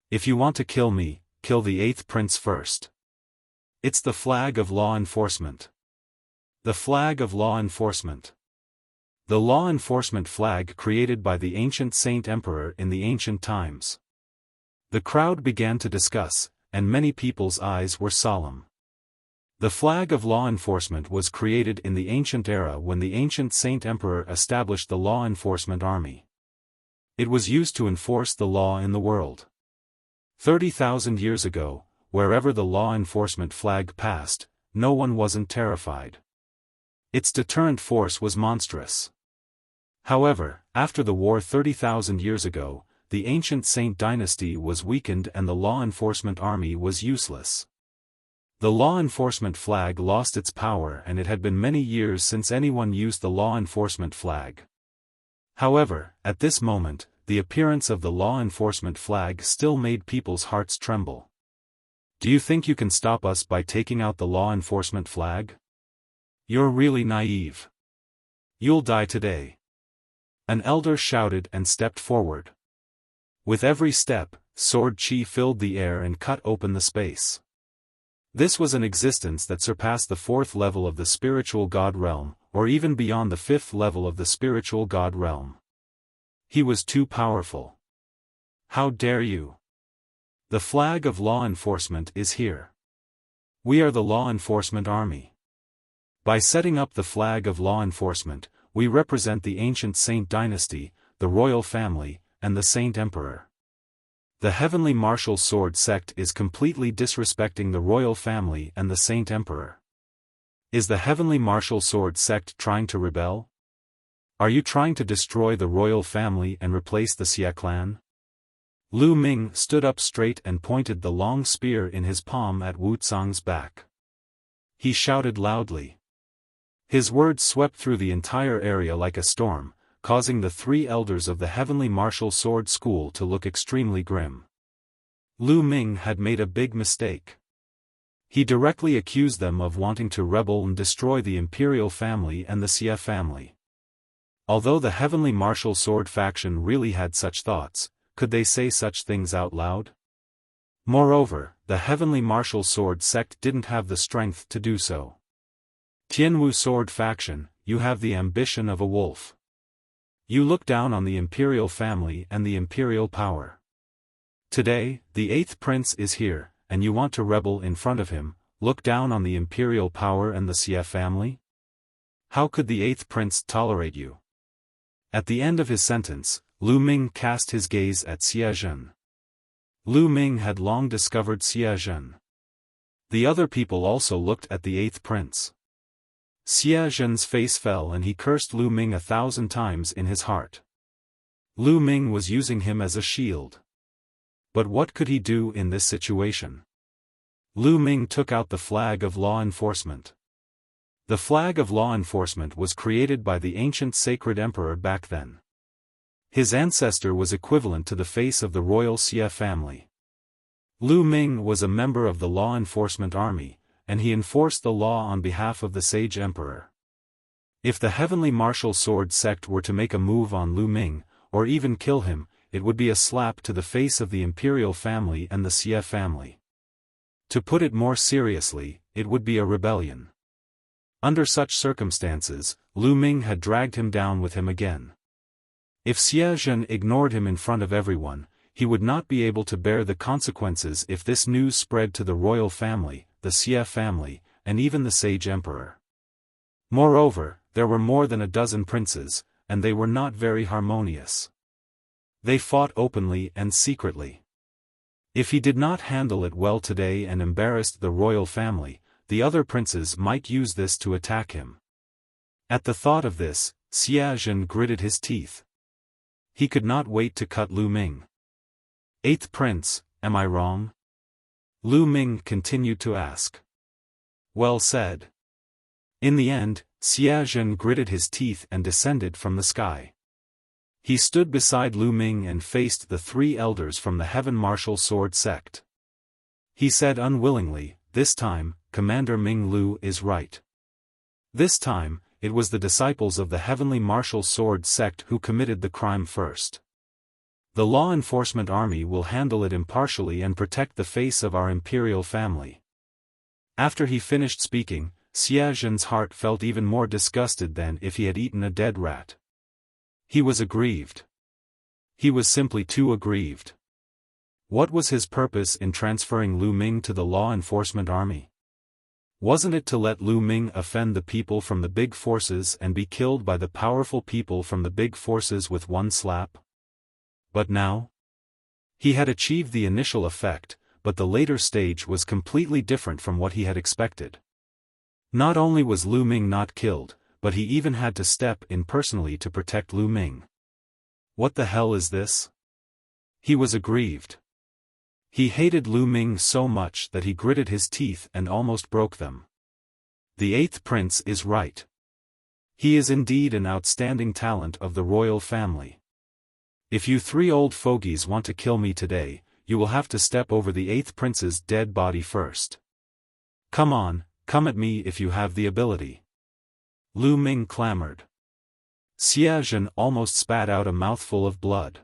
If you want to kill me, kill the 8th prince first. It's the flag of law enforcement. The flag of law enforcement. The law enforcement flag created by the ancient Saint Emperor in the ancient times. The crowd began to discuss, and many people's eyes were solemn. The flag of law enforcement was created in the ancient era when the ancient Saint Emperor established the law enforcement army. It was used to enforce the law in the world. 30,000 years ago, wherever the law enforcement flag passed, no one wasn't terrified. Its deterrent force was monstrous. However, after the war 30,000 years ago, the ancient Saint dynasty was weakened and the law enforcement army was useless. The law enforcement flag lost its power and it had been many years since anyone used the law enforcement flag. However, at this moment, the appearance of the law enforcement flag still made people's hearts tremble. Do you think you can stop us by taking out the law enforcement flag? You're really naive. You'll die today. An elder shouted and stepped forward. With every step, sword chi filled the air and cut open the space. This was an existence that surpassed the 4th level of the spiritual god realm, or even beyond the 5th level of the spiritual god realm. He was too powerful. How dare you? The flag of law enforcement is here. We are the law enforcement army. By setting up the flag of law enforcement, we represent the ancient Saint dynasty, the royal family, and the Saint Emperor. The Heavenly Martial Sword sect is completely disrespecting the royal family and the Saint Emperor. Is the Heavenly Martial Sword sect trying to rebel? Are you trying to destroy the royal family and replace the Xia clan? Lu Ming stood up straight and pointed the long spear in his palm at Wu Zhang's back. He shouted loudly. His words swept through the entire area like a storm, causing the 3 elders of the Heavenly Martial Sword School to look extremely grim. Lu Ming had made a big mistake. He directly accused them of wanting to rebel and destroy the imperial family and the Xia family. Although the Heavenly Martial Sword faction really had such thoughts, could they say such things out loud? Moreover, the Heavenly Martial Sword sect didn't have the strength to do so. Tianwu Sword faction, you have the ambition of a wolf. You look down on the imperial family and the imperial power. Today, the 8th prince is here, and you want to rebel in front of him, look down on the imperial power and the Xia family? How could the 8th prince tolerate you? At the end of his sentence, Lu Ming cast his gaze at Xia Zhen. Lu Ming had long discovered Xia Zhen. The other people also looked at the 8th prince. Xia Zhen's face fell and he cursed Lu Ming 1,000 times in his heart. Lu Ming was using him as a shield. But what could he do in this situation? Lu Ming took out the flag of law enforcement. The flag of law enforcement was created by the ancient sacred emperor back then. His ancestor was equivalent to the face of the royal Xia family. Lu Ming was a member of the law enforcement army, and he enforced the law on behalf of the sage emperor. If the Heavenly Martial Sword sect were to make a move on Lu Ming, or even kill him, it would be a slap to the face of the imperial family and the Xia family. To put it more seriously, it would be a rebellion. Under such circumstances, Lu Ming had dragged him down with him again. If Xia Zhen ignored him in front of everyone, he would not be able to bear the consequences if this news spread to the royal family, the Xia family, and even the sage emperor. Moreover, there were more than a dozen princes, and they were not very harmonious. They fought openly and secretly. If he did not handle it well today and embarrassed the royal family, the other princes might use this to attack him. At the thought of this, Xia Zhen gritted his teeth. He could not wait to cut Lu Ming. 8th prince, am I wrong? Lu Ming continued to ask. Well said. In the end, Xia Zhen gritted his teeth and descended from the sky. He stood beside Lu Ming and faced the 3 elders from the Heaven Martial Sword sect. He said unwillingly, this time, Commander Ming Lu is right. This time, it was the disciples of the Heavenly Martial Sword sect who committed the crime first. The law enforcement army will handle it impartially and protect the face of our imperial family. After he finished speaking, Xia Zhen's heart felt even more disgusted than if he had eaten a dead rat. He was aggrieved. He was simply too aggrieved. What was his purpose in transferring Lu Ming to the law enforcement army? Wasn't it to let Lu Ming offend the people from the big forces and be killed by the powerful people from the big forces with one slap? But now? He had achieved the initial effect, but the later stage was completely different from what he had expected. Not only was Lu Ming not killed, but he even had to step in personally to protect Lu Ming. What the hell is this? He was aggrieved. He hated Lu Ming so much that he gritted his teeth and almost broke them. The eighth prince is right. He is indeed an outstanding talent of the royal family. If you three old fogies want to kill me today, you will have to step over the eighth prince's dead body first. Come on, come at me if you have the ability. Lu Ming clamored. Xia Zhen almost spat out a mouthful of blood.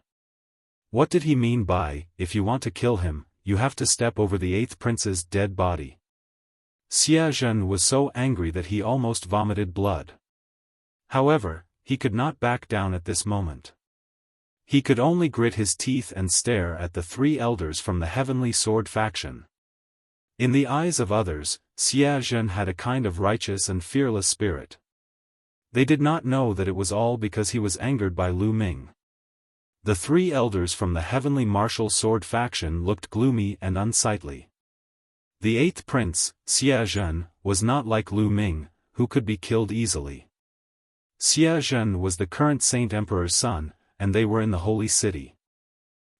What did he mean by, if you want to kill him, you have to step over the eighth prince's dead body? Xia Zhen was so angry that he almost vomited blood. However, he could not back down at this moment. He could only grit his teeth and stare at the three elders from the Heavenly Sword faction. In the eyes of others, Xia Zhen had a kind of righteous and fearless spirit. They did not know that it was all because he was angered by Lu Ming. The three elders from the Heavenly Martial Sword faction looked gloomy and unsightly. The eighth prince, Xia Zhen, was not like Lu Ming, who could be killed easily. Xia Zhen was the current Saint Emperor's son, and they were in the Holy City.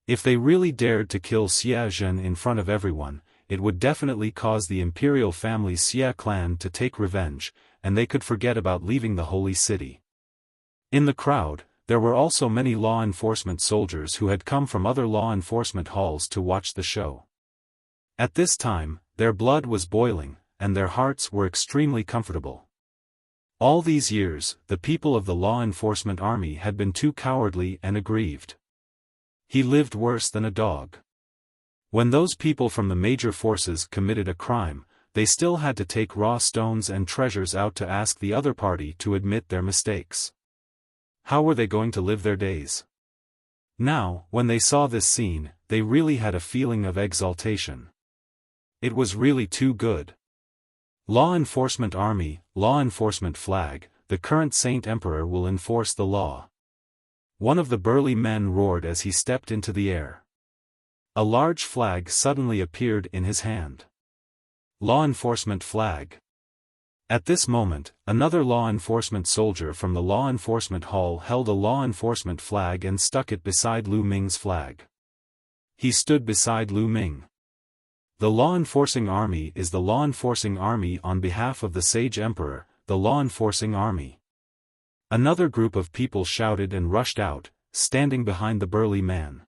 If they really dared to kill Xia Zhen in front of everyone, it would definitely cause the imperial family's Xia clan to take revenge, and they could forget about leaving the Holy City. In the crowd, there were also many law enforcement soldiers who had come from other law enforcement halls to watch the show. At this time, their blood was boiling, and their hearts were extremely comfortable. All these years, the people of the law enforcement army had been too cowardly and aggrieved. He lived worse than a dog. When those people from the major forces committed a crime, they still had to take raw stones and treasures out to ask the other party to admit their mistakes. How were they going to live their days? Now, when they saw this scene, they really had a feeling of exaltation. It was really too good. Law enforcement army, law enforcement flag, the current Saint Emperor will enforce the law. One of the burly men roared as he stepped into the air. A large flag suddenly appeared in his hand. Law enforcement flag. At this moment, another law enforcement soldier from the law enforcement hall held a law enforcement flag and stuck it beside Lu Ming's flag. He stood beside Lu Ming. The law enforcing army is the law enforcing army on behalf of the Sage Emperor, the law enforcing army. Another group of people shouted and rushed out, standing behind the burly man.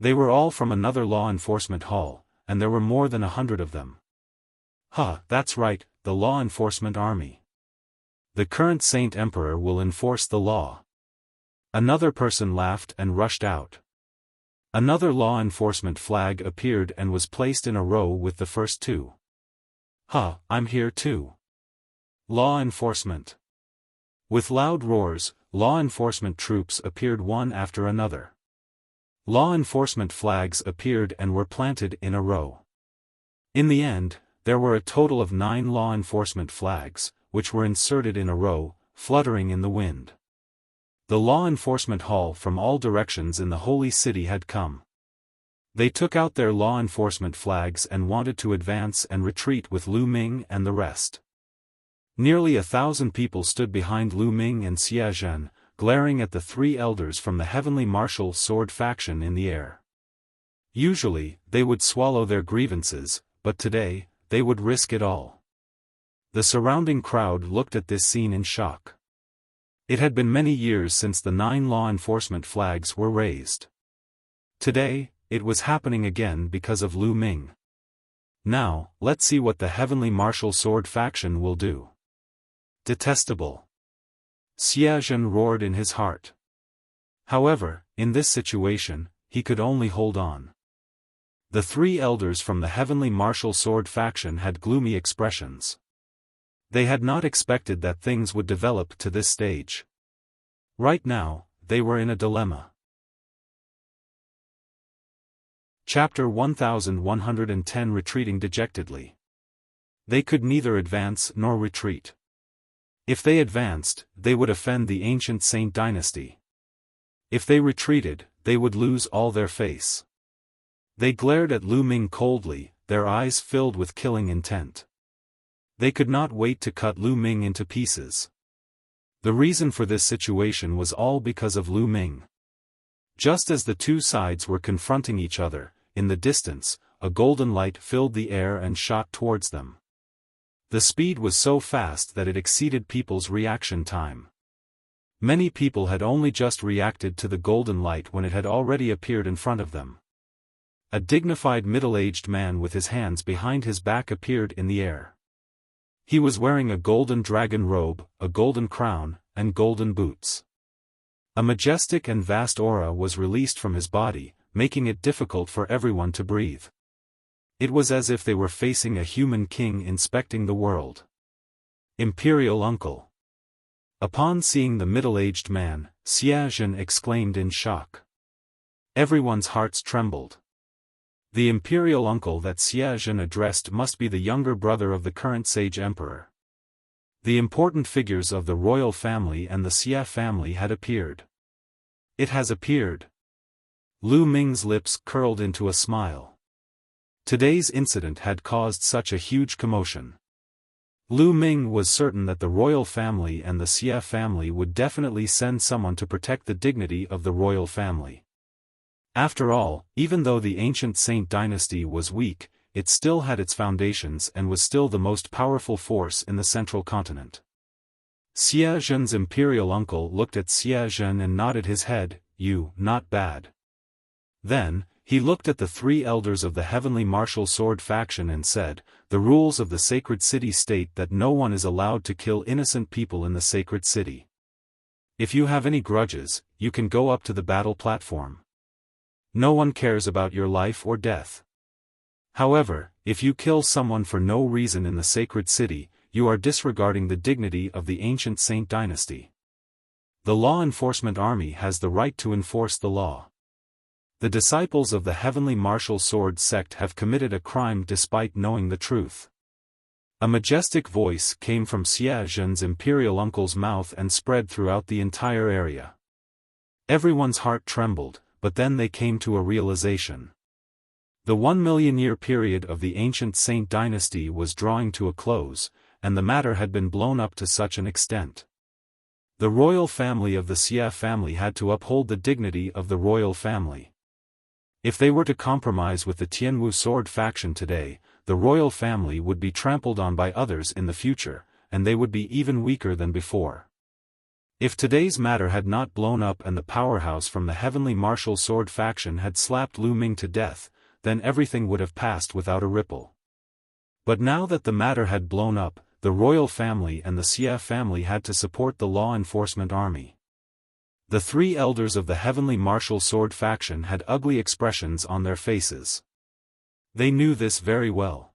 They were all from another law enforcement hall, and there were more than 100 of them. That's right, the law enforcement army. The current Saint Emperor will enforce the law. Another person laughed and rushed out. Another law enforcement flag appeared and was placed in a row with the first two. I'm here too. Law enforcement. With loud roars, law enforcement troops appeared one after another. Law enforcement flags appeared and were planted in a row. In the end, there were a total of 9 law enforcement flags, which were inserted in a row, fluttering in the wind. The law enforcement hall from all directions in the Holy City had come. They took out their law enforcement flags and wanted to advance and retreat with Lu Ming and the rest. Nearly 1,000 people stood behind Lu Ming and Xia Zhen, glaring at the 3 elders from the Heavenly Martial Sword faction in the air. Usually, they would swallow their grievances, but today, they would risk it all. The surrounding crowd looked at this scene in shock. It had been many years since the 9 law enforcement flags were raised. Today, it was happening again because of Lu Ming. Now, let's see what the Heavenly Martial Sword faction will do. Detestable. Xia Zhen roared in his heart. However, in this situation, he could only hold on. The three elders from the heavenly martial sword faction had gloomy expressions. They had not expected that things would develop to this stage. Right now, they were in a dilemma. Chapter 1110 Retreating dejectedly. They could neither advance nor retreat. If they advanced, they would offend the ancient Saint dynasty. If they retreated, they would lose all their face. They glared at Lu Ming coldly, their eyes filled with killing intent. They could not wait to cut Lu Ming into pieces. The reason for this situation was all because of Lu Ming. Just as the two sides were confronting each other, in the distance, a golden light filled the air and shot towards them. The speed was so fast that it exceeded people's reaction time. Many people had only just reacted to the golden light when it had already appeared in front of them. A dignified middle-aged man with his hands behind his back appeared in the air. He was wearing a golden dragon robe, a golden crown, and golden boots. A majestic and vast aura was released from his body, making it difficult for everyone to breathe. It was as if they were facing a human king inspecting the world. Imperial Uncle. Upon seeing the middle-aged man, Xiaofan exclaimed in shock. Everyone's hearts trembled. The imperial uncle that Xiaofan addressed must be the younger brother of the current sage emperor. The important figures of the royal family and the Xia family had appeared. It has appeared. Lu Ming's lips curled into a smile. Today's incident had caused such a huge commotion. Lu Ming was certain that the royal family and the Xia family would definitely send someone to protect the dignity of the royal family. After all, even though the ancient Saint dynasty was weak, it still had its foundations and was still the most powerful force in the central continent. Xiaofan's imperial uncle looked at Xiaofan and nodded his head, not bad. Then, he looked at the three elders of the heavenly martial sword faction and said, the rules of the sacred city state that no one is allowed to kill innocent people in the sacred city. If you have any grudges, you can go up to the battle platform. No one cares about your life or death. However, if you kill someone for no reason in the sacred city, you are disregarding the dignity of the ancient Saint dynasty. The law enforcement army has the right to enforce the law. The disciples of the heavenly martial sword sect have committed a crime despite knowing the truth. A majestic voice came from Xiaofan's imperial uncle's mouth and spread throughout the entire area. Everyone's heart trembled, but then they came to a realization. The 1,000,000-year period of the ancient Saint dynasty was drawing to a close, and the matter had been blown up to such an extent. The royal family of the Xia family had to uphold the dignity of the royal family. If they were to compromise with the Tianwu sword faction today, the royal family would be trampled on by others in the future, and they would be even weaker than before. If today's matter had not blown up and the powerhouse from the heavenly martial sword faction had slapped Lu Ming to death, then everything would have passed without a ripple. But now that the matter had blown up, the royal family and the Xia family had to support the law enforcement army. The three elders of the heavenly martial sword faction had ugly expressions on their faces. They knew this very well.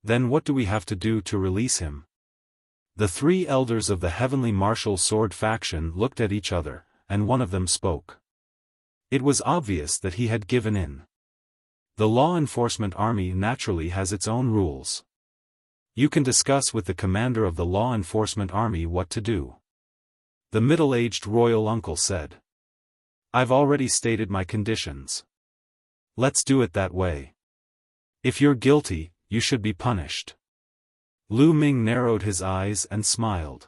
Then what do we have to do to release him? The three elders of the heavenly martial sword faction looked at each other, and one of them spoke. It was obvious that he had given in. The law enforcement army naturally has its own rules. You can discuss with the commander of the law enforcement army what to do. The middle-aged royal uncle said. I've already stated my conditions. Let's do it that way. If you're guilty, you should be punished. Lu Ming narrowed his eyes and smiled.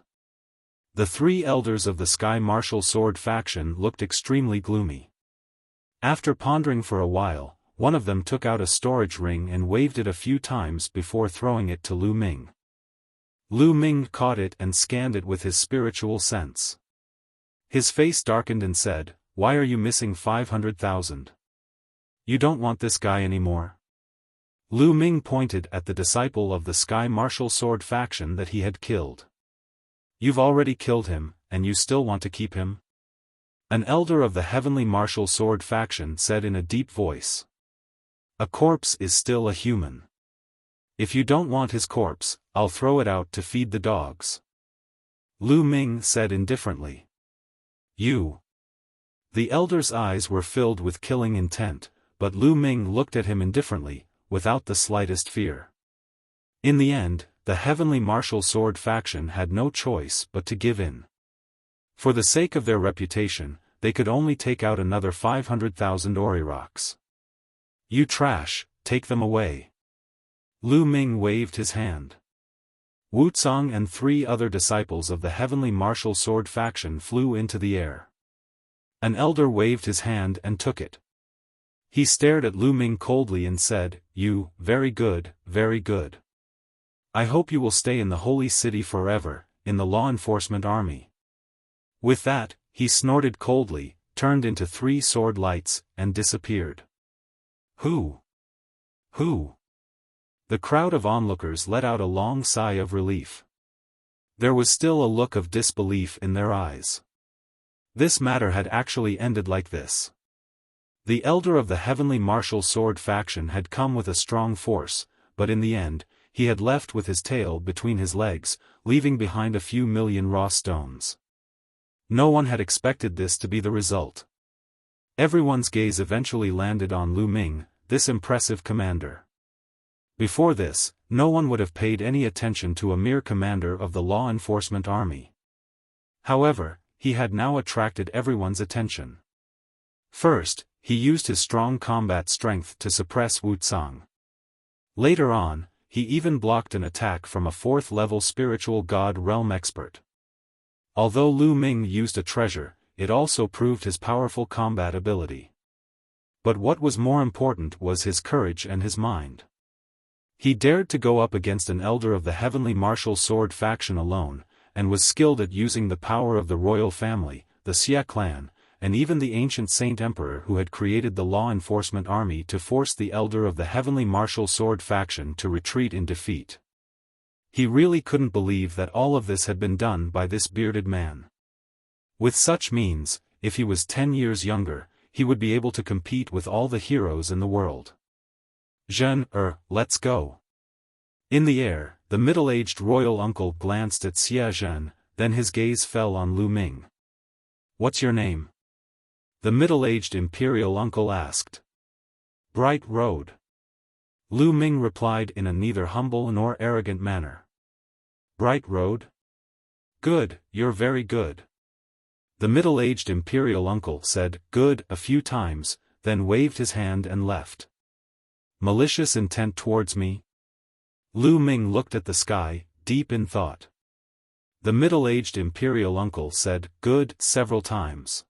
The three elders of the Sky Martial Sword faction looked extremely gloomy. After pondering for a while, one of them took out a storage ring and waved it a few times before throwing it to Lu Ming. Lu Ming caught it and scanned it with his spiritual sense. His face darkened and said, "Why are you missing 500,000? You don't want this guy anymore?" Lu Ming pointed at the disciple of the Sky Martial Sword faction that he had killed. "You've already killed him, and you still want to keep him?" An elder of the heavenly martial sword faction said in a deep voice. A corpse is still a human. If you don't want his corpse, I'll throw it out to feed the dogs. Lu Ming said indifferently. You. The elder's eyes were filled with killing intent, but Lu Ming looked at him indifferently, without the slightest fear. In the end, the heavenly martial sword faction had no choice but to give in. For the sake of their reputation, they could only take out another 500,000 Oriroks. You trash, take them away. Lu Ming waved his hand. Wuxia and 3 other disciples of the heavenly martial sword faction flew into the air. An elder waved his hand and took it. He stared at Lu Ming coldly and said, "You, very good, very good. I hope you will stay in the holy city forever, in the law enforcement army." With that, he snorted coldly, turned into 3 sword lights, and disappeared. Who? Who? The crowd of onlookers let out a long sigh of relief. There was still a look of disbelief in their eyes. This matter had actually ended like this. The elder of the heavenly martial sword faction had come with a strong force, but in the end, he had left with his tail between his legs, leaving behind a few million raw stones. No one had expected this to be the result. Everyone's gaze eventually landed on Lu Ming, this impressive commander. Before this, no one would have paid any attention to a mere commander of the law enforcement army. However, he had now attracted everyone's attention. First, he used his strong combat strength to suppress Wuxia. Later on, he even blocked an attack from a 4th-level spiritual god realm expert. Although Lu Ming used a treasure, it also proved his powerful combat ability. But what was more important was his courage and his mind. He dared to go up against an elder of the heavenly martial sword faction alone, and was skilled at using the power of the royal family, the Xia clan, and even the ancient saint emperor who had created the law enforcement army to force the elder of the heavenly martial sword faction to retreat in defeat. He really couldn't believe that all of this had been done by this bearded man. With such means, if he was 10 years younger, he would be able to compete with all the heroes in the world. Let's go. In the air, the middle-aged royal uncle glanced at Xia Zhen, then his gaze fell on Lu Ming. What's your name? The middle-aged imperial uncle asked. Bright Road. Lu Ming replied in a neither humble nor arrogant manner. Bright Road? Good, you're very good. The middle-aged imperial uncle said, "Good," a few times, then waved his hand and left. Malicious intent towards me? Lu Ming looked at the sky, deep in thought. The middle-aged imperial uncle said, "Good," several times.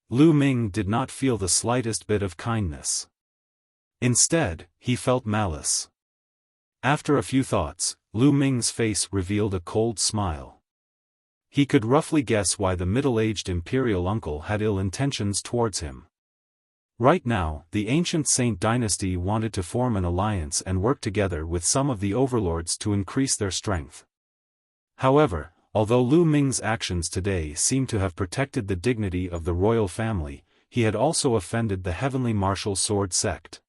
Lu Ming did not feel the slightest bit of kindness. Instead, he felt malice. After a few thoughts, Lu Ming's face revealed a cold smile. He could roughly guess why the middle-aged imperial uncle had ill intentions towards him. Right now, the ancient Saint dynasty wanted to form an alliance and work together with some of the overlords to increase their strength. However, although Lu Ming's actions today seemed to have protected the dignity of the royal family, he had also offended the heavenly martial sword sect.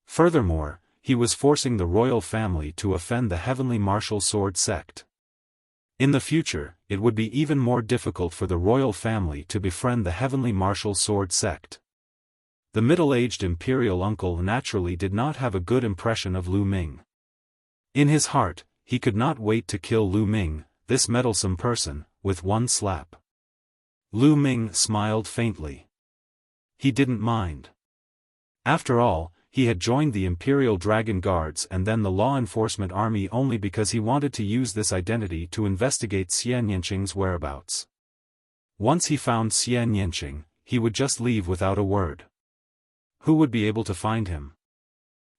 Furthermore, he was forcing the royal family to offend the heavenly martial sword sect. In the future, it would be even more difficult for the royal family to befriend the heavenly martial sword sect. The middle-aged imperial uncle naturally did not have a good impression of Lu Ming. In his heart, he could not wait to kill Lu Ming, this meddlesome person, with one slap. Lu Ming smiled faintly. He didn't mind. After all, he had joined the Imperial Dragon Guards and then the law enforcement army only because he wanted to use this identity to investigate Xian Yanqing's whereabouts. Once he found Xian Yanqing, he would just leave without a word. Who would be able to find him?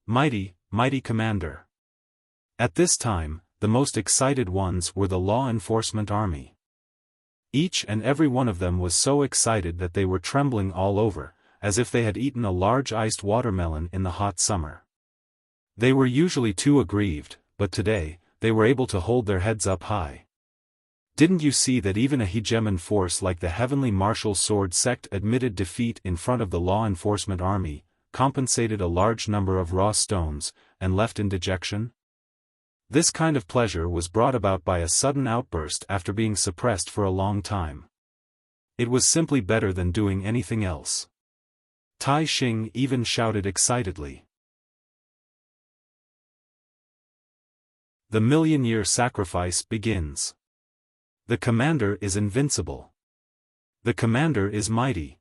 Mighty, mighty commander. At this time, the most excited ones were the law enforcement army. Each and every one of them was so excited that they were trembling all over, as if they had eaten a large iced watermelon in the hot summer. They were usually too aggrieved, but today, they were able to hold their heads up high. Didn't you see that even a hegemon force like the Heavenly Martial Sword sect admitted defeat in front of the law enforcement army, compensated a large number of raw stones, and left in dejection? This kind of pleasure was brought about by a sudden outburst after being suppressed for a long time. It was simply better than doing anything else. Tai Xing even shouted excitedly. The million-year sacrifice begins. The commander is invincible. The commander is mighty.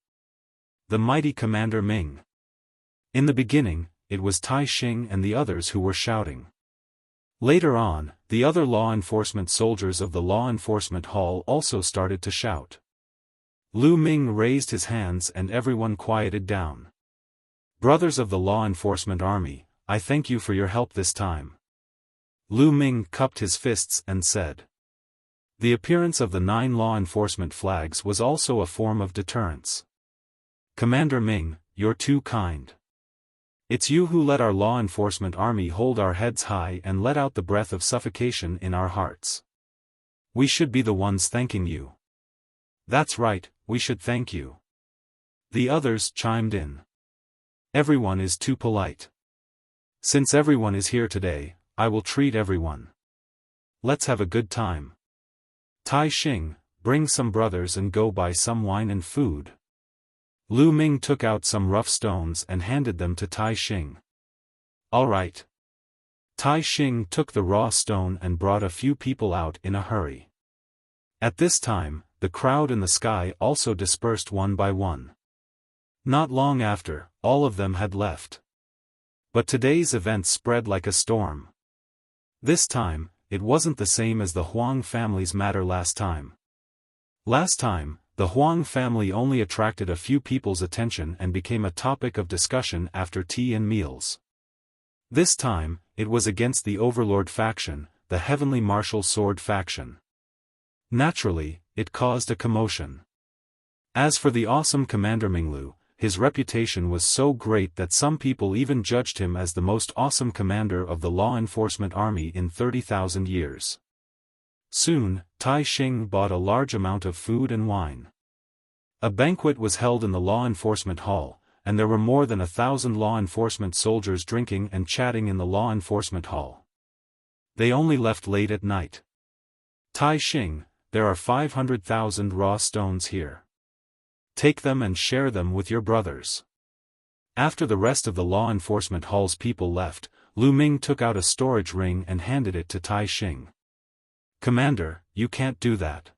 The mighty Commander Ming. In the beginning, it was Tai Xing and the others who were shouting. Later on, the other law enforcement soldiers of the law enforcement hall also started to shout. Lu Ming raised his hands and everyone quieted down. Brothers of the law enforcement army, I thank you for your help this time. Lu Ming cupped his fists and said. The appearance of the 9 law enforcement flags was also a form of deterrence. Commander Ming, you're too kind. It's you who let our law enforcement army hold our heads high and let out the breath of suffocation in our hearts. We should be the ones thanking you. That's right, we should thank you. The others chimed in. Everyone is too polite. Since everyone is here today, I will treat everyone. Let's have a good time. Tai Xing, bring some brothers and go buy some wine and food. Lu Ming took out some rough stones and handed them to Tai Xing. All right. Tai Xing took the raw stone and brought a few people out in a hurry. At this time, the crowd in the sky also dispersed one by one. Not long after, all of them had left. But today's event spread like a storm. This time, it wasn't the same as the Huang family's matter last time. Last time, the Huang family only attracted a few people's attention and became a topic of discussion after tea and meals. This time, it was against the Overlord faction, the Heavenly Martial Sword faction. Naturally, it caused a commotion. As for the awesome Commander Minglu, his reputation was so great that some people even judged him as the most awesome commander of the law enforcement army in 30,000 years. Soon, Tai Xing bought a large amount of food and wine. A banquet was held in the law enforcement hall, and there were more than 1,000 law enforcement soldiers drinking and chatting in the law enforcement hall. They only left late at night. Tai Xing, there are 500,000 raw stones here. Take them and share them with your brothers. After the rest of the law enforcement hall's people left, Lu Ming took out a storage ring and handed it to Tai Xing. Commander, you can't do that.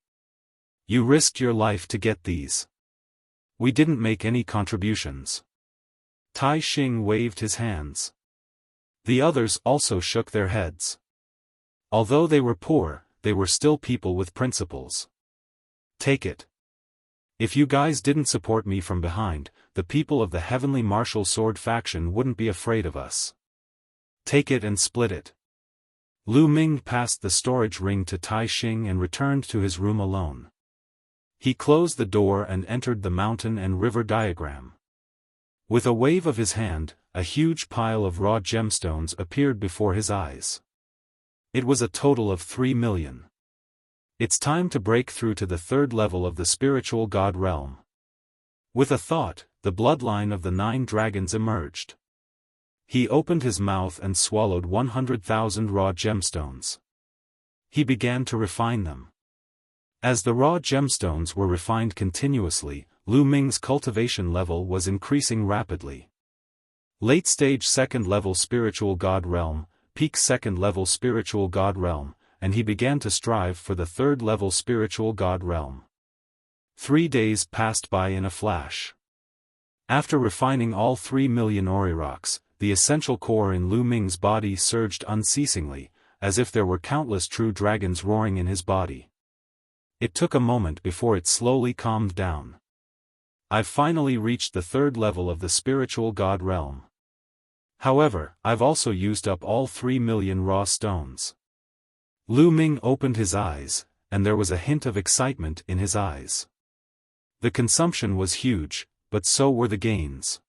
You risked your life to get these. We didn't make any contributions. Tai Xing waved his hands. The others also shook their heads. Although they were poor, they were still people with principles. Take it. If you guys didn't support me from behind, the people of the Heavenly Martial Sword faction wouldn't be afraid of us. Take it and split it. Lu Ming passed the storage ring to Tai Xing and returned to his room alone. He closed the door and entered the mountain and river diagram. With a wave of his hand, a huge pile of raw gemstones appeared before his eyes. It was a total of 3 million. It's time to break through to the 3rd level of the spiritual god realm. With a thought, the bloodline of the 9 dragons emerged. He opened his mouth and swallowed 100,000 raw gemstones. He began to refine them. As the raw gemstones were refined continuously, Lu Ming's cultivation level was increasing rapidly. Late stage 2nd level spiritual god realm, peak 2nd level spiritual god realm, and he began to strive for the 3rd level spiritual god realm. 3 days passed by in a flash. After refining all 3 million ori rocks, the essential core in Lu Ming's body surged unceasingly, as if there were countless true dragons roaring in his body. It took a moment before it slowly calmed down. I've finally reached the 3rd level of the spiritual god realm. However, I've also used up all 3 million raw stones. Lu Ming opened his eyes, and there was a hint of excitement in his eyes. The consumption was huge, but so were the gains.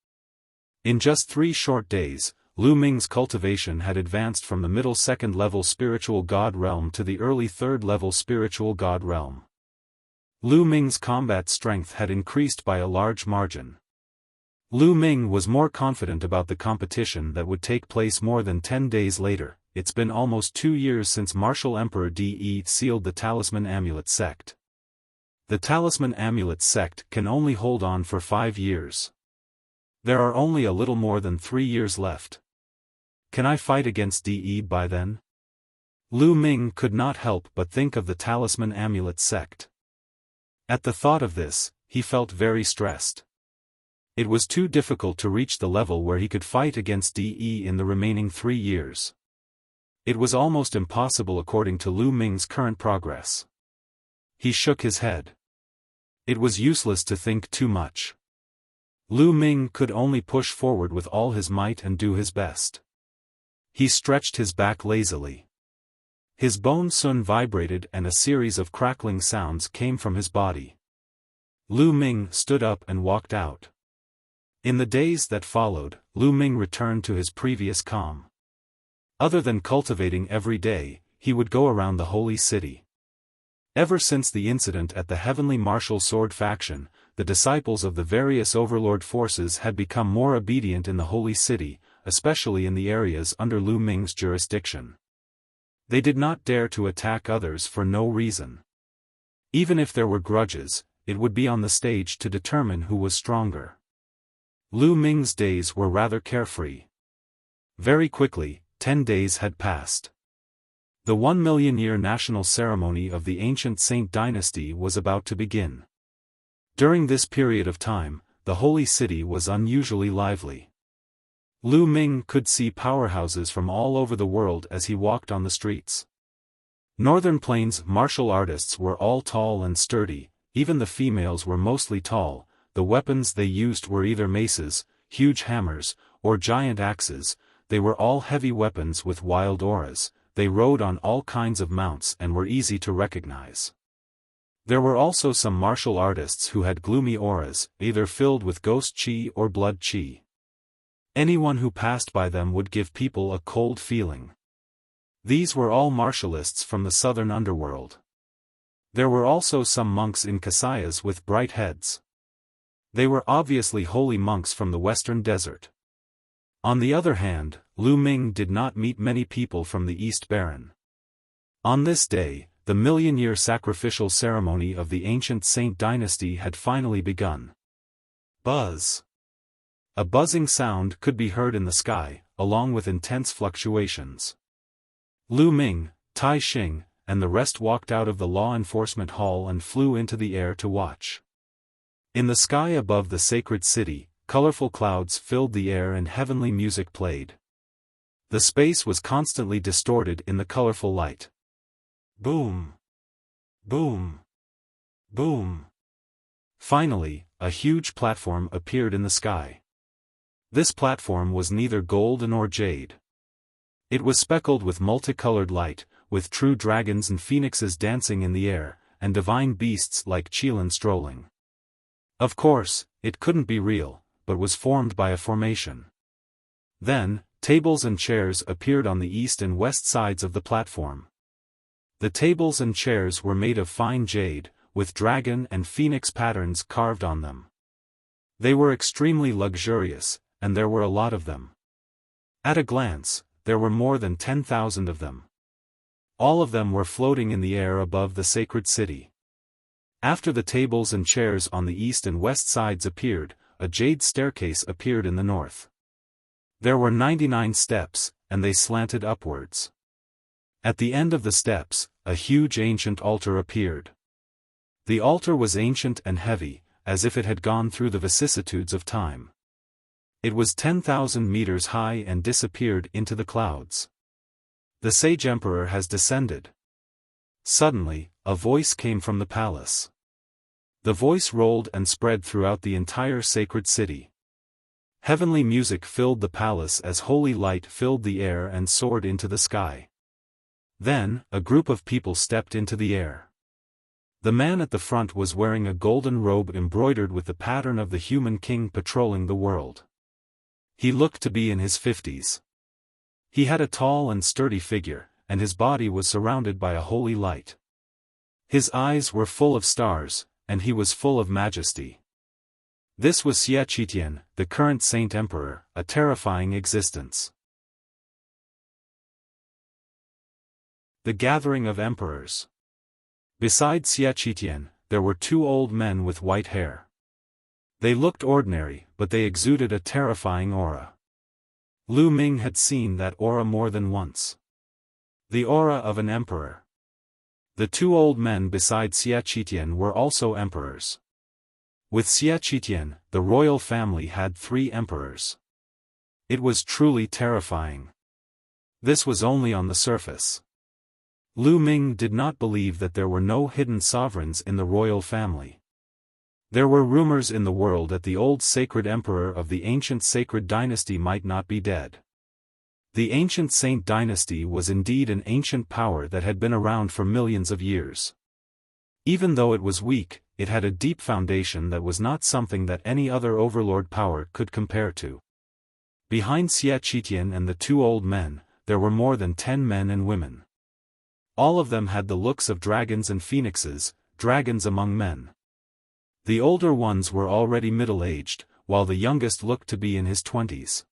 In just 3 short days, Lu Ming's cultivation had advanced from the middle second-level spiritual god realm to the early third-level spiritual god realm. Lu Ming's combat strength had increased by a large margin. Lu Ming was more confident about the competition that would take place more than 10 days later. It's been almost 2 years since Martial Emperor De sealed the Talisman Amulet Sect. The Talisman Amulet Sect can only hold on for 5 years. There are only a little more than 3 years left. Can I fight against De by then? Lu Ming could not help but think of the Talisman Amulet Sect. At the thought of this, he felt very stressed. It was too difficult to reach the level where he could fight against De in the remaining 3 years. It was almost impossible according to Lu Ming's current progress. He shook his head. It was useless to think too much. Lu Ming could only push forward with all his might and do his best. He stretched his back lazily. His bone soon vibrated and a series of crackling sounds came from his body. Lu Ming stood up and walked out. In the days that followed, Lu Ming returned to his previous calm. Other than cultivating every day, he would go around the holy city. Ever since the incident at the Heavenly Martial Sword faction, the disciples of the various overlord forces had become more obedient in the holy city, especially in the areas under Lu Ming's jurisdiction. They did not dare to attack others for no reason. Even if there were grudges, it would be on the stage to determine who was stronger. Lu Ming's days were rather carefree. Very quickly, 10 days had passed. The 1,000,000-year national ceremony of the ancient Saint dynasty was about to begin. During this period of time, the holy city was unusually lively. Lu Ming could see powerhouses from all over the world as he walked on the streets. Northern Plains martial artists were all tall and sturdy, even the females were mostly tall. The weapons they used were either maces, huge hammers, or giant axes. They were all heavy weapons with wild auras. They rode on all kinds of mounts and were easy to recognize. There were also some martial artists who had gloomy auras, either filled with ghost chi or blood chi. Anyone who passed by them would give people a cold feeling. These were all martialists from the southern underworld. There were also some monks in kasayas with bright heads. They were obviously holy monks from the western desert. On the other hand, Lu Ming did not meet many people from the East Baron. On this day, the 1,000,000-year sacrificial ceremony of the ancient Saint dynasty had finally begun. Buzz. A buzzing sound could be heard in the sky, along with intense fluctuations. Lu Ming, Tai Xing, and the rest walked out of the law enforcement hall and flew into the air to watch. In the sky above the sacred city, colorful clouds filled the air and heavenly music played. The space was constantly distorted in the colorful light. Boom! Boom! Boom! Finally, a huge platform appeared in the sky. This platform was neither gold nor jade. It was speckled with multicolored light, with true dragons and phoenixes dancing in the air, and divine beasts like Qilin strolling. Of course, it couldn't be real, but was formed by a formation. Then, tables and chairs appeared on the east and west sides of the platform. The tables and chairs were made of fine jade, with dragon and phoenix patterns carved on them. They were extremely luxurious, and there were a lot of them. At a glance, there were more than 10,000 of them. All of them were floating in the air above the sacred city. After the tables and chairs on the east and west sides appeared, a jade staircase appeared in the north. There were 99 steps, and they slanted upwards. At the end of the steps, a huge ancient altar appeared. The altar was ancient and heavy, as if it had gone through the vicissitudes of time. It was 10,000 meters high and disappeared into the clouds. The sage emperor has descended. Suddenly, a voice came from the palace. The voice rolled and spread throughout the entire sacred city. Heavenly music filled the palace as holy light filled the air and soared into the sky. Then, a group of people stepped into the air. The man at the front was wearing a golden robe embroidered with the pattern of the human king patrolling the world. He looked to be in his 50s. He had a tall and sturdy figure, and his body was surrounded by a holy light. His eyes were full of stars, and he was full of majesty. This was Xie Qitian, the current Saint Emperor, a terrifying existence. The Gathering of Emperors. Besides Xie Qitian, there were 2 old men with white hair. They looked ordinary, but they exuded a terrifying aura. Lu Ming had seen that aura more than once. The aura of an emperor. The 2 old men beside Xie Qitian were also emperors. With Xie Qitian, the royal family had 3 emperors. It was truly terrifying. This was only on the surface. Lu Ming did not believe that there were no hidden sovereigns in the royal family. There were rumors in the world that the old sacred emperor of the ancient sacred dynasty might not be dead. The ancient Saint dynasty was indeed an ancient power that had been around for millions of years. Even though it was weak, it had a deep foundation that was not something that any other overlord power could compare to. Behind Xie Qitian and the 2 old men, there were more than 10 men and women. All of them had the looks of dragons and phoenixes, dragons among men. The older ones were already middle-aged, while the youngest looked to be in his 20s.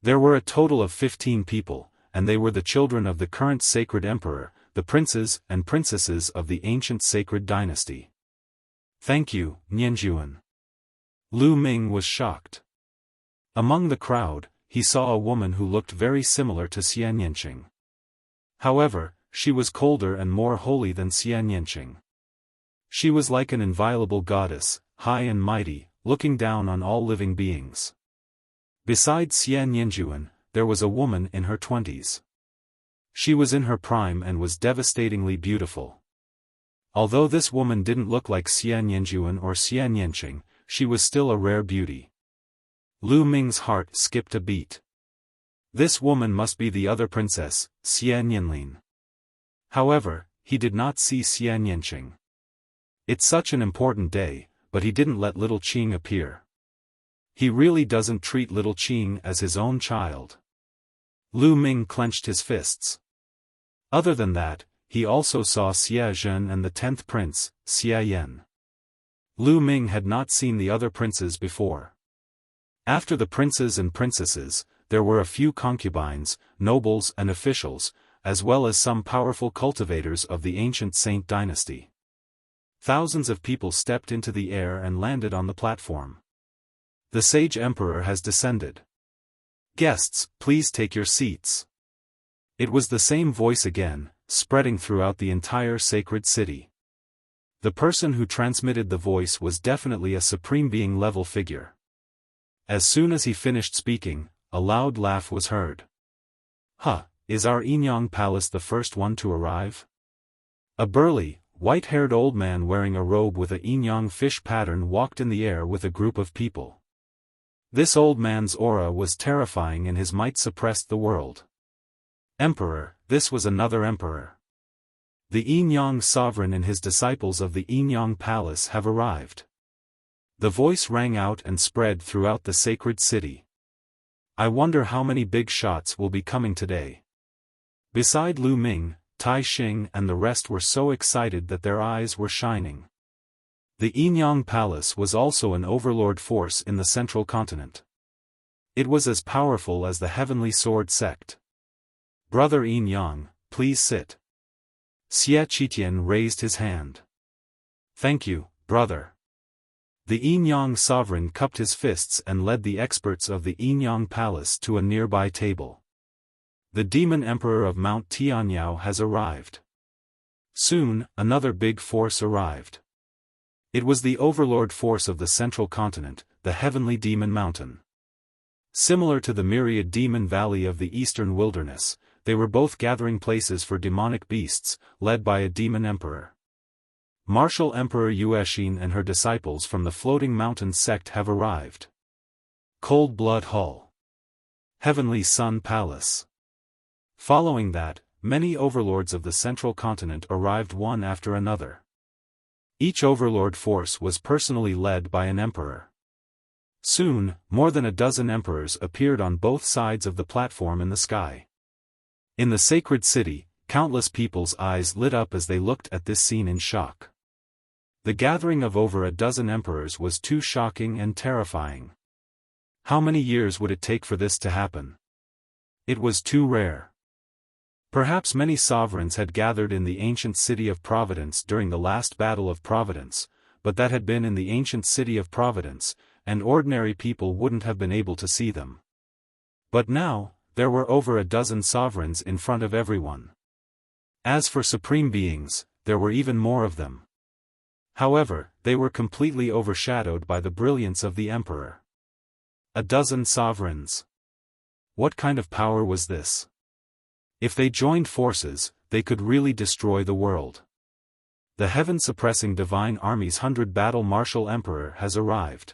There were a total of 15 people, and they were the children of the current sacred emperor, the princes and princesses of the ancient sacred dynasty. Thank you, Nianjuan. Lu Ming was shocked. Among the crowd, he saw a woman who looked very similar to Xian Yanqing. However, she was colder and more holy than Xian Yanqing. She was like an inviolable goddess, high and mighty, looking down on all living beings. Besides Xian Yanjuan, there was a woman in her 20s. She was in her prime and was devastatingly beautiful. Although this woman didn't look like Xian Yanjuan or Xian Yanqing, she was still a rare beauty. Lu Ming's heart skipped a beat. This woman must be the other princess, Xian Yanlin. However, he did not see Xian Yanqing. It's such an important day, but he didn't let little Qing appear. He really doesn't treat little Qing as his own child. Lu Ming clenched his fists. Other than that, he also saw Xie Zhen and the 10th prince, Xie Yan. Lu Ming had not seen the other princes before. After the princes and princesses, there were a few concubines, nobles and officials, as well as some powerful cultivators of the ancient Saint dynasty. Thousands of people stepped into the air and landed on the platform. The sage emperor has descended. Guests, please take your seats. It was the same voice again, spreading throughout the entire sacred city. The person who transmitted the voice was definitely a supreme being level figure. As soon as he finished speaking, a loud laugh was heard. Huh, is our Yinyang palace the first one to arrive? A burly, white-haired old man wearing a robe with a Yinyang fish pattern walked in the air with a group of people. This old man's aura was terrifying and his might suppressed the world. Emperor, this was another emperor. The Yinyang sovereign and his disciples of the Yinyang palace have arrived. The voice rang out and spread throughout the sacred city. I wonder how many big shots will be coming today. Beside Lu Ming, Tai Xing and the rest were so excited that their eyes were shining. The Yinyang Palace was also an overlord force in the central continent. It was as powerful as the Heavenly Sword sect. Brother Yinyang, please sit. Xie Qitian raised his hand. Thank you, brother. The Yinyang sovereign cupped his fists and led the experts of the Yinyang Palace to a nearby table. The demon emperor of Mount Tianyao has arrived. Soon, another big force arrived. It was the overlord force of the central continent, the Heavenly Demon Mountain. Similar to the Myriad Demon Valley of the eastern wilderness, they were both gathering places for demonic beasts, led by a demon emperor. Martial Emperor Yuexin and her disciples from the Floating Mountain sect have arrived. Cold Blood Hall. Heavenly Sun Palace. Following that, many overlords of the central continent arrived one after another. Each overlord force was personally led by an emperor. Soon, more than a dozen emperors appeared on both sides of the platform in the sky. In the sacred city, countless people's eyes lit up as they looked at this scene in shock. The gathering of over a dozen emperors was too shocking and terrifying. How many years would it take for this to happen? It was too rare. Perhaps many sovereigns had gathered in the ancient city of Providence during the last battle of Providence, but that had been in the ancient city of Providence, and ordinary people wouldn't have been able to see them. But now, there were over a dozen sovereigns in front of everyone. As for supreme beings, there were even more of them. However, they were completely overshadowed by the brilliance of the emperor. A dozen sovereigns. What kind of power was this? If they joined forces, they could really destroy the world. The heaven-suppressing divine army's 100 battle martial emperor has arrived.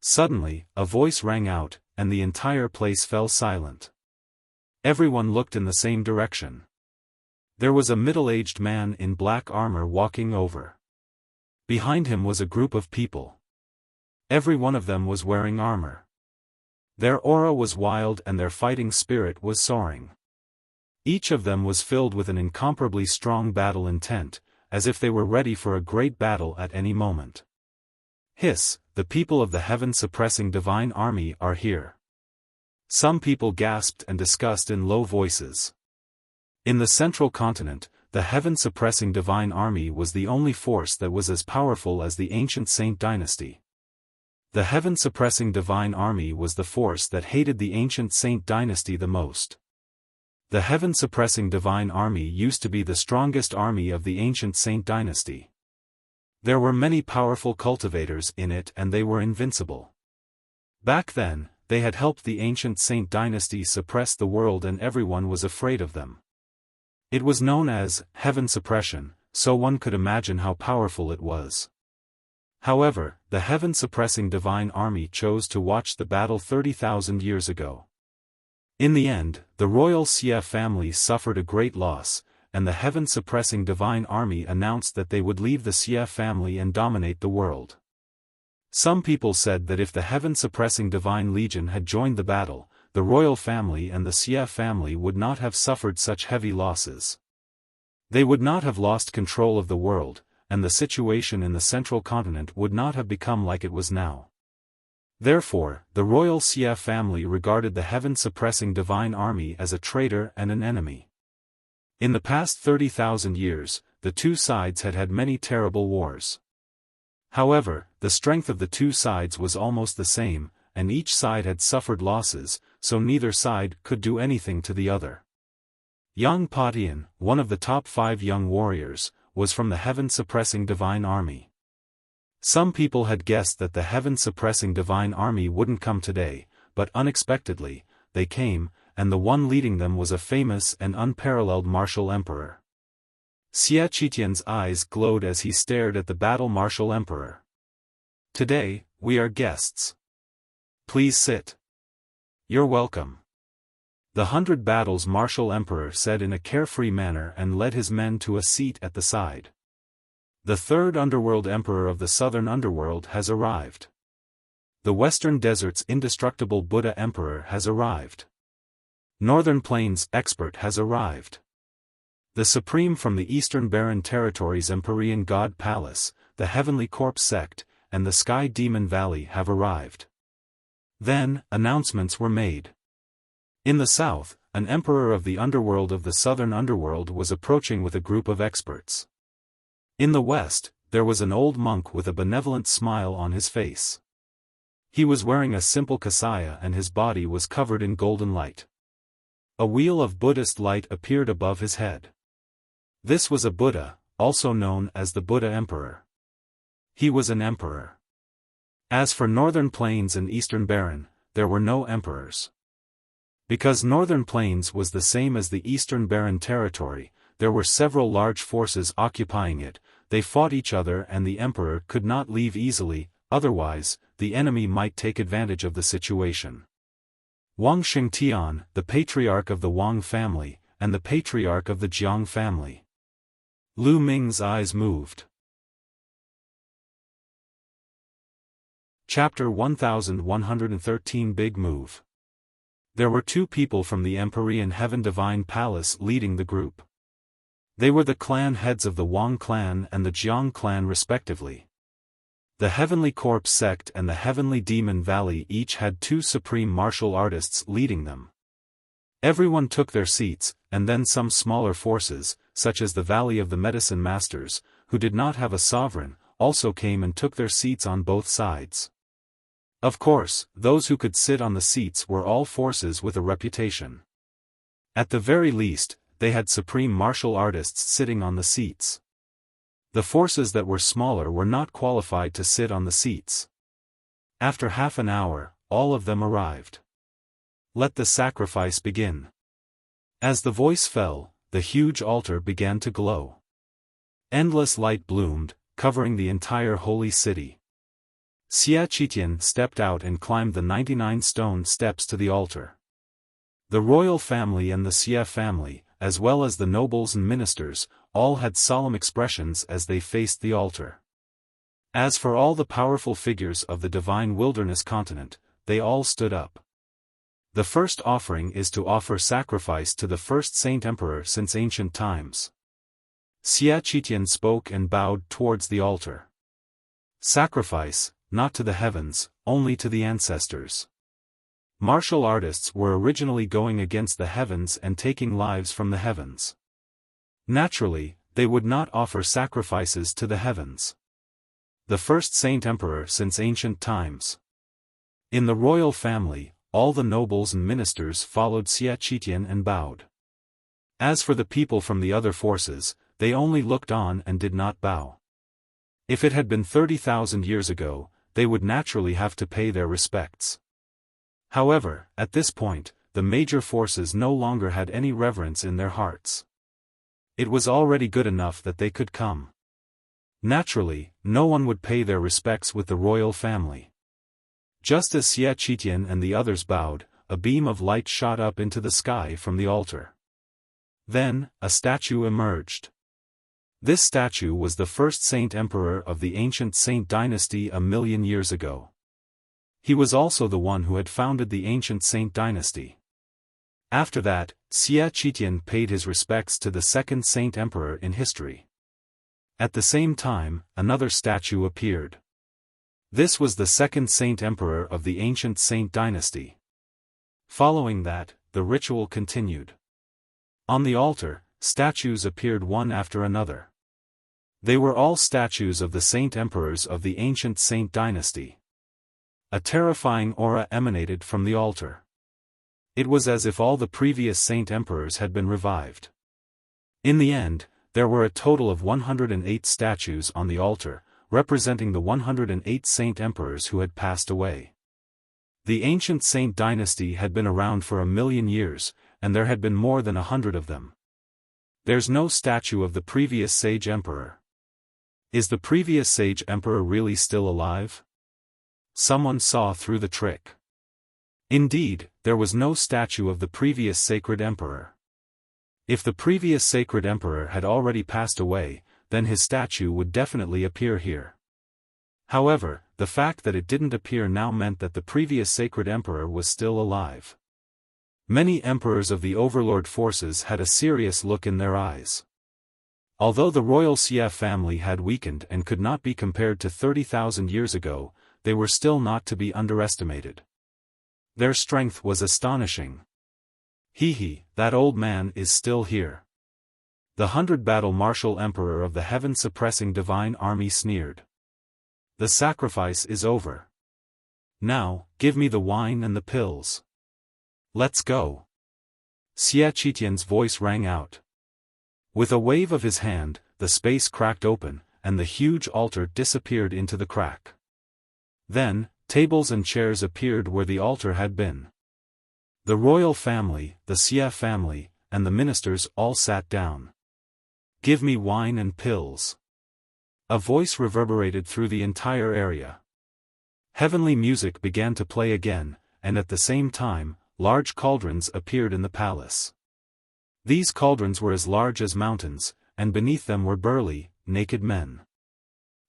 Suddenly, a voice rang out, and the entire place fell silent. Everyone looked in the same direction. There was a middle-aged man in black armor walking over. Behind him was a group of people. Every one of them was wearing armor. Their aura was wild and their fighting spirit was soaring. Each of them was filled with an incomparably strong battle intent, as if they were ready for a great battle at any moment. Hiss, the people of the heaven-suppressing divine army are here. Some people gasped and discussed in low voices. In the central continent, the heaven-suppressing divine army was the only force that was as powerful as the ancient Saint dynasty. The heaven-suppressing divine army was the force that hated the ancient Saint dynasty the most. The heaven-suppressing divine army used to be the strongest army of the ancient Saint dynasty. There were many powerful cultivators in it and they were invincible. Back then, they had helped the ancient Saint dynasty suppress the world and everyone was afraid of them. It was known as heaven suppression, so one could imagine how powerful it was. However, the heaven-suppressing divine army chose to watch the battle 30,000 years ago. In the end, the royal Xia family suffered a great loss, and the heaven-suppressing divine army announced that they would leave the Xia family and dominate the world. Some people said that if the heaven-suppressing divine legion had joined the battle, the royal family and the Xia family would not have suffered such heavy losses. They would not have lost control of the world, and the situation in the central continent would not have become like it was now. Therefore, the royal Xia family regarded the heaven-suppressing divine army as a traitor and an enemy. In the past 30,000 years, the two sides had had many terrible wars. However, the strength of the two sides was almost the same, and each side had suffered losses, so neither side could do anything to the other. Yang Patian, one of the top 5 young warriors, was from the heaven-suppressing divine army. Some people had guessed that the heaven-suppressing divine army wouldn't come today, but unexpectedly, they came, and the one leading them was a famous and unparalleled martial emperor. Xia Qitian's eyes glowed as he stared at the battle martial emperor. "Today, we are guests. Please sit. You're welcome." The 100 battles martial emperor said in a carefree manner and led his men to a seat at the side. The third underworld emperor of the southern underworld has arrived. The western desert's indestructible Buddha emperor has arrived. Northern Plains expert has arrived. The supreme from the eastern barren territories Empyrean God Palace, the Heavenly Corpse sect, and the Sky Demon Valley have arrived. Then, announcements were made. In the south, an emperor of the underworld of the southern underworld was approaching with a group of experts. In the west, there was an old monk with a benevolent smile on his face. He was wearing a simple kasaya and his body was covered in golden light. A wheel of Buddhist light appeared above his head. This was a Buddha, also known as the Buddha Emperor. He was an emperor. As for Northern Plains and Eastern Barren, there were no emperors. Because Northern Plains was the same as the Eastern Barren territory, there were several large forces occupying it, they fought each other and the emperor could not leave easily, otherwise, the enemy might take advantage of the situation. Wang Xingtian, the patriarch of the Wang family, and the patriarch of the Jiang family. Lu Ming's eyes moved. Chapter 1113 Big Move. There were two people from the Empyrean Heaven Divine Palace leading the group. They were the clan heads of the Wang clan and the Jiang clan respectively. The Heavenly Corpse sect and the Heavenly Demon Valley each had two supreme martial artists leading them. Everyone took their seats, and then some smaller forces, such as the Valley of the Medicine Masters, who did not have a sovereign, also came and took their seats on both sides. Of course, those who could sit on the seats were all forces with a reputation. At the very least, they had supreme martial artists sitting on the seats. The forces that were smaller were not qualified to sit on the seats. After half an hour, all of them arrived. Let the sacrifice begin. As the voice fell, the huge altar began to glow. Endless light bloomed, covering the entire holy city. Xiaofan stepped out and climbed the 99 stone steps to the altar. The royal family and the Xia family, as well as the nobles and ministers, all had solemn expressions as they faced the altar. As for all the powerful figures of the divine wilderness continent, they all stood up. The first offering is to offer sacrifice to the first saint emperor since ancient times. Xiaofan spoke and bowed towards the altar. Sacrifice, not to the heavens, only to the ancestors. Martial artists were originally going against the heavens and taking lives from the heavens. Naturally, they would not offer sacrifices to the heavens. The first saint emperor since ancient times. In the royal family, all the nobles and ministers followed Xiaofan and bowed. As for the people from the other forces, they only looked on and did not bow. If it had been 30,000 years ago, they would naturally have to pay their respects. However, at this point, the major forces no longer had any reverence in their hearts. It was already good enough that they could come. Naturally, no one would pay their respects with the royal family. Just as Xiaofan and the others bowed, a beam of light shot up into the sky from the altar. Then, a statue emerged. This statue was the first saint emperor of the ancient Saint dynasty 1,000,000 years ago. He was also the one who had founded the ancient Saint dynasty. After that, Xiaofan paid his respects to the second saint emperor in history. At the same time, another statue appeared. This was the second saint emperor of the ancient Saint dynasty. Following that, the ritual continued. On the altar, statues appeared one after another. They were all statues of the saint emperors of the ancient Saint dynasty. A terrifying aura emanated from the altar. It was as if all the previous saint emperors had been revived. In the end, there were a total of 108 statues on the altar, representing the 108 saint emperors who had passed away. The ancient Saint dynasty had been around for 1,000,000 years, and there had been more than 100 of them. There's no statue of the previous sage emperor. Is the previous sage emperor really still alive? Someone saw through the trick. Indeed, there was no statue of the previous sacred emperor. If the previous sacred emperor had already passed away, then his statue would definitely appear here. However, the fact that it didn't appear now meant that the previous sacred emperor was still alive. Many emperors of the overlord forces had a serious look in their eyes. Although the royal Xia family had weakened and could not be compared to 30,000 years ago, they were still not to be underestimated. Their strength was astonishing. That old man is still here. The 100-battle martial emperor of the heaven-suppressing divine army sneered. The sacrifice is over. Now, give me the wine and the pills. Let's go. Xiaofan's voice rang out. With a wave of his hand, the space cracked open, and the huge altar disappeared into the crack. Then, tables and chairs appeared where the altar had been. The royal family, the Xia family, and the ministers all sat down. Give me wine and pills. A voice reverberated through the entire area. Heavenly music began to play again, and at the same time, large cauldrons appeared in the palace. These cauldrons were as large as mountains, and beneath them were burly, naked men.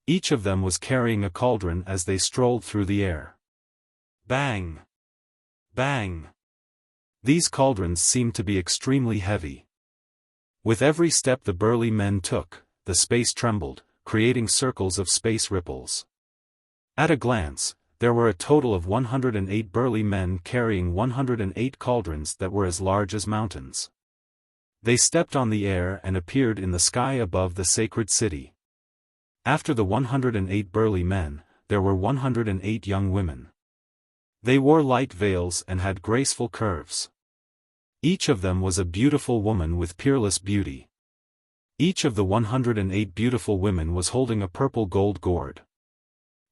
Each of them was carrying a cauldron as they strolled through the air. Bang! Bang! These cauldrons seemed to be extremely heavy. With every step the burly men took, the space trembled, creating circles of space ripples. At a glance, there were a total of 108 burly men carrying 108 cauldrons that were as large as mountains. They stepped on the air and appeared in the sky above the sacred city. After the 108 burly men, there were 108 young women. They wore light veils and had graceful curves. Each of them was a beautiful woman with peerless beauty. Each of the 108 beautiful women was holding a purple gold gourd.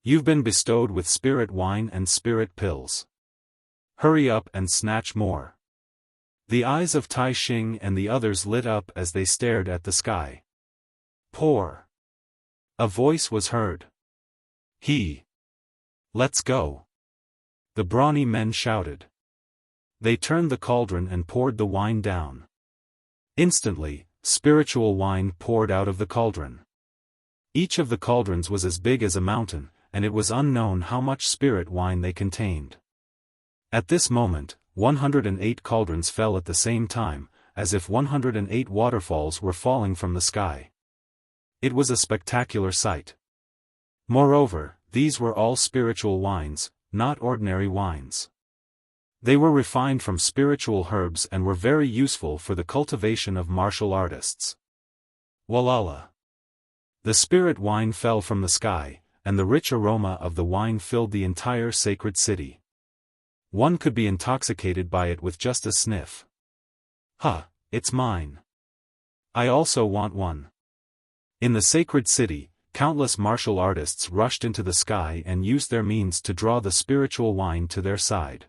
You've been bestowed with spirit wine and spirit pills. Hurry up and snatch more. The eyes of Tai Xing and the others lit up as they stared at the sky. Pour. A voice was heard. Let's go. The brawny men shouted. They turned the cauldron and poured the wine down. Instantly, spiritual wine poured out of the cauldron. Each of the cauldrons was as big as a mountain, and it was unknown how much spirit wine they contained. At this moment, 108 cauldrons fell at the same time, as if 108 waterfalls were falling from the sky. It was a spectacular sight. Moreover, these were all spiritual wines, not ordinary wines. They were refined from spiritual herbs and were very useful for the cultivation of martial artists. Walala! The spirit wine fell from the sky, and the rich aroma of the wine filled the entire sacred city. One could be intoxicated by it with just a sniff. It's mine. I also want one. In the sacred city, countless martial artists rushed into the sky and used their means to draw the spiritual wine to their side.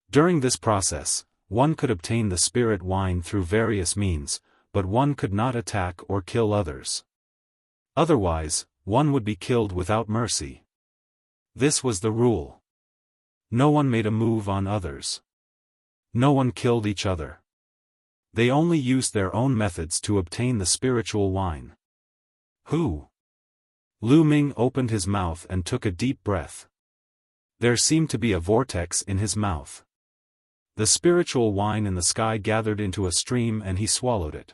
During this process, one could obtain the spirit wine through various means, but one could not attack or kill others. Otherwise, one would be killed without mercy. This was the rule. No one made a move on others. No one killed each other. They only used their own methods to obtain the spiritual wine. Who? Lu Ming opened his mouth and took a deep breath. There seemed to be a vortex in his mouth. The spiritual wine in the sky gathered into a stream and he swallowed it.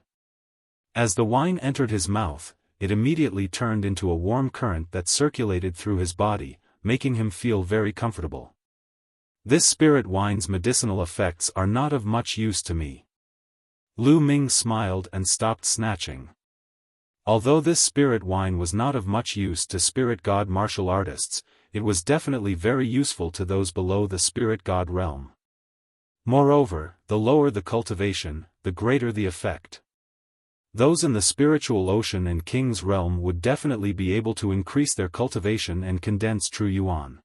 As the wine entered his mouth, it immediately turned into a warm current that circulated through his body, making him feel very comfortable. This spirit wine's medicinal effects are not of much use to me. Lu Ming smiled and stopped snatching. Although this spirit wine was not of much use to spirit god martial artists, it was definitely very useful to those below the spirit god realm. Moreover, the lower the cultivation, the greater the effect. Those in the spiritual ocean and king's realm would definitely be able to increase their cultivation and condense true yuan.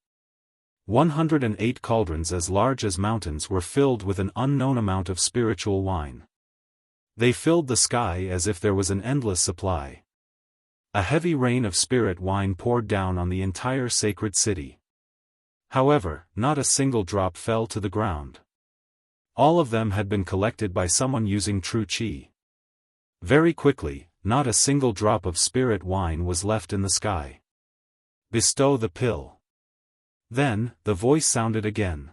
108 cauldrons as large as mountains were filled with an unknown amount of spiritual wine. They filled the sky as if there was an endless supply. A heavy rain of spirit wine poured down on the entire sacred city. However, not a single drop fell to the ground. All of them had been collected by someone using true qi. Very quickly, not a single drop of spirit wine was left in the sky. Bestow the pill. Then, the voice sounded again.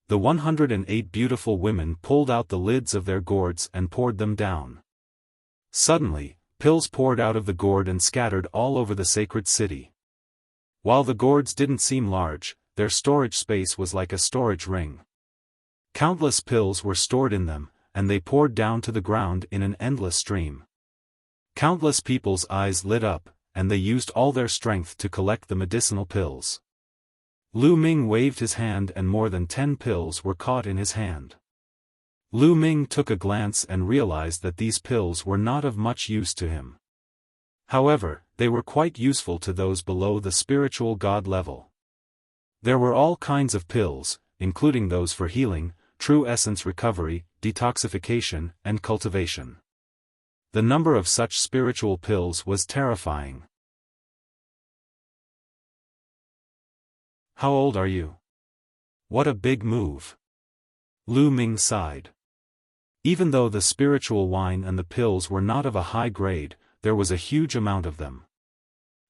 The 108 beautiful women pulled out the lids of their gourds and poured them down. Suddenly, pills poured out of the gourd and scattered all over the sacred city. While the gourds didn't seem large, their storage space was like a storage ring. Countless pills were stored in them, and they poured down to the ground in an endless stream. Countless people's eyes lit up, and they used all their strength to collect the medicinal pills. Lu Ming waved his hand and more than 10 pills were caught in his hand. Lu Ming took a glance and realized that these pills were not of much use to him. However, they were quite useful to those below the spiritual god level. There were all kinds of pills, including those for healing, true essence recovery, detoxification, and cultivation. The number of such spiritual pills was terrifying. How old are you? What a big move. Lu Ming sighed. Even though the spiritual wine and the pills were not of a high grade, there was a huge amount of them.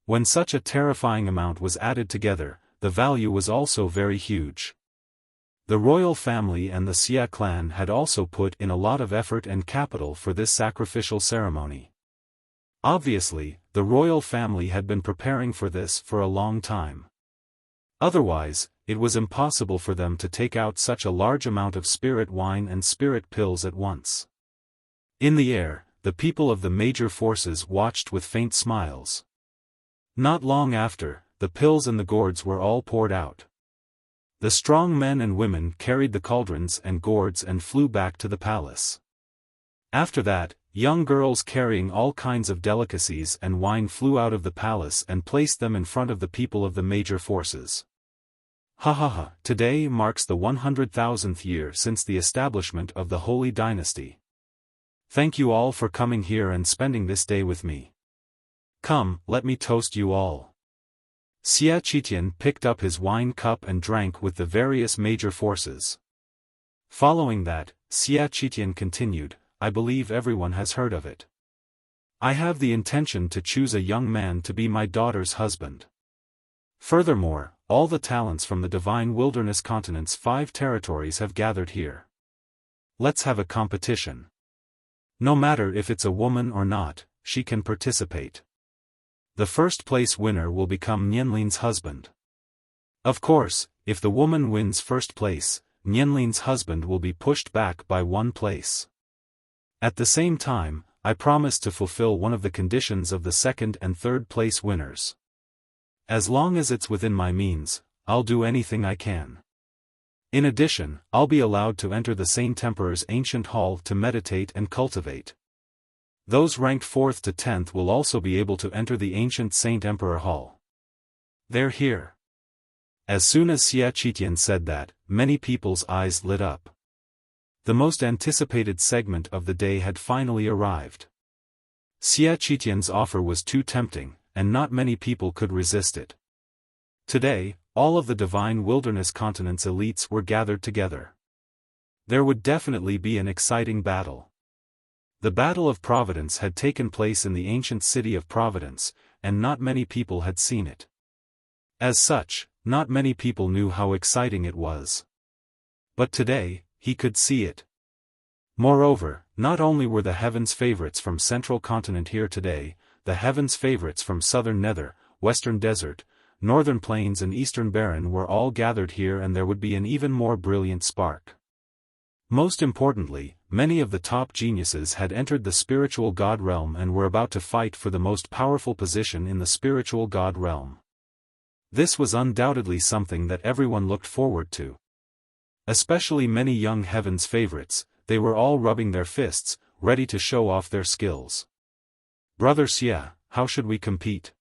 When such a terrifying amount was added together, the value was also very huge. The royal family and the Xia clan had also put in a lot of effort and capital for this sacrificial ceremony. Obviously, the royal family had been preparing for this for a long time. Otherwise, it was impossible for them to take out such a large amount of spirit wine and spirit pills at once. In the air, the people of the major forces watched with faint smiles. Not long after, the pills and the gourds were all poured out. The strong men and women carried the cauldrons and gourds and flew back to the palace. After that, young girls carrying all kinds of delicacies and wine flew out of the palace and placed them in front of the people of the major forces. Ha ha ha, today marks the 100,000th year since the establishment of the Holy Dynasty. Thank you all for coming here and spending this day with me. Come, let me toast you all. Xia Qitian picked up his wine cup and drank with the various major forces. Following that, Xia Qitian continued, I believe everyone has heard of it. I have the intention to choose a young man to be my daughter's husband. Furthermore, all the talents from the divine wilderness continent's 5 territories have gathered here. Let's have a competition. No matter if it's a woman or not, she can participate. The first place winner will become Nianlin's husband. Of course, if the woman wins first place, Nianlin's husband will be pushed back by 1 place. At the same time, I promise to fulfill one of the conditions of the second and third place winners. As long as it's within my means, I'll do anything I can. In addition, I'll be allowed to enter the Saint Emperor's ancient hall to meditate and cultivate. Those ranked 4th to 10th will also be able to enter the ancient Saint Emperor Hall. They're here. As soon as Xia Qitian said that, many people's eyes lit up. The most anticipated segment of the day had finally arrived. Xia Qitian's offer was too tempting, and not many people could resist it. Today, all of the divine wilderness continent's elites were gathered together. There would definitely be an exciting battle. The Battle of Providence had taken place in the ancient city of Providence, and not many people had seen it. As such, not many people knew how exciting it was. But today, he could see it. Moreover, not only were the heavens favorites from Central Continent here today, the heavens favorites from Southern Nether, Western Desert, Northern Plains and Eastern Barren were all gathered here, and there would be an even more brilliant spark. Most importantly, many of the top geniuses had entered the spiritual god realm and were about to fight for the most powerful position in the spiritual god realm. This was undoubtedly something that everyone looked forward to. Especially many young heavens favorites, they were all rubbing their fists, ready to show off their skills. Brother Xia, how should we compete?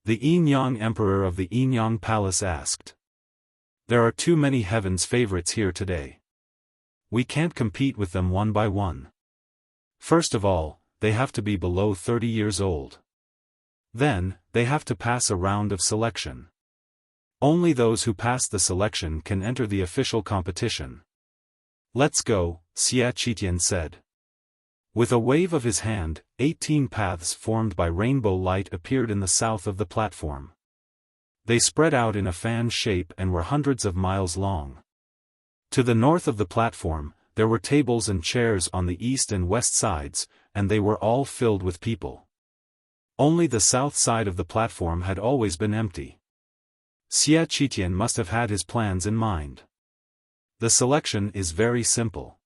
The Yinyang Emperor of the Yinyang Palace asked. There are too many heavens favorites here today. We can't compete with them one by one. First of all, they have to be below 30 years old. Then, they have to pass a round of selection. Only those who pass the selection can enter the official competition. Let's go, Xia Qitian said. With a wave of his hand, 18 paths formed by rainbow light appeared in the south of the platform. They spread out in a fan shape and were hundreds of miles long. To the north of the platform, there were tables and chairs on the east and west sides, and they were all filled with people. Only the south side of the platform had always been empty. Xia Qitian must have had his plans in mind. The selection is very simple.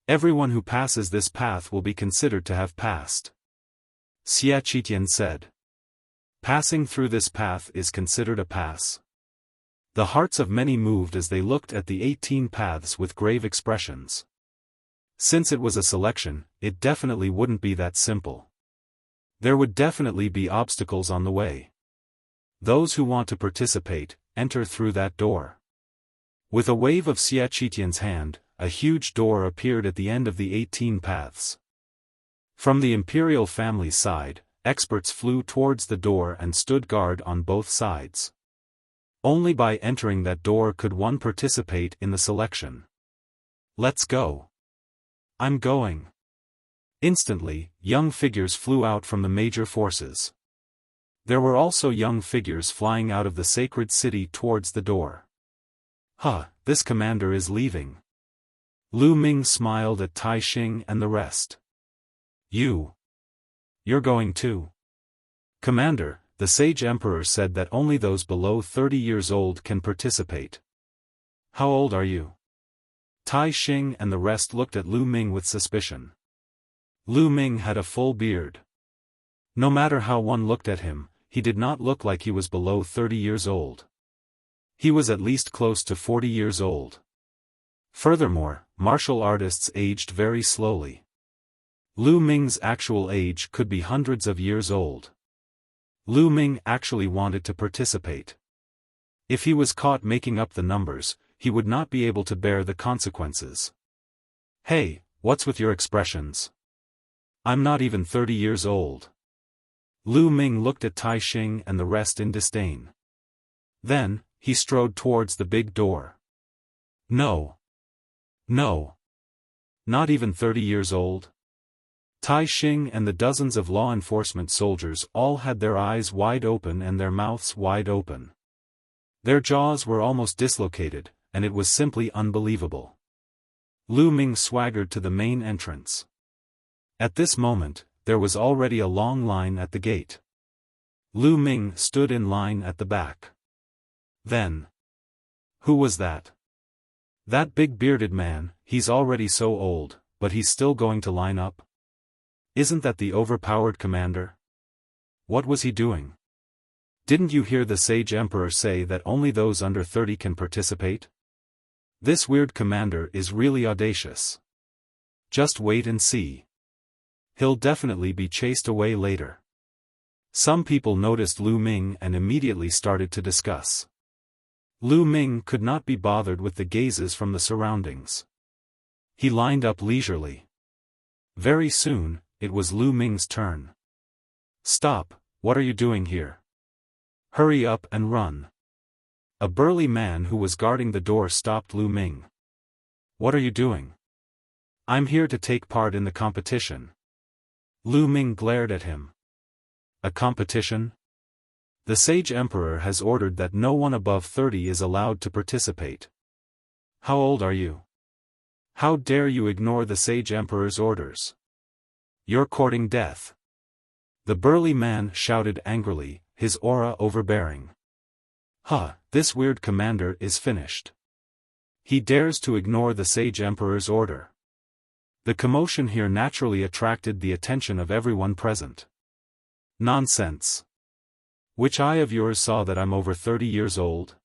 Everyone who passes this path will be considered to have passed. Xia Qitian said. Passing through this path is considered a pass. The hearts of many moved as they looked at the 18 paths with grave expressions. Since it was a selection, it definitely wouldn't be that simple. There would definitely be obstacles on the way. Those who want to participate, enter through that door. With a wave of Xia Qitian's hand, a huge door appeared at the end of the 18 paths. From the imperial family's side, experts flew towards the door and stood guard on both sides. Only by entering that door could one participate in the selection. Let's go. I'm going. Instantly, young figures flew out from the major forces. There were also young figures flying out of the sacred city towards the door. This commander is leaving. Lu Ming smiled at Tai Xing and the rest. You're going too? Commander, the sage emperor said that only those below 30 years old can participate. How old are you? Tai Xing and the rest looked at Lu Ming with suspicion. Lu Ming had a full beard. No matter how one looked at him, he did not look like he was below 30 years old. He was at least close to 40 years old. Furthermore, martial artists aged very slowly. Lu Ming's actual age could be hundreds of years old. Lu Ming actually wanted to participate. If he was caught making up the numbers, he would not be able to bear the consequences. Hey, what's with your expressions? I'm not even 30 years old. Lu Ming looked at Tai Xing and the rest in disdain. Then, he strode towards the big door. No. Not even 30 years old? Tai Xing and the dozens of law enforcement soldiers all had their eyes wide open and their mouths wide open. Their jaws were almost dislocated, and it was simply unbelievable. Lu Ming swaggered to the main entrance. At this moment, there was already a long line at the gate. Lu Ming stood in line at the back. Then. Who was that? That big bearded man, he's already so old, but he's still going to line up? Isn't that the overpowered commander? What was he doing? Didn't you hear the sage emperor say that only those under 30 can participate? This weird commander is really audacious. Just wait and see. He'll definitely be chased away later. Some people noticed Lu Ming and immediately started to discuss. Lu Ming could not be bothered with the gazes from the surroundings. He lined up leisurely. Very soon, it was Lu Ming's turn. Stop, what are you doing here? Hurry up and run. A burly man who was guarding the door stopped Lu Ming. What are you doing? I'm here to take part in the competition. Lu Ming glared at him. A competition? The sage emperor has ordered that no one above 30 is allowed to participate. How old are you? How dare you ignore the sage emperor's orders? You're courting death. The burly man shouted angrily, his aura overbearing. This weird commander is finished. He dares to ignore the sage emperor's order. The commotion here naturally attracted the attention of everyone present. Nonsense. Which eye of yours saw that I'm over 30 years old?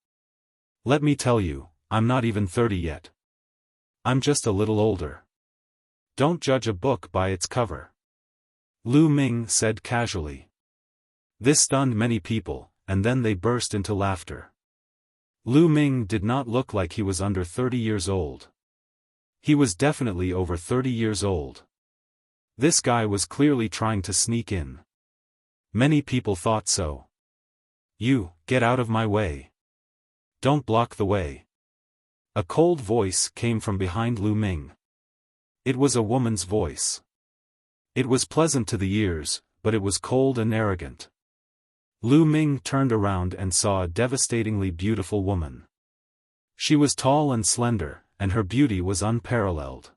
Let me tell you, I'm not even 30 yet. I'm just a little older. Don't judge a book by its cover. Lu Ming said casually. This stunned many people, and then they burst into laughter. Lu Ming did not look like he was under 30 years old. He was definitely over 30 years old. This guy was clearly trying to sneak in. Many people thought so. You, get out of my way. Don't block the way. A cold voice came from behind Lu Ming. It was a woman's voice. It was pleasant to the ears, but it was cold and arrogant. Lu Ming turned around and saw a devastatingly beautiful woman. She was tall and slender, and her beauty was unparalleled.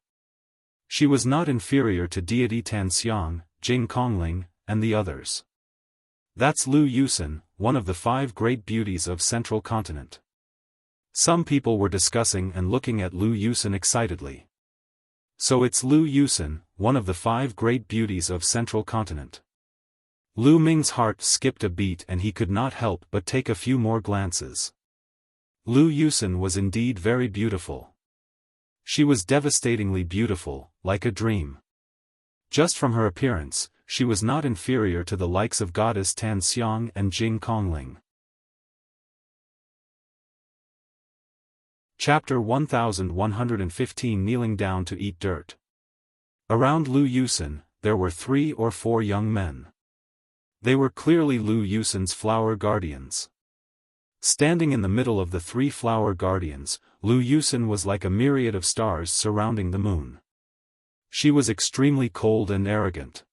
She was not inferior to deity Tanxiang, Jing Kongling, and the others. That's Lu Yusen, one of the 5 great beauties of Central Continent. Some people were discussing and looking at Lu Yusen excitedly. So it's Lu Yusen, one of the 5 great beauties of Central Continent. Lu Ming's heart skipped a beat and he could not help but take a few more glances. Lu Yusen was indeed very beautiful. She was devastatingly beautiful, like a dream. Just from her appearance, she was not inferior to the likes of goddess Tanxiang and Jing Kongling. Chapter 1115 Kneeling Down to Eat Dirt. Around Lu Yusen, there were 3 or 4 young men. They were clearly Lu Yusen's flower guardians. Standing in the middle of the 3 flower guardians, Lu Yusen was like a myriad of stars surrounding the moon. She was extremely cold and arrogant.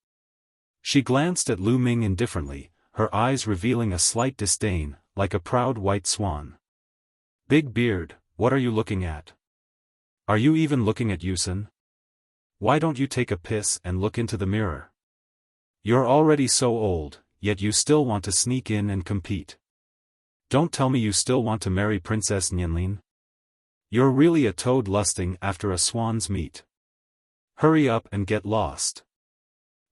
She glanced at Lu Ming indifferently, her eyes revealing a slight disdain, like a proud white swan. Big beard, what are you looking at? Are you even looking at Yusen? Why don't you take a piss and look into the mirror? You're already so old, yet you still want to sneak in and compete. Don't tell me you still want to marry Princess Nianlin. You're really a toad lusting after a swan's meat. Hurry up and get lost.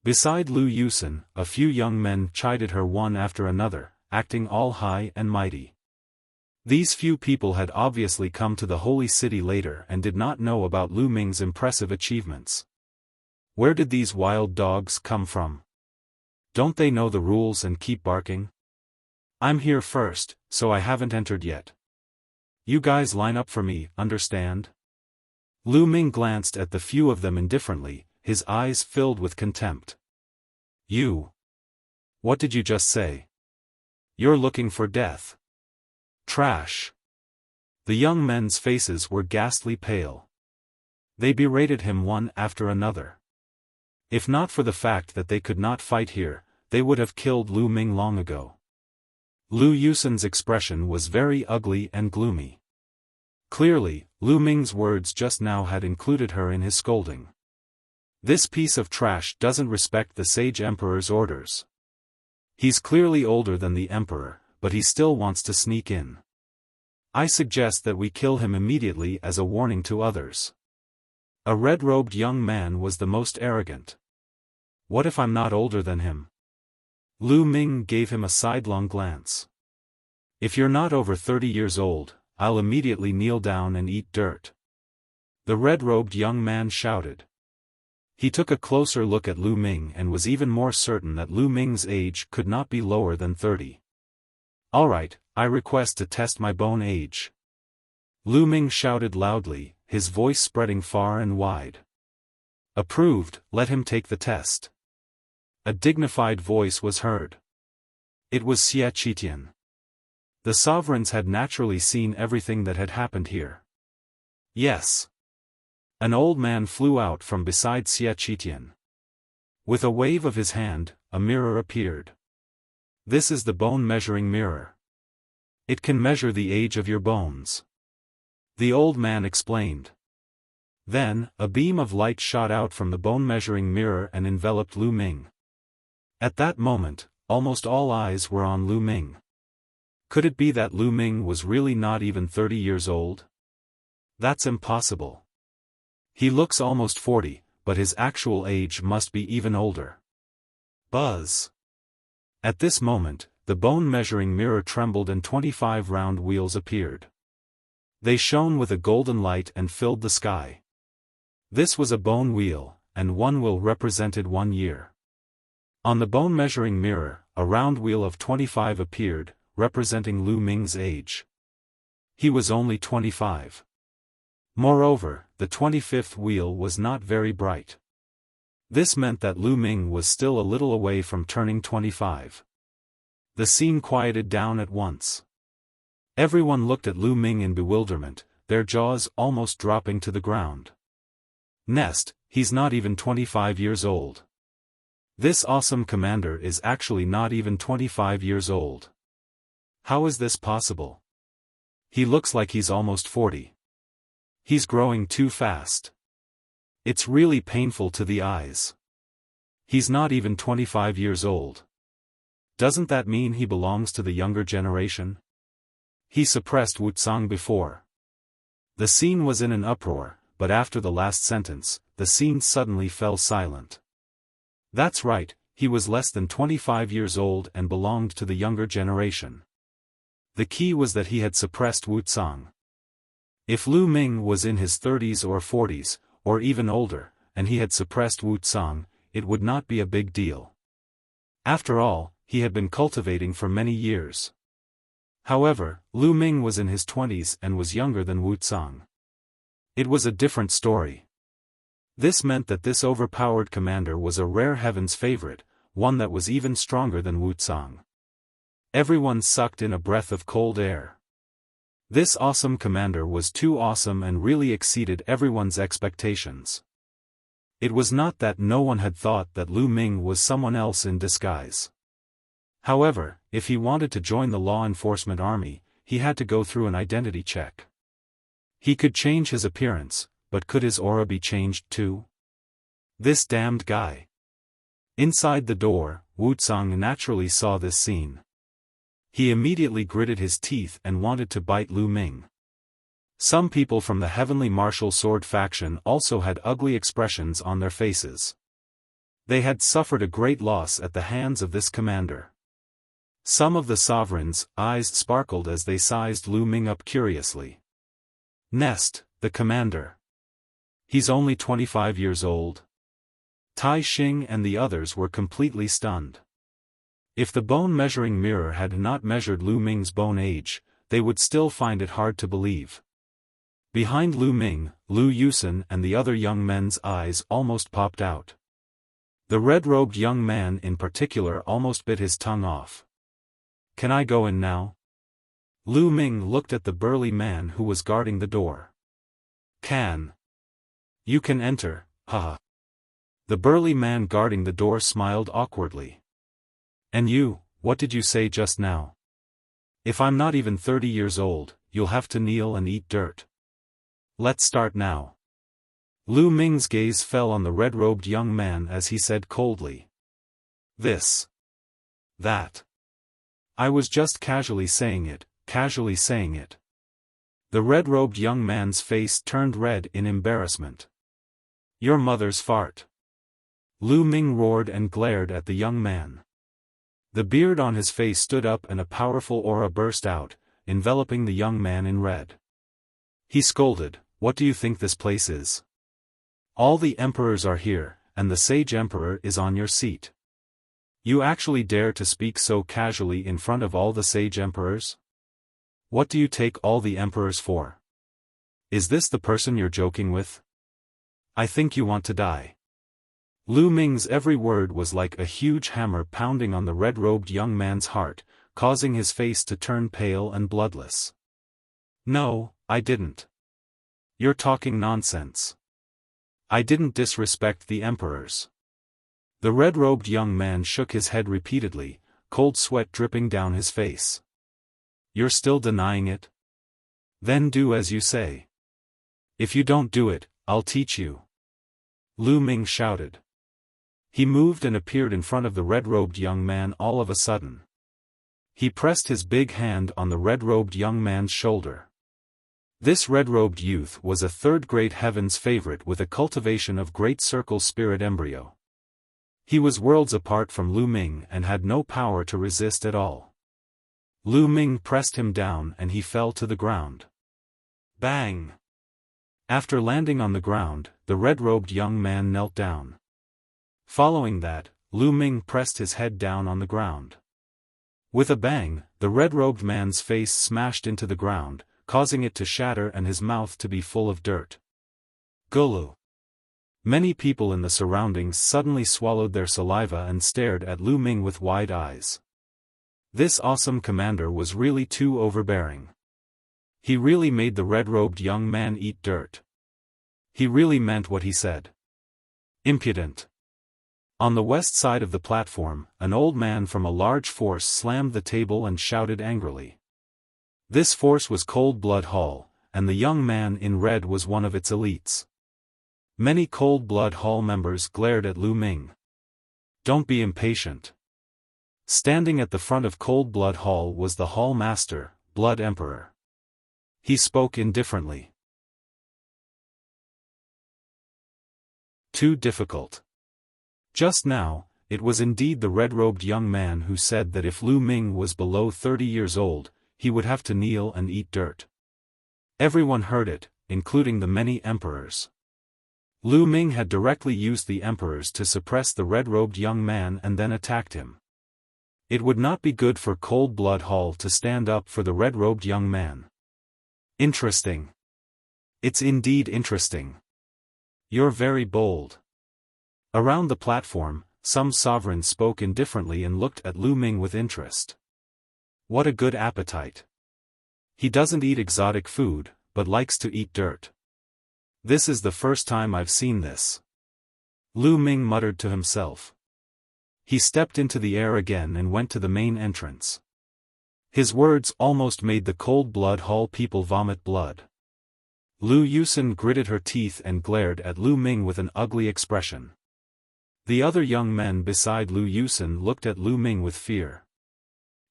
Beside Lu Yusen, a few young men chided her one after another, acting all high and mighty. These few people had obviously come to the holy city later and did not know about Lu Ming's impressive achievements. Where did these wild dogs come from? Don't they know the rules and keep barking? I'm here first, so I haven't entered yet. You guys line up for me, understand? Lu Ming glanced at the few of them indifferently, his eyes filled with contempt. You? What did you just say? You're looking for death. Trash. The young men's faces were ghastly pale. They berated him one after another. If not for the fact that they could not fight here, they would have killed Lu Ming long ago. Lu Yusen's expression was very ugly and gloomy. Clearly, Lu Ming's words just now had included her in his scolding. This piece of trash doesn't respect the sage emperor's orders. He's clearly older than the emperor, but he still wants to sneak in. I suggest that we kill him immediately as a warning to others. A red-robed young man was the most arrogant. What if I'm not older than him? Lu Ming gave him a sidelong glance. If you're not over 30 years old, I'll immediately kneel down and eat dirt. The red-robed young man shouted. He took a closer look at Lu Ming and was even more certain that Lu Ming's age could not be lower than 30. Alright, I request to test my bone age. Lu Ming shouted loudly, his voice spreading far and wide. Approved, let him take the test. A dignified voice was heard. It was Xie Qitian. The sovereigns had naturally seen everything that had happened here. Yes. An old man flew out from beside Xie Qitian. With a wave of his hand, a mirror appeared. This is the bone-measuring mirror. It can measure the age of your bones. The old man explained. Then, a beam of light shot out from the bone-measuring mirror and enveloped Lu Ming. At that moment, almost all eyes were on Lu Ming. Could it be that Lu Ming was really not even 30 years old? That's impossible. He looks almost 40, but his actual age must be even older. Buzz. At this moment, the bone-measuring mirror trembled and 25 round wheels appeared. They shone with a golden light and filled the sky. This was a bone wheel, and one wheel represented 1 year. On the bone-measuring mirror, a round wheel of 25 appeared, representing Lu Ming's age. He was only 25. Moreover, the 25th wheel was not very bright. This meant that Lu Ming was still a little away from turning 25. The scene quieted down at once. Everyone looked at Lu Ming in bewilderment, their jaws almost dropping to the ground. Nest, he's not even 25 years old. This awesome commander is actually not even 25 years old. How is this possible? He looks like he's almost 40. He's growing too fast. It's really painful to the eyes. He's not even 25 years old. Doesn't that mean he belongs to the younger generation? He suppressed Wuxia before. The scene was in an uproar, but after the last sentence, the scene suddenly fell silent. That's right, he was less than 25 years old and belonged to the younger generation. The key was that he had suppressed Wuxia. If Lu Ming was in his 30s or 40s, or even older, and he had suppressed Wuxia, it would not be a big deal. After all, he had been cultivating for many years. However, Lu Ming was in his 20s and was younger than Wuxia. It was a different story. This meant that this overpowered commander was a rare heaven's favorite, one that was even stronger than Wuxia. Everyone sucked in a breath of cold air. This awesome commander was too awesome and really exceeded everyone's expectations. It was not that no one had thought that Lu Ming was someone else in disguise. However, if he wanted to join the law enforcement army, he had to go through an identity check. He could change his appearance, but could his aura be changed too? This damned guy. Inside the door, Wuxia naturally saw this scene. He immediately gritted his teeth and wanted to bite Lu Ming. Some people from the Heavenly Martial Sword faction also had ugly expressions on their faces. They had suffered a great loss at the hands of this commander. Some of the sovereigns' eyes sparkled as they sized Lu Ming up curiously. Nest, the commander. He's only 25 years old. Tai Xing and the others were completely stunned. If the bone-measuring mirror had not measured Lu Ming's bone age, they would still find it hard to believe. Behind Lu Ming, Lu Yusen and the other young men's eyes almost popped out. The red-robed young man in particular almost bit his tongue off. "Can I go in now?" Lu Ming looked at the burly man who was guarding the door. "Can. You can enter, haha." The burly man guarding the door smiled awkwardly. "And you, what did you say just now? If I'm not even 30 years old, you'll have to kneel and eat dirt. Let's start now." Lu Ming's gaze fell on the red-robed young man as he said coldly. "This. That. I was just casually saying it, casually saying it." The red-robed young man's face turned red in embarrassment. "Your mother's fart." Lu Ming roared and glared at the young man. The beard on his face stood up and a powerful aura burst out, enveloping the young man in red. He scolded, "What do you think this place is? All the emperors are here, and the sage emperor is on your seat. You actually dare to speak so casually in front of all the sage emperors? What do you take all the emperors for? Is this the person you're joking with? I think you want to die." Lu Ming's every word was like a huge hammer pounding on the red-robed young man's heart, causing his face to turn pale and bloodless. "No, I didn't. You're talking nonsense. I didn't disrespect the emperors." The red-robed young man shook his head repeatedly, cold sweat dripping down his face. "You're still denying it? Then do as you say. If you don't do it, I'll teach you." Lu Ming shouted. He moved and appeared in front of the red-robed young man all of a sudden. He pressed his big hand on the red-robed young man's shoulder. This red-robed youth was a third-grade heaven's favorite with a cultivation of great circle spirit embryo. He was worlds apart from Lu Ming and had no power to resist at all. Lu Ming pressed him down and he fell to the ground. Bang! After landing on the ground, the red-robed young man knelt down. Following that, Lu Ming pressed his head down on the ground. With a bang, the red-robed man's face smashed into the ground, causing it to shatter and his mouth to be full of dirt. Gulu! Many people in the surroundings suddenly swallowed their saliva and stared at Lu Ming with wide eyes. This awesome commander was really too overbearing. He really made the red-robed young man eat dirt. He really meant what he said. Impudent. On the west side of the platform, an old man from a large force slammed the table and shouted angrily. This force was Cold Blood Hall, and the young man in red was one of its elites. Many Cold Blood Hall members glared at Lu Ming. "Don't be impatient." Standing at the front of Cold Blood Hall was the Hall Master, Blood Emperor. He spoke indifferently. Too difficult. Just now, it was indeed the red-robed young man who said that if Lu Ming was below 30 years old, he would have to kneel and eat dirt. Everyone heard it, including the many emperors. Lu Ming had directly used the emperors to suppress the red-robed young man and then attacked him. It would not be good for Cold Blood Hall to stand up for the red-robed young man. Interesting. It's indeed interesting. You're very bold. Around the platform, some sovereigns spoke indifferently and looked at Lu Ming with interest. What a good appetite. He doesn't eat exotic food, but likes to eat dirt. This is the first time I've seen this. Lu Ming muttered to himself. He stepped into the air again and went to the main entrance. His words almost made the cold blood Hall people vomit blood. Lu Yusen gritted her teeth and glared at Lu Ming with an ugly expression. The other young men beside Lu Yusen looked at Lu Ming with fear.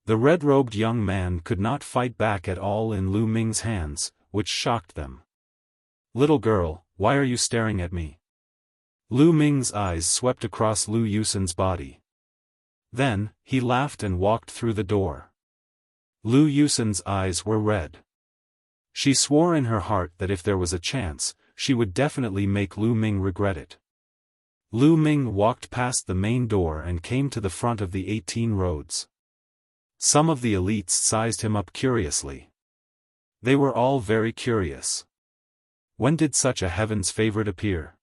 The red-robed young man could not fight back at all in Lu Ming's hands, which shocked them. "Little girl, why are you staring at me?" Lu Ming's eyes swept across Lu Yusen's body. Then, he laughed and walked through the door. Lu Yusen's eyes were red. She swore in her heart that if there was a chance, she would definitely make Lu Ming regret it. Lu Ming walked past the main door and came to the front of the 18 roads. Some of the elites sized him up curiously. They were all very curious. When did such a heaven's favorite appear?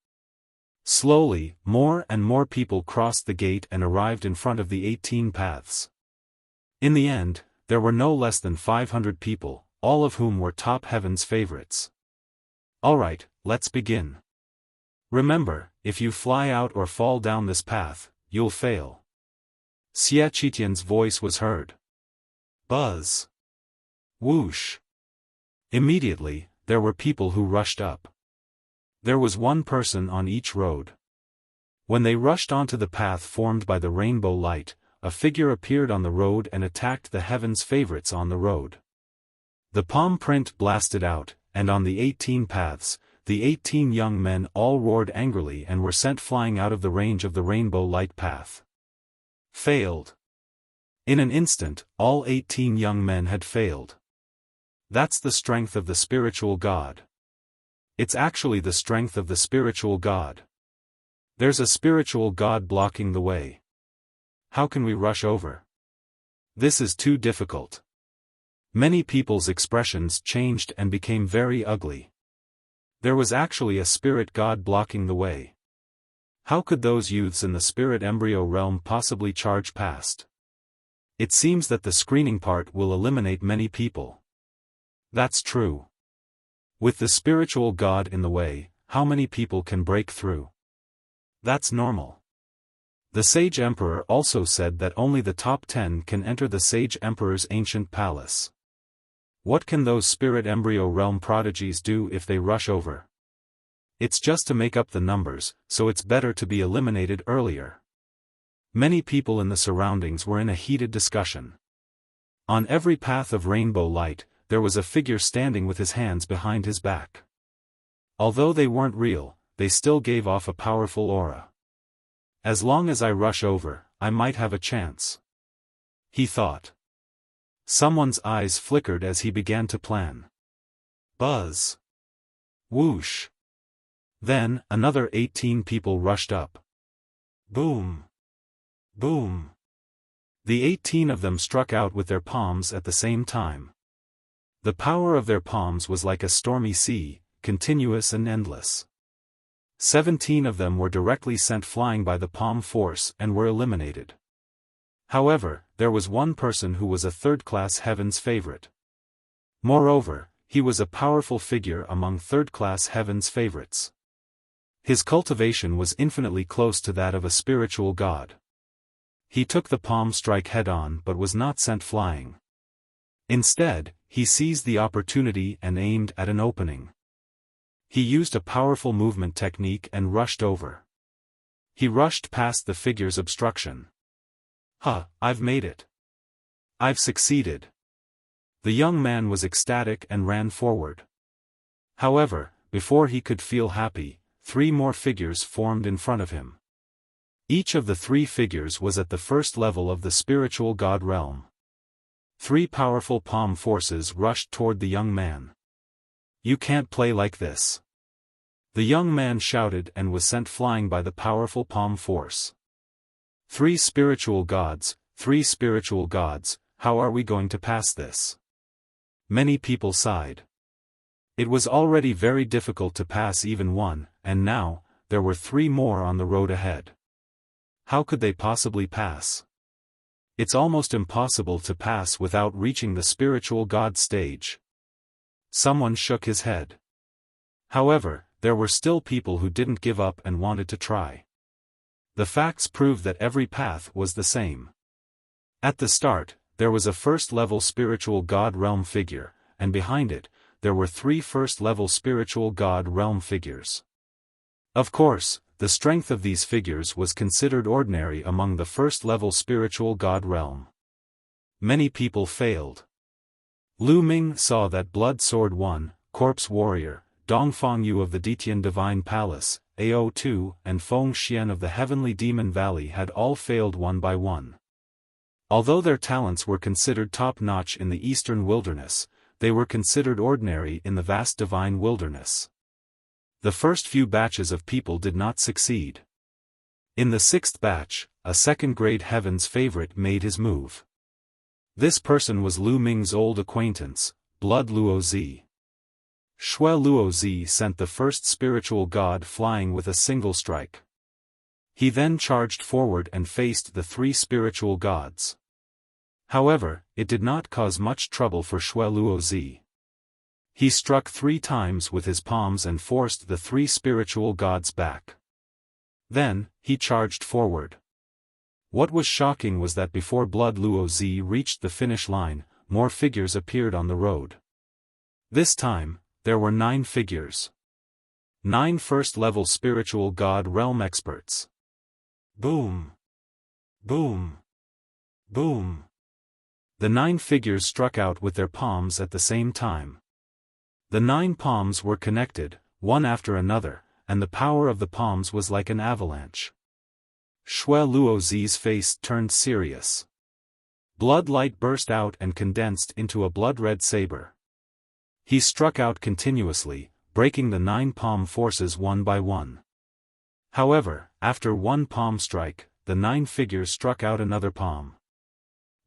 Slowly, more and more people crossed the gate and arrived in front of the 18 paths. In the end, there were no less than 500 people, all of whom were top heaven's favorites. "Alright, let's begin. Remember, if you fly out or fall down this path, you'll fail." Xie Qitian's voice was heard. Buzz. Whoosh. Immediately, there were people who rushed up. There was one person on each road. When they rushed onto the path formed by the rainbow light, a figure appeared on the road and attacked the heaven's favorites on the road. The palm print blasted out, and on the 18 paths, the 18 young men all roared angrily and were sent flying out of the range of the rainbow light path. Failed. In an instant, all 18 young men had failed. That's the strength of the spiritual God. It's actually the strength of the spiritual God. There's a spiritual God blocking the way. How can we rush over? This is too difficult. Many people's expressions changed and became very ugly. There was actually a spirit God blocking the way. How could those youths in the spirit embryo realm possibly charge past? It seems that the screening part will eliminate many people. That's true. With the spiritual God in the way, how many people can break through? That's normal. The Sage Emperor also said that only the top 10 can enter the Sage Emperor's ancient palace. What can those spirit embryo realm prodigies do if they rush over? It's just to make up the numbers, so it's better to be eliminated earlier. Many people in the surroundings were in a heated discussion. On every path of rainbow light, there was a figure standing with his hands behind his back. Although they weren't real, they still gave off a powerful aura. As long as I rush over, I might have a chance, he thought. Someone's eyes flickered as he began to plan. Buzz. Whoosh. Then, another 18 people rushed up. Boom. Boom. The 18 of them struck out with their palms at the same time. The power of their palms was like a stormy sea, continuous and endless. 17 of them were directly sent flying by the palm force and were eliminated. However, there was one person who was a third-class heaven's favorite. Moreover, he was a powerful figure among third-class heaven's favorites. His cultivation was infinitely close to that of a spiritual god. He took the palm strike head-on but was not sent flying. Instead, he seized the opportunity and aimed at an opening. He used a powerful movement technique and rushed over. He rushed past the figure's obstruction. I've made it. I've succeeded. The young man was ecstatic and ran forward. However, before he could feel happy, 3 more figures formed in front of him. Each of the 3 figures was at the first level of the spiritual god realm. 3 powerful palm forces rushed toward the young man. You can't play like this. The young man shouted and was sent flying by the powerful palm force. 3 spiritual gods, how are we going to pass this? Many people sighed. It was already very difficult to pass even one, and now, there were 3 more on the road ahead. How could they possibly pass? It's almost impossible to pass without reaching the spiritual god stage. Someone shook his head. However, there were still people who didn't give up and wanted to try. The facts proved that every path was the same. At the start, there was a first-level spiritual God realm figure, and behind it, there were 3 first-level spiritual God realm figures. Of course, the strength of these figures was considered ordinary among the first-level spiritual God realm. Many people failed. Lu Ming saw that Blood Sword 1, Corpse Warrior, Dongfang Yu of the Detian Divine Palace, AO2, and Feng Xian of the Heavenly Demon Valley had all failed one by one. Although their talents were considered top-notch in the Eastern Wilderness, they were considered ordinary in the vast Divine Wilderness. The first few batches of people did not succeed. In the 6th batch, a second-grade Heaven's favorite made his move. This person was Lu Ming's old acquaintance, Blood Luozi. Shui Luozi sent the first spiritual god flying with a single strike. He then charged forward and faced the 3 spiritual gods. However, it did not cause much trouble for Shui Luozi. He struck 3 times with his palms and forced the 3 spiritual gods back. Then, he charged forward. What was shocking was that before Blood Luozi reached the finish line, more figures appeared on the road. This time, there were 9 figures. 9 first-level spiritual god realm experts. Boom! Boom! Boom! The 9 figures struck out with their palms at the same time. The 9 palms were connected, one after another, and the power of the palms was like an avalanche. Shui Luozi's face turned serious. Blood light burst out and condensed into a blood-red saber. He struck out continuously, breaking the 9 palm forces one by one. However, after one palm strike, the 9 figures struck out another palm.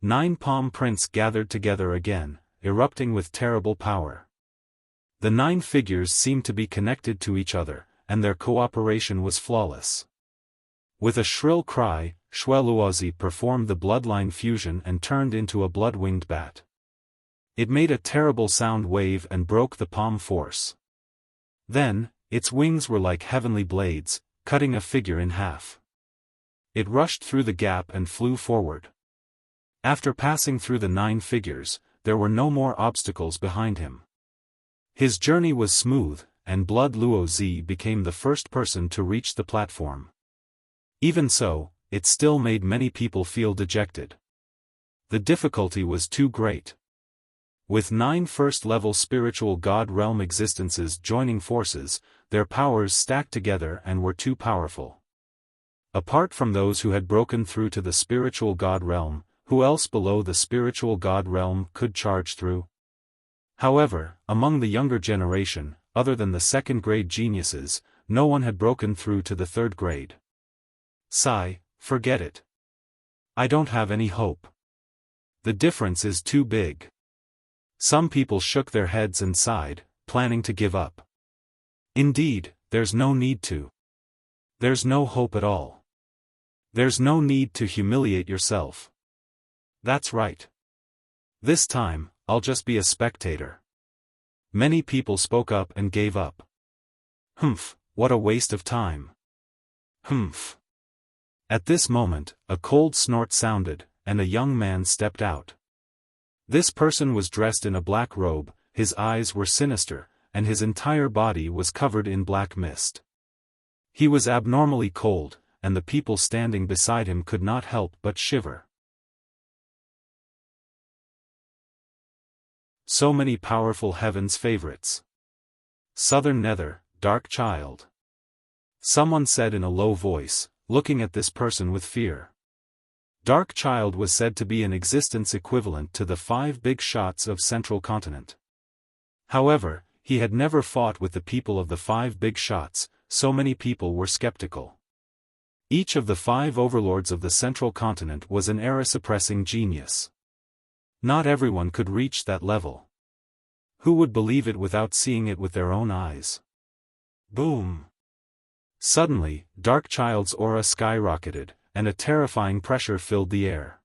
9 palm prints gathered together again, erupting with terrible power. The 9 figures seemed to be connected to each other, and their cooperation was flawless. With a shrill cry, Shui Luozi performed the bloodline fusion and turned into a blood-winged bat. It made a terrible sound wave and broke the palm force. Then, its wings were like heavenly blades, cutting a figure in half. It rushed through the gap and flew forward. After passing through the 9 figures, there were no more obstacles behind him. His journey was smooth, and Blood Luozi became the first person to reach the platform. Even so, it still made many people feel dejected. The difficulty was too great. With 9 first-level spiritual god realm existences joining forces, their powers stacked together and were too powerful. Apart from those who had broken through to the spiritual god realm, who else below the spiritual god realm could charge through? However, among the younger generation, other than the 2nd-grade geniuses, no one had broken through to the 3rd grade. Sigh, forget it. I don't have any hope. The difference is too big. Some people shook their heads and sighed, planning to give up. Indeed, there's no need to. There's no hope at all. There's no need to humiliate yourself. That's right. This time, I'll just be a spectator. Many people spoke up and gave up. Humph, what a waste of time. Humph. At this moment, a cold snort sounded, and a young man stepped out. This person was dressed in a black robe, his eyes were sinister, and his entire body was covered in black mist. He was abnormally cold, and the people standing beside him could not help but shiver. So many powerful heaven's favorites. Southern Nether, Dark Child. Someone said in a low voice, looking at this person with fear. Dark Child was said to be an existence equivalent to the 5 big shots of Central Continent. However, he had never fought with the people of the 5 big shots, so many people were skeptical. Each of the 5 overlords of the Central Continent was an era-suppressing genius. Not everyone could reach that level. Who would believe it without seeing it with their own eyes? Boom! Suddenly, Dark Child's aura skyrocketed, and a terrifying pressure filled the air.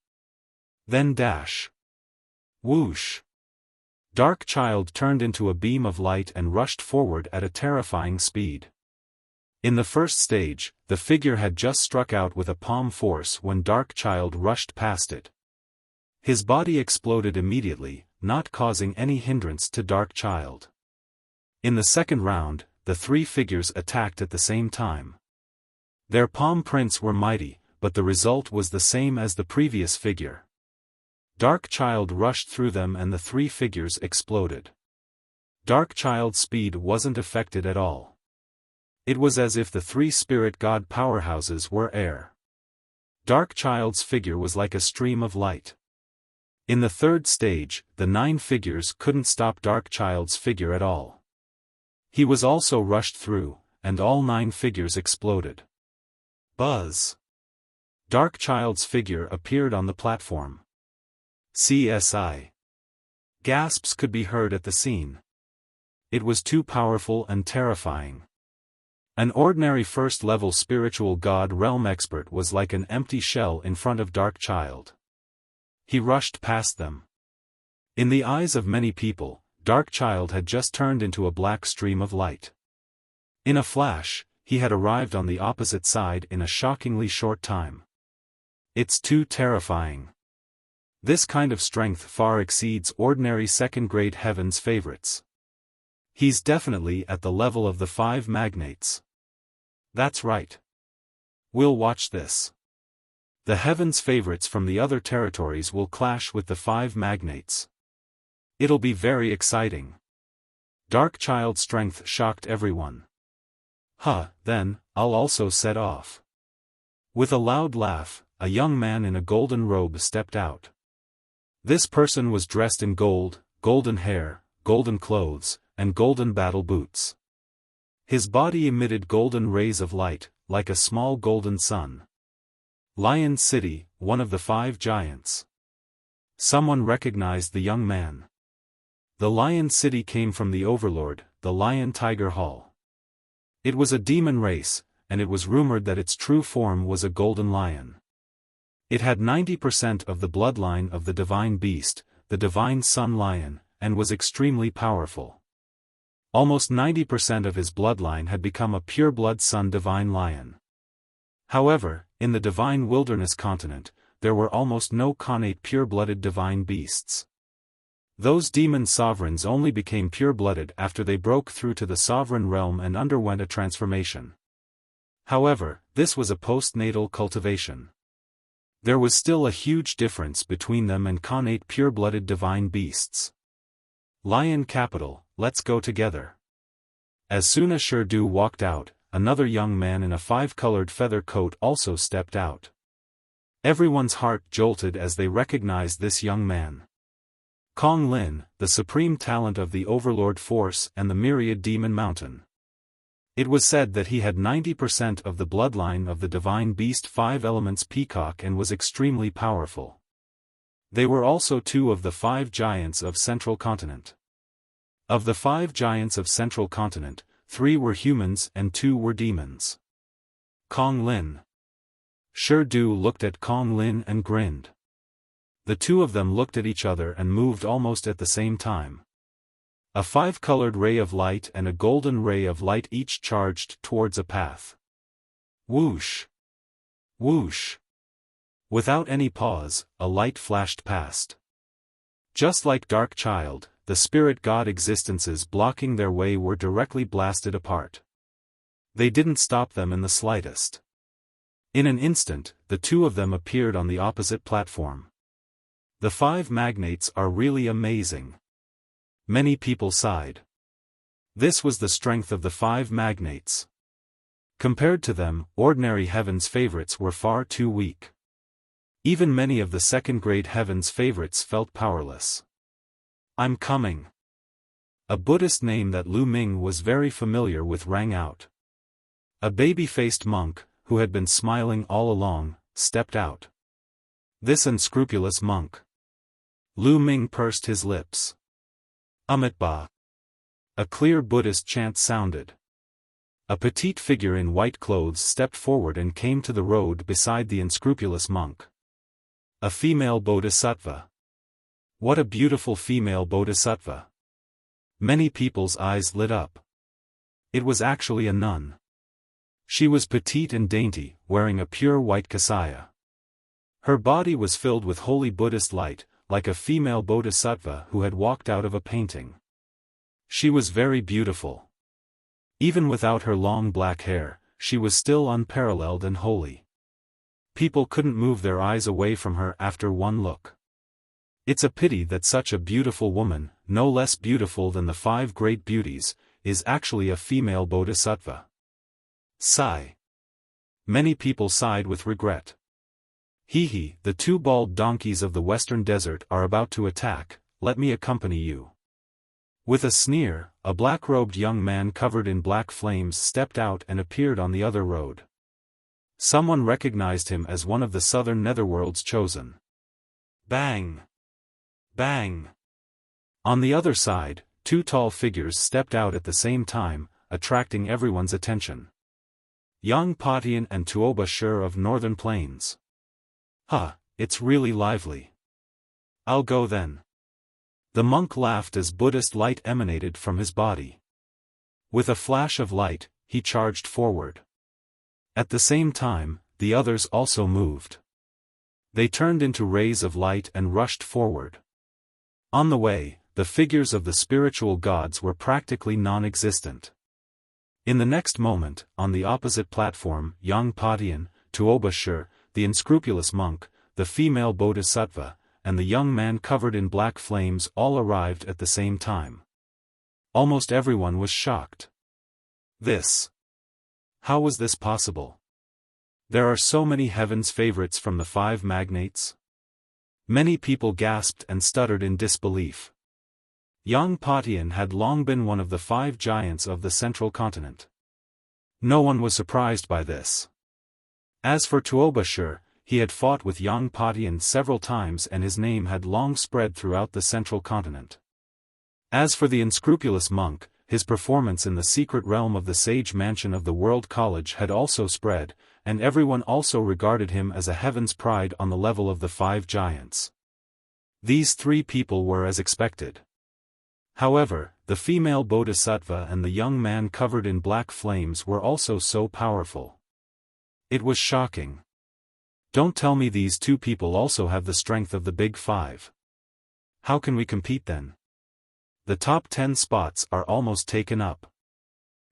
Then dash. Whoosh! Dark Child turned into a beam of light and rushed forward at a terrifying speed. In the first stage, the figure had just struck out with a palm force when Dark Child rushed past it. His body exploded immediately, not causing any hindrance to Dark Child. In the second round, the three figures attacked at the same time. Their palm prints were mighty, but the result was the same as the previous figure. Dark Child rushed through them and the three figures exploded. Dark Child's speed wasn't affected at all. It was as if the three spirit god powerhouses were air. Dark Child's figure was like a stream of light. In the third stage, the 9 figures couldn't stop Dark Child's figure at all. He was also rushed through, and all 9 figures exploded. Buzz! Dark Child's figure appeared on the platform. CSI. Gasps could be heard at the scene. It was too powerful and terrifying. An ordinary first-level spiritual god realm expert was like an empty shell in front of Dark Child. He rushed past them. In the eyes of many people, Dark Child had just turned into a black stream of light. In a flash, he had arrived on the opposite side in a shockingly short time. It's too terrifying. This kind of strength far exceeds ordinary second-grade heaven's favorites. He's definitely at the level of the 5 magnates. That's right. We'll watch this. The heaven's favorites from the other territories will clash with the 5 magnates. It'll be very exciting. Dark Child's strength shocked everyone. Then, I'll also set off. With a loud laugh, a young man in a golden robe stepped out. This person was dressed in gold, golden hair, golden clothes, and golden battle boots. His body emitted golden rays of light, like a small golden sun. Lion City, one of the 5 giants. Someone recognized the young man. The Lion City came from the Overlord, the Lion Tiger Hall. It was a demon race, and it was rumored that its true form was a golden lion. It had 90% of the bloodline of the divine beast, the divine sun lion, and was extremely powerful. Almost 90% of his bloodline had become a pure-blood sun divine lion. However, in the divine wilderness continent, there were almost no connate pure-blooded divine beasts. Those demon sovereigns only became pure-blooded after they broke through to the sovereign realm and underwent a transformation. However, this was a postnatal cultivation. There was still a huge difference between them and connate pure-blooded divine beasts. Lion capital, let's go together. As soon as Sherdu walked out, another young man in a 5-colored feather coat also stepped out. Everyone's heart jolted as they recognized this young man. Kong Lin, the supreme talent of the Overlord Force and the Myriad Demon Mountain. It was said that he had 90% of the bloodline of the divine beast 5 elements peacock and was extremely powerful. They were also 2 of the 5 giants of Central Continent. Of the 5 giants of Central Continent, 3 were humans and 2 were demons. Kong Lin. Sherdu looked at Kong Lin and grinned. The 2 of them looked at each other and moved almost at the same time. A 5-colored ray of light and a golden ray of light each charged towards a path. Whoosh! Whoosh! Without any pause, a light flashed past. Just like Dark Child, the spirit god existences blocking their way were directly blasted apart. They didn't stop them in the slightest. In an instant, the 2 of them appeared on the opposite platform. The 5 magnates are really amazing. Many people sighed. This was the strength of the 5 magnates. Compared to them, ordinary heaven's favorites were far too weak. Even many of the second-grade heaven's favorites felt powerless. I'm coming. A Buddhist name that Lu Ming was very familiar with rang out. A baby-faced monk, who had been smiling all along, stepped out. This unscrupulous monk. Lu Ming pursed his lips. Amitabha. A clear Buddhist chant sounded. A petite figure in white clothes stepped forward and came to the road beside the unscrupulous monk. A female bodhisattva. What a beautiful female bodhisattva. Many people's eyes lit up. It was actually a nun. She was petite and dainty, wearing a pure white kasaya. Her body was filled with holy Buddhist light, like a female bodhisattva who had walked out of a painting. She was very beautiful. Even without her long black hair, she was still unparalleled and holy. People couldn't move their eyes away from her after one look. It's a pity that such a beautiful woman, no less beautiful than the 5 great beauties, is actually a female bodhisattva. Sigh. Many people sighed with regret. Hee, the 2 bald donkeys of the western desert are about to attack, let me accompany you. With a sneer, a black-robed young man covered in black flames stepped out and appeared on the other road. Someone recognized him as one of the southern netherworld's chosen. Bang! Bang! On the other side, 2 tall figures stepped out at the same time, attracting everyone's attention. Young Patian and Tuoba Shur of Northern Plains. It's really lively. I'll go then. The monk laughed as Buddhist light emanated from his body. With a flash of light, he charged forward. At the same time, the others also moved. They turned into rays of light and rushed forward. On the way, the figures of the spiritual gods were practically non-existent. In the next moment, on the opposite platform, young Patian, Tuoba Shur, the unscrupulous monk, the female bodhisattva, and the young man covered in black flames all arrived at the same time. Almost everyone was shocked. How was this possible? There are so many heaven's favorites from the 5 magnates. Many people gasped and stuttered in disbelief. Young Patian had long been one of the 5 giants of the central continent. No one was surprised by this. As for Tuoba Shur, he had fought with young Patian several times and his name had long spread throughout the central continent. As for the unscrupulous monk, his performance in the secret realm of the sage mansion of the World College had also spread, and everyone also regarded him as a heaven's pride on the level of the 5 giants. These 3 people were as expected. However, the female bodhisattva and the young man covered in black flames were also so powerful. It was shocking. Don't tell me these 2 people also have the strength of the big 5. How can we compete then? The top 10 spots are almost taken up.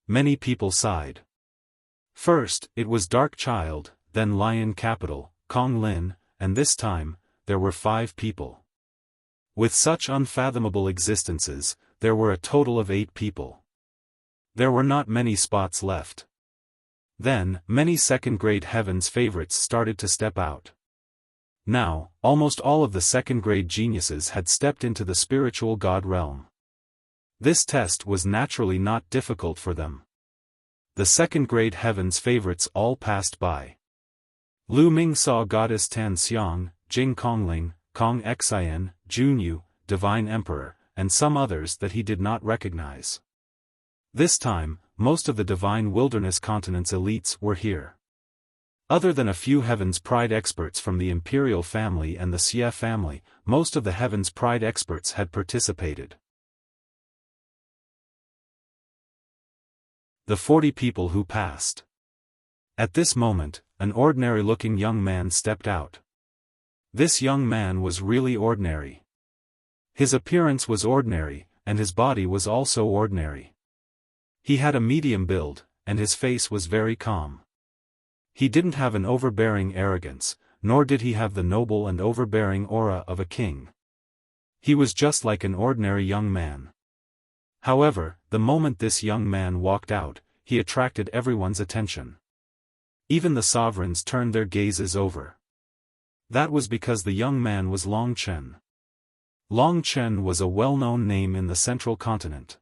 Many people sighed. First, it was Dark Child, then Lion Capital, Kong Lin, and this time, there were 5 people. With such unfathomable existences, there were a total of 8 people. There were not many spots left. Then, many second-grade heaven's favorites started to step out. Now, almost all of the second-grade geniuses had stepped into the spiritual god realm. This test was naturally not difficult for them. The second-grade heaven's favorites all passed by. Lu Ming saw Goddess Tan Xiang, Jing Kongling, Kong Xian, Junyu, Divine Emperor, and some others that he did not recognize. This time, most of the Divine Wilderness Continent's elites were here. Other than a few Heaven's Pride experts from the Imperial family and the Xie family, most of the Heaven's Pride experts had participated. The 40 people who passed. At this moment, an ordinary-looking young man stepped out. This young man was really ordinary. His appearance was ordinary, and his body was also ordinary. He had a medium build, and his face was very calm. He didn't have an overbearing arrogance, nor did he have the noble and overbearing aura of a king. He was just like an ordinary young man. However, the moment this young man walked out, he attracted everyone's attention. Even the sovereigns turned their gazes over. That was because the young man was Long Chen. Long Chen was a well-known name in the central continent.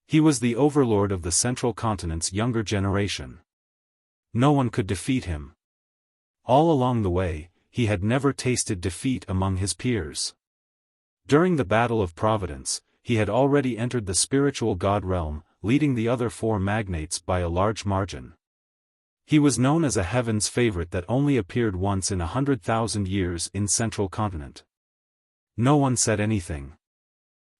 He was the overlord of the central continent's younger generation. No one could defeat him. All along the way, he had never tasted defeat among his peers. During the Battle of Providence, he had already entered the spiritual god realm, leading the other 4 magnates by a large margin. He was known as a heaven's favorite that only appeared once in 100,000 years in central continent. No one said anything.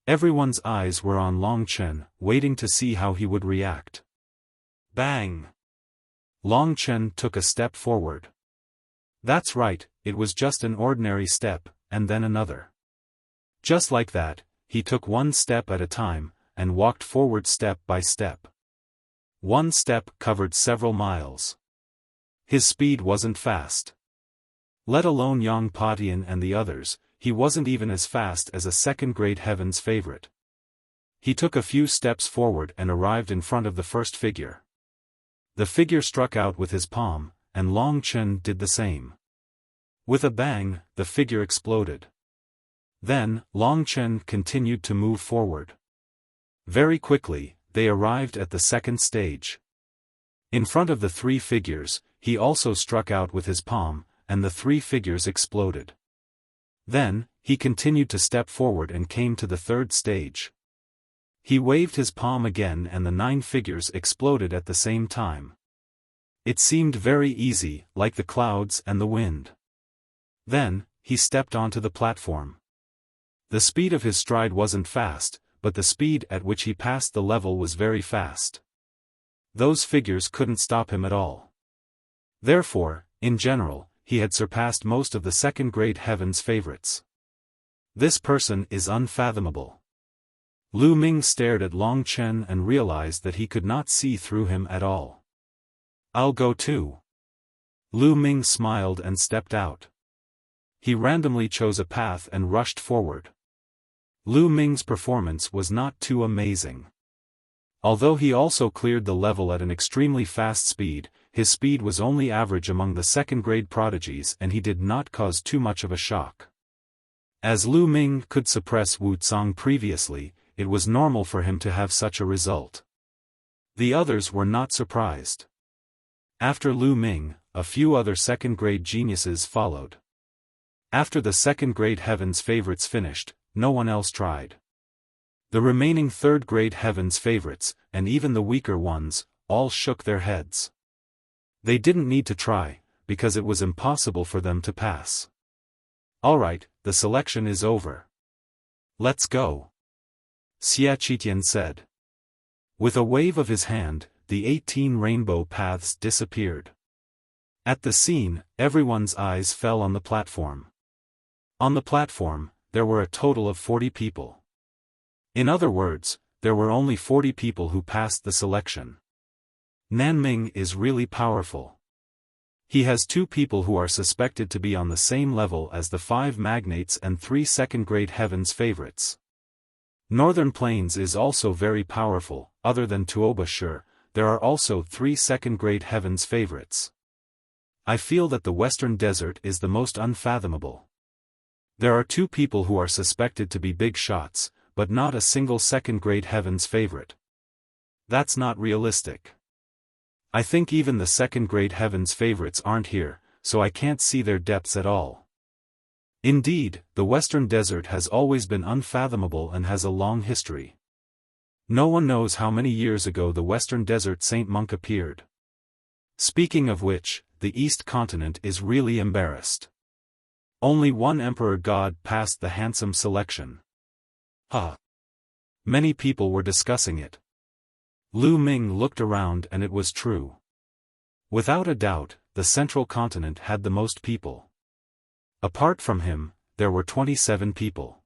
Everyone's eyes were on Long Chen, waiting to see how he would react. Bang! Long Chen took a step forward. That's right, it was just an ordinary step, and then another. Just like that, he took one step at a time, and walked forward step by step. One step covered several miles. His speed wasn't fast. Let alone Yang Patian and the others, he wasn't even as fast as a second-grade heaven's favorite. He took a few steps forward and arrived in front of the first figure. The figure struck out with his palm, and Long Chen did the same. With a bang, the figure exploded. Then, Long Chen continued to move forward. Very quickly, they arrived at the second stage. In front of the three figures, he also struck out with his palm, and the three figures exploded. Then, he continued to step forward and came to the third stage. He waved his palm again and the 9 figures exploded at the same time. It seemed very easy, like the clouds and the wind. Then, he stepped onto the platform. The speed of his stride wasn't fast, but the speed at which he passed the level was very fast. Those figures couldn't stop him at all. Therefore, in general, he had surpassed most of the second-grade heaven's favorites. This person is unfathomable. Lu Ming stared at Long Chen and realized that he could not see through him at all. I'll go too. Lu Ming smiled and stepped out. He randomly chose a path and rushed forward. Lu Ming's performance was not too amazing. Although he also cleared the level at an extremely fast speed, his speed was only average among the second-grade prodigies and he did not cause too much of a shock. As Lu Ming could suppress Wu Cang previously, it was normal for him to have such a result. The others were not surprised. After Lu Ming, a few other second-grade geniuses followed. After the second-grade heaven's favorites finished, no one else tried. The remaining third-grade heaven's favorites, and even the weaker ones, all shook their heads. They didn't need to try, because it was impossible for them to pass. Alright, the selection is over. Let's go. Xia Qitian said. With a wave of his hand, the 18 rainbow paths disappeared. At the scene, everyone's eyes fell on the platform. On the platform, there were a total of 40 people. In other words, there were only 40 people who passed the selection. Nanming is really powerful. He has 2 people who are suspected to be on the same level as the 5 magnates and 3 second-grade heaven's favorites. Northern Plains is also very powerful. Other than Tuoba Sure, there are also 3 second-grade heaven's favorites. I feel that the Western Desert is the most unfathomable. There are 2 people who are suspected to be big shots, but not a single second-grade heaven's favorite. That's not realistic. I think even the second-grade heaven's favorites aren't here, so I can't see their depths at all. Indeed, the Western Desert has always been unfathomable and has a long history. No one knows how many years ago the Western Desert Saint Monk appeared. Speaking of which, the East Continent is really embarrassed. Only one Emperor God passed the handsome selection. Many people were discussing it. Lu Ming looked around and it was true. Without a doubt, the Central Continent had the most people. Apart from him, there were 27 people.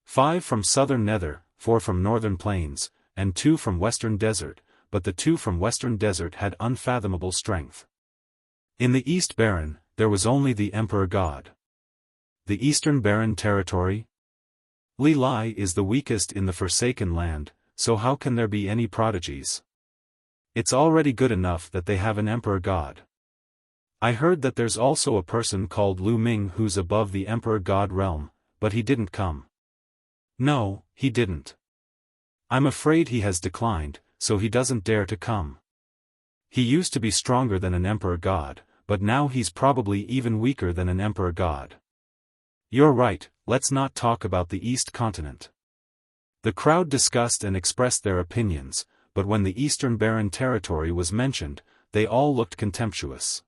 5 from Southern Nether, 4 from Northern Plains, and 2 from Western Desert, but the 2 from Western Desert had unfathomable strength. In the East Baron, there was only the Emperor God. The Eastern Baron territory? Li Lai is the weakest in the Forsaken Land, so how can there be any prodigies? It's already good enough that they have an Emperor God. I heard that there's also a person called Lu Ming who's above the Emperor God realm, but he didn't come. No, he didn't. I'm afraid he has declined, so he doesn't dare to come. He used to be stronger than an Emperor God, but now he's probably even weaker than an Emperor God. You're right, let's not talk about the East Continent. The crowd discussed and expressed their opinions, but when the Eastern Baron territory was mentioned, they all looked contemptuous.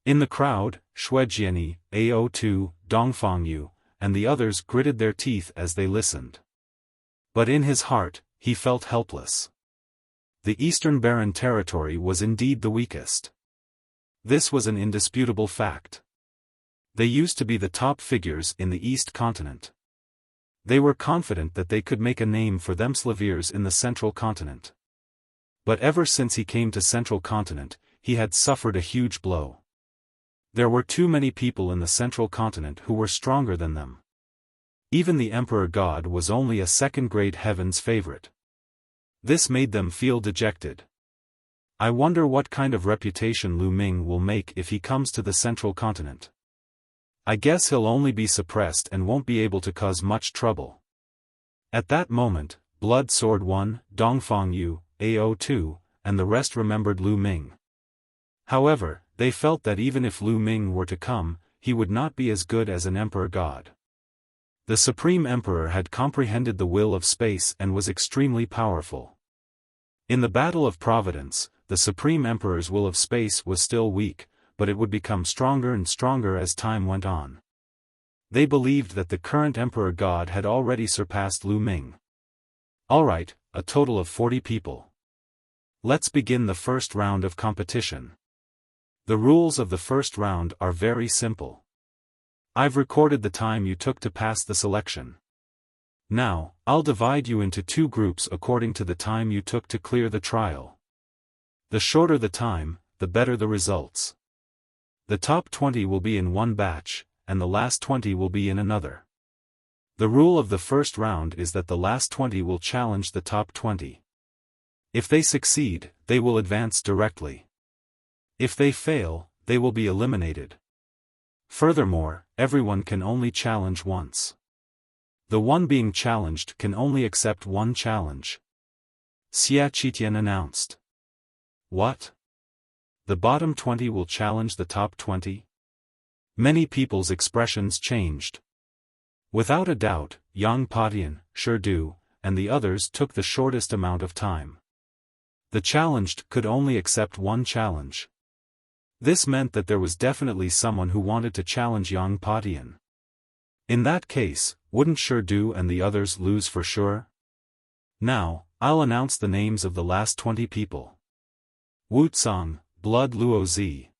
In the crowd, Shuejiani, Ao2, Dongfangyu, and the others gritted their teeth as they listened. But in his heart, he felt helpless. the Eastern Barren territory was indeed the weakest. This was an indisputable fact. They used to be the top figures in the East continent. They were confident that they could make a name for themselves in the Central continent. But ever since he came to Central continent, he had suffered a huge blow. There were too many people in the Central continent who were stronger than them. Even the Emperor God was only a second-grade heaven's favorite. This made them feel dejected. I wonder what kind of reputation Lu Ming will make if he comes to the Central continent. I guess he'll only be suppressed and won't be able to cause much trouble. At that moment, Blood Sword 1, Dongfang Yu, AO2, and the rest remembered Lu Ming. However, they felt that even if Lu Ming were to come, he would not be as good as an Emperor God. The Supreme Emperor had comprehended the will of space and was extremely powerful. In the Battle of Providence, the Supreme Emperor's will of space was still weak, but it would become stronger and stronger as time went on. They believed that the current Emperor God had already surpassed Lu Ming. Alright, a total of 40 people. Let's begin the first round of competition. The rules of the first round are very simple. I've recorded the time you took to pass the selection. Now, I'll divide you into two groups according to the time you took to clear the trial. The shorter the time, the better the results. The top 20 will be in one batch, and the last 20 will be in another. The rule of the first round is that the last 20 will challenge the top 20. If they succeed, they will advance directly. If they fail, they will be eliminated. Furthermore, everyone can only challenge once. The one being challenged can only accept one challenge. Xia Qitian announced. What? The bottom 20 will challenge the top 20? Many people's expressions changed. Without a doubt, Yang Patian, Shurdu, and the others took the shortest amount of time. The challenged could only accept one challenge. This meant that there was definitely someone who wanted to challenge Yang Patian. In that case, wouldn't Shurdu and the others lose for sure? Now, I'll announce the names of the last 20 people. Wuxia, Blood Luo Zi.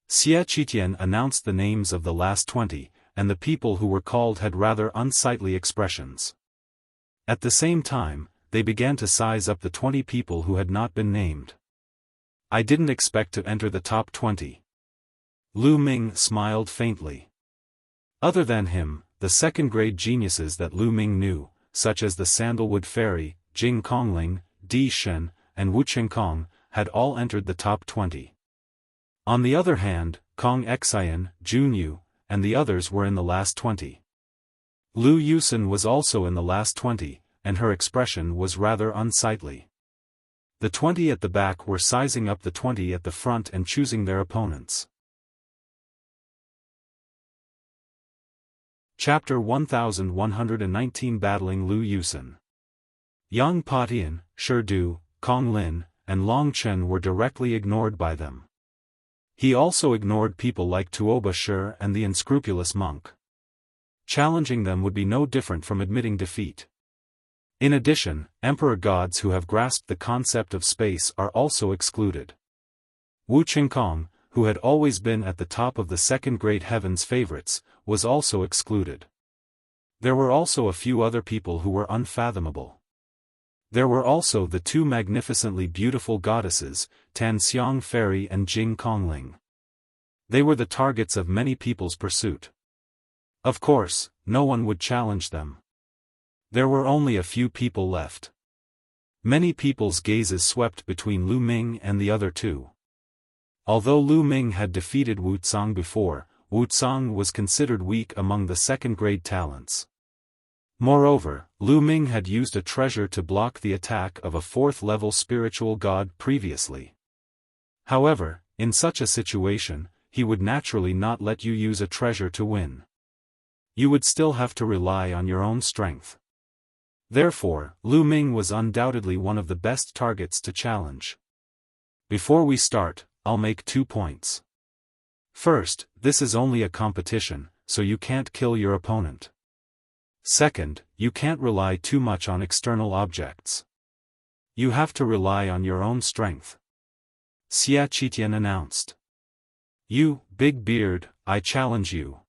Xia Qitian announced the names of the last 20, and the people who were called had rather unsightly expressions. At the same time, they began to size up the 20 people who had not been named. I didn't expect to enter the top 20. Lu Ming smiled faintly. Other than him, the second-grade geniuses that Lu Ming knew, such as the Sandalwood Fairy, Jing Kongling, Di Shen, and Wu Qingkong, had all entered the top 20. On the other hand, Kong Xian, Jun Yu, and the others were in the last 20. Lu Yusen was also in the last 20, and her expression was rather unsightly. The 20 at the back were sizing up the 20 at the front and choosing their opponents. Chapter 1119 Battling Lu Yusen. Yang Patian, Shurdu, Kong Lin, and Long Chen were directly ignored by them. He also ignored people like Tuoba Shi and the unscrupulous monk. Challenging them would be no different from admitting defeat. In addition, Emperor Gods who have grasped the concept of space are also excluded. Wu Qingkong, who had always been at the top of the second-grade heaven's favorites, was also excluded. There were also a few other people who were unfathomable. There were also the two magnificently beautiful goddesses, Tanxiang Fairy and Jing Kongling. They were the targets of many people's pursuit. Of course, no one would challenge them. There were only a few people left. Many people's gazes swept between Lu Ming and the other two. Although Lu Ming had defeated Wuxia before, Wuxia was considered weak among the second-grade talents. Moreover, Lu Ming had used a treasure to block the attack of a fourth-level spiritual god previously. However, in such a situation, he would naturally not let you use a treasure to win. You would still have to rely on your own strength. Therefore, Lu Ming was undoubtedly one of the best targets to challenge. Before we start, I'll make 2 points. First, this is only a competition, so you can't kill your opponent. Second, you can't rely too much on external objects. You have to rely on your own strength. Xiaofan announced. You, big beard, I challenge you.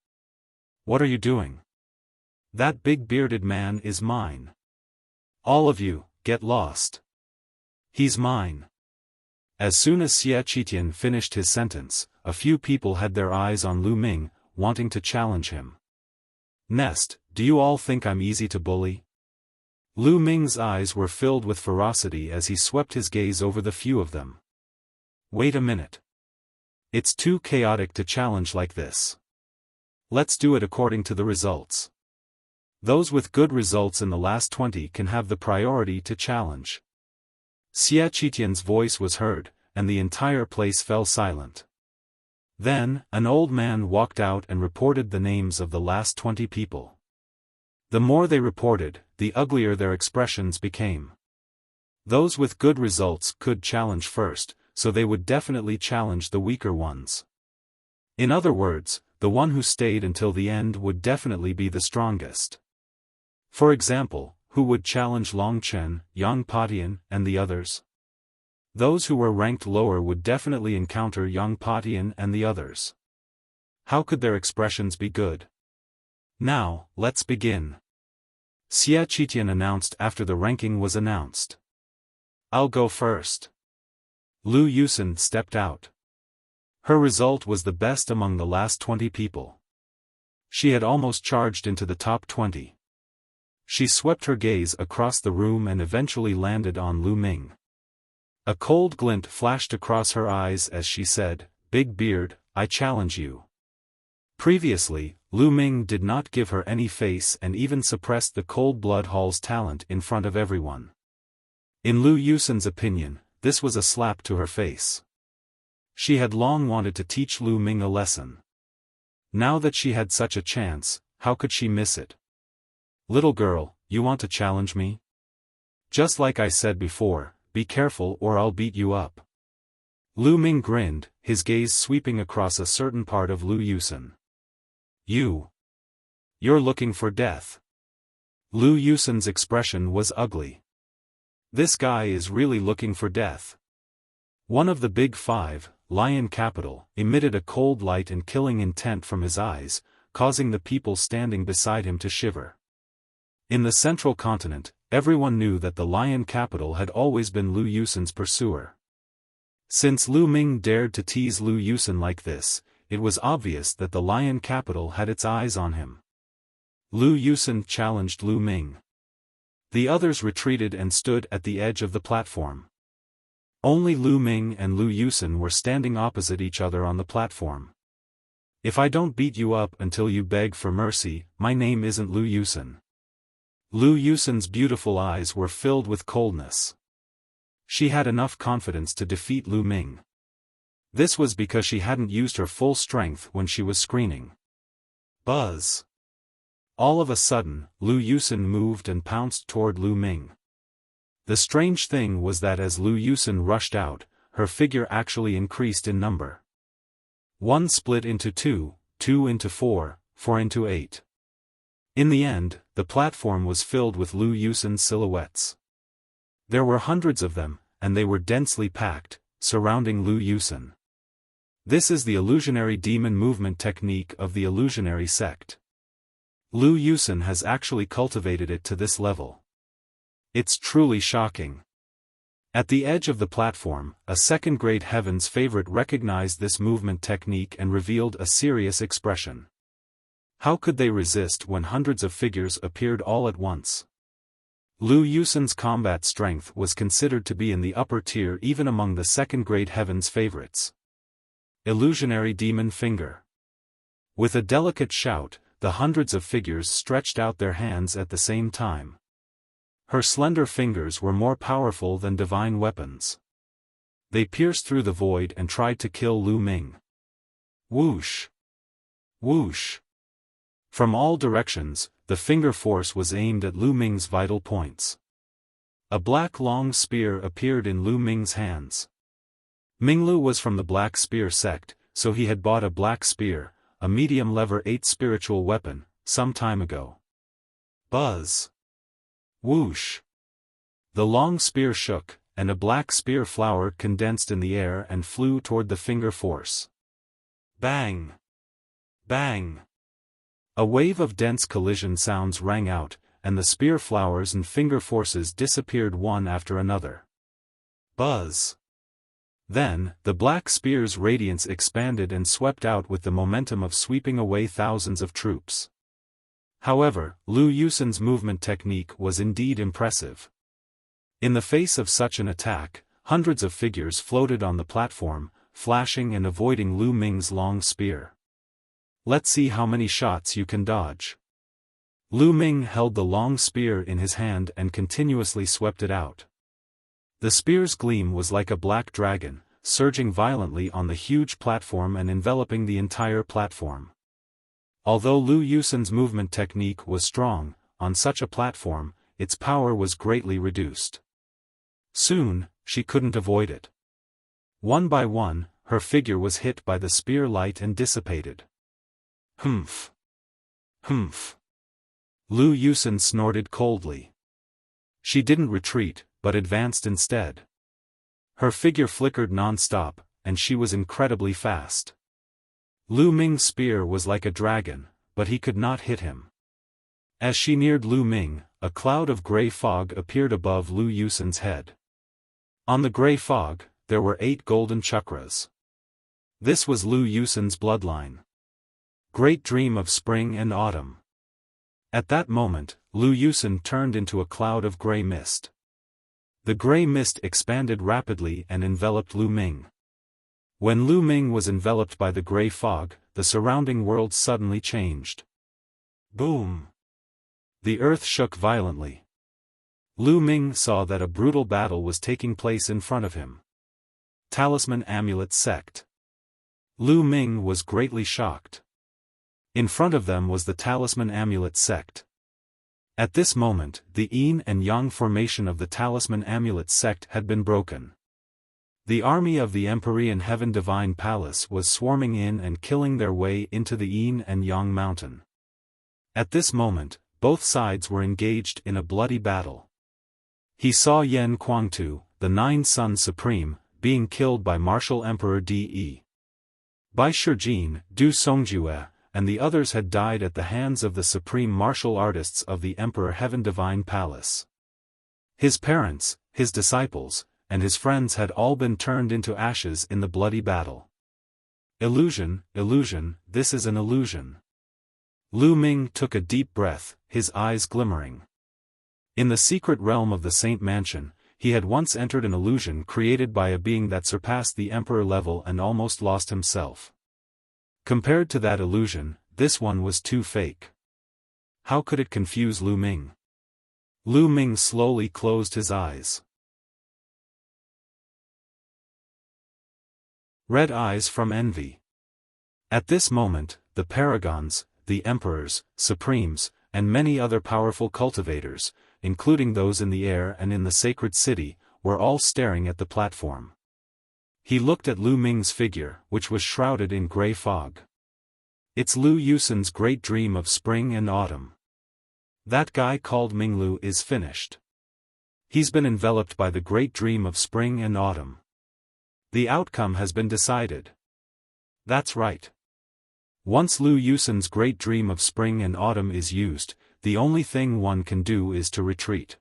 What are you doing? That big bearded man is mine. All of you, get lost. He's mine. As soon as Xiaofan finished his sentence, a few people had their eyes on Lu Ming, wanting to challenge him. Nest, do you all think I'm easy to bully? Lu Ming's eyes were filled with ferocity as he swept his gaze over the few of them. Wait a minute. It's too chaotic to challenge like this. Let's do it according to the results. Those with good results in the last 20 can have the priority to challenge. Xiaofan's voice was heard, and the entire place fell silent. Then, an old man walked out and reported the names of the last 20 people. The more they reported, the uglier their expressions became. Those with good results could challenge first, so they would definitely challenge the weaker ones. In other words, the one who stayed until the end would definitely be the strongest. For example, who would challenge Long Chen, Yang Patian, and the others? Those who were ranked lower would definitely encounter Yang Patian and the others. How could their expressions be good? Now, let's begin. Xiaofan announced after the ranking was announced. I'll go first. Lu Yusen stepped out. Her result was the best among the last 20 people. She had almost charged into the top 20. She swept her gaze across the room and eventually landed on Lu Ming. A cold glint flashed across her eyes as she said, "Big beard, I challenge you." Previously, Lu Ming did not give her any face and even suppressed the cold blood hall's talent in front of everyone. In Lu Yusen's opinion, this was a slap to her face. She had long wanted to teach Lu Ming a lesson. Now that she had such a chance, how could she miss it? Little girl, you want to challenge me? Just like I said before, be careful or I'll beat you up. Lu Ming grinned, his gaze sweeping across a certain part of Lu Yusen. You're looking for death. Lu Yusen's expression was ugly. This guy is really looking for death. One of the big five, Lion Capital, emitted a cold light and killing intent from his eyes, causing the people standing beside him to shiver. In the central continent, everyone knew that the Lion Capital had always been Lu Yusen's pursuer. Since Lu Ming dared to tease Lu Yusen like this, it was obvious that the Lion Capital had its eyes on him. Lu Yusen challenged Lu Ming. The others retreated and stood at the edge of the platform. Only Lu Ming and Lu Yusen were standing opposite each other on the platform. If I don't beat you up until you beg for mercy, my name isn't Lu Yusen. Lu Yusen's beautiful eyes were filled with coldness. She had enough confidence to defeat Lu Ming. This was because she hadn't used her full strength when she was screening. Buzz! All of a sudden, Lu Yusen moved and pounced toward Lu Ming. The strange thing was that as Lu Yusen rushed out, her figure actually increased in number. 1 split into 2, 2 into 4, 4 into 8. In the end, the platform was filled with Lu Yusen's silhouettes. There were hundreds of them, and they were densely packed, surrounding Lu Yusen. This is the illusionary demon movement technique of the illusionary sect. Lu Yusen has actually cultivated it to this level. It's truly shocking. At the edge of the platform, a second-grade Heaven's favorite recognized this movement technique and revealed a serious expression. How could they resist when hundreds of figures appeared all at once? Lu Yusen's combat strength was considered to be in the upper tier even among the second-grade Heaven's favorites. Illusionary Demon Finger. With a delicate shout, the hundreds of figures stretched out their hands at the same time. Her slender fingers were more powerful than divine weapons. They pierced through the void and tried to kill Lu Ming. Whoosh! Whoosh! From all directions, the finger force was aimed at Lu Ming's vital points. A black long spear appeared in Lu Ming's hands. Minglu was from the Black Spear sect, so he had bought a black spear, a medium lever 8 spiritual weapon, some time ago. Buzz! Whoosh! The long spear shook, and a black spear flower condensed in the air and flew toward the finger force. Bang! Bang! A wave of dense collision sounds rang out, and the spear flowers and finger forces disappeared one after another. Buzz! Then, the black spear's radiance expanded and swept out with the momentum of sweeping away thousands of troops. However, Lu Yusen's movement technique was indeed impressive. In the face of such an attack, hundreds of figures floated on the platform, flashing and avoiding Lu Ming's long spear. Let's see how many shots you can dodge. Lu Ming held the long spear in his hand and continuously swept it out. The spear's gleam was like a black dragon, surging violently on the huge platform and enveloping the entire platform. Although Lu Yusen's movement technique was strong, on such a platform, its power was greatly reduced. Soon, she couldn't avoid it. One by one, her figure was hit by the spear light and dissipated. Humph! Humph! Lu Yusen snorted coldly. She didn't retreat, but advanced instead. Her figure flickered non-stop, and she was incredibly fast. Lu Ming's spear was like a dragon, but he could not hit him. As she neared Lu Ming, a cloud of gray fog appeared above Lu Yusen's head. On the gray fog, there were 8 golden chakras. This was Lu Yusen's bloodline. Great dream of spring and autumn. At that moment, Lu Yusen turned into a cloud of gray mist. The gray mist expanded rapidly and enveloped Lu Ming. When Lu Ming was enveloped by the gray fog, the surrounding world suddenly changed. Boom! The earth shook violently. Lu Ming saw that a brutal battle was taking place in front of him. Talisman Amulet Sect. Lu Ming was greatly shocked. In front of them was the Talisman Amulet Sect. At this moment, the Yin and Yang formation of the Talisman Amulet Sect had been broken. The army of the Empyrean Heaven Divine Palace was swarming in and killing their way into the Yin and Yang mountain. At this moment, both sides were engaged in a bloody battle. He saw Yan Kuangtu, the Nine Sun Supreme, being killed by Martial Emperor De. Bai Shijin, Du Songjue, and the others had died at the hands of the supreme martial artists of the Emperor Heaven Divine Palace. His parents, his disciples, and his friends had all been turned into ashes in the bloody battle. Illusion, illusion, this is an illusion. Lu Ming took a deep breath, his eyes glimmering. In the secret realm of the Saint Mansion, he had once entered an illusion created by a being that surpassed the emperor level and almost lost himself. Compared to that illusion, this one was too fake. How could it confuse Lu Ming? Lu Ming slowly closed his eyes. Red eyes from envy. At this moment, the paragons, the emperors, supremes, and many other powerful cultivators, including those in the air and in the sacred city, were all staring at the platform. He looked at Lu Ming's figure, which was shrouded in gray fog. It's Lu Yusen's great dream of spring and autumn. That guy called Minglu is finished. He's been enveloped by the great dream of spring and autumn. The outcome has been decided. That's right. Once Lu Yusen's great dream of spring and autumn is used, the only thing one can do is to retreat.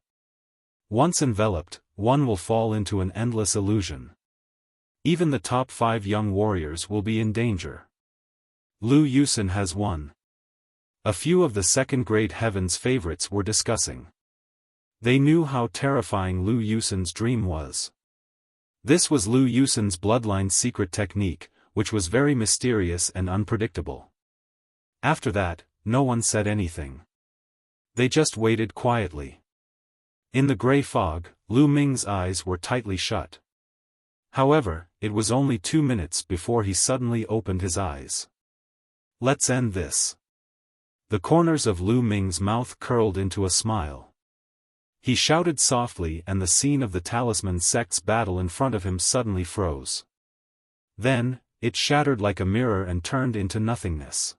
Once enveloped, one will fall into an endless illusion. Even the top 5 young warriors will be in danger. Lu Yusen has won. A few of the second-grade heaven's favorites were discussing. They knew how terrifying Lu Yusen's dream was. This was Lu Yusen's bloodline's secret technique, which was very mysterious and unpredictable. After that, no one said anything. They just waited quietly. In the gray fog, Lu Ming's eyes were tightly shut. However, it was only 2 minutes before he suddenly opened his eyes. Let's end this. The corners of Lu Ming's mouth curled into a smile. He shouted softly and the scene of the Talisman Sect's battle in front of him suddenly froze. Then, it shattered like a mirror and turned into nothingness.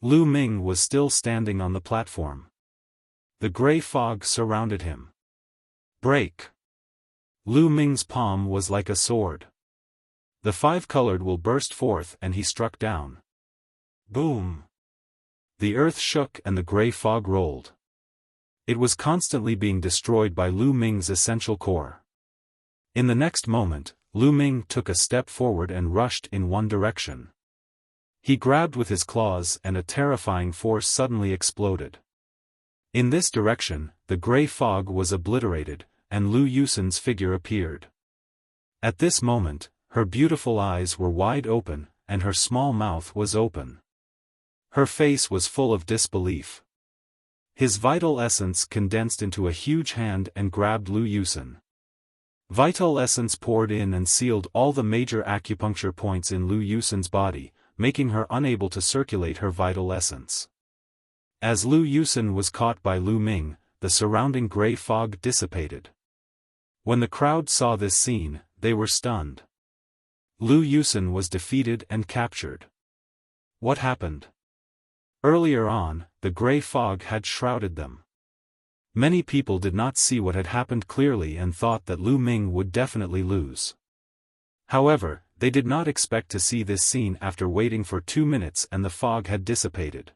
Lu Ming was still standing on the platform. The gray fog surrounded him. Break! Lu Ming's palm was like a sword. The five-colored will burst forth and he struck down. Boom! The earth shook and the gray fog rolled. It was constantly being destroyed by Lu Ming's essential core. In the next moment, Lu Ming took a step forward and rushed in one direction. He grabbed with his claws and a terrifying force suddenly exploded. In this direction, the gray fog was obliterated, and Lu Yusen's figure appeared. At this moment, her beautiful eyes were wide open, and her small mouth was open. Her face was full of disbelief. His vital essence condensed into a huge hand and grabbed Lu Yusen. Vital essence poured in and sealed all the major acupuncture points in Lu Yusen's body, making her unable to circulate her vital essence. As Lu Yusen was caught by Lu Ming, the surrounding gray fog dissipated. When the crowd saw this scene, they were stunned. Lu Yusen was defeated and captured. What happened? Earlier on, the gray fog had shrouded them. Many people did not see what had happened clearly and thought that Lu Ming would definitely lose. However, they did not expect to see this scene after waiting for 2 minutes and the fog had dissipated.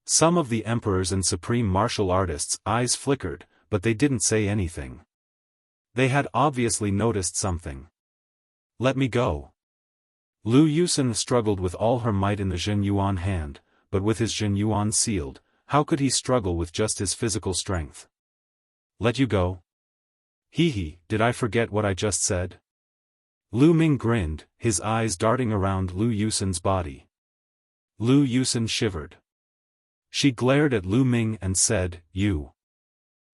Some of the emperors and supreme martial artists' eyes flickered, but they didn't say anything. They had obviously noticed something. Let me go. Lu Yusen struggled with all her might in the Zhenyuan hand, but with his Zhenyuan sealed, how could he struggle with just his physical strength? Let you go? Hee, did I forget what I just said? Lu Ming grinned, his eyes darting around Lu Yusen's body. Lu Yusen shivered. She glared at Lu Ming and said, "You.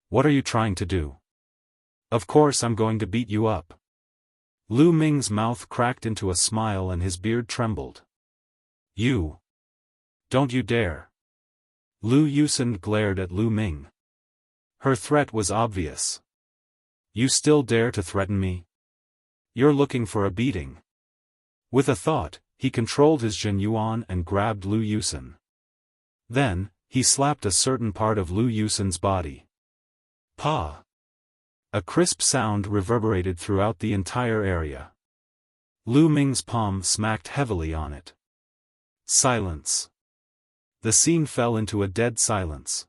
What are you trying to do? Of course I'm going to beat you up." Lu Ming's mouth cracked into a smile and his beard trembled. "You. Don't you dare." Lu Yusen glared at Lu Ming. Her threat was obvious. "You still dare to threaten me? You're looking for a beating." With a thought, he controlled his Zhenyuan and grabbed Lu Yusen. Then, he slapped a certain part of Lu Yusen's body. Pa! A crisp sound reverberated throughout the entire area. Lu Ming's palm smacked heavily on it. Silence. The scene fell into a dead silence.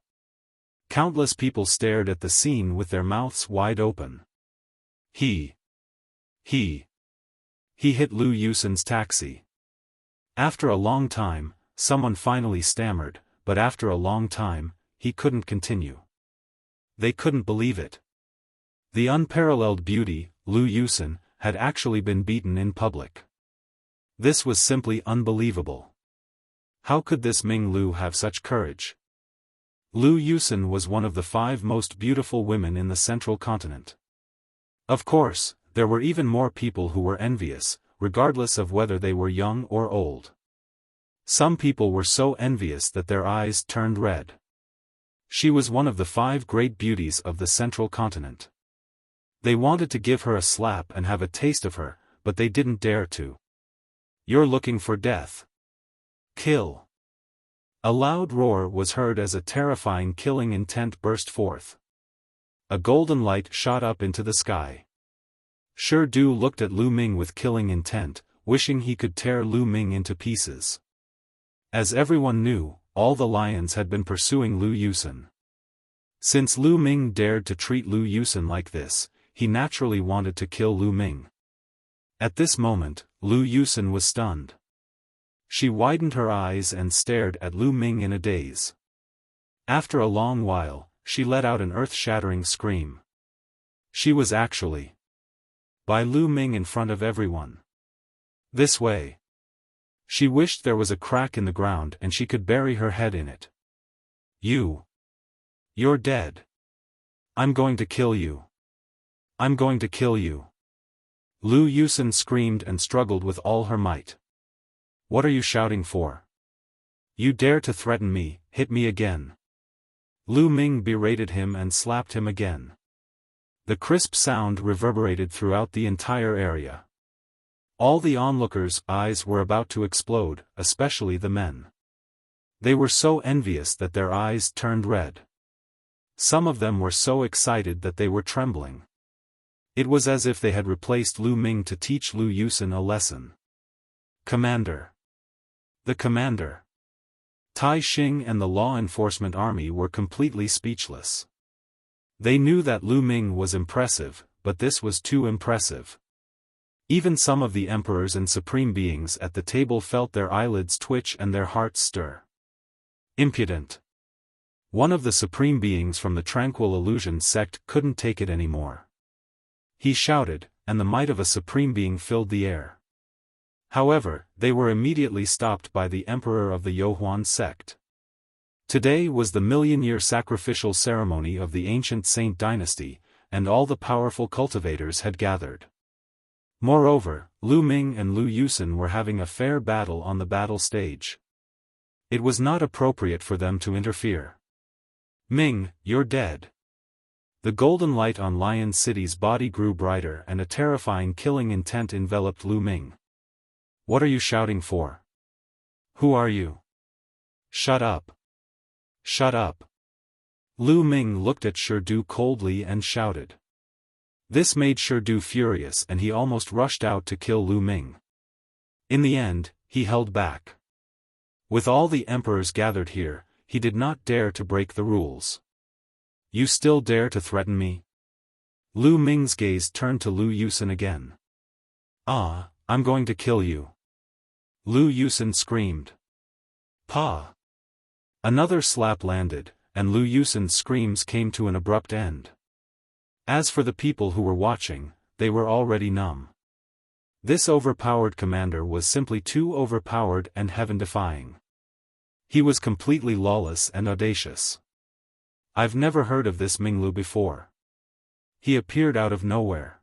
Countless people stared at the scene with their mouths wide open. He hit Lu Yusen's taxi. After a long time, someone finally stammered, but after a long time, he couldn't continue. They couldn't believe it. The unparalleled beauty, Lu Yusen, had actually been beaten in public. This was simply unbelievable. How could this Ming Lu have such courage? Lu Yusen was one of the 5 most beautiful women in the central continent. Of course, there were even more people who were envious, regardless of whether they were young or old. Some people were so envious that their eyes turned red. She was one of the 5 great beauties of the central continent. They wanted to give her a slap and have a taste of her, but they didn't dare to. "You're looking for death. Kill." A loud roar was heard as a terrifying killing intent burst forth. A golden light shot up into the sky. Shi Du looked at Lu Ming with killing intent, wishing he could tear Lu Ming into pieces. As everyone knew, all the lions had been pursuing Lu Yusen. Since Lu Ming dared to treat Lu Yusen like this, he naturally wanted to kill Lu Ming. At this moment, Lu Yusen was stunned. She widened her eyes and stared at Lu Ming in a daze. After a long while, she let out an earth-shattering scream. She was actually by Lu Ming in front of everyone. This way. She wished there was a crack in the ground and she could bury her head in it. You're dead. I'm going to kill you. I'm going to kill you. Lu Yusen screamed and struggled with all her might. What are you shouting for? You dare to threaten me, hit me again. Lu Ming berated him and slapped him again. The crisp sound reverberated throughout the entire area. All the onlookers' eyes were about to explode, especially the men. They were so envious that their eyes turned red. Some of them were so excited that they were trembling. It was as if they had replaced Lu Ming to teach Lu Yusen a lesson. Commander. The commander. Tai Xing and the law enforcement army were completely speechless. They knew that Lu Ming was impressive, but this was too impressive. Even some of the emperors and supreme beings at the table felt their eyelids twitch and their hearts stir. Impudent. One of the supreme beings from the Tranquil Illusion sect couldn't take it anymore. He shouted, and the might of a supreme being filled the air. However, they were immediately stopped by the emperor of the Youhuan sect. Today was the million-year sacrificial ceremony of the ancient Saint dynasty, and all the powerful cultivators had gathered. Moreover, Lu Ming and Lu Yusen were having a fair battle on the battle stage. It was not appropriate for them to interfere. Ming, you're dead. The golden light on Lion City's body grew brighter and a terrifying killing intent enveloped Lu Ming. What are you shouting for? Who are you? Shut up. Shut up. Lu Ming looked at Shirdu coldly and shouted. This made Shirdu furious and he almost rushed out to kill Lu Ming. In the end, he held back. With all the emperors gathered here, he did not dare to break the rules. You still dare to threaten me? Lu Ming's gaze turned to Lu Yusen again. Ah, I'm going to kill you. Lu Yusen screamed. Pa! Another slap landed, and Lu Yusen's screams came to an abrupt end. As for the people who were watching, they were already numb. This overpowered commander was simply too overpowered and heaven-defying. He was completely lawless and audacious. I've never heard of this Minglu before. He appeared out of nowhere.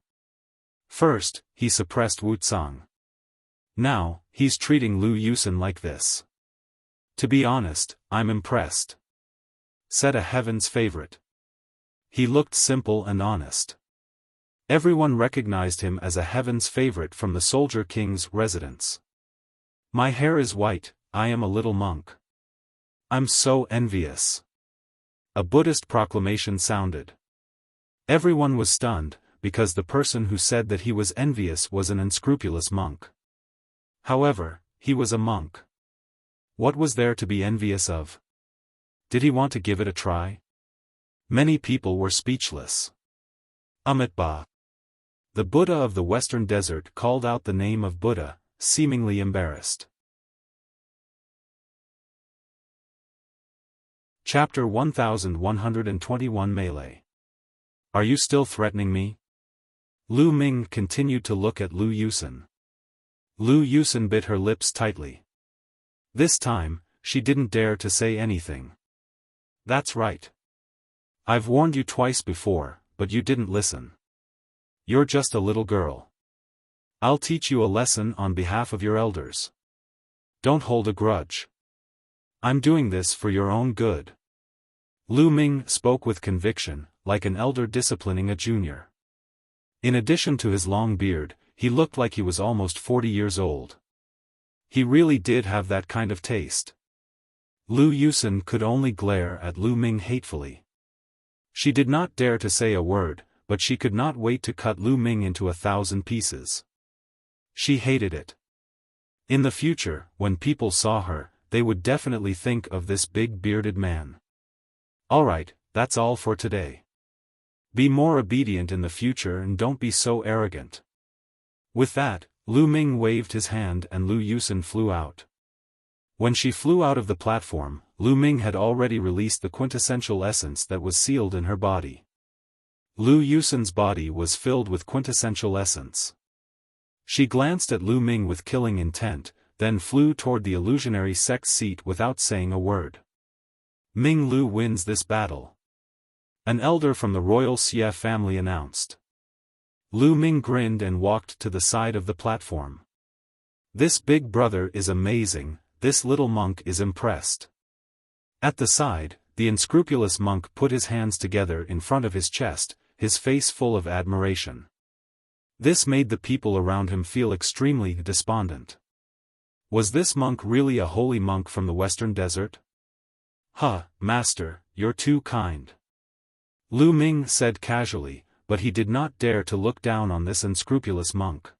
First, he suppressed Wuxia. Now, he's treating Lu Yusen like this. To be honest, I'm impressed. Said a heaven's favorite. He looked simple and honest. Everyone recognized him as a heaven's favorite from the Soldier King's residence. My hair is white, I am a little monk. I'm so envious. A Buddhist proclamation sounded. Everyone was stunned, because the person who said that he was envious was an unscrupulous monk. However, he was a monk. What was there to be envious of? Did he want to give it a try? Many people were speechless. Amitabha. The Buddha of the Western Desert called out the name of Buddha, seemingly embarrassed. Chapter 1121 Melee. Are you still threatening me? Lu Ming continued to look at Lu Yusen. Lu Yusen bit her lips tightly. This time, she didn't dare to say anything. That's right. I've warned you twice before, but you didn't listen. You're just a little girl. I'll teach you a lesson on behalf of your elders. Don't hold a grudge. I'm doing this for your own good. Lu Ming spoke with conviction, like an elder disciplining a junior. In addition to his long beard, he looked like he was almost 40 years old. He really did have that kind of taste. Lu Yusen could only glare at Lu Ming hatefully. She did not dare to say a word, but she could not wait to cut Lu Ming into 1,000 pieces. She hated it. In the future, when people saw her, they would definitely think of this big bearded man. Alright, that's all for today. Be more obedient in the future and don't be so arrogant. With that, Lu Ming waved his hand and Lu Yusen flew out. When she flew out of the platform, Lu Ming had already released the quintessential essence that was sealed in her body. Lu Yusen's body was filled with quintessential essence. She glanced at Lu Ming with killing intent, then flew toward the illusionary sect's seat without saying a word. Ming Lu wins this battle. An elder from the royal Xie family announced. Lu Ming grinned and walked to the side of the platform. This big brother is amazing, this little monk is impressed. At the side, the unscrupulous monk put his hands together in front of his chest, his face full of admiration. This made the people around him feel extremely despondent. Was this monk really a holy monk from the Western Desert? Master, you're too kind. Lu Ming said casually, but he did not dare to look down on this unscrupulous monk.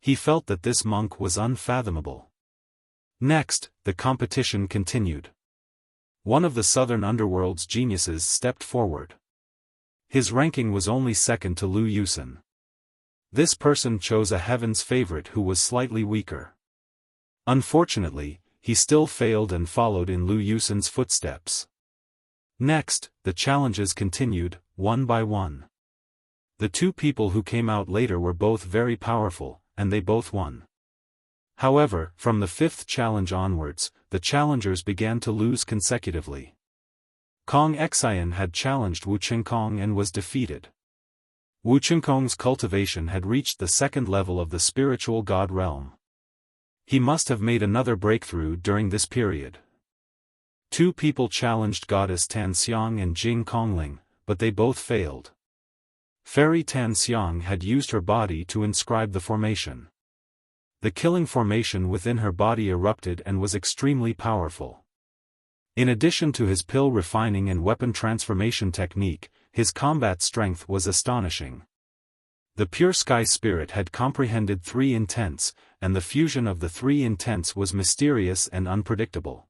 He felt that this monk was unfathomable. Next, the competition continued. One of the southern underworld's geniuses stepped forward. His ranking was only second to Lu Yusen. This person chose a heaven's favorite who was slightly weaker. Unfortunately, he still failed and followed in Lu Yusen's footsteps. Next, the challenges continued, one by one. The two people who came out later were both very powerful, and they both won. However, from the fifth challenge onwards, the challengers began to lose consecutively. Kong Xian had challenged Wu Qingkong and was defeated. Wu Qingkong's cultivation had reached the second level of the spiritual god realm. He must have made another breakthrough during this period. Two people challenged goddess Tan Xiang and Jing Kongling, but they both failed. Fairy Tan Xiang had used her body to inscribe the formation. The killing formation within her body erupted and was extremely powerful. In addition to his pill refining and weapon transformation technique, his combat strength was astonishing. The pure sky spirit had comprehended three intents, and the fusion of the three intents was mysterious and unpredictable.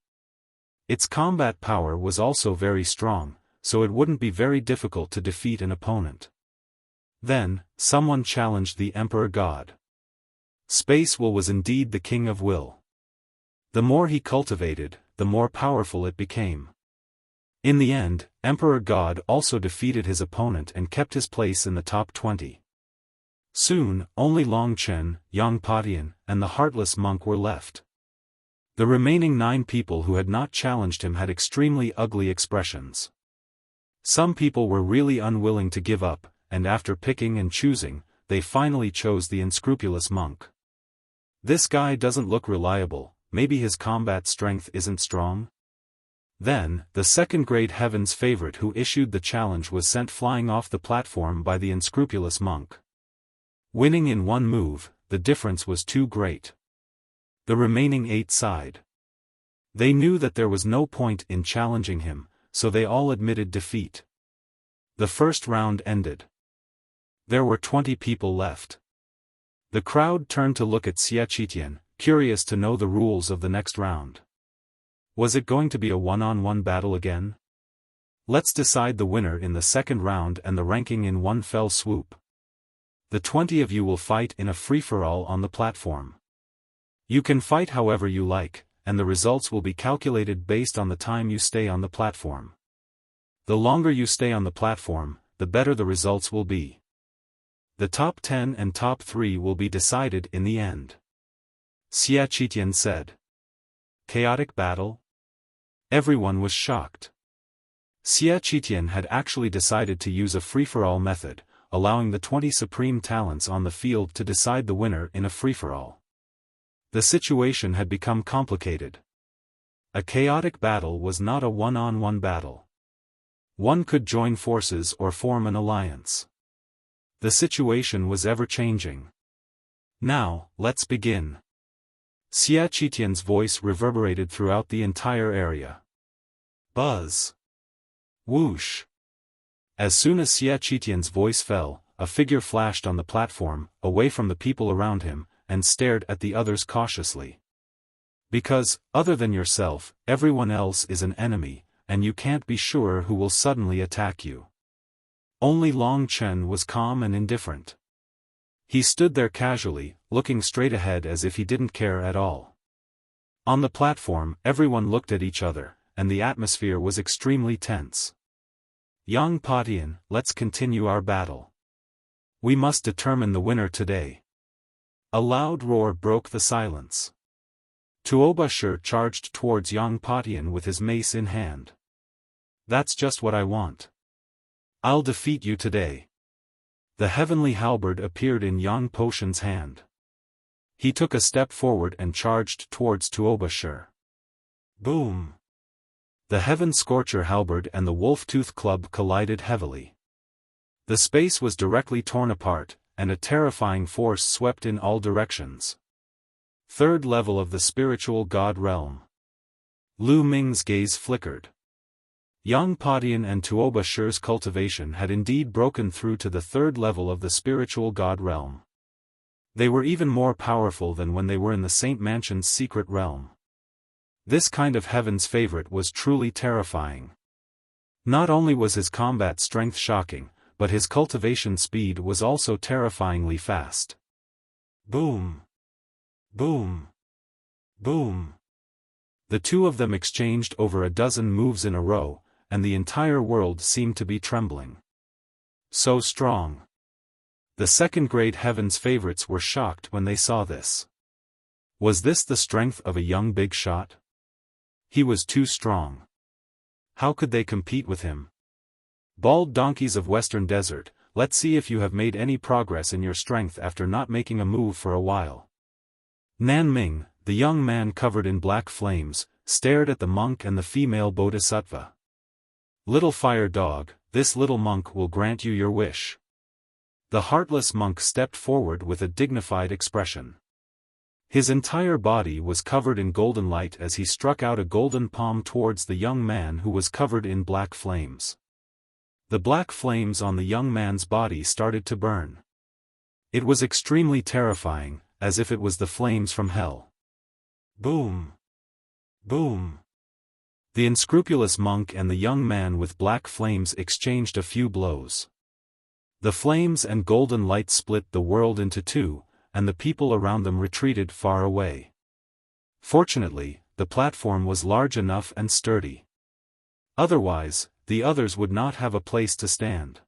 Its combat power was also very strong, so it wouldn't be very difficult to defeat an opponent. Then, someone challenged the Emperor God. Space Will was indeed the king of will. The more he cultivated, the more powerful it became. In the end, Emperor God also defeated his opponent and kept his place in the top 20. Soon, only Long Chen, Yang Patian, and the heartless monk were left. The remaining 9 people who had not challenged him had extremely ugly expressions. Some people were really unwilling to give up, and after picking and choosing, they finally chose the unscrupulous monk. This guy doesn't look reliable, maybe his combat strength isn't strong? Then, the second-grade heaven's favorite who issued the challenge was sent flying off the platform by the unscrupulous monk. Winning in one move, the difference was too great. The remaining 8 sighed. They knew that there was no point in challenging him, so they all admitted defeat. The first round ended. There were 20 people left. The crowd turned to look at Xie Qitian, curious to know the rules of the next round. Was it going to be a one-on-one battle again? Let's decide the winner in the second round and the ranking in one fell swoop. The 20 of you will fight in a free-for-all on the platform. You can fight however you like, and the results will be calculated based on the time you stay on the platform. The longer you stay on the platform, the better the results will be. The top 10 and top 3 will be decided in the end. Xie Qitian said. Chaotic battle? Everyone was shocked. Xie Qitian had actually decided to use a free-for-all method, allowing the 20 supreme talents on the field to decide the winner in a free-for-all. The situation had become complicated. A chaotic battle was not a one-on-one battle. One could join forces or form an alliance. The situation was ever-changing. Now, let's begin. Xie Qitian's voice reverberated throughout the entire area. Buzz. Whoosh. As soon as Xie Qitian's voice fell, a figure flashed on the platform, away from the people around him, and stared at the others cautiously. Because, other than yourself, everyone else is an enemy, and you can't be sure who will suddenly attack you. Only Long Chen was calm and indifferent. He stood there casually, looking straight ahead as if he didn't care at all. On the platform, everyone looked at each other, and the atmosphere was extremely tense. Yang Patian, let's continue our battle. We must determine the winner today. A loud roar broke the silence. Tuoba Shi charged towards Yang Patian with his mace in hand. That's just what I want. I'll defeat you today. The heavenly halberd appeared in Yang Patian's hand. He took a step forward and charged towards Tuoba Shi. Boom! The Heaven Scorcher halberd and the Wolf-Tooth Club collided heavily. The space was directly torn apart, and a terrifying force swept in all directions. Third level of the spiritual god realm. Lu Ming's gaze flickered. Yang Padian and Tuoba Shi's cultivation had indeed broken through to the third level of the spiritual god realm. They were even more powerful than when they were in the Saint Mansion's secret realm. This kind of heaven's favorite was truly terrifying. Not only was his combat strength shocking, but his cultivation speed was also terrifyingly fast. Boom! Boom! Boom! The two of them exchanged over a dozen moves in a row, and the entire world seemed to be trembling. So strong. The second-grade heaven's favorites were shocked when they saw this. Was this the strength of a young big shot? He was too strong. How could they compete with him? Bald donkeys of Western Desert, let's see if you have made any progress in your strength after not making a move for a while. Nan Ming, the young man covered in black flames, stared at the monk and the female bodhisattva. Little fire dog, this little monk will grant you your wish. The heartless monk stepped forward with a dignified expression. His entire body was covered in golden light as he struck out a golden palm towards the young man who was covered in black flames. The black flames on the young man's body started to burn. It was extremely terrifying, as if it was the flames from hell. Boom! Boom! The unscrupulous monk and the young man with black flames exchanged a few blows. The flames and golden light split the world into two, and the people around them retreated far away. Fortunately, the platform was large enough and sturdy. Otherwise, the others would not have a place to stand.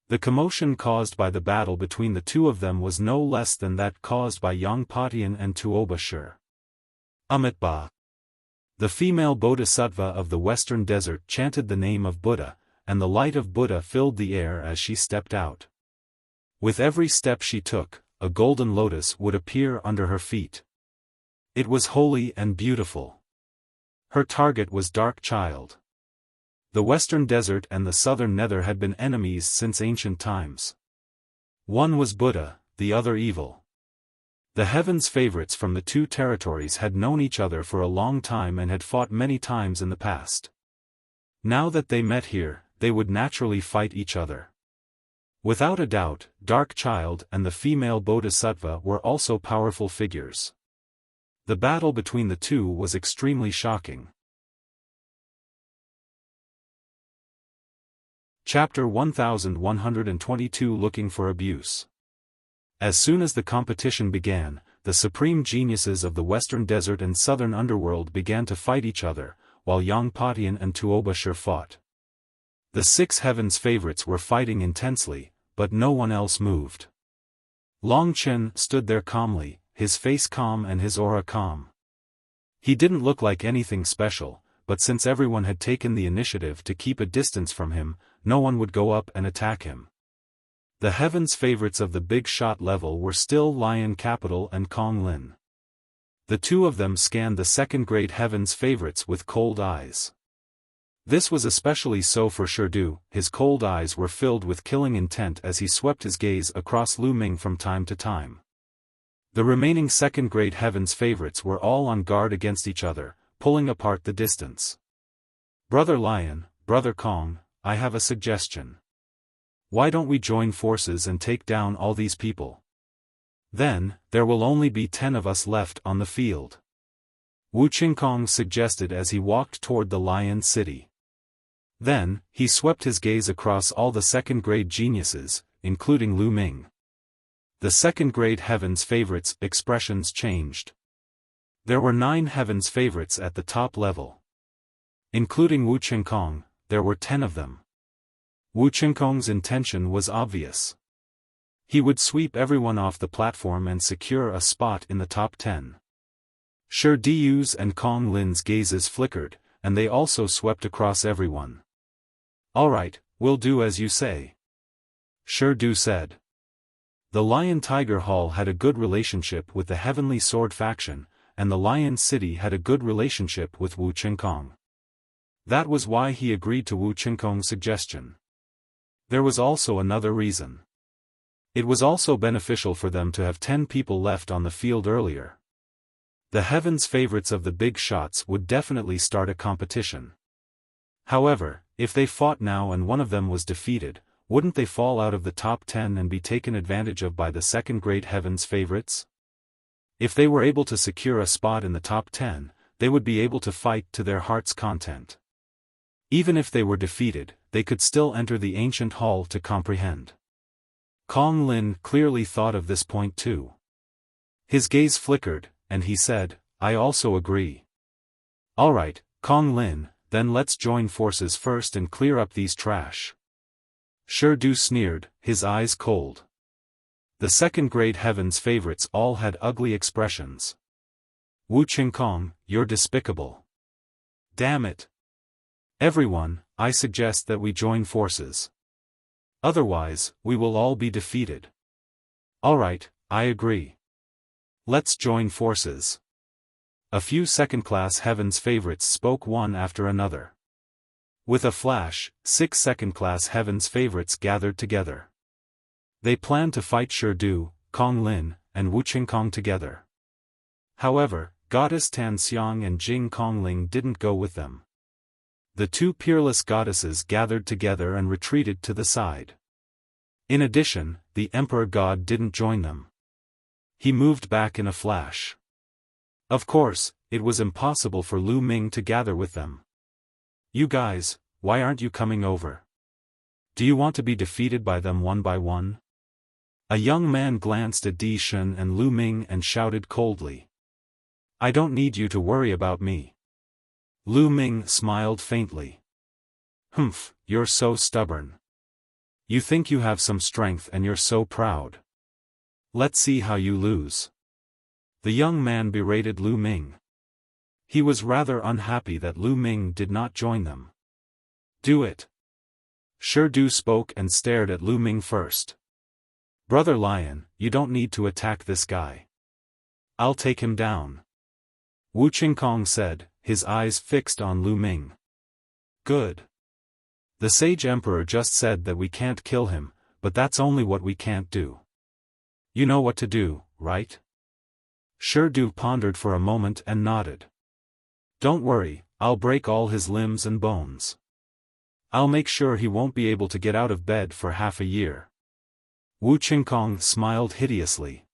The commotion caused by the battle between the two of them was no less than that caused by Yang Patian and Tuoba Shi. Amitabha. The female bodhisattva of the Western Desert chanted the name of Buddha, and the light of Buddha filled the air as she stepped out. With every step she took, a golden lotus would appear under her feet. It was holy and beautiful. Her target was Dark Child. The Western Desert and the Southern Nether had been enemies since ancient times. One was Buddha, the other evil. The heavens' favorites from the two territories had known each other for a long time and had fought many times in the past. Now that they met here, they would naturally fight each other. Without a doubt, Dark Child and the female bodhisattva were also powerful figures. The battle between the two was extremely shocking. Chapter 1122 Looking for Abuse. As soon as the competition began, the supreme geniuses of the Western Desert and Southern Underworld began to fight each other, while Yang Patian and Tuoba Shi fought. The six heavens' favorites were fighting intensely, but no one else moved. Long Chen stood there calmly, his face calm and his aura calm. He didn't look like anything special, but since everyone had taken the initiative to keep a distance from him, no one would go up and attack him. The heavens' favorites of the big shot level were still Lion Capital and Kong Lin. The two of them scanned the second-grade heavens' favorites with cold eyes. This was especially so for Shirdu. His cold eyes were filled with killing intent as he swept his gaze across Lu Ming from time to time. The remaining second-grade heavens' favorites were all on guard against each other, pulling apart the distance. Brother Lion, Brother Kong, I have a suggestion. Why don't we join forces and take down all these people? Then, there will only be 10 of us left on the field. Wu Qingkong suggested as he walked toward the Lion City. Then, he swept his gaze across all the second-grade geniuses, including Lu Ming. The second-grade heavens' favorites' expressions changed. There were 9 heavens' favorites at the top level. Including Wu Qingkong, there were 10 of them. Wu Qingkong's intention was obvious. He would sweep everyone off the platform and secure a spot in the top 10. Shi Diu's and Kong Lin's gazes flickered, and they also swept across everyone. All right, we'll do as you say. Shi Du said. The Lion Tiger Hall had a good relationship with the Heavenly Sword faction, and the Lion City had a good relationship with Wu Qingkong. That was why he agreed to Wu Qingkong's suggestion. There was also another reason. It was also beneficial for them to have 10 people left on the field earlier. The heavens' favorites of the big shots would definitely start a competition. However, if they fought now and one of them was defeated, wouldn't they fall out of the top 10 and be taken advantage of by the second-grade heaven's favorites? If they were able to secure a spot in the top 10, they would be able to fight to their heart's content. Even if they were defeated, they could still enter the ancient hall to comprehend. Kong Lin clearly thought of this point too. His gaze flickered, and he said, I also agree. Alright, Kong Lin, then let's join forces first and clear up these trash. Du sneered, his eyes cold. The second-grade heaven's favorites all had ugly expressions. Wu Qingkong, you're despicable. Damn it. Everyone, I suggest that we join forces. Otherwise, we will all be defeated. Alright, I agree. Let's join forces. A few second-class heaven's favorites spoke one after another. With a flash, 6 second-class heaven's favorites gathered together. They planned to fight Du, Kong Lin, and Wu Qingkong together. However, Goddess Tan Xiang and Jing Kongling didn't go with them. The two peerless goddesses gathered together and retreated to the side. In addition, the Emperor God didn't join them. He moved back in a flash. Of course, it was impossible for Lu Ming to gather with them. You guys, why aren't you coming over? Do you want to be defeated by them one by one? A young man glanced at Di Shun and Lu Ming and shouted coldly. I don't need you to worry about me. Lu Ming smiled faintly. Humph, you're so stubborn. You think you have some strength and you're so proud. Let's see how you lose. The young man berated Lu Ming. He was rather unhappy that Lu Ming did not join them. Do it. Du spoke and stared at Lu Ming first. Brother Lion, you don't need to attack this guy. I'll take him down. Wu Qingkong said, his eyes fixed on Lu Ming. Good. The Sage Emperor just said that we can't kill him, but that's only what we can't do. You know what to do, right? Du pondered for a moment and nodded. Don't worry, I'll break all his limbs and bones. I'll make sure he won't be able to get out of bed for half a year. Wu Qingkong smiled hideously.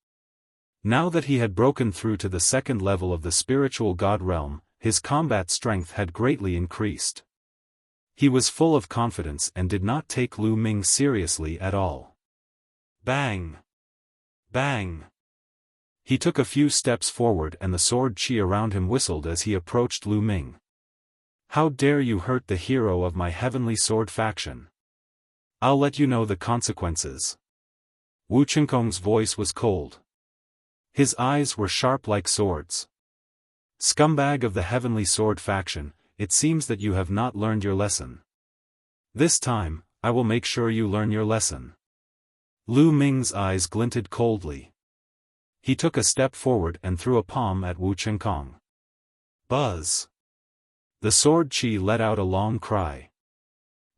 Now that he had broken through to the second level of the spiritual god realm, his combat strength had greatly increased. He was full of confidence and did not take Lu Ming seriously at all. Bang! Bang! He took a few steps forward and the sword chi around him whistled as he approached Lu Ming. How dare you hurt the hero of my heavenly sword faction? I'll let you know the consequences. Wu Qingkong's voice was cold. His eyes were sharp like swords. Scumbag of the heavenly sword faction, it seems that you have not learned your lesson. This time, I will make sure you learn your lesson. Lu Ming's eyes glinted coldly. He took a step forward and threw a palm at Wu Qingkong. Buzz! The sword chi let out a long cry.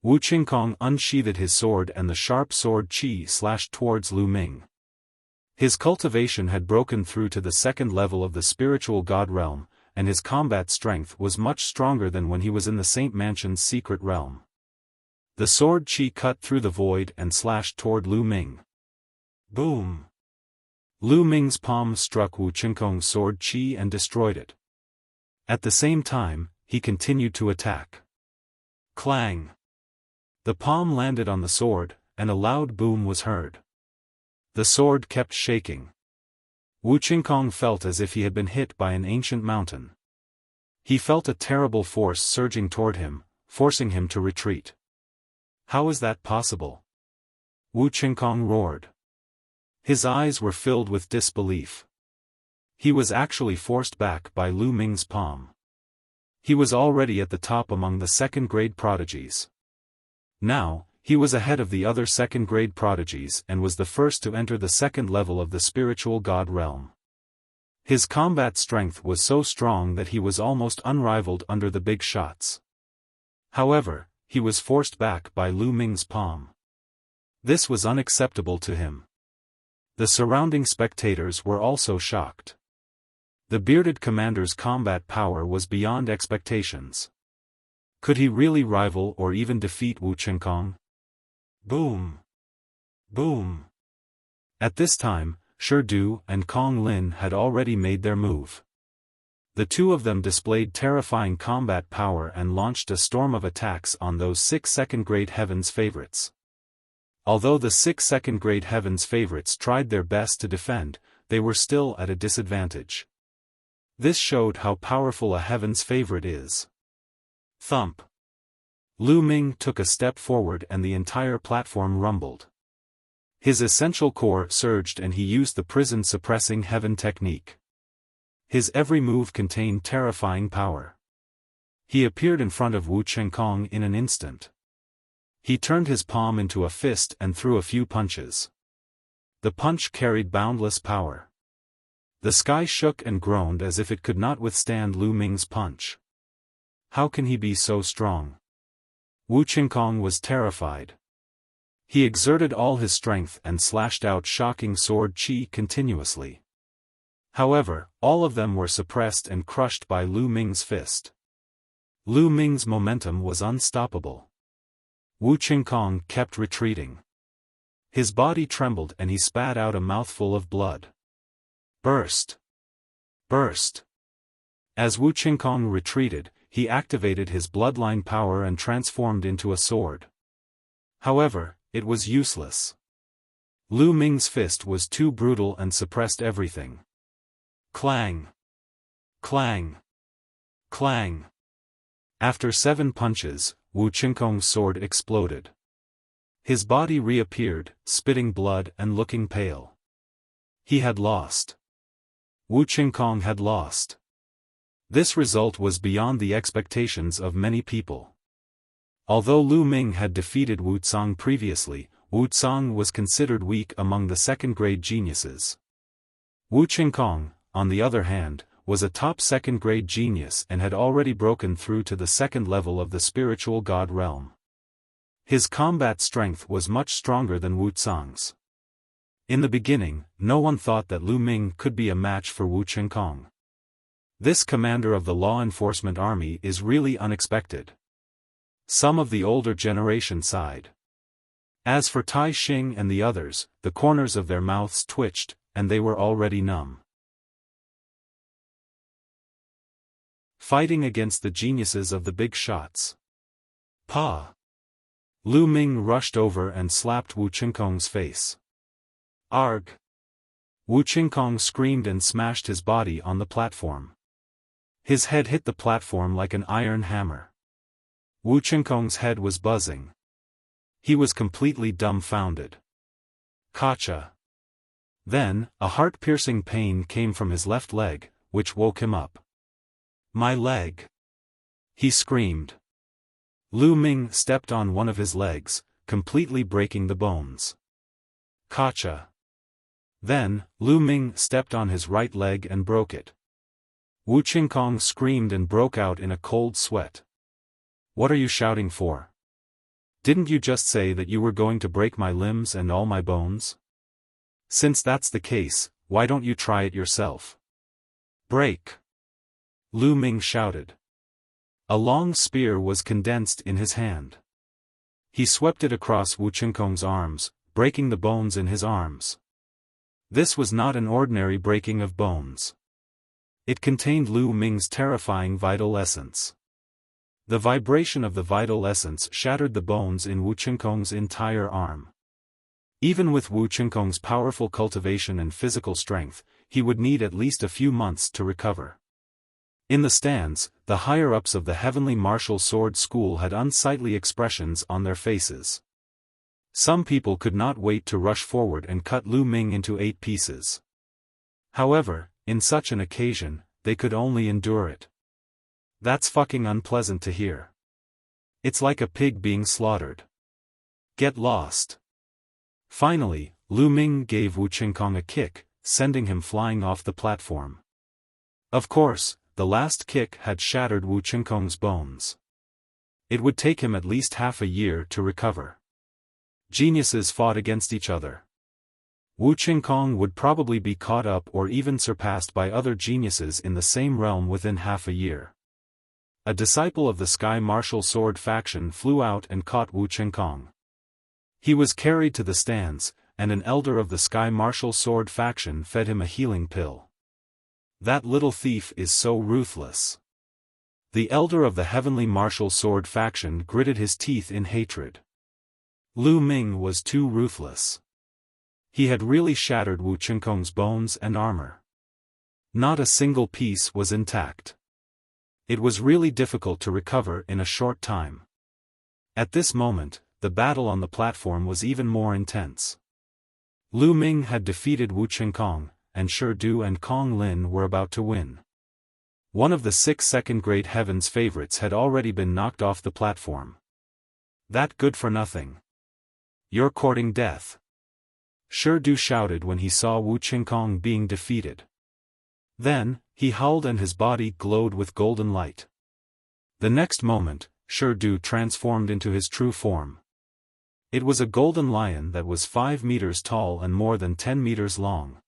Wu Qingkong unsheathed his sword and the sharp sword chi slashed towards Lu Ming. His cultivation had broken through to the second level of the spiritual god realm, and his combat strength was much stronger than when he was in the Saint Mansion's secret realm. The sword chi cut through the void and slashed toward Lu Ming. Boom! Lu Ming's palm struck Wu Qingkong's sword chi and destroyed it. At the same time, he continued to attack. Clang! The palm landed on the sword, and a loud boom was heard. The sword kept shaking. Wu Qingkong felt as if he had been hit by an ancient mountain. He felt a terrible force surging toward him, forcing him to retreat. How is that possible? Wu Qingkong roared. His eyes were filled with disbelief. He was actually forced back by Lu Ming's palm. He was already at the top among the second-grade prodigies. Now, he was ahead of the other second-grade prodigies and was the first to enter the second level of the spiritual god realm. His combat strength was so strong that he was almost unrivaled under the big shots. However, he was forced back by Lu Ming's palm. This was unacceptable to him. The surrounding spectators were also shocked. The bearded commander's combat power was beyond expectations. Could he really rival or even defeat Wu Qinkong? Boom! Boom! At this time, Shi Du and Kong Lin had already made their move. The two of them displayed terrifying combat power and launched a storm of attacks on those 6 second-grade heavens favorites. Although the 6 second-grade heavens favorites tried their best to defend, they were still at a disadvantage. This showed how powerful a heavens favorite is. Thump! Lu Ming took a step forward and the entire platform rumbled. His essential core surged and he used the prison-suppressing heaven technique. His every move contained terrifying power. He appeared in front of Wu Qinkong in an instant. He turned his palm into a fist and threw a few punches. The punch carried boundless power. The sky shook and groaned as if it could not withstand Lu Ming's punch. How can he be so strong? Wu Qinkong was terrified. He exerted all his strength and slashed out shocking sword chi continuously. However, all of them were suppressed and crushed by Lu Ming's fist. Lu Ming's momentum was unstoppable. Wu Qinkong kept retreating. His body trembled and he spat out a mouthful of blood. Burst! Burst! As Wu Qinkong retreated, he activated his bloodline power and transformed into a sword. However, it was useless. Lu Ming's fist was too brutal and suppressed everything. Clang! Clang! Clang! After 7 punches, Wu Qinkong's sword exploded. His body reappeared, spitting blood and looking pale. He had lost. Wu Qinkong had lost. This result was beyond the expectations of many people. Although Lu Ming had defeated Wu Cang previously, Wu Cang was considered weak among the second-grade geniuses. Wu Qinkong, on the other hand, was a top second-grade genius and had already broken through to the second level of the spiritual god realm. His combat strength was much stronger than Wu Cang's. In the beginning, no one thought that Lu Ming could be a match for Wu Qinkong. This commander of the law enforcement army is really unexpected. Some of the older generation sighed. As for Tai Xing and the others, the corners of their mouths twitched, and they were already numb. Fighting against the geniuses of the big shots. Pa! Lu Ming rushed over and slapped Wu Qinkong's face. Arg! Wu Qinkong screamed and smashed his body on the platform. His head hit the platform like an iron hammer. Wu Qinkong's head was buzzing. He was completely dumbfounded. Gotcha! Then, a heart-piercing pain came from his left leg, which woke him up. My leg! He screamed. Lu Ming stepped on one of his legs, completely breaking the bones. Gotcha! Then, Lu Ming stepped on his right leg and broke it. Wu Qinkong screamed and broke out in a cold sweat. What are you shouting for? Didn't you just say that you were going to break my limbs and all my bones? Since that's the case, why don't you try it yourself? Break! Lu Ming shouted. A long spear was condensed in his hand. He swept it across Wu Qinkong's arms, breaking the bones in his arms. This was not an ordinary breaking of bones. It contained Lu Ming's terrifying vital essence. The vibration of the vital essence shattered the bones in Wu Qinkong's entire arm. Even with Wu Qinkong's powerful cultivation and physical strength, he would need at least a few months to recover. In the stands, the higher-ups of the Heavenly Martial Sword School had unsightly expressions on their faces. Some people could not wait to rush forward and cut Lu Ming into 8 pieces. However, in such an occasion, they could only endure it. That's fucking unpleasant to hear. It's like a pig being slaughtered. Get lost. Finally, Lu Ming gave Wu Qinkong a kick, sending him flying off the platform. Of course, the last kick had shattered Wu Qinkong's bones. It would take him at least half a year to recover. Geniuses fought against each other. Wu Qinkong would probably be caught up or even surpassed by other geniuses in the same realm within half a year. a disciple of the Sky Martial Sword faction flew out and caught Wu Chenkong. He was carried to the stands, and an elder of the Sky Martial Sword faction fed him a healing pill. That little thief is so ruthless. The elder of the Heavenly Martial Sword faction gritted his teeth in hatred. Lu Ming was too ruthless. He had really shattered Wu Chenkong's bones and armor. Not a single piece was intact. It was really difficult to recover in a short time. At this moment, the battle on the platform was even more intense. Lu Ming had defeated Wu Chenkong, and Shi Du and Kong Lin were about to win. One of the 6 second-grade heavens favorites had already been knocked off the platform. That good for nothing. You're courting death. Shi Du shouted when he saw Wu Chenkong being defeated. Then, he howled and his body glowed with golden light. The next moment, Shi Du transformed into his true form. It was a golden lion that was 5 meters tall and more than 10 meters long.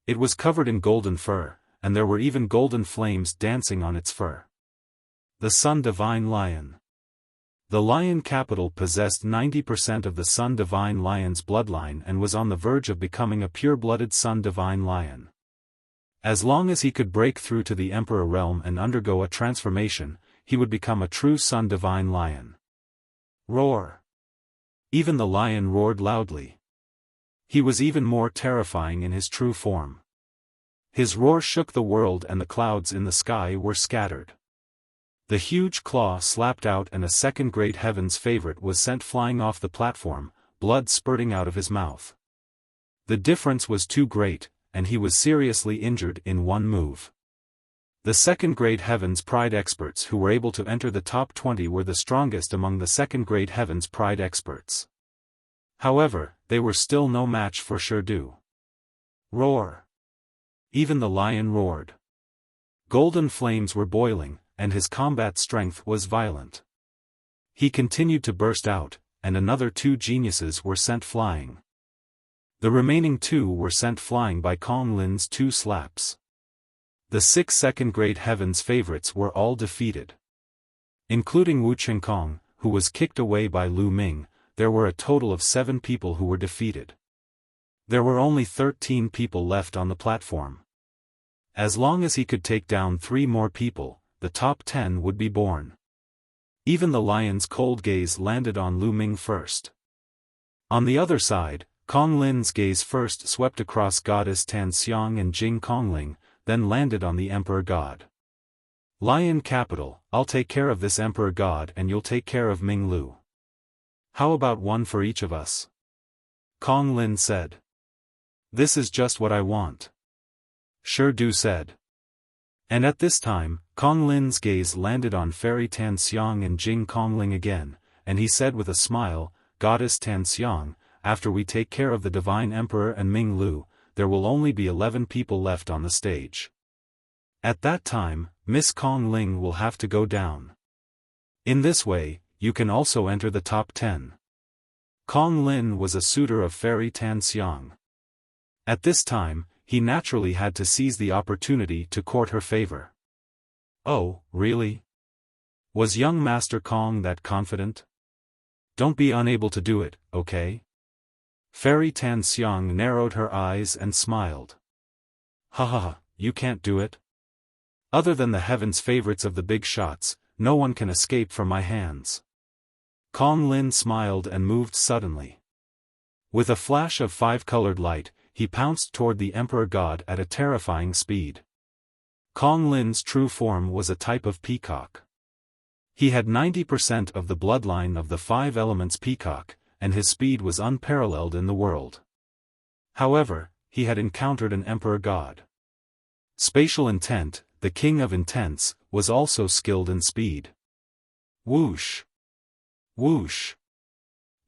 It was covered in golden fur, and there were even golden flames dancing on its fur. The Sun Divine Lion. The lion capital possessed 90% of the Sun Divine Lion's bloodline and was on the verge of becoming a pure-blooded Sun Divine Lion. As long as he could break through to the Emperor realm and undergo a transformation, he would become a true Sun Divine Lion. Roar! Even the lion roared loudly. He was even more terrifying in his true form. His roar shook the world and the clouds in the sky were scattered. The huge claw slapped out and a second-grade heavens favorite was sent flying off the platform, blood spurting out of his mouth. The difference was too great, and he was seriously injured in one move. The second-grade Heavens Pride experts who were able to enter the top 20 were the strongest among the second-grade Heavens Pride experts. However, they were still no match for Shi Du. Roar! Even the lion roared. Golden flames were boiling, and his combat strength was violent. He continued to burst out, and another 2 geniuses were sent flying. The remaining 2 were sent flying by Kong Lin's 2 slaps. The 6 second-grade Heavens favorites were all defeated. Including Wu Chenkong, who was kicked away by Lu Ming, there were a total of 7 people who were defeated. There were only 13 people left on the platform. As long as he could take down 3 more people, the top 10 would be born. Even the lion's cold gaze landed on Lu Ming first. On the other side, Kong Lin's gaze first swept across Goddess Tan Xiang and Jing Kongling, then landed on the Emperor God. Lion capital, I'll take care of this Emperor God and you'll take care of Ming Lu. How about one for each of us? Kong Lin said. This is just what I want. Shi Du said. And at this time, Kong Lin's gaze landed on Fairy Tan Xiang and Jing Kongling again, and he said with a smile, Goddess Tan Xiang, after we take care of the Divine Emperor and Ming Lu, there will only be 11 people left on the stage. At that time, Miss Kong Ling will have to go down. In this way, you can also enter the top 10. Kong Lin was a suitor of Fairy Tan Xiang. At this time, he naturally had to seize the opportunity to court her favor. Oh, really? Was young Master Kong that confident? Don't be unable to do it, okay? Fairy Tan Xiang narrowed her eyes and smiled. Ha ha ha, you can't do it? Other than the heavens favorites of the big shots, no one can escape from my hands. Kong Lin smiled and moved suddenly. With a flash of 5-colored light, he pounced toward the Emperor God at a terrifying speed. Kong Lin's true form was a type of peacock. He had 90% of the bloodline of the 5 elements peacock, and his speed was unparalleled in the world. However, he had encountered an Emperor God. Spatial Intent, the King of Intents, was also skilled in speed. Whoosh! Whoosh!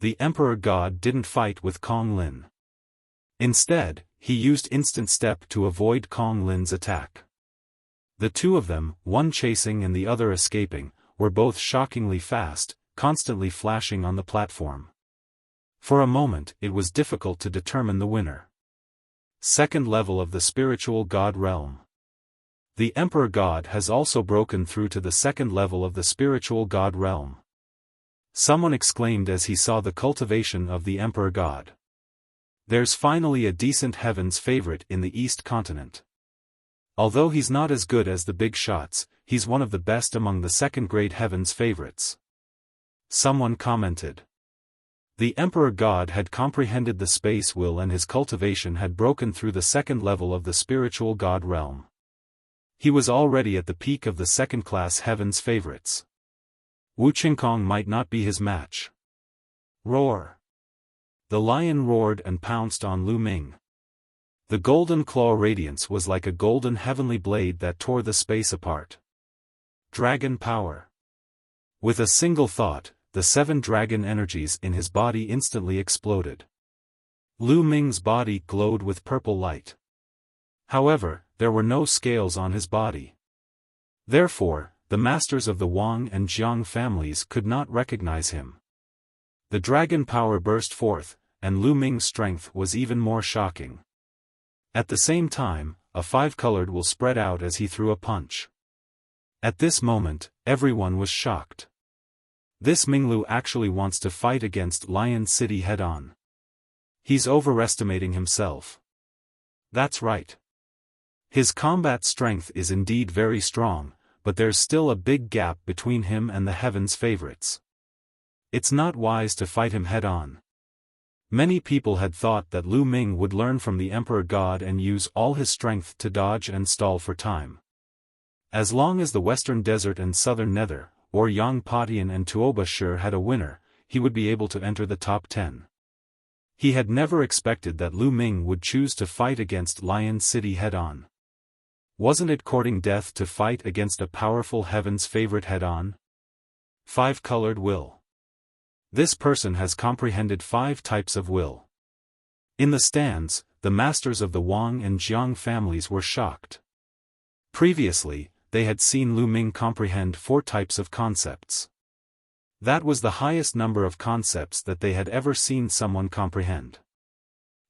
The Emperor God didn't fight with Kong Lin. Instead, he used Instant Step to avoid Kong Lin's attack. The 2 of them, one chasing and the other escaping, were both shockingly fast, constantly flashing on the platform. For a moment it was difficult to determine the winner. Second level of the spiritual god realm. The Emperor God has also broken through to the second level of the spiritual God realm. Someone exclaimed as he saw the cultivation of the Emperor God. There's finally a decent heaven's favorite in the East continent. Although he's not as good as the big shots, he's one of the best among the second-grade heaven's favorites. Someone commented. The Emperor God had comprehended the space will and his cultivation had broken through the second level of the spiritual God realm. He was already at the peak of the second-class heaven's favorites. Wu Qingkong might not be his match. Roar! The lion roared and pounced on Lu Ming. The golden claw radiance was like a golden heavenly blade that tore the space apart. Dragon power. With a single thought, the 7 dragon energies in his body instantly exploded. Lu Ming's body glowed with purple light. However, there were no scales on his body. Therefore, the masters of the Wang and Jiang families could not recognize him. The dragon power burst forth, and Lu Ming's strength was even more shocking. At the same time, a 5-colored will spread out as he threw a punch. At this moment, everyone was shocked. This Minglu actually wants to fight against Lion City head-on. He's overestimating himself. That's right. His combat strength is indeed very strong, but there's still a big gap between him and the heaven's favorites. It's not wise to fight him head-on. Many people had thought that Lu Ming would learn from the Emperor God and use all his strength to dodge and stall for time. As long as the Western Desert and Southern Nether, or Yang Patian and Tuoba Shi had a winner, he would be able to enter the top 10. He had never expected that Lu Ming would choose to fight against Lion City head-on. Wasn't it courting death to fight against a powerful heaven's favorite head-on? 5-colored will. This person has comprehended 5 types of will. In the stands, the masters of the Wang and Jiang families were shocked. Previously, they had seen Lu Ming comprehend 4 types of concepts. That was the highest number of concepts that they had ever seen someone comprehend.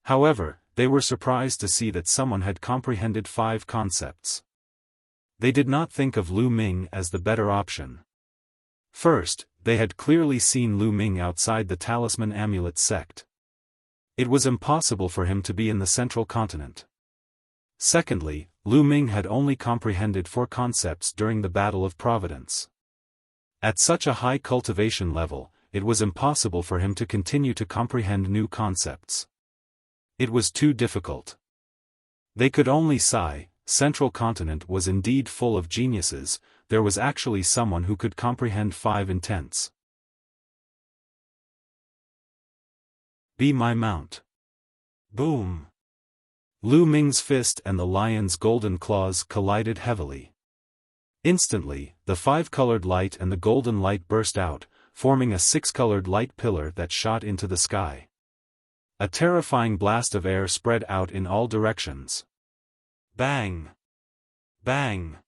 However, they were surprised to see that someone had comprehended 5 concepts. They did not think of Lu Ming as the better option. First, they had clearly seen Lu Ming outside the Talisman Amulet sect. It was impossible for him to be in the central continent. Secondly, Lu Ming had only comprehended 4 concepts during the Battle of Providence. At such a high cultivation level, it was impossible for him to continue to comprehend new concepts. It was too difficult. They could only sigh. Central continent was indeed full of geniuses. There was actually someone who could comprehend 5 intents. Be my mount. Boom! Lu Ming's fist and the lion's golden claws collided heavily. Instantly, the 5-colored light and the golden light burst out, forming a 6-colored light pillar that shot into the sky. A terrifying blast of air spread out in all directions. Bang! Bang!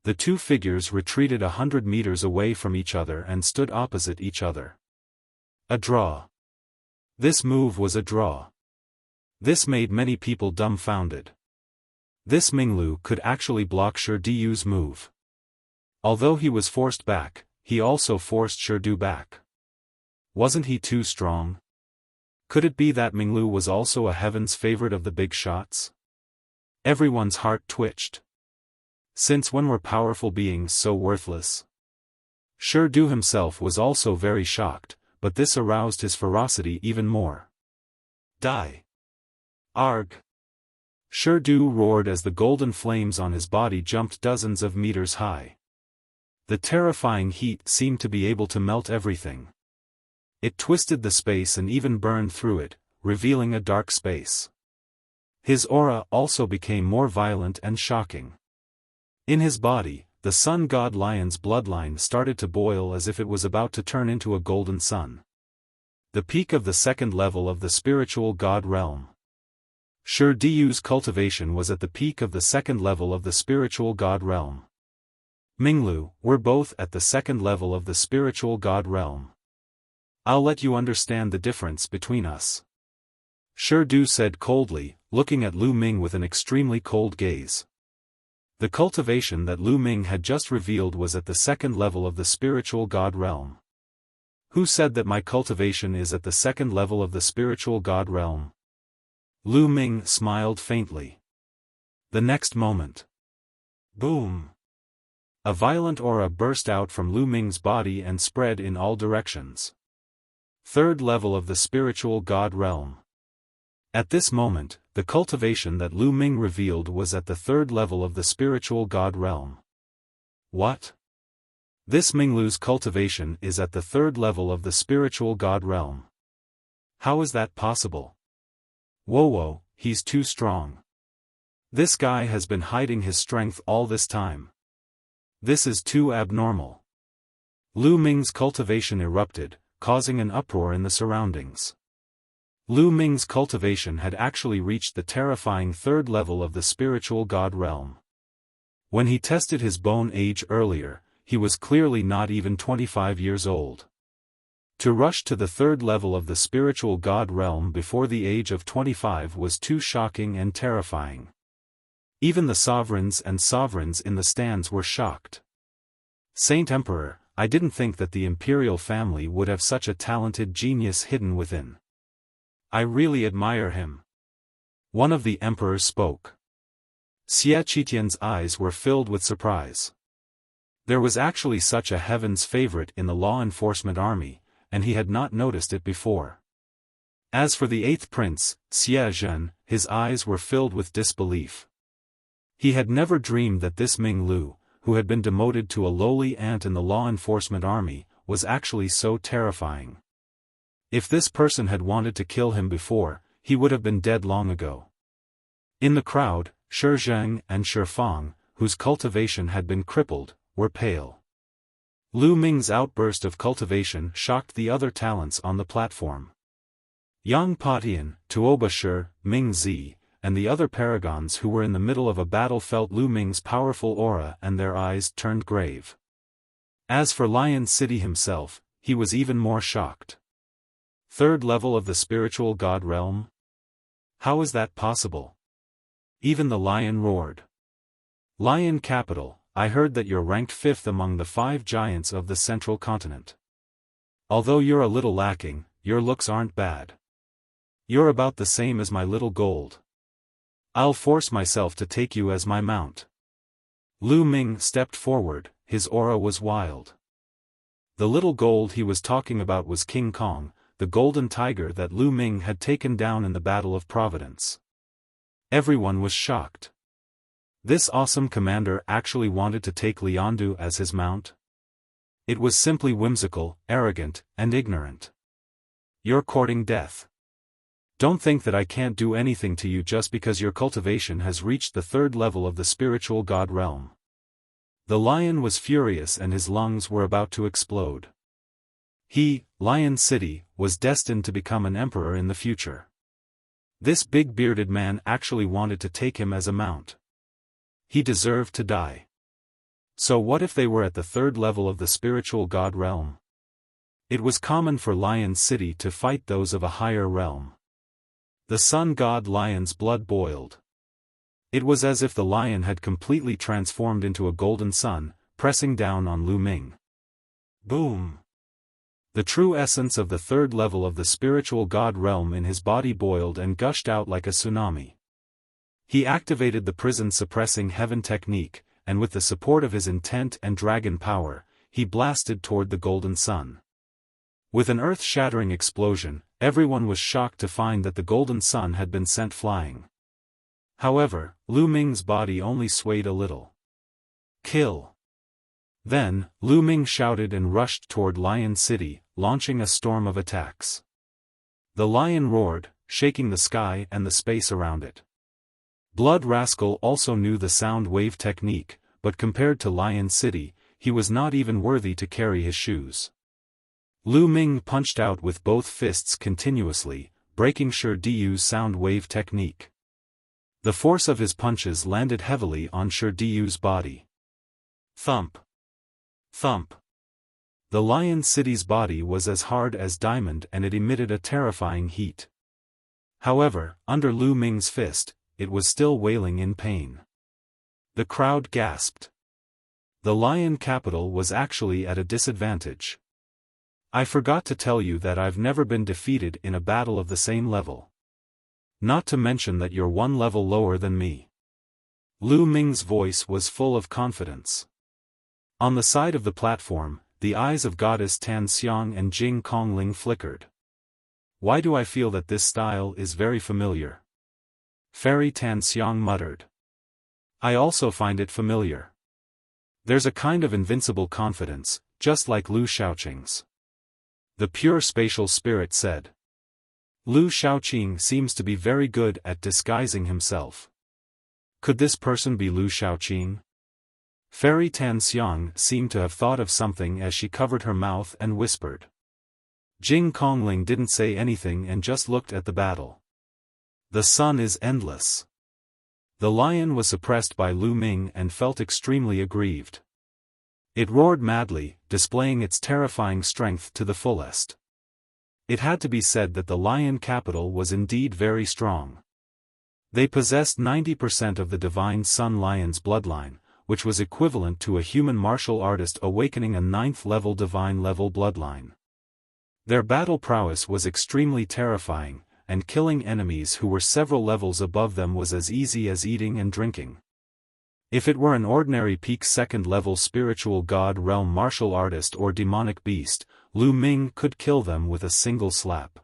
The 2 figures retreated 100 meters away from each other and stood opposite each other. A draw. This move was a draw. This made many people dumbfounded. This Minglu could actually block Shi Diyu's move. Although he was forced back, he also forced Shi Du back. Wasn't he too strong? Could it be that Minglu was also a heaven's favorite of the big shots? Everyone's heart twitched. Since when were powerful beings so worthless? Shi Du himself was also very shocked, but this aroused his ferocity even more. Die! Arg! Shi Du roared as the golden flames on his body jumped dozens of meters high. The terrifying heat seemed to be able to melt everything. It twisted the space and even burned through it, revealing a dark space. His aura also became more violent and shocking. In his body, the sun god lion's bloodline started to boil as if it was about to turn into a golden sun. The peak of the second level of the spiritual god realm. Shi Diyu's cultivation was at the peak of the second level of the spiritual god realm. Minglu, we're both at the second level of the spiritual god realm. I'll let you understand the difference between us. Shi Du said coldly, looking at Lu Ming with an extremely cold gaze. The cultivation that Lu Ming had just revealed was at the second level of the spiritual god realm. Who said that my cultivation is at the second level of the spiritual god realm? Lu Ming smiled faintly. The next moment. Boom! A violent aura burst out from Lu Ming's body and spread in all directions. Third level of the spiritual god realm. At this moment, the cultivation that Lu Ming revealed was at the third level of the spiritual god realm. What? This Minglu's cultivation is at the third level of the spiritual god realm. How is that possible? Whoa, he's too strong. This guy has been hiding his strength all this time. This is too abnormal. Lu Ming's cultivation erupted, causing an uproar in the surroundings. Lu Ming's cultivation had actually reached the terrifying third level of the spiritual god realm. When he tested his bone age earlier, he was clearly not even 25 years old. To rush to the third level of the spiritual god realm before the age of 25 was too shocking and terrifying. Even the sovereigns in the stands were shocked. Saint Emperor, I didn't think that the imperial family would have such a talented genius hidden within. I really admire him. One of the emperors spoke. Xie Qitian's eyes were filled with surprise. There was actually such a heaven's favorite in the law enforcement army, and he had not noticed it before. As for the eighth prince, Xie Zhen, his eyes were filled with disbelief. He had never dreamed that this Ming Lu, who had been demoted to a lowly ant in the law enforcement army, was actually so terrifying. If this person had wanted to kill him before, he would have been dead long ago. In the crowd, Shi Zheng and Xiaofan, whose cultivation had been crippled, were pale. Lu Ming's outburst of cultivation shocked the other talents on the platform. Yang Patian, Tuoba Shi, Ming Zi, and the other paragons who were in the middle of a battle felt Lu Ming's powerful aura and their eyes turned grave. As for Lion City himself, he was even more shocked. Third level of the spiritual god realm? How is that possible? Even the lion roared. Lion capital, I heard that you're ranked 5th among the 5 giants of the central continent. Although you're a little lacking, your looks aren't bad. You're about the same as my little gold. I'll force myself to take you as my mount. Lu Ming stepped forward, his aura was wild. The little gold he was talking about was King Kong, the golden tiger that Lu Ming had taken down in the Battle of Providence. Everyone was shocked. This awesome commander actually wanted to take Liandu as his mount? It was simply whimsical, arrogant, and ignorant. You're courting death. Don't think that I can't do anything to you just because your cultivation has reached the third level of the spiritual god realm. The lion was furious and his lungs were about to explode. He, Lion City, was destined to become an emperor in the future. This big bearded man actually wanted to take him as a mount. He deserved to die. So what if they were at the third level of the spiritual god realm? It was common for Lion City to fight those of a higher realm. The sun god Lion's blood boiled. It was as if the lion had completely transformed into a golden sun, pressing down on Lu Ming. Boom! The true essence of the third level of the spiritual god realm in his body boiled and gushed out like a tsunami. He activated the prison-suppressing heaven technique, and with the support of his intent and dragon power, he blasted toward the golden sun. With an earth-shattering explosion, everyone was shocked to find that the golden sun had been sent flying. However, Lu Ming's body only swayed a little. Kill! Then, Lu Ming shouted and rushed toward Lion City, launching a storm of attacks. The lion roared, shaking the sky and the space around it. Blood Rascal also knew the sound wave technique, but compared to Lion City, he was not even worthy to carry his shoes. Lu Ming punched out with both fists continuously, breaking Shi Diyu's sound wave technique. The force of his punches landed heavily on Shi Diyu's body. Thump! Thump! The Lion City's body was as hard as diamond and it emitted a terrifying heat. However, under Lu Ming's fist, it was still wailing in pain. The crowd gasped. The lion capital was actually at a disadvantage. I forgot to tell you that I've never been defeated in a battle of the same level. Not to mention that you're one level lower than me. Lu Ming's voice was full of confidence. On the side of the platform, the eyes of Goddess Tan Xiang and Jing Kongling flickered. Why do I feel that this style is very familiar? Fairy Tan Xiang muttered. I also find it familiar. There's a kind of invincible confidence, just like Lu Shaoqing's. The pure spatial spirit said. Lu Shaoqing seems to be very good at disguising himself. Could this person be Lu Shaoqing? Fairy Tan Xiang seemed to have thought of something as she covered her mouth and whispered. Jing Kongling didn't say anything and just looked at the battle. The sun is endless. The lion was suppressed by Lu Ming and felt extremely aggrieved. It roared madly, displaying its terrifying strength to the fullest. It had to be said that the lion capital was indeed very strong. They possessed 90% of the divine Sun Lion's bloodline, which was equivalent to a human martial artist awakening a 9th-level divine-level bloodline. Their battle prowess was extremely terrifying, and killing enemies who were several levels above them was as easy as eating and drinking. If it were an ordinary peak 2nd-level spiritual god realm martial artist or demonic beast, Lu Ming could kill them with a single slap.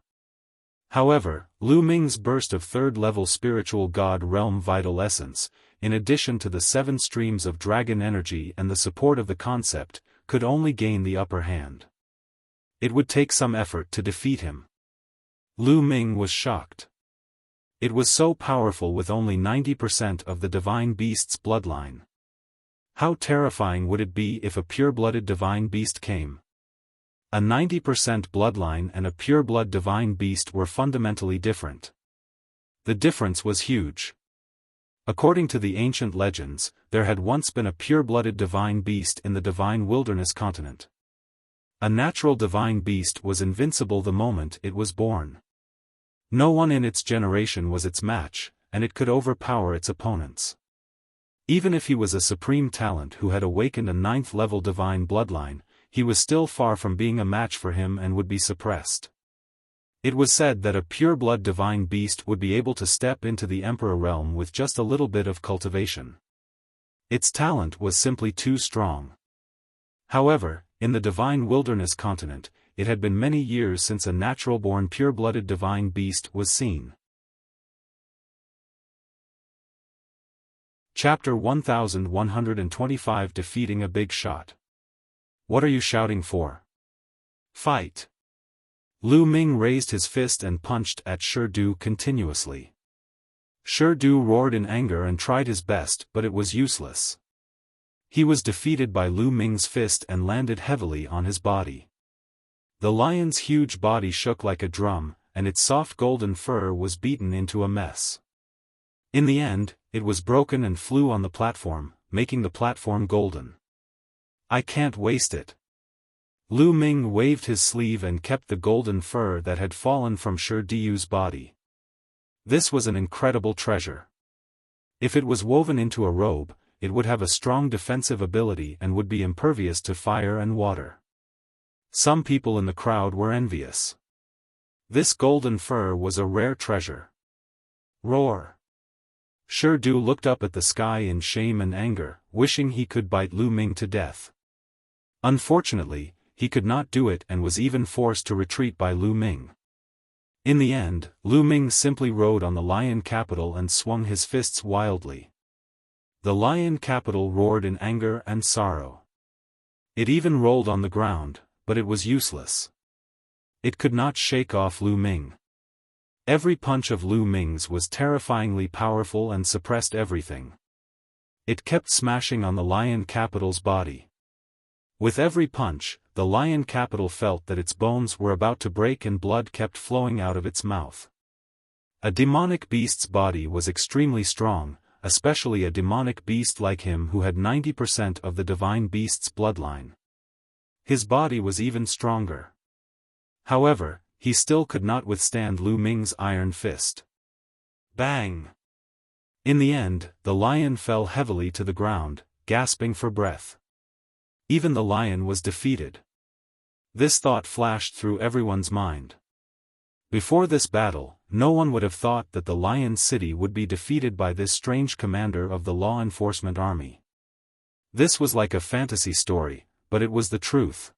However, Lu Ming's burst of 3rd-level spiritual god realm vital essence, in addition to the 7 streams of dragon energy and the support of the concept, could only gain the upper hand. It would take some effort to defeat him. Lu Ming was shocked. It was so powerful with only 90% of the divine beast's bloodline. How terrifying would it be if a pure-blooded divine beast came? A 90% bloodline and a pure-blood divine beast were fundamentally different. The difference was huge. According to the ancient legends, there had once been a pure-blooded divine beast in the divine wilderness continent. A natural divine beast was invincible the moment it was born. No one in its generation was its match, and it could overpower its opponents. Even if he was a supreme talent who had awakened a 9th-level divine bloodline, he was still far from being a match for him and would be suppressed. It was said that a pure-blood divine beast would be able to step into the Emperor realm with just a little bit of cultivation. Its talent was simply too strong. However, in the divine wilderness continent, it had been many years since a natural-born pure-blooded divine beast was seen. Chapter 1125 Defeating a Big Shot. What are you shouting for? Fight! Lu Ming raised his fist and punched at Shirdu continuously. Shirdu roared in anger and tried his best, but it was useless. He was defeated by Lu Ming's fist and landed heavily on his body. The lion's huge body shook like a drum, and its soft golden fur was beaten into a mess. In the end, it was broken and flew on the platform, making the platform golden. I can't waste it. Lu Ming waved his sleeve and kept the golden fur that had fallen from Shirdu's body. This was an incredible treasure. If it was woven into a robe, it would have a strong defensive ability and would be impervious to fire and water. Some people in the crowd were envious. This golden fur was a rare treasure. Roar! Shirdu looked up at the sky in shame and anger, wishing he could bite Lu Ming to death. Unfortunately, he could not do it and was even forced to retreat by Lu Ming. In the end, Lu Ming simply rode on the lion capital and swung his fists wildly. The lion capital roared in anger and sorrow. It even rolled on the ground, but it was useless. It could not shake off Lu Ming. Every punch of Lu Ming's was terrifyingly powerful and suppressed everything. It kept smashing on the lion capital's body. With every punch, the lion capital felt that its bones were about to break and blood kept flowing out of its mouth. A demonic beast's body was extremely strong, especially a demonic beast like him who had 90% of the divine beast's bloodline. His body was even stronger. However, he still could not withstand Lu Ming's iron fist. Bang! In the end, the lion fell heavily to the ground, gasping for breath. Even the lion was defeated. This thought flashed through everyone's mind. Before this battle, no one would have thought that the Lion City would be defeated by this strange commander of the law enforcement army. This was like a fantasy story, but it was the truth.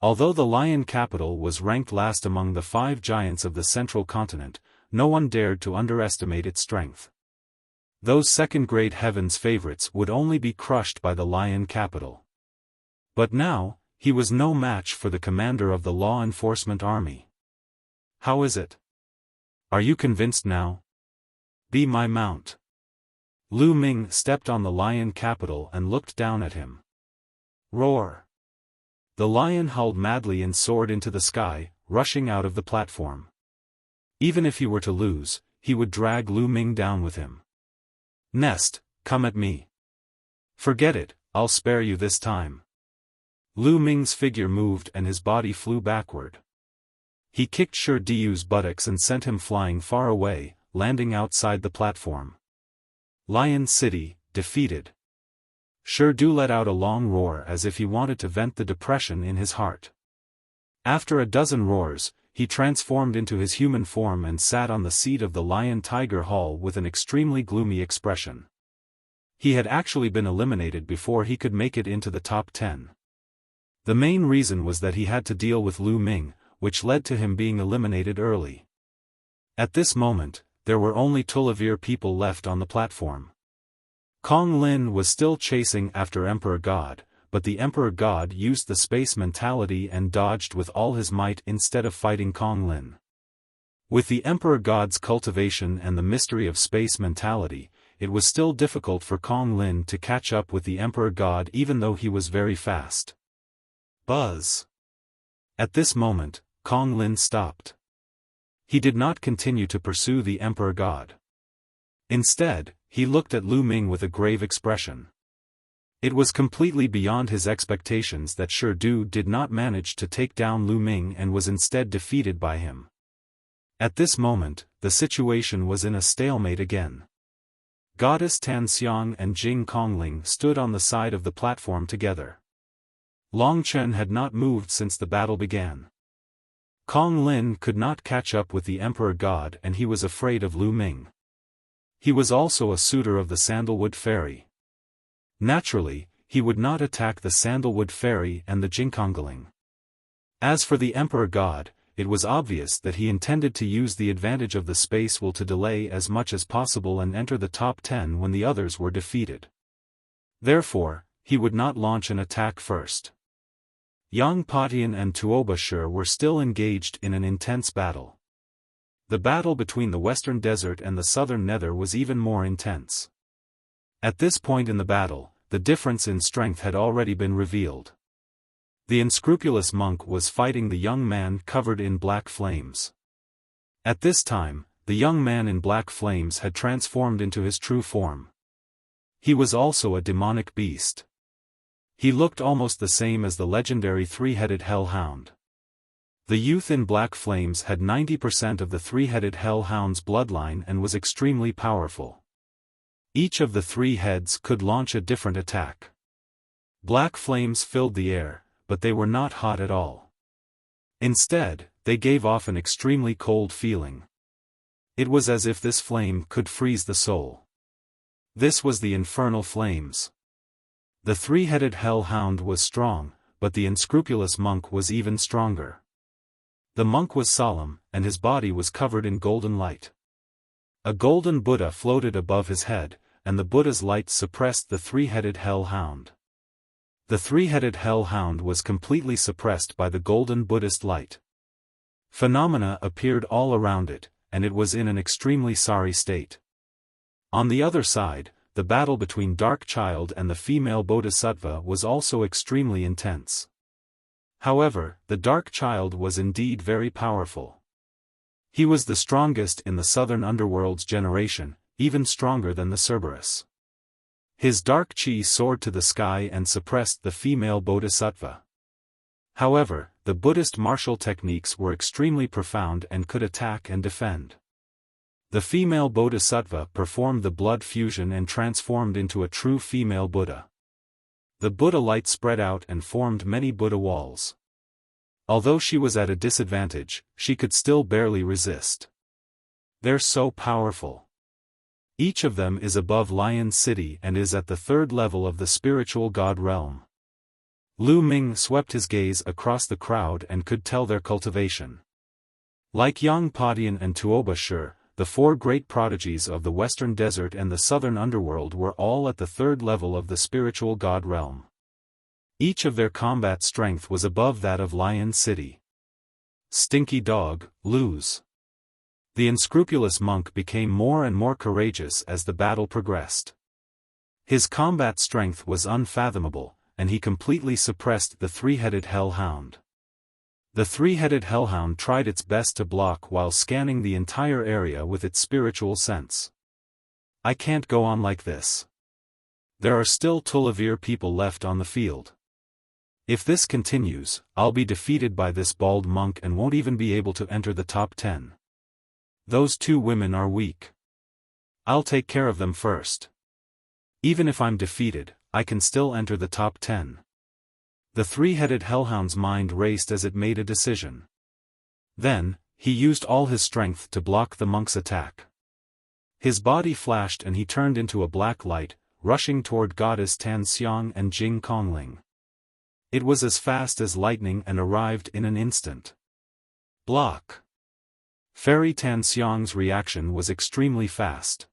Although the Lion capital was ranked last among the 5 giants of the central continent, no one dared to underestimate its strength. Those second-grade heavens favorites would only be crushed by the Lion capital. But now, he was no match for the commander of the law enforcement army. How is it? Are you convinced now? Be my mount. Lu Ming stepped on the lion capital and looked down at him. Roar! The lion howled madly and soared into the sky, rushing out of the platform. Even if he were to lose, he would drag Lu Ming down with him. Nest, come at me. Forget it, I'll spare you this time. Lu Ming's figure moved and his body flew backward. He kicked Shi Diu's buttocks and sent him flying far away, landing outside the platform. Lion City, defeated. Shi Diu let out a long roar as if he wanted to vent the depression in his heart. After a dozen roars, he transformed into his human form and sat on the seat of the Lion Tiger Hall with an extremely gloomy expression. He had actually been eliminated before he could make it into the top 10. The main reason was that he had to deal with Lu Ming, which led to him being eliminated early. At this moment, there were only Tulavir people left on the platform. Kong Lin was still chasing after Emperor God, but the Emperor God used the space mentality and dodged with all his might instead of fighting Kong Lin. With the Emperor God's cultivation and the mystery of space mentality, it was still difficult for Kong Lin to catch up with the Emperor God even though he was very fast. Buzz! At this moment, Kong Lin stopped. He did not continue to pursue the Emperor God. Instead, he looked at Lu Ming with a grave expression. It was completely beyond his expectations that Shi Diu did not manage to take down Lu Ming and was instead defeated by him. At this moment, the situation was in a stalemate again. Goddess Tan Xiang and Jing Kongling stood on the side of the platform together. Long Chen had not moved since the battle began. Kong Lin could not catch up with the Emperor God and he was afraid of Lu Ming. He was also a suitor of the Sandalwood Fairy. Naturally, he would not attack the Sandalwood Fairy and the Jingkongling. As for the Emperor God, it was obvious that he intended to use the advantage of the space will to delay as much as possible and enter the top 10 when the others were defeated. Therefore, he would not launch an attack first. Yang Patian and Tuoba Shi were still engaged in an intense battle. The battle between the Western Desert and the Southern Nether was even more intense. At this point in the battle, the difference in strength had already been revealed. The unscrupulous monk was fighting the young man covered in black flames. At this time, the young man in black flames had transformed into his true form. He was also a demonic beast. He looked almost the same as the legendary three-headed hellhound. The youth in black flames had 90% of the three-headed hellhound's bloodline and was extremely powerful. Each of the 3 heads could launch a different attack. Black flames filled the air, but they were not hot at all. Instead, they gave off an extremely cold feeling. It was as if this flame could freeze the soul. This was the infernal flames. The three-headed hellhound was strong, but the unscrupulous monk was even stronger. The monk was solemn, and his body was covered in golden light. A golden Buddha floated above his head, and the Buddha's light suppressed the three-headed hellhound. The three-headed hellhound was completely suppressed by the golden Buddhist light. Phenomena appeared all around it, and it was in an extremely sorry state. On the other side, the battle between Dark Child and the female Bodhisattva was also extremely intense. However, the Dark Child was indeed very powerful. He was the strongest in the Southern Underworld's generation, even stronger than the Cerberus. His dark chi soared to the sky and suppressed the female Bodhisattva. However, the Buddhist martial techniques were extremely profound and could attack and defend. The female bodhisattva performed the blood fusion and transformed into a true female Buddha. The Buddha light spread out and formed many Buddha walls. Although she was at a disadvantage, she could still barely resist. They're so powerful. Each of them is above Lion City and is at the third level of the spiritual god realm. Lu Ming swept his gaze across the crowd and could tell their cultivation. Like Yang Padian and Tuoba Shur, the four great prodigies of the western desert and the southern underworld were all at the third level of the spiritual god realm. Each of their combat strength was above that of Lion City. Stinky dog, lose. The unscrupulous monk became more and more courageous as the battle progressed. His combat strength was unfathomable, and he completely suppressed the three-headed hellhound. The three-headed hellhound tried its best to block while scanning the entire area with its spiritual sense. I can't go on like this. There are still Tulavir people left on the field. If this continues, I'll be defeated by this bald monk and won't even be able to enter the top 10. Those two women are weak. I'll take care of them first. Even if I'm defeated, I can still enter the top 10. The three-headed hellhound's mind raced as it made a decision. Then, he used all his strength to block the monk's attack. His body flashed and he turned into a black light, rushing toward Goddess Tan Xiang and Jing Kongling. It was as fast as lightning and arrived in an instant. Block. Fairy Tan Xiang's reaction was extremely fast.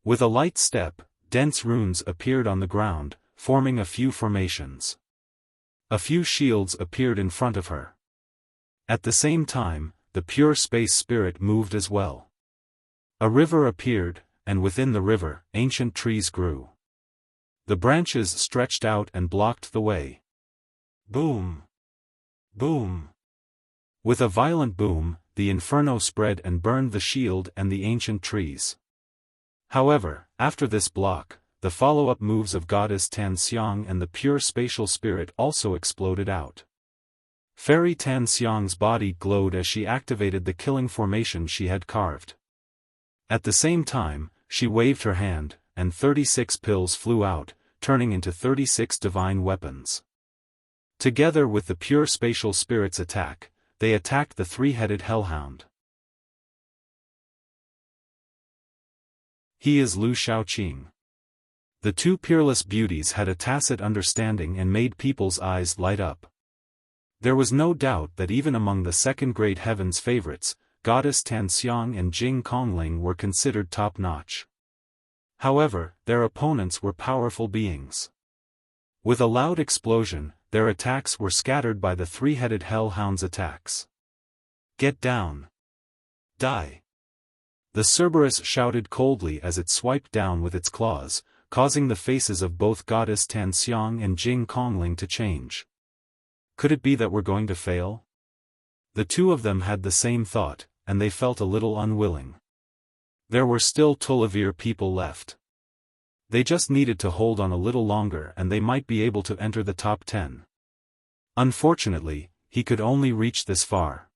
With a light step, dense runes appeared on the ground, forming a few formations. A few shields appeared in front of her. At the same time, the pure space spirit moved as well. A river appeared, and within the river, ancient trees grew. The branches stretched out and blocked the way. Boom! Boom! With a violent boom, the inferno spread and burned the shield and the ancient trees. However, after this block, the follow-up moves of Goddess Tan Xiang and the pure spatial spirit also exploded out. Fairy Tan Xiang's body glowed as she activated the killing formation she had carved. At the same time, she waved her hand, and 36 pills flew out, turning into 36 divine weapons. Together with the pure spatial spirit's attack, they attacked the three-headed hellhound. He is Lu Shaoqing. The two peerless beauties had a tacit understanding and made people's eyes light up. There was no doubt that even among the second-grade heaven's favorites, Goddess Tan Xiang and Jing Kongling were considered top-notch. However, their opponents were powerful beings. With a loud explosion, their attacks were scattered by the three-headed hellhound's attacks. Get down! Die! The Cerberus shouted coldly as it swiped down with its claws, causing the faces of both Goddess Tan Xiang and Jing Kongling to change. Could it be that we're going to fail? The two of them had the same thought, and they felt a little unwilling. There were still Tulavir people left. They just needed to hold on a little longer and they might be able to enter the top 10. Unfortunately, he could only reach this far.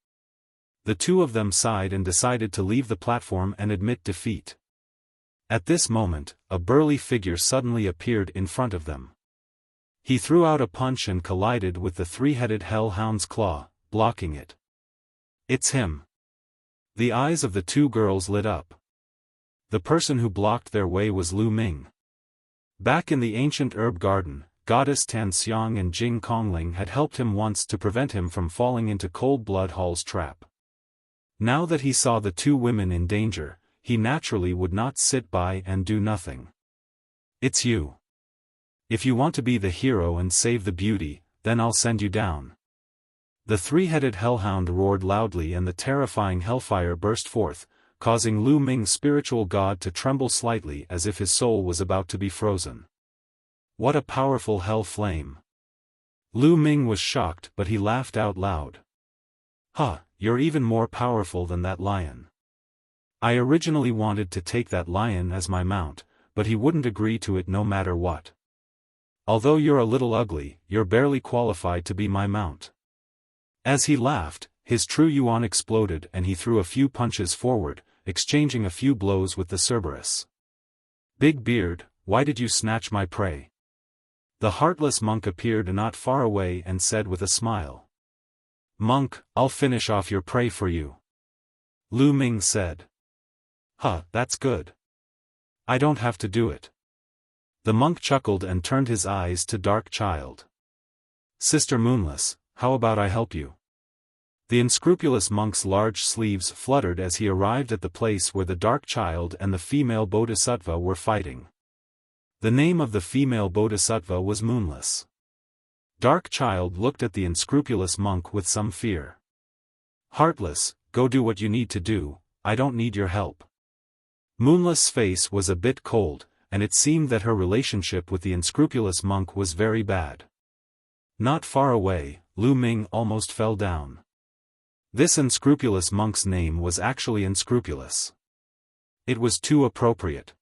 The two of them sighed and decided to leave the platform and admit defeat. At this moment, a burly figure suddenly appeared in front of them. He threw out a punch and collided with the three-headed hellhound's claw, blocking it. It's him. The eyes of the two girls lit up. The person who blocked their way was Lu Ming. Back in the ancient herb garden, Goddess Tan Xiang and Jing Kongling had helped him once to prevent him from falling into Cold Blood Hall's trap. Now that he saw the two women in danger, he naturally would not sit by and do nothing. It's you. If you want to be the hero and save the beauty, then I'll send you down. The three-headed hellhound roared loudly and the terrifying hellfire burst forth, causing Lu Ming's spiritual god to tremble slightly as if his soul was about to be frozen. What a powerful hell flame! Lu Ming was shocked but he laughed out loud. Ha, you're even more powerful than that lion. I originally wanted to take that lion as my mount, but he wouldn't agree to it no matter what. Although you're a little ugly, you're barely qualified to be my mount. As he laughed, his true yuan exploded and he threw a few punches forward, exchanging a few blows with the Cerberus. "Big Beard, why did you snatch my prey?" The heartless monk appeared not far away and said with a smile. "Monk, I'll finish off your prey for you," Lu Ming said. "Huh, that's good. I don't have to do it." The monk chuckled and turned his eyes to Dark Child. "Sister Moonless, how about I help you?" The unscrupulous monk's large sleeves fluttered as he arrived at the place where the Dark Child and the female Bodhisattva were fighting. The name of the female Bodhisattva was Moonless. Dark Child looked at the unscrupulous monk with some fear. "Heartless, go do what you need to do, I don't need your help." Moonless' face was a bit cold, and it seemed that her relationship with the unscrupulous monk was very bad. Not far away, Lu Ming almost fell down. This unscrupulous monk's name was actually unscrupulous. It was too appropriate.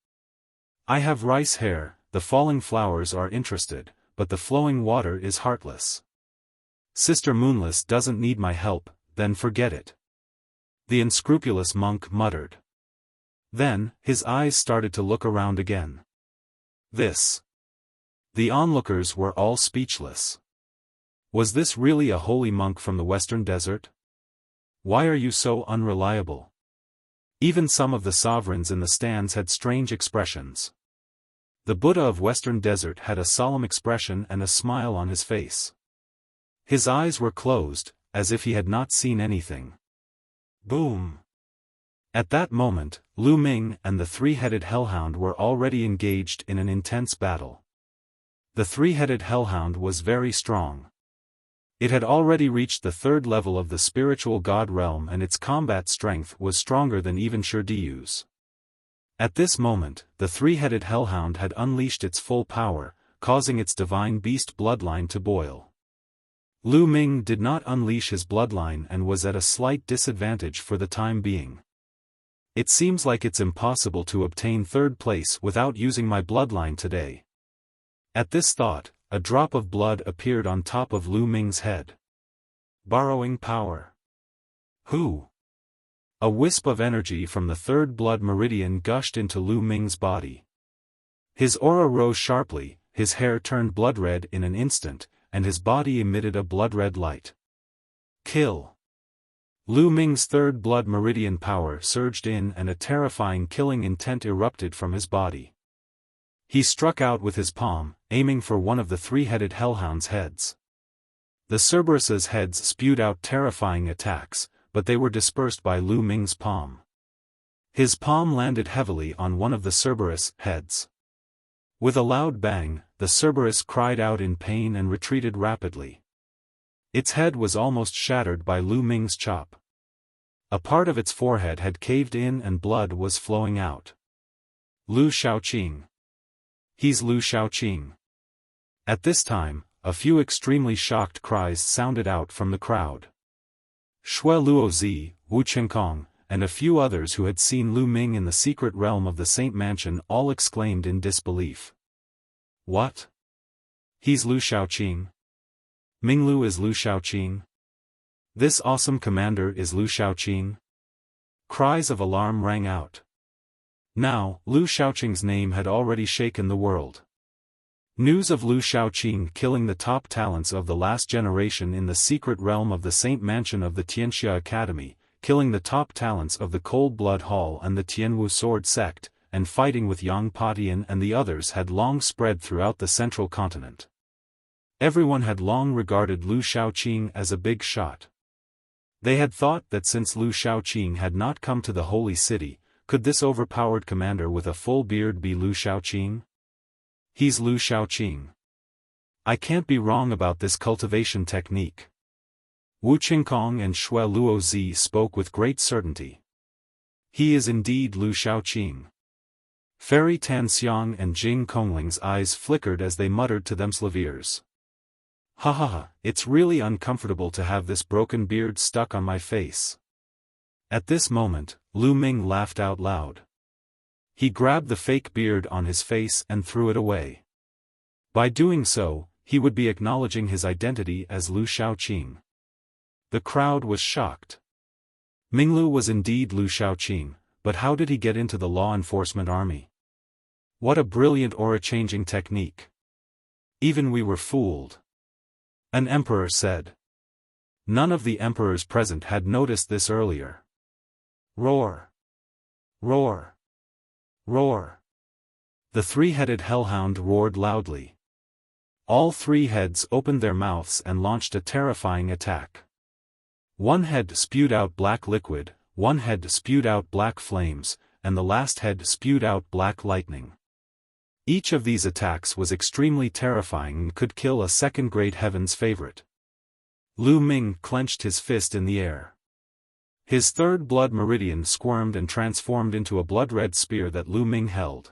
"I have rice hair, the falling flowers are interested, but the flowing water is heartless. Sister Moonless doesn't need my help, then forget it," the unscrupulous monk muttered. Then, his eyes started to look around again. The onlookers were all speechless. Was this really a holy monk from the Western Desert? Why are you so unreliable? Even some of the sovereigns in the stands had strange expressions. The Buddha of Western Desert had a solemn expression and a smile on his face. His eyes were closed, as if he had not seen anything. Boom! At that moment, Lu Ming and the three-headed hellhound were already engaged in an intense battle. The three-headed hellhound was very strong. It had already reached the third level of the spiritual god realm and its combat strength was stronger than even Shirdiu's. At this moment, the three-headed hellhound had unleashed its full power, causing its divine beast bloodline to boil. Lu Ming did not unleash his bloodline and was at a slight disadvantage for the time being. "It seems like it's impossible to obtain third place without using my bloodline today." At this thought, a drop of blood appeared on top of Lu Ming's head. Borrowing power. Who? A wisp of energy from the third blood meridian gushed into Lu Ming's body. His aura rose sharply, his hair turned blood red in an instant, and his body emitted a blood-red light. Kill. Lu Ming's third blood meridian power surged in and a terrifying killing intent erupted from his body. He struck out with his palm, aiming for one of the three-headed hellhound's heads. The Cerberus's heads spewed out terrifying attacks, but they were dispersed by Lu Ming's palm. His palm landed heavily on one of the Cerberus' heads. With a loud bang, the Cerberus cried out in pain and retreated rapidly. Its head was almost shattered by Lu Ming's chop. A part of its forehead had caved in and blood was flowing out. Lu Xiaoqing. He's Lu Xiaoqing. At this time, a few extremely shocked cries sounded out from the crowd. Shui Luozi, Wu Qingkong, and a few others who had seen Lu Ming in the secret realm of the Saint Mansion all exclaimed in disbelief. What? He's Lu Xiaoqing? Minglu is Lu Xiaoqing? This awesome commander is Lu Xiaoqing? Cries of alarm rang out. Now, Lu Xiaoqing's name had already shaken the world. News of Lu Xiaoqing killing the top talents of the last generation in the secret realm of the Saint Mansion of the Tianxia Academy, killing the top talents of the Cold Blood Hall and the Tianwu Sword Sect, and fighting with Yang Patian and the others had long spread throughout the central continent. Everyone had long regarded Lu Xiaoqing as a big shot. They had thought that since Lu Xiaoqing had not come to the holy city, could this overpowered commander with a full beard be Lu Xiaoqing? He's Lu Xiaoqing. I can't be wrong about this cultivation technique. Wu Qingkong and Shui Luozi spoke with great certainty. He is indeed Lu Xiaoqing. Fairy Tanxiang and Jing Kongling's eyes flickered as they muttered to themselves. Ha ha ha, it's really uncomfortable to have this broken beard stuck on my face. At this moment, Lu Ming laughed out loud. He grabbed the fake beard on his face and threw it away. By doing so, he would be acknowledging his identity as Lu Xiaoqing. The crowd was shocked. Minglu was indeed Lu Xiaoqing, but how did he get into the law enforcement army? What a brilliant aura-changing technique. Even we were fooled. An emperor said. None of the emperors present had noticed this earlier. Roar! Roar! Roar! The three-headed hellhound roared loudly. All three heads opened their mouths and launched a terrifying attack. One head spewed out black liquid, one head spewed out black flames, and the last head spewed out black lightning. Each of these attacks was extremely terrifying and could kill a second-grade heaven's favorite. Lu Ming clenched his fist in the air. His third blood meridian squirmed and transformed into a blood-red spear that Lu Ming held.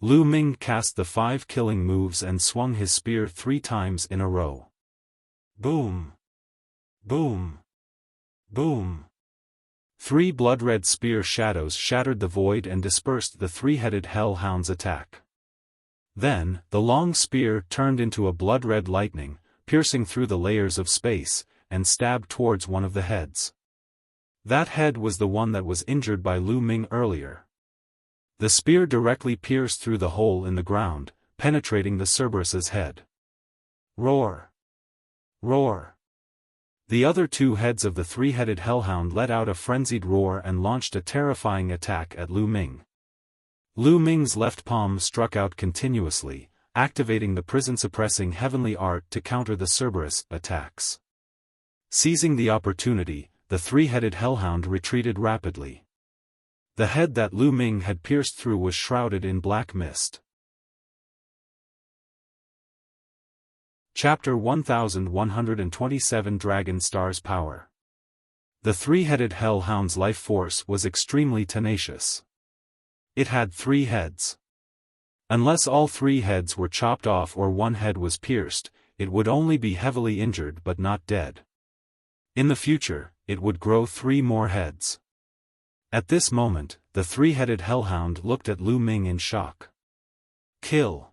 Lu Ming cast the 5 killing moves and swung his spear 3 times in a row. Boom! Boom! Boom! 3 blood-red spear shadows shattered the void and dispersed the three-headed hellhound's attack. Then, the long spear turned into a blood-red lightning, piercing through the layers of space, and stabbed towards one of the heads. That head was the one that was injured by Lu Ming earlier. The spear directly pierced through the hole in the ground, penetrating the Cerberus's head. Roar! Roar! The other 2 heads of the three-headed hellhound let out a frenzied roar and launched a terrifying attack at Lu Ming. Lu Ming's left palm struck out continuously, activating the prison-suppressing heavenly art to counter the Cerberus attacks. Seizing the opportunity, the three-headed hellhound retreated rapidly. The head that Lu Ming had pierced through was shrouded in black mist. Chapter 1127 Dragon Star's Power. The three-headed hellhound's life force was extremely tenacious. It had 3 heads. Unless all 3 heads were chopped off or one head was pierced, it would only be heavily injured but not dead. In the future, it would grow 3 more heads. At this moment, the three-headed hellhound looked at Lu Ming in shock. Kill!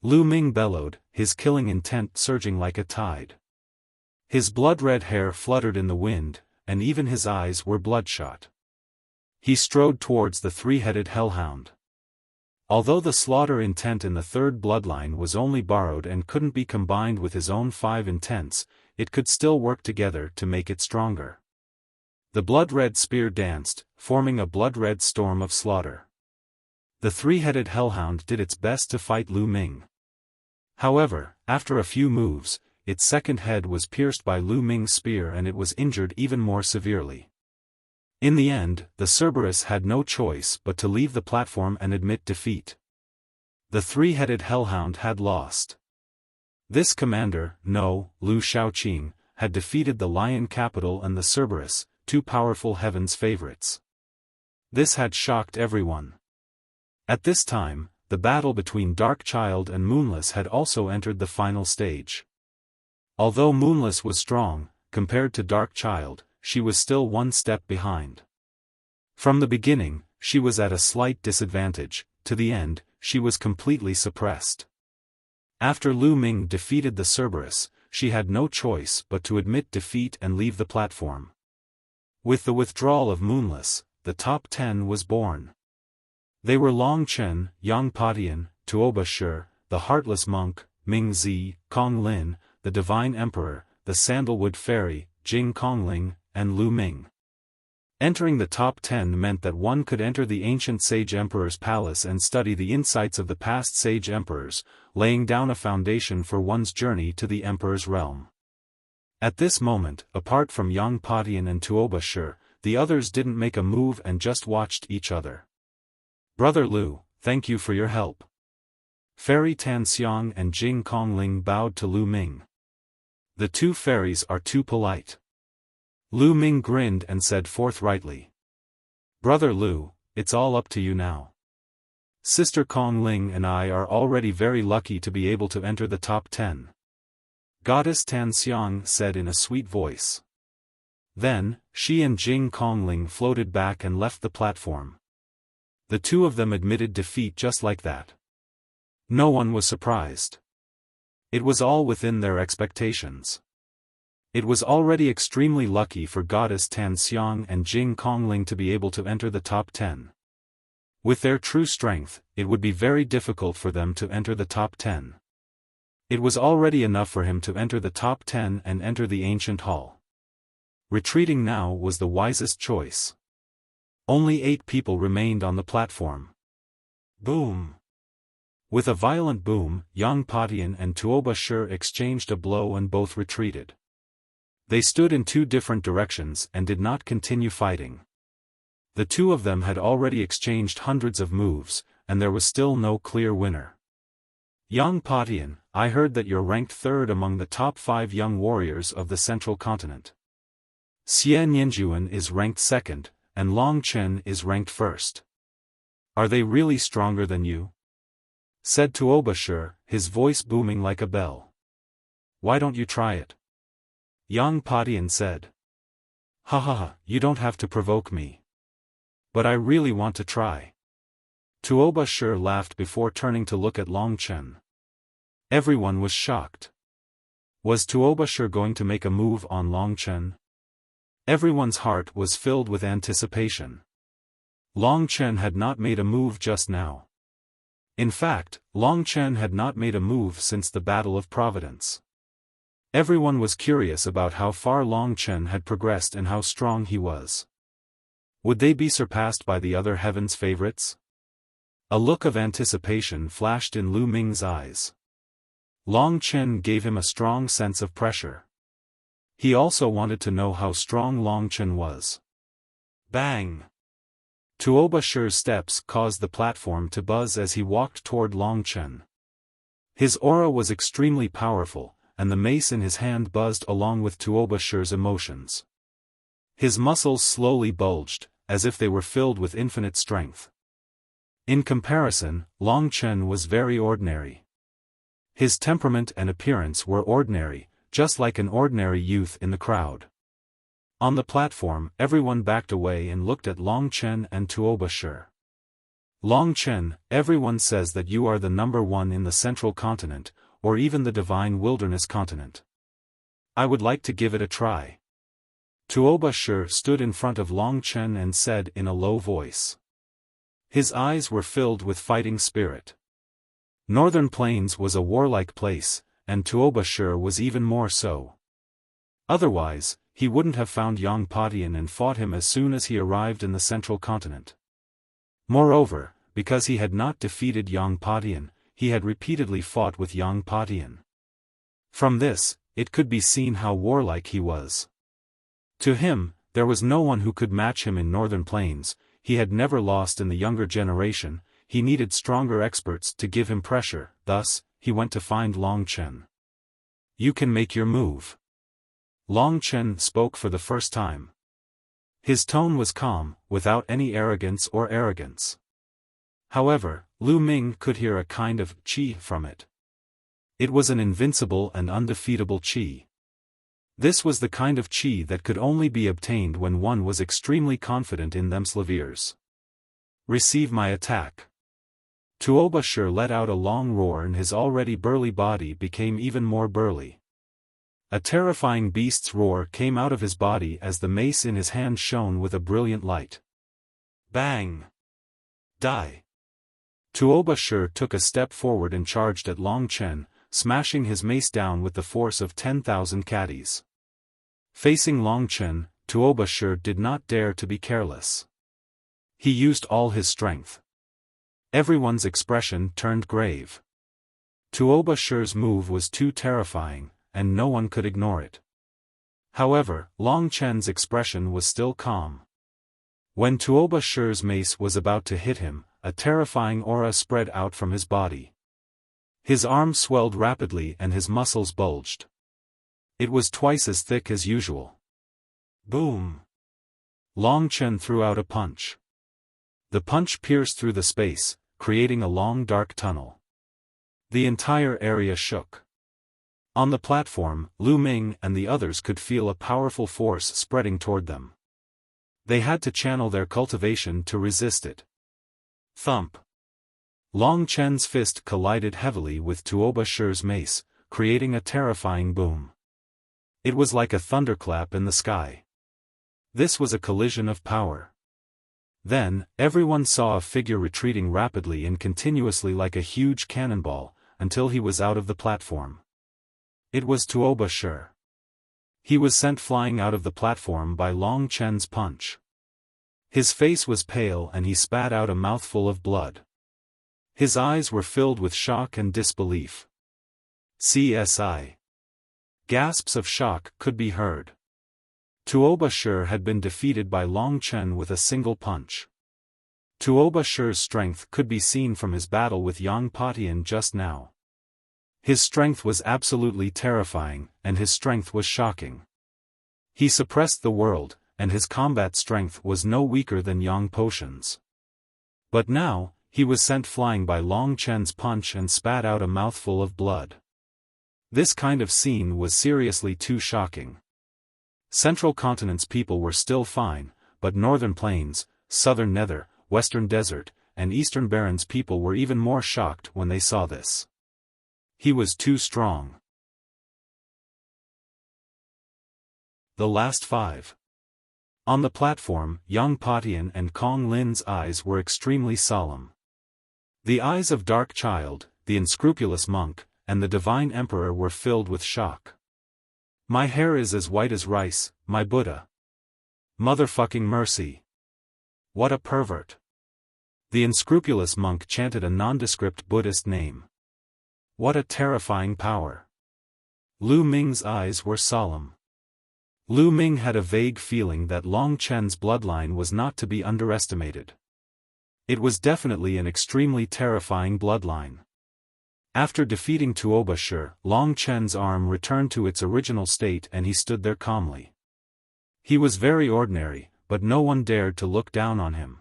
Lu Ming bellowed, his killing intent surging like a tide. His blood-red hair fluttered in the wind, and even his eyes were bloodshot. He strode towards the three-headed hellhound. Although the slaughter intent in the third bloodline was only borrowed and couldn't be combined with his own 5 intents, it could still work together to make it stronger. The blood-red spear danced, forming a blood-red storm of slaughter. The three-headed hellhound did its best to fight Lu Ming. However, after a few moves, its second head was pierced by Lu Ming's spear and it was injured even more severely. In the end, the Cerberus had no choice but to leave the platform and admit defeat. The three-headed hellhound had lost. This commander, Lu Xiaoqing, had defeated the Lion Capital and the Cerberus, 2 powerful heaven's favorites. This had shocked everyone. At this time, the battle between Dark Child and Moonless had also entered the final stage. Although Moonless was strong, compared to Dark Child, she was still 1 step behind. From the beginning, she was at a slight disadvantage, to the end, she was completely suppressed. After Lu Ming defeated the Cerberus, she had no choice but to admit defeat and leave the platform. With the withdrawal of Moonless, the top 10 was born. They were Long Chen, Yang Patian, Tuoba Shi, the Heartless Monk, Ming Zi, Kong Lin, the Divine Emperor, the Sandalwood Fairy, Jing Kongling, and Lu Ming. Entering the top 10 meant that one could enter the ancient Sage Emperor's palace and study the insights of the past Sage Emperors, laying down a foundation for one's journey to the Emperor's realm. At this moment, apart from Yang Patian and Tuoba Shi, the others didn't make a move and just watched each other. Brother Lu, thank you for your help. Fairy Tan Xiang and Jing Kongling bowed to Lu Ming. The 2 fairies are too polite. Lu Ming grinned and said forthrightly. Brother Lu, it's all up to you now. Sister Kongling and I are already very lucky to be able to enter the top 10. Goddess Tan Xiang said in a sweet voice. Then, she and Jing Kongling floated back and left the platform. The 2 of them admitted defeat just like that. No one was surprised. It was all within their expectations. It was already extremely lucky for Goddess Tan Xiang and Jing Kongling to be able to enter the top 10. With their true strength, it would be very difficult for them to enter the top 10. It was already enough for him to enter the top 10 and enter the ancient hall. Retreating now was the wisest choice. Only 8 people remained on the platform. Boom! With a violent boom, Yang Patian and Tuoba Shi exchanged a blow and both retreated. They stood in 2 different directions and did not continue fighting. The 2 of them had already exchanged hundreds of moves, and there was still no clear winner. Yang Patian, I heard that you're ranked 3rd among the top 5 young warriors of the Central Continent. Xie Nianjuan is ranked 2nd, and Long Chen is ranked 1st. Are they really stronger than you? Said Tuoba Shi, his voice booming like a bell. Why don't you try it? Yang Patian said. Ha ha ha, you don't have to provoke me. But I really want to try. Tuoba Shi laughed before turning to look at Long Chen. Everyone was shocked. Was Tuoba Shi going to make a move on Long Chen? Everyone's heart was filled with anticipation. Long Chen had not made a move just now. In fact, Long Chen had not made a move since the Battle of Providence. Everyone was curious about how far Long Chen had progressed and how strong he was. Would they be surpassed by the other heaven's favorites? A look of anticipation flashed in Lu Ming's eyes. Long Chen gave him a strong sense of pressure. He also wanted to know how strong Long Chen was. Bang! Tuoba Shi's steps caused the platform to buzz as he walked toward Long Chen. His aura was extremely powerful, and the mace in his hand buzzed along with Tuoba Shi's emotions. His muscles slowly bulged, as if they were filled with infinite strength. In comparison, Long Chen was very ordinary. His temperament and appearance were ordinary, just like an ordinary youth in the crowd. On the platform, everyone backed away and looked at Long Chen and Tuoba Shi. Long Chen, everyone says that you are the number 1 in the Central Continent, or even the Divine Wilderness Continent. I would like to give it a try. Tuoba Shi stood in front of Long Chen and said in a low voice. His eyes were filled with fighting spirit. Northern Plains was a warlike place, and Tuoba Shi was even more so. Otherwise, he wouldn't have found Yang Patian and fought him as soon as he arrived in the Central Continent. Moreover, because he had not defeated Yang Patian, he had repeatedly fought with Yang Patian. From this, it could be seen how warlike he was. To him, there was no one who could match him in Northern Plains. He had never lost in the younger generation. He needed stronger experts to give him pressure, thus, he went to find Long Chen. You can make your move. Long Chen spoke for the first time. His tone was calm, without any arrogance or arrogance. However, Lu Ming could hear a kind of qi from it. It was an invincible and undefeatable qi. This was the kind of qi that could only be obtained when one was extremely confident in themselves. Receive my attack. Tuoba Shi let out a long roar and his already burly body became even more burly. A terrifying beast's roar came out of his body as the mace in his hand shone with a brilliant light. Bang! Die! Tuoba Shi took a step forward and charged at Long Chen, smashing his mace down with the force of 10,000 caddies. Facing Long Chen, Tuoba Shi did not dare to be careless. He used all his strength. Everyone's expression turned grave. Tuoba Shi's move was too terrifying, and no one could ignore it. However, Long Chen's expression was still calm. When Tuoba Shi's mace was about to hit him, a terrifying aura spread out from his body. His arm swelled rapidly and his muscles bulged. It was twice as thick as usual. Boom! Long Chen threw out a punch. The punch pierced through the space, creating a long dark tunnel. The entire area shook. On the platform, Lu Ming and the others could feel a powerful force spreading toward them. They had to channel their cultivation to resist it. Thump! Long Chen's fist collided heavily with Tuoba Shi's mace, creating a terrifying boom. It was like a thunderclap in the sky. This was a collision of power. Then, everyone saw a figure retreating rapidly and continuously like a huge cannonball, until he was out of the platform. It was Tuoba Shi. He was sent flying out of the platform by Long Chen's punch. His face was pale and he spat out a mouthful of blood. His eyes were filled with shock and disbelief. CSI. Gasps of shock could be heard. Tuoba Shi had been defeated by Long Chen with a single punch. Tuoba Shi's strength could be seen from his battle with Yang Patian just now. His strength was absolutely terrifying, and his strength was shocking. He suppressed the world, and his combat strength was no weaker than Yang Potion's. But now, he was sent flying by Long Chen's punch and spat out a mouthful of blood. This kind of scene was seriously too shocking. Central Continent's people were still fine, but Northern Plains, Southern Nether, Western Desert, and Eastern Barrens people were even more shocked when they saw this. He was too strong. The last 5. On the platform, Yang Patian and Kong Lin's eyes were extremely solemn. The eyes of Dark Child, the unscrupulous monk, and the Divine Emperor were filled with shock. My hair is as white as rice, my Buddha. Motherfucking mercy. What a pervert. The unscrupulous monk chanted a nondescript Buddhist name. What a terrifying power. Lu Ming's eyes were solemn. Lu Ming had a vague feeling that Long Chen's bloodline was not to be underestimated. It was definitely an extremely terrifying bloodline. After defeating Tuoba Shi, Long Chen's arm returned to its original state and he stood there calmly. He was very ordinary, but no one dared to look down on him.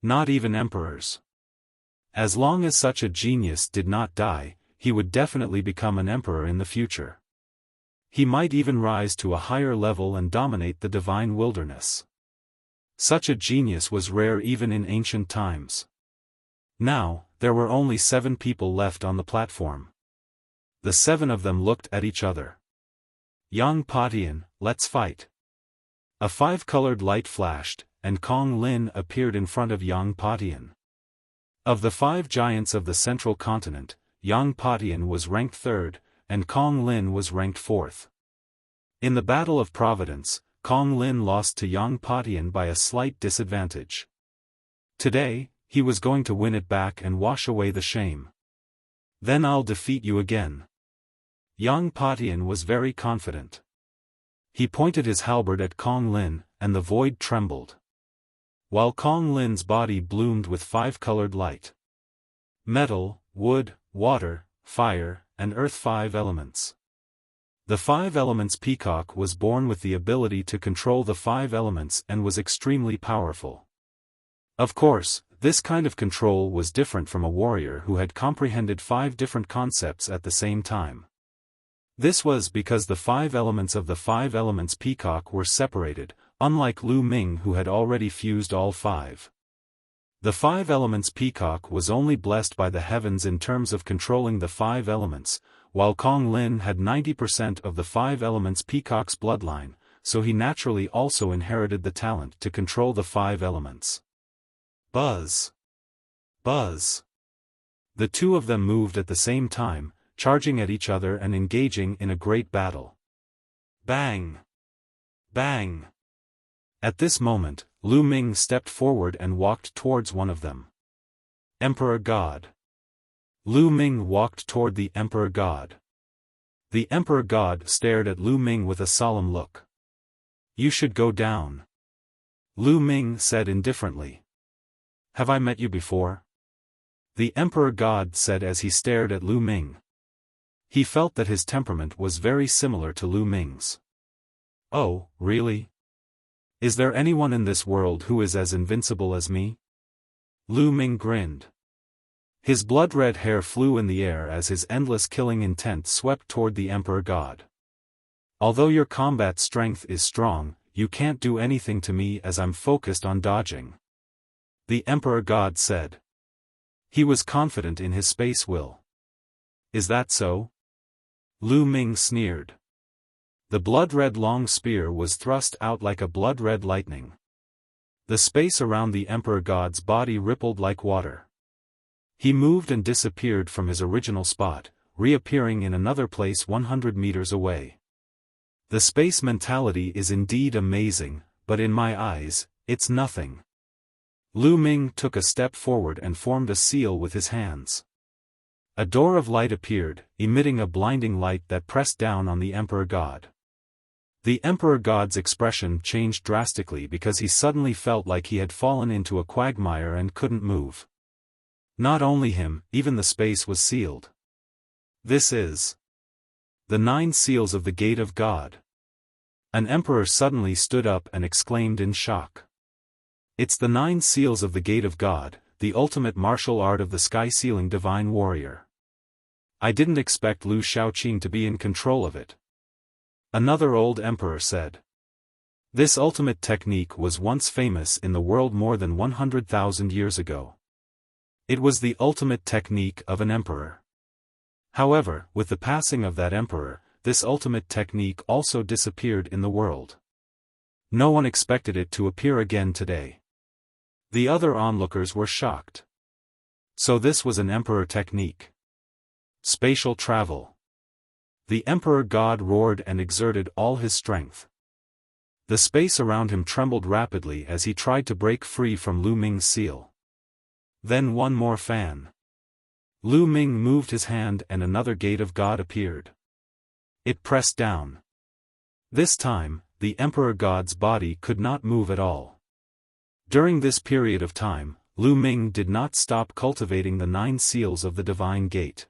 Not even emperors. As long as such a genius did not die, he would definitely become an emperor in the future. He might even rise to a higher level and dominate the divine wilderness. Such a genius was rare even in ancient times. Now, there were only 7 people left on the platform. The 7 of them looked at each other. Yang Patian, let's fight. A 5-colored light flashed, and Kong Lin appeared in front of Yang Patian. Of the 5 giants of the Central Continent, Yang Patian was ranked 3rd, and Kong Lin was ranked 4th. In the Battle of Providence, Kong Lin lost to Yang Patian by a slight disadvantage. Today, he was going to win it back and wash away the shame. Then I'll defeat you again. Yang Patian was very confident. He pointed his halberd at Kong Lin, and the void trembled. While Kong Lin's body bloomed with 5-colored light. Metal, wood, water, fire, and earth 5 elements. The 5 elements peacock was born with the ability to control the 5 elements and was extremely powerful. Of course, this kind of control was different from a warrior who had comprehended 5 different concepts at the same time. This was because the 5 elements of the 5 elements peacock were separated, unlike Lu Ming who had already fused all 5. The 5 elements peacock was only blessed by the heavens in terms of controlling the 5 elements, while Kong Lin had 90% of the 5 elements peacock's bloodline, so he naturally also inherited the talent to control the 5 elements. Buzz! Buzz! The 2 of them moved at the same time, charging at each other and engaging in a great battle. Bang! Bang! At this moment, Lu Ming stepped forward and walked towards one of them. Emperor God. Lu Ming walked toward the Emperor God. The Emperor God stared at Lu Ming with a solemn look. You should go down. Lu Ming said indifferently. Have I met you before? The Emperor God said as he stared at Lu Ming. He felt that his temperament was very similar to Lu Ming's. Oh, really? Is there anyone in this world who is as invincible as me? Lu Ming grinned. His blood-red hair flew in the air as his endless killing intent swept toward the Emperor God. Although your combat strength is strong, you can't do anything to me as I'm focused on dodging. The Emperor God said. He was confident in his space will. Is that so? Lu Ming sneered. The blood-red long spear was thrust out like a blood-red lightning. The space around the Emperor God's body rippled like water. He moved and disappeared from his original spot, reappearing in another place 100 meters away. The space mentality is indeed amazing, but in my eyes, it's nothing. Lu Ming took a step forward and formed a seal with his hands. A door of light appeared, emitting a blinding light that pressed down on the Emperor God. The Emperor God's expression changed drastically because he suddenly felt like he had fallen into a quagmire and couldn't move. Not only him, even the space was sealed. This is the 9 seals of the Gate of God. An emperor suddenly stood up and exclaimed in shock. It's the 9 seals of the Gate of God, the ultimate martial art of the sky-sealing divine warrior. I didn't expect Lu Shaoqing to be in control of it. Another old emperor said. This ultimate technique was once famous in the world more than 100,000 years ago. It was the ultimate technique of an emperor. However, with the passing of that emperor, this ultimate technique also disappeared in the world. No one expected it to appear again today. The other onlookers were shocked. So this was an emperor technique. Spatial travel. The Emperor God roared and exerted all his strength. The space around him trembled rapidly as he tried to break free from Lu Ming's seal. Then one more fan. Lu Ming moved his hand and another Gate of God appeared. It pressed down. This time, the Emperor God's body could not move at all. During this period of time, Lu Ming did not stop cultivating the 9 seals of the Divine Gate.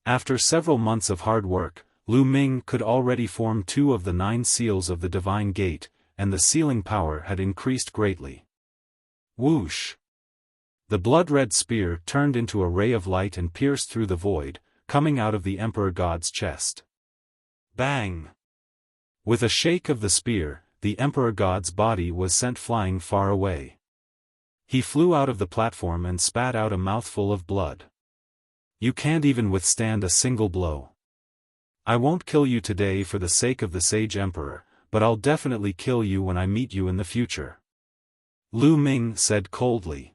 After several months of hard work, Lu Ming could already form 2 of the 9 seals of the Divine Gate, and the sealing power had increased greatly. Whoosh! The blood-red spear turned into a ray of light and pierced through the void, coming out of the Emperor God's chest. Bang! With a shake of the spear, the Emperor God's body was sent flying far away. He flew out of the platform and spat out a mouthful of blood. You can't even withstand a single blow. I won't kill you today for the sake of the Sage Emperor, but I'll definitely kill you when I meet you in the future. Lu Ming said coldly.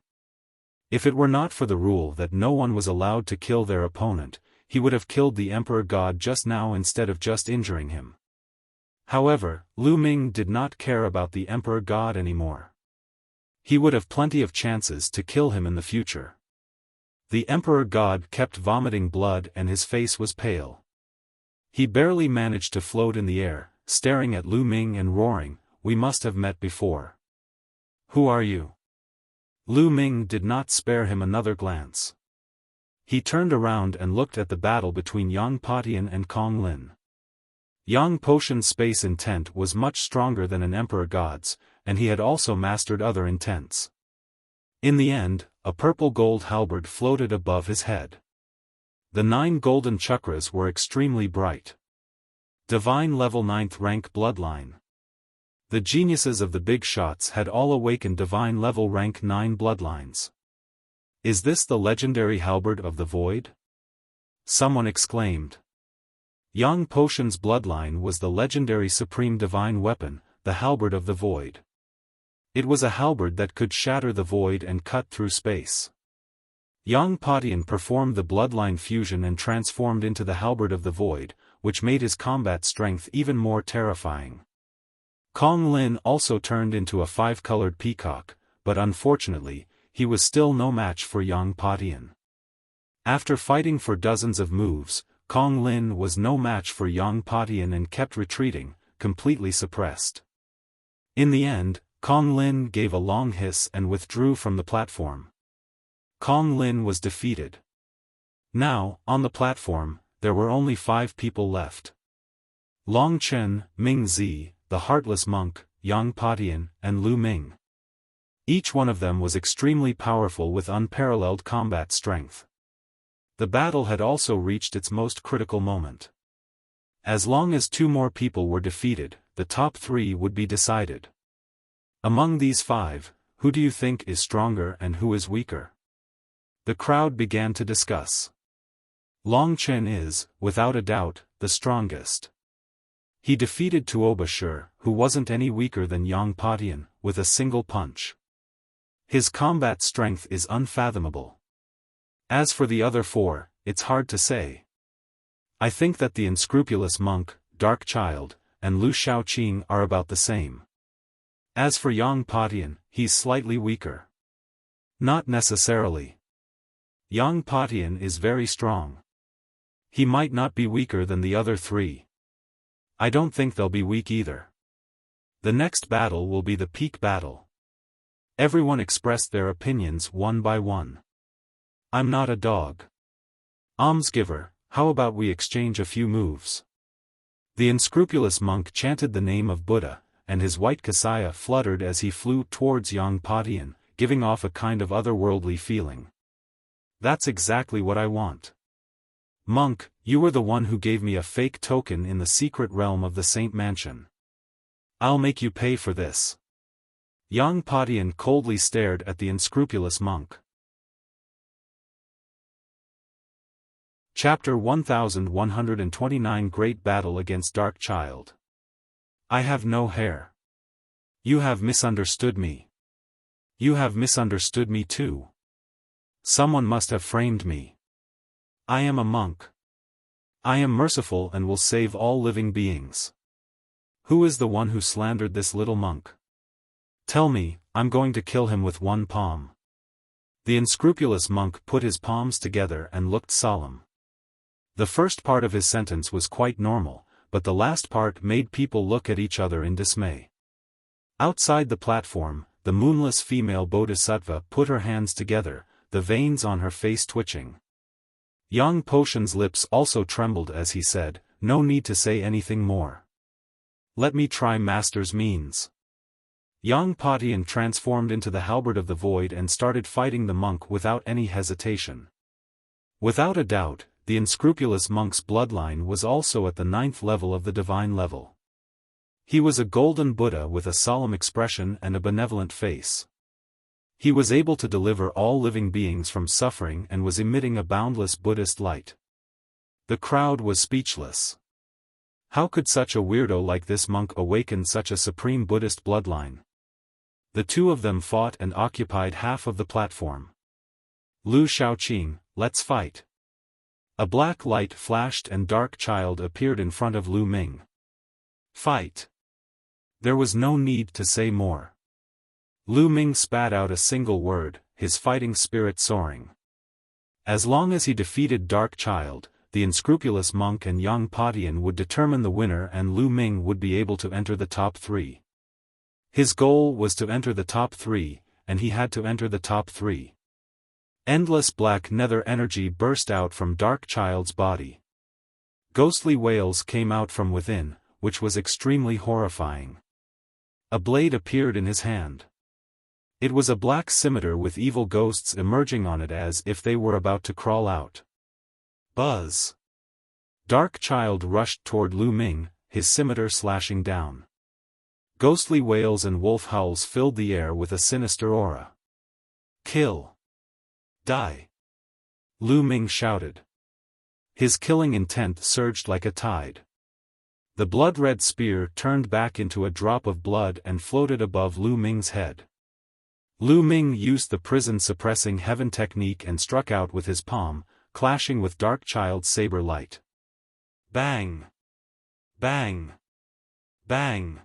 If it were not for the rule that no one was allowed to kill their opponent, he would have killed the Emperor God just now instead of just injuring him. However, Lu Ming did not care about the Emperor God anymore. He would have plenty of chances to kill him in the future. The Emperor God kept vomiting blood and his face was pale. He barely managed to float in the air, staring at Lu Ming and roaring, "We must have met before. Who are you?" Lu Ming did not spare him another glance. He turned around and looked at the battle between Yang Patian and Kong Lin. Yang Potion's space intent was much stronger than an Emperor God's, and he had also mastered other intents. In the end, a purple-gold halberd floated above his head. The 9 golden chakras were extremely bright. Divine level 9th rank bloodline. The geniuses of the big shots had all awakened divine level rank 9 bloodlines. Is this the legendary halberd of the void? Someone exclaimed. Yang Potion's bloodline was the legendary supreme divine weapon, the halberd of the void. It was a halberd that could shatter the void and cut through space. Yang Patian performed the bloodline fusion and transformed into the halberd of the void, which made his combat strength even more terrifying. Kong Lin also turned into a 5-colored peacock, but unfortunately, he was still no match for Yang Patian. After fighting for dozens of moves, Kong Lin was no match for Yang Patian and kept retreating, completely suppressed. In the end, Kong Lin gave a long hiss and withdrew from the platform. Kong Lin was defeated. Now, on the platform, there were only 5 people left. Long Chen, Ming Zi, the Heartless Monk, Yang Patian, and Lu Ming. Each one of them was extremely powerful with unparalleled combat strength. The battle had also reached its most critical moment. As long as 2 more people were defeated, the top 3 would be decided. Among these 5, who do you think is stronger and who is weaker? The crowd began to discuss. Long Chen is, without a doubt, the strongest. He defeated Tuobashir, who wasn't any weaker than Yang Patian, with a single punch. His combat strength is unfathomable. As for the other four, it's hard to say. I think that the unscrupulous monk, Dark Child, and Lu Shaoqing are about the same. As for Yang Patian, he's slightly weaker. Not necessarily. Yang Patian is very strong. He might not be weaker than the other three. I don't think they'll be weak either. The next battle will be the peak battle. Everyone expressed their opinions one by one. I'm not a dog. Almsgiver, how about we exchange a few moves? The unscrupulous monk chanted the name of Buddha, and his white kasaya fluttered as he flew towards Yang Patian, giving off a kind of otherworldly feeling. That's exactly what I want. Monk, you were the one who gave me a fake token in the secret realm of the Saint Mansion. I'll make you pay for this. Yang Patian coldly stared at the unscrupulous monk. Chapter 1129 Great Battle Against Dark Child. I have no hair. You have misunderstood me. You have misunderstood me too. Someone must have framed me. I am a monk. I am merciful and will save all living beings. Who is the one who slandered this little monk? Tell me, I'm going to kill him with one palm. The unscrupulous monk put his palms together and looked solemn. The first part of his sentence was quite normal, but the last part made people look at each other in dismay. Outside the platform, the moonless female bodhisattva put her hands together, the veins on her face twitching. Yang Potion's lips also trembled as he said, "No need to say anything more. Let me try Master's means." Yang Patian transformed into the halberd of the void and started fighting the monk without any hesitation. Without a doubt, the unscrupulous monk's bloodline was also at the 9th level of the divine level. He was a golden Buddha with a solemn expression and a benevolent face. He was able to deliver all living beings from suffering and was emitting a boundless Buddhist light. The crowd was speechless. How could such a weirdo like this monk awaken such a supreme Buddhist bloodline? The two of them fought and occupied half of the platform. Lu Shaoqing, let's fight. A black light flashed and Dark Child appeared in front of Lu Ming. Fight. There was no need to say more. Lu Ming spat out a single word, his fighting spirit soaring. As long as he defeated Dark Child, the unscrupulous monk and Yang Patian would determine the winner and Lu Ming would be able to enter the top 3. His goal was to enter the top 3, and he had to enter the top 3. Endless black nether energy burst out from Dark Child's body. Ghostly wails came out from within, which was extremely horrifying. A blade appeared in his hand. It was a black scimitar with evil ghosts emerging on it as if they were about to crawl out. Buzz! Dark Child rushed toward Lu Ming, his scimitar slashing down. Ghostly wails and wolf howls filled the air with a sinister aura. Kill! Die! Lu Ming shouted. His killing intent surged like a tide. The blood-red spear turned back into a drop of blood and floated above Lu Ming's head. Lu Ming used the prison-suppressing heaven technique and struck out with his palm, clashing with Dark Child's saber light. Bang! Bang! Bang!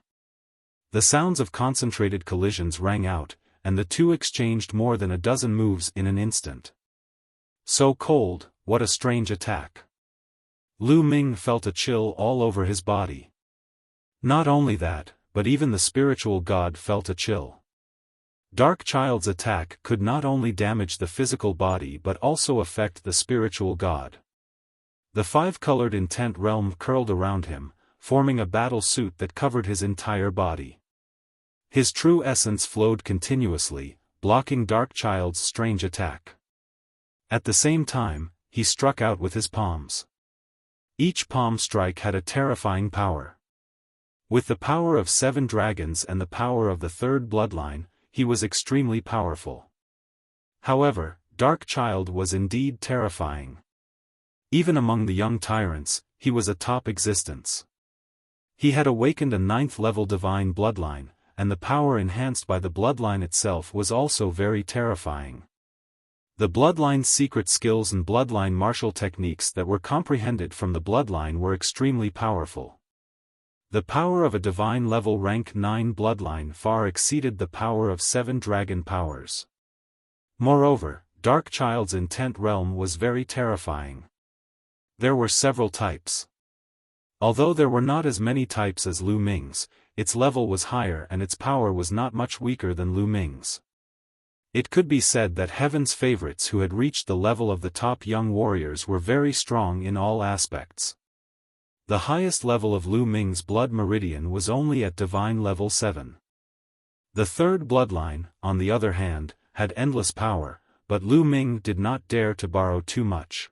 The sounds of concentrated collisions rang out, and the two exchanged more than a dozen moves in an instant. So cold, what a strange attack. Lu Ming felt a chill all over his body. Not only that, but even the spiritual god felt a chill. Dark Child's attack could not only damage the physical body but also affect the spiritual god. The five-colored intent realm curled around him, forming a battle suit that covered his entire body. His true essence flowed continuously, blocking Dark Child's strange attack. At the same time, he struck out with his palms. Each palm strike had a terrifying power. With the power of 7 dragons and the power of the 3rd bloodline, he was extremely powerful. However, Dark Child was indeed terrifying. Even among the young tyrants, he was a top existence. He had awakened a 9th-level divine bloodline, and the power enhanced by the bloodline itself was also very terrifying. The bloodline's secret skills and bloodline martial techniques that were comprehended from the bloodline were extremely powerful. The power of a divine level rank 9 bloodline far exceeded the power of 7 dragon powers. Moreover, Darkchild's intent realm was very terrifying. There were several types. Although there were not as many types as Lu Ming's, its level was higher and its power was not much weaker than Lu Ming's. It could be said that Heaven's favorites who had reached the level of the top young warriors were very strong in all aspects. The highest level of Lu Ming's blood meridian was only at divine level 7. The third bloodline, on the other hand, had endless power, but Lu Ming did not dare to borrow too much.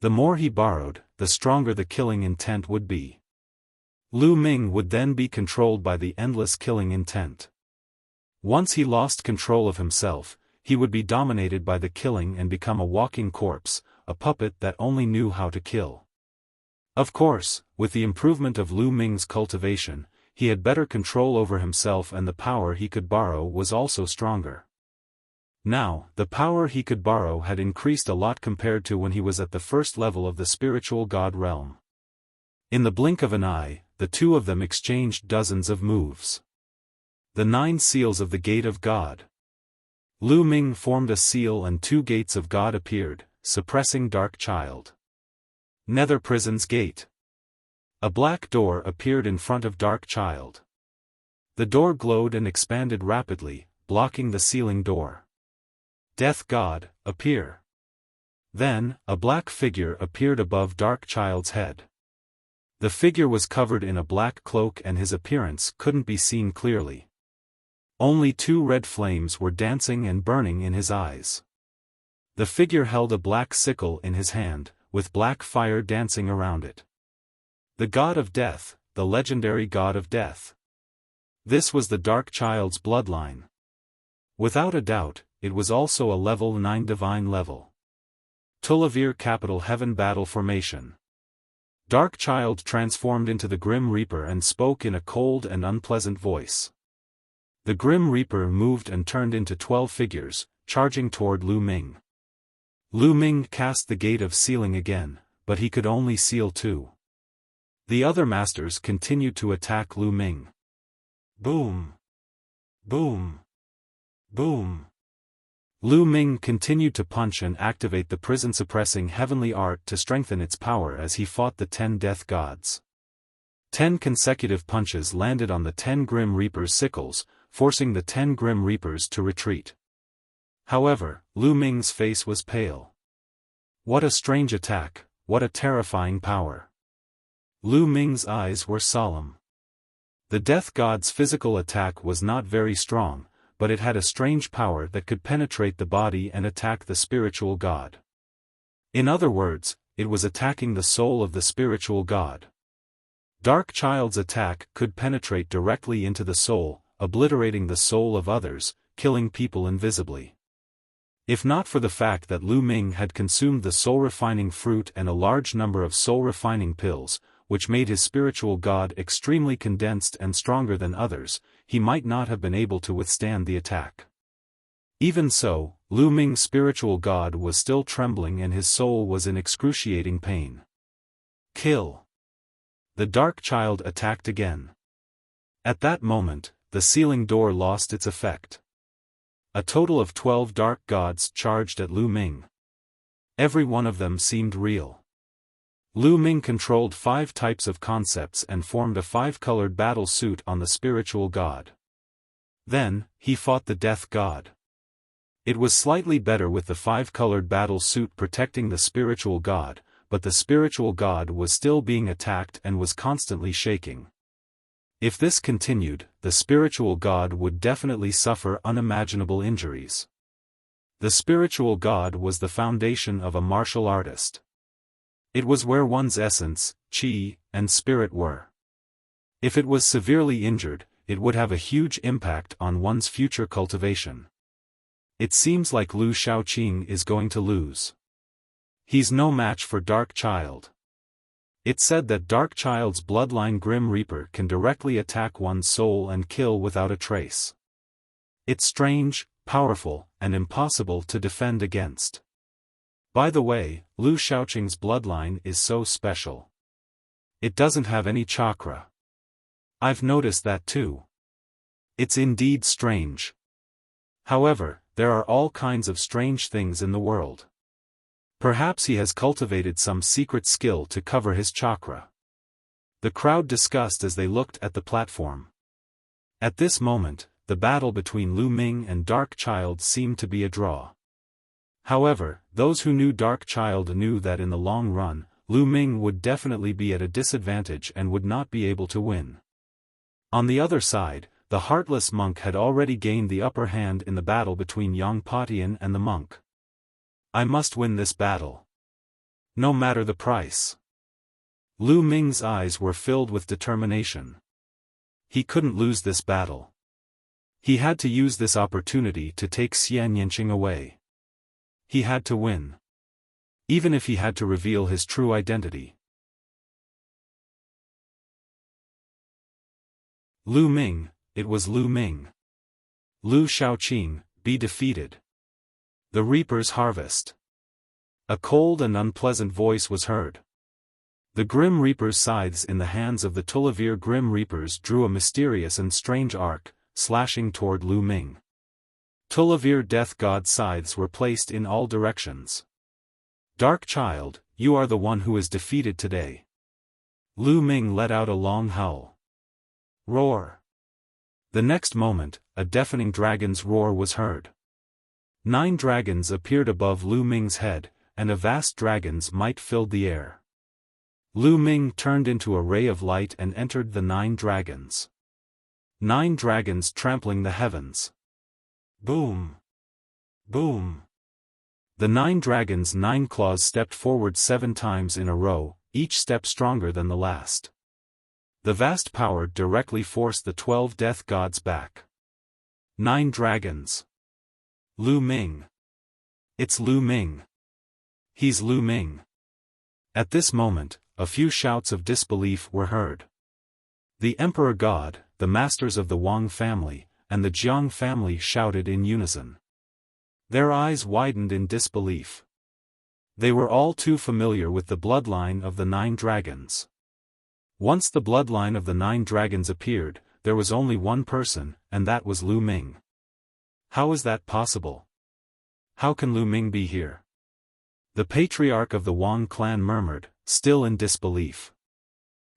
The more he borrowed, the stronger the killing intent would be. Lu Ming would then be controlled by the endless killing intent. Once he lost control of himself, he would be dominated by the killing and become a walking corpse, a puppet that only knew how to kill. Of course, with the improvement of Lu Ming's cultivation, he had better control over himself and the power he could borrow was also stronger. Now, the power he could borrow had increased a lot compared to when he was at the first level of the spiritual god realm. In the blink of an eye, the two of them exchanged dozens of moves. The 9 seals of the Gate of God. Lu Ming formed a seal and 2 gates of God appeared, suppressing Darkchild. Nether Prison's Gate. A black door appeared in front of Darkchild. The door glowed and expanded rapidly, blocking the sealing door. Death God, appear. Then, a black figure appeared above Darkchild's head. The figure was covered in a black cloak and his appearance couldn't be seen clearly. Only 2 red flames were dancing and burning in his eyes. The figure held a black sickle in his hand, with black fire dancing around it. The God of Death, the legendary God of Death. This was the Darkchild's bloodline. Without a doubt, it was also a level 9 divine level. Tulavir Capital Heaven Battle Formation. Darkchild transformed into the Grim Reaper and spoke in a cold and unpleasant voice. The Grim Reaper moved and turned into 12 figures, charging toward Lu Ming. Lu Ming cast the Gate of Sealing again, but he could only seal 2. The other masters continued to attack Lu Ming. Boom! Boom! Boom! Lu Ming continued to punch and activate the prison-suppressing heavenly art to strengthen its power as he fought the 10 death gods. 10 consecutive punches landed on the 10 Grim Reaper's sickles, forcing the 10 Grim Reapers to retreat. However, Lu Ming's face was pale. What a strange attack, what a terrifying power. Lu Ming's eyes were solemn. The death god's physical attack was not very strong, but it had a strange power that could penetrate the body and attack the spiritual god. In other words, it was attacking the soul of the spiritual god. Darkchild's attack could penetrate directly into the soul, obliterating the soul of others, killing people invisibly. If not for the fact that Lu Ming had consumed the soul-refining fruit and a large number of soul-refining pills, which made his spiritual god extremely condensed and stronger than others, he might not have been able to withstand the attack. Even so, Lu Ming's spiritual god was still trembling and his soul was in excruciating pain. Kill! The Darkchild attacked again. At that moment, the sealing door lost its effect. A total of 12 dark gods charged at Lu Ming. Every one of them seemed real. Lu Ming controlled 5 types of concepts and formed a 5-colored battle suit on the spiritual god. Then, he fought the death god. It was slightly better with the 5-colored battle suit protecting the spiritual god, but the spiritual god was still being attacked and was constantly shaking. If this continued, the spiritual god would definitely suffer unimaginable injuries. The spiritual god was the foundation of a martial artist. It was where one's essence, chi, and spirit were. If it was severely injured, it would have a huge impact on one's future cultivation. It seems like Lu Shaoqing is going to lose. He's no match for Darkchild. It said that Dark Child's bloodline Grim Reaper can directly attack one's soul and kill without a trace. It's strange, powerful, and impossible to defend against. By the way, Lu Shaoqing's bloodline is so special. It doesn't have any chakra. I've noticed that too. It's indeed strange. However, there are all kinds of strange things in the world. Perhaps he has cultivated some secret skill to cover his chakra. The crowd discussed as they looked at the platform. At this moment, the battle between Lu Ming and Dark Child seemed to be a draw. However, those who knew Dark Child knew that in the long run, Lu Ming would definitely be at a disadvantage and would not be able to win. On the other side, the heartless monk had already gained the upper hand in the battle between Yang Patian and the monk. I must win this battle. No matter the price. Lu Ming's eyes were filled with determination. He couldn't lose this battle. He had to use this opportunity to take Xian Yanqing away. He had to win. Even if he had to reveal his true identity. Lu Ming, it was Lu Ming. Lu Shaoqing, be defeated. The Reaper's harvest. A cold and unpleasant voice was heard. The Grim Reaper's scythes in the hands of the Tulavir Grim Reapers drew a mysterious and strange arc, slashing toward Lu Ming. Tulavir Death God scythes were placed in all directions. Dark Child, you are the one who is defeated today. Lu Ming let out a long howl. Roar. The next moment, a deafening dragon's roar was heard. 9 dragons appeared above Lu Ming's head, and a vast dragon's might filled the air. Lu Ming turned into a ray of light and entered the 9 dragons. 9 dragons trampling the heavens. Boom! Boom! The 9 dragons' 9 claws stepped forward 7 times in a row, each step stronger than the last. The vast power directly forced the 12 death gods back. 9 dragons. Lu Ming. It's Lu Ming. He's Lu Ming. At this moment, a few shouts of disbelief were heard. The Emperor God, the masters of the Wang family, and the Jiang family shouted in unison. Their eyes widened in disbelief. They were all too familiar with the bloodline of the 9 dragons. Once the bloodline of the 9 dragons appeared, there was only one person, and that was Lu Ming. How is that possible? How can Lu Ming be here? The patriarch of the Wang clan murmured, still in disbelief.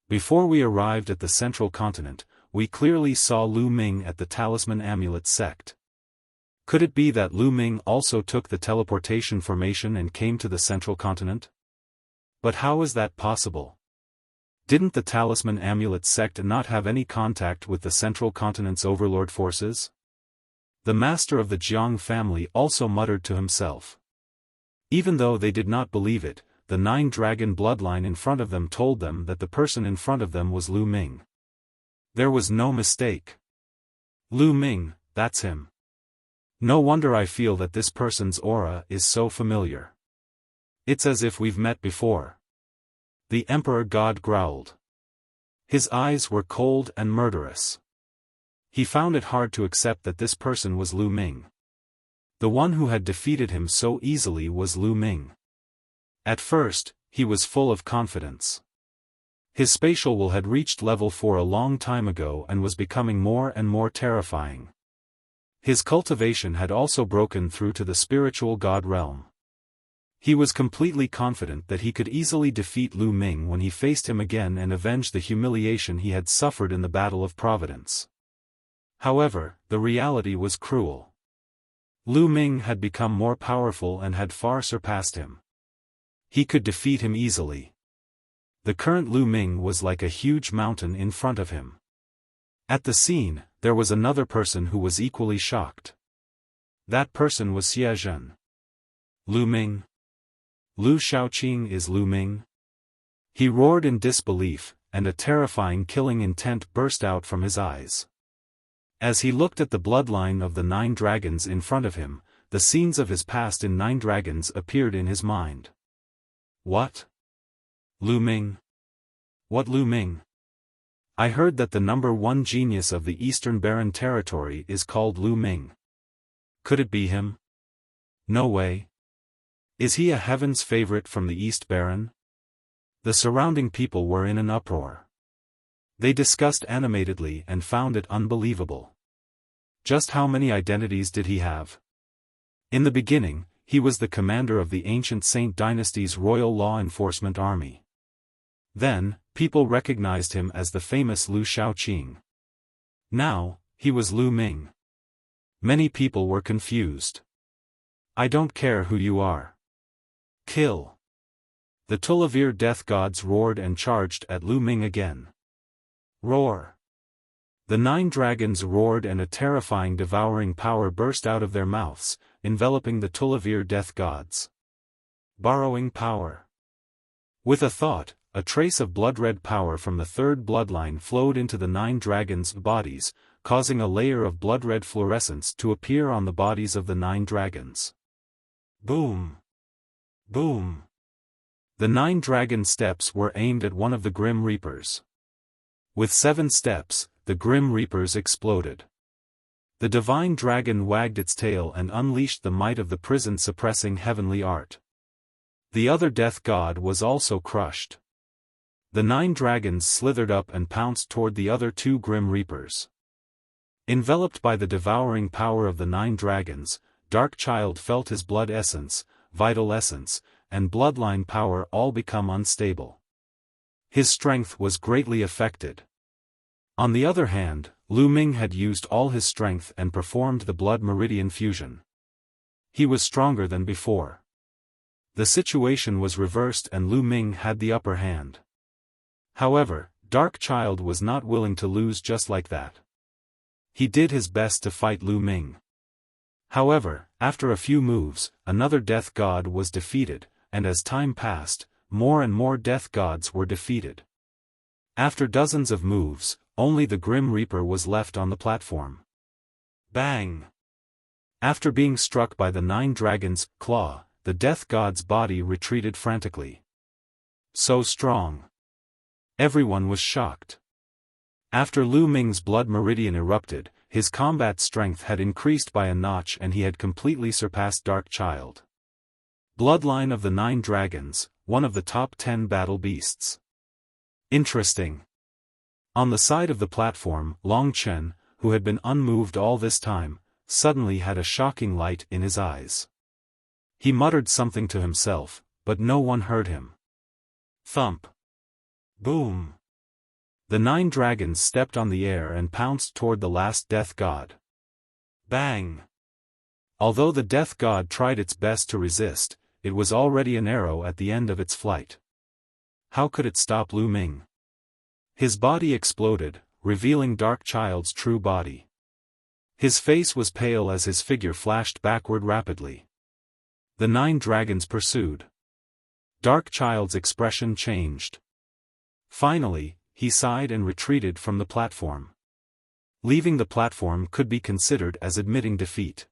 Before we arrived at the central continent, we clearly saw Lu Ming at the Talisman Amulet sect. Could it be that Lu Ming also took the teleportation formation and came to the central continent? But how is that possible? Didn't the Talisman Amulet sect not have any contact with the central continent's overlord forces? The master of the Jiang family also muttered to himself. Even though they did not believe it, the 9 dragon bloodline in front of them told them that the person in front of them was Lu Ming. There was no mistake. Lu Ming, that's him. No wonder I feel that this person's aura is so familiar. It's as if we've met before. The Emperor God growled. His eyes were cold and murderous. He found it hard to accept that this person was Lu Ming. The one who had defeated him so easily was Lu Ming. At first, he was full of confidence. His spatial will had reached level 4 a long time ago and was becoming more and more terrifying. His cultivation had also broken through to the spiritual god realm. He was completely confident that he could easily defeat Lu Ming when he faced him again and avenge the humiliation he had suffered in the Battle of Providence. However, the reality was cruel. Lu Ming had become more powerful and had far surpassed him. He could defeat him easily. The current Lu Ming was like a huge mountain in front of him. At the scene, there was another person who was equally shocked. That person was Xie Zhen. Lu Ming? Lu Shaoqing is Lu Ming? He roared in disbelief, and a terrifying killing intent burst out from his eyes. As he looked at the bloodline of the 9 dragons in front of him, the scenes of his past in 9 dragons appeared in his mind. What? Lu Ming? What Lu Ming? I heard that the #1 genius of the Eastern Barren Territory is called Lu Ming. Could it be him? No way. Is he a heaven's favorite from the East Barren? The surrounding people were in an uproar. They discussed animatedly and found it unbelievable. Just how many identities did he have? In the beginning, he was the commander of the ancient Saint Dynasty's Royal Law Enforcement Army. Then, people recognized him as the famous Lu Shaoqing. Now, he was Lu Ming. Many people were confused. I don't care who you are. Kill. The Tulavir death gods roared and charged at Lu Ming again. Roar. The 9 dragons roared and a terrifying devouring power burst out of their mouths, enveloping the Tulavir death gods. Borrowing power. With a thought, a trace of blood-red power from the 3rd bloodline flowed into the 9 dragons' bodies, causing a layer of blood-red fluorescence to appear on the bodies of the 9 dragons. Boom! Boom! The 9 dragon steps were aimed at one of the Grim Reapers. With 7 steps, the Grim Reapers exploded. The divine dragon wagged its tail and unleashed the might of the prison-suppressing heavenly art. The other death god was also crushed. The 9 dragons slithered up and pounced toward the other 2 Grim Reapers. Enveloped by the devouring power of the 9 dragons, Dark Child felt his blood essence, vital essence, and bloodline power all become unstable. His strength was greatly affected. On the other hand, Lu Ming had used all his strength and performed the blood meridian fusion. He was stronger than before. The situation was reversed and Lu Ming had the upper hand. However, Dark Child was not willing to lose just like that. He did his best to fight Lu Ming. However, after a few moves, another death god was defeated, and as time passed, more and more death gods were defeated. After dozens of moves, only the Grim Reaper was left on the platform. Bang! After being struck by the 9 dragons' claw, the death god's body retreated frantically. So strong. Everyone was shocked. After Lu Ming's blood meridian erupted, his combat strength had increased by a notch and he had completely surpassed Dark Child. Bloodline of the 9 dragons, one of the top 10 battle beasts. Interesting. On the side of the platform, Long Chen, who had been unmoved all this time, suddenly had a shocking light in his eyes. He muttered something to himself, but no one heard him. Thump. Boom. The 9 dragons stepped on the air and pounced toward the last death god. Bang. Although the death god tried its best to resist, it was already an arrow at the end of its flight. How could it stop Lu Ming? His body exploded, revealing Dark Child's true body. His face was pale as his figure flashed backward rapidly. The 9 dragons pursued. Dark Child's expression changed. Finally, he sighed and retreated from the platform. Leaving the platform could be considered as admitting defeat.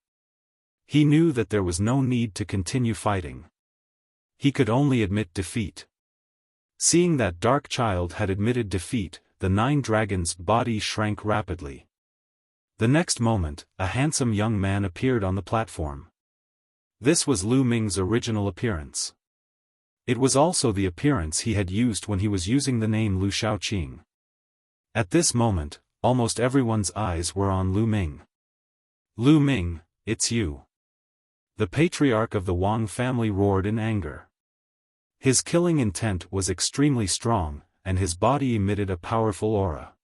He knew that there was no need to continue fighting. He could only admit defeat. Seeing that Dark Child had admitted defeat, the 9 dragons' body shrank rapidly. The next moment, a handsome young man appeared on the platform. This was Lu Ming's original appearance. It was also the appearance he had used when he was using the name Lu Shaoqing. At this moment, almost everyone's eyes were on Lu Ming. Lu Ming, it's you. The patriarch of the Wang family roared in anger. His killing intent was extremely strong, and his body emitted a powerful aura.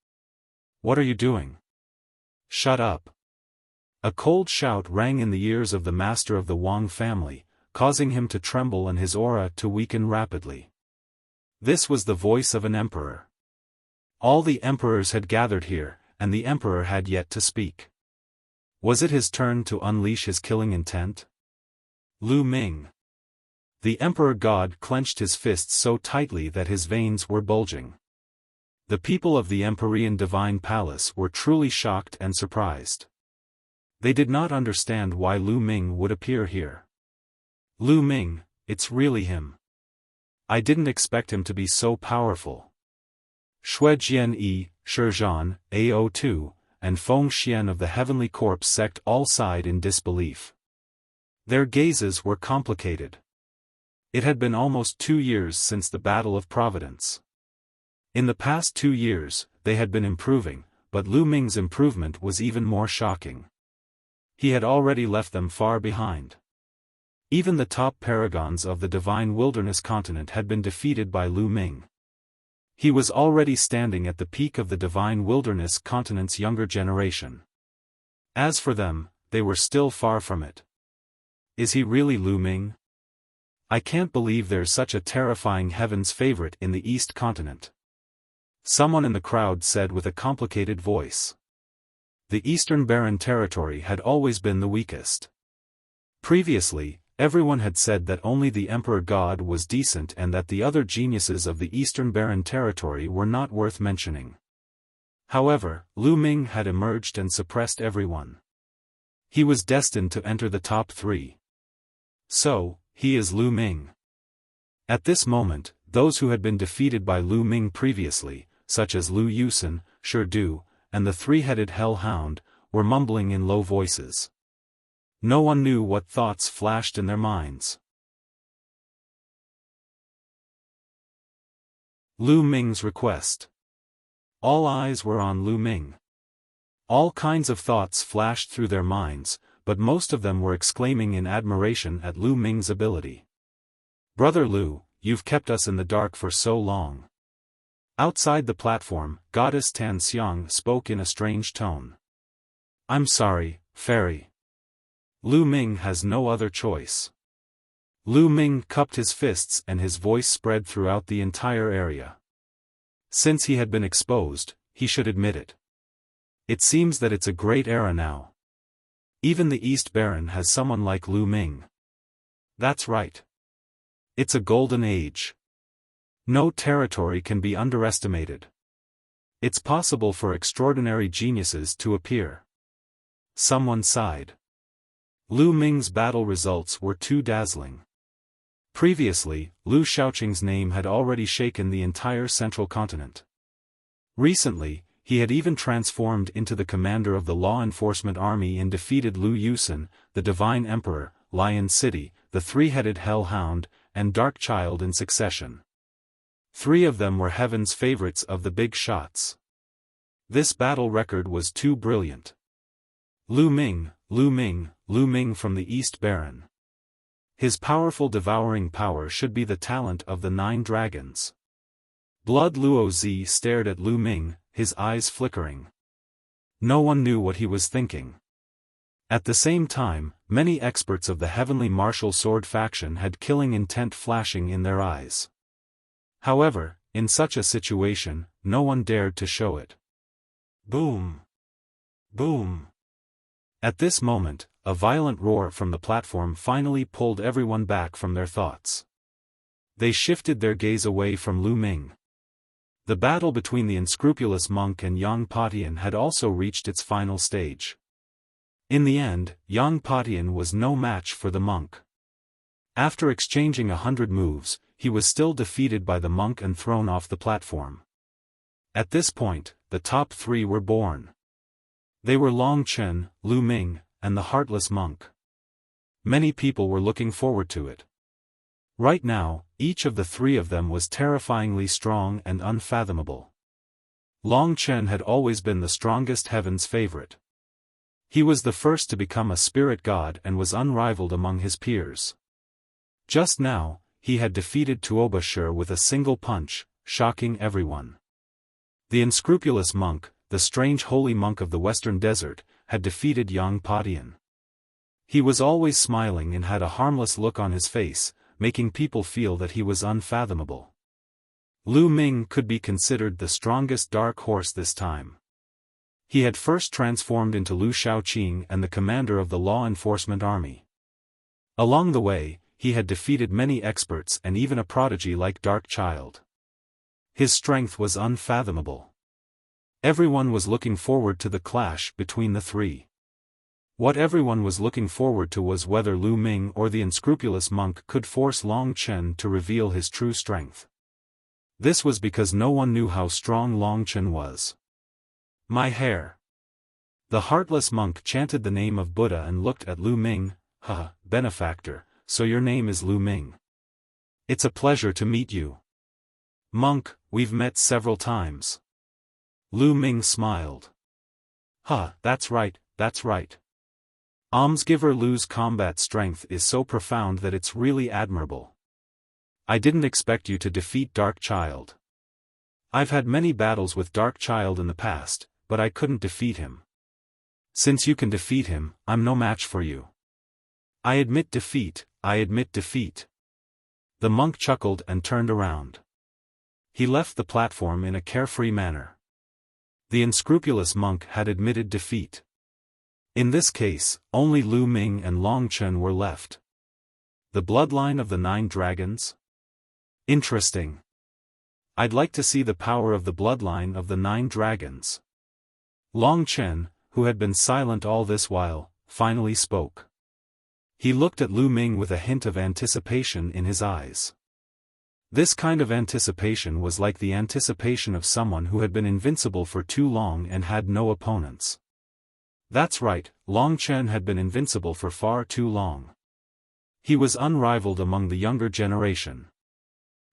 What are you doing? Shut up. A cold shout rang in the ears of the master of the Wang family, causing him to tremble and his aura to weaken rapidly. This was the voice of an emperor. All the emperors had gathered here, and the emperor had yet to speak. Was it his turn to unleash his killing intent? Lu Ming. The emperor god clenched his fists so tightly that his veins were bulging. The people of the Empyrean Divine Palace were truly shocked and surprised. They did not understand why Lu Ming would appear here. Lu Ming, it's really him. I didn't expect him to be so powerful. Shuejian Yi, Shizhan, Ao2, and Feng Xian of the Heavenly Corpse sect all sighed in disbelief. Their gazes were complicated. It had been almost 2 years since the Battle of Providence. In the past 2 years, they had been improving, but Lu Ming's improvement was even more shocking. He had already left them far behind. Even the top paragons of the Divine Wilderness continent had been defeated by Lu Ming. He was already standing at the peak of the Divine Wilderness continent's younger generation. As for them, they were still far from it. Is he really Lu Ming? I can't believe there's such a terrifying heaven's favorite in the East continent. Someone in the crowd said with a complicated voice. The Eastern Barren territory had always been the weakest. Previously, everyone had said that only the Emperor God was decent and that the other geniuses of the Eastern Barren territory were not worth mentioning. However, Lu Ming had emerged and suppressed everyone. He was destined to enter the top 3. So, he is Lu Ming. At this moment, those who had been defeated by Lu Ming previously, such as Lu Yusen, Shi Du, and the three-headed hellhound, were mumbling in low voices. No one knew what thoughts flashed in their minds. Lu Ming's request. All eyes were on Lu Ming. All kinds of thoughts flashed through their minds, but most of them were exclaiming in admiration at Lu Ming's ability. Brother Lu, you've kept us in the dark for so long. Outside the platform, Goddess Tan Xiang spoke in a strange tone. I'm sorry, Fairy. Lu Ming has no other choice. Lu Ming cupped his fists and his voice spread throughout the entire area. Since he had been exposed, he should admit it. It seems that it's a great era now. Even the East Baron has someone like Lu Ming. That's right. It's a golden age. No territory can be underestimated. It's possible for extraordinary geniuses to appear. Someone sighed. Lu Ming's battle results were too dazzling. Previously, Lu Shaoqing's name had already shaken the entire central continent. Recently, he had even transformed into the commander of the law enforcement army and defeated Lu Yusen, the Divine Emperor, Lion City, the three-headed hellhound, and Dark Child in succession. 3 of them were heaven's favorites of the big shots. This battle record was too brilliant. Lu Ming, Lu Ming, Lu Ming from the East Baron. His powerful devouring power should be the talent of the 9 dragons. Blood Luo Zi stared at Lu Ming, his eyes flickering. No one knew what he was thinking. At the same time, many experts of the heavenly martial sword faction had killing intent flashing in their eyes. However, in such a situation, no one dared to show it. Boom! Boom! At this moment, a violent roar from the platform finally pulled everyone back from their thoughts. They shifted their gaze away from Lu Ming. The battle between the unscrupulous monk and Yang Patian had also reached its final stage. In the end, Yang Patian was no match for the monk. After exchanging 100 moves, he was still defeated by the monk and thrown off the platform. At this point, the top 3 were born. They were Long Chen, Lu Ming, and the Heartless Monk. Many people were looking forward to it. Right now, each of the 3 of them was terrifyingly strong and unfathomable. Long Chen had always been the strongest heaven's favorite. He was the first to become a spirit god and was unrivaled among his peers. Just now, he had defeated Tuoba Shi with a single punch, shocking everyone. The unscrupulous monk, the strange holy monk of the Western Desert, had defeated Yang Patian. He was always smiling and had a harmless look on his face, making people feel that he was unfathomable. Lu Ming could be considered the strongest dark horse this time. He had first transformed into Lu Shaoqing and the commander of the law enforcement army. Along the way, he had defeated many experts and even a prodigy like Dark Child. His strength was unfathomable. Everyone was looking forward to the clash between the 3. What everyone was looking forward to was whether Lu Ming or the unscrupulous monk could force Long Chen to reveal his true strength. This was because no one knew how strong Longchen was. My hair. The heartless monk chanted the name of Buddha and looked at Lu Ming. Benefactor, so your name is Lu Ming. It's a pleasure to meet you. Monk, we've met several times. Lu Ming smiled. That's right, that's right. Almsgiver Lu's combat strength is so profound that it's really admirable. I didn't expect you to defeat Dark Child. I've had many battles with Dark Child in the past, but I couldn't defeat him. Since you can defeat him, I'm no match for you. I admit defeat, I admit defeat. The monk chuckled and turned around. He left the platform in a carefree manner. The unscrupulous monk had admitted defeat. In this case, only Lu Ming and Longchen were left. The bloodline of the 9 dragons? Interesting. I'd like to see the power of the bloodline of the 9 dragons. Longchen, who had been silent all this while, finally spoke. He looked at Lu Ming with a hint of anticipation in his eyes. This kind of anticipation was like the anticipation of someone who had been invincible for too long and had no opponents. That's right, Longchen had been invincible for far too long. He was unrivaled among the younger generation.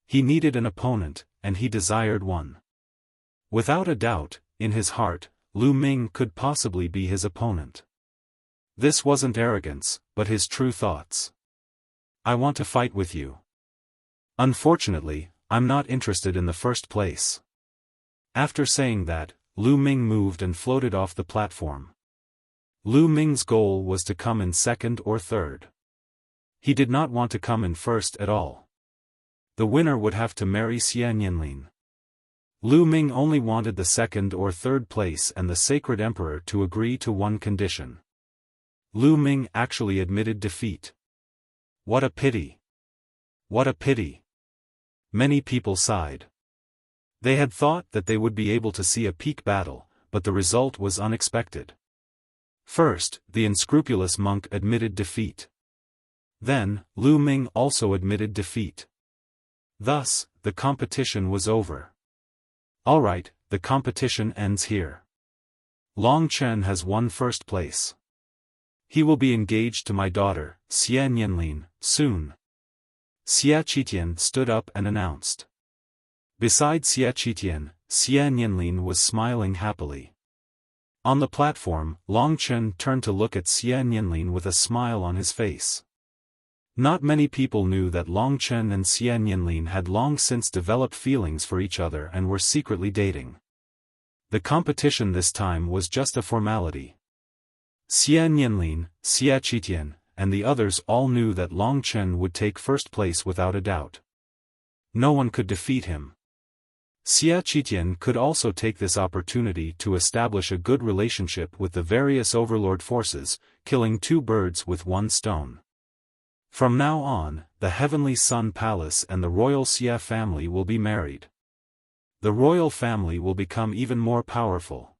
He needed an opponent, and he desired one. Without a doubt, in his heart, Lu Ming could possibly be his opponent. This wasn't arrogance, but his true thoughts. I want to fight with you. Unfortunately, I'm not interested in the first place. After saying that, Lu Ming moved and floated off the platform. Lu Ming's goal was to come in second or third. He did not want to come in first at all. The winner would have to marry Xian Yinlin. Lu Ming only wanted the second or third place and the Sacred Emperor to agree to one condition. Lu Ming actually admitted defeat. What a pity. What a pity. Many people sighed. They had thought that they would be able to see a peak battle, but the result was unexpected. First, the unscrupulous monk admitted defeat. Then, Lu Ming also admitted defeat. Thus, the competition was over. Alright, the competition ends here. Longchen has won first place. He will be engaged to my daughter, Xian Yinlin, soon. Xia Qitian stood up and announced. Beside Xia Qitian, Xian Yinlin was smiling happily. On the platform, Longchen turned to look at Xian Yinlin with a smile on his face. Not many people knew that Longchen and Xian Yinlin had long since developed feelings for each other and were secretly dating. The competition this time was just a formality. Xian Yinlin, Xia Qitian, and the others all knew that Longchen would take first place without a doubt. No one could defeat him. Xia Qitian could also take this opportunity to establish a good relationship with the various overlord forces, killing 2 birds with 1 stone. From now on, the Heavenly Sun Palace and the royal Xia family will be married. The royal family will become even more powerful.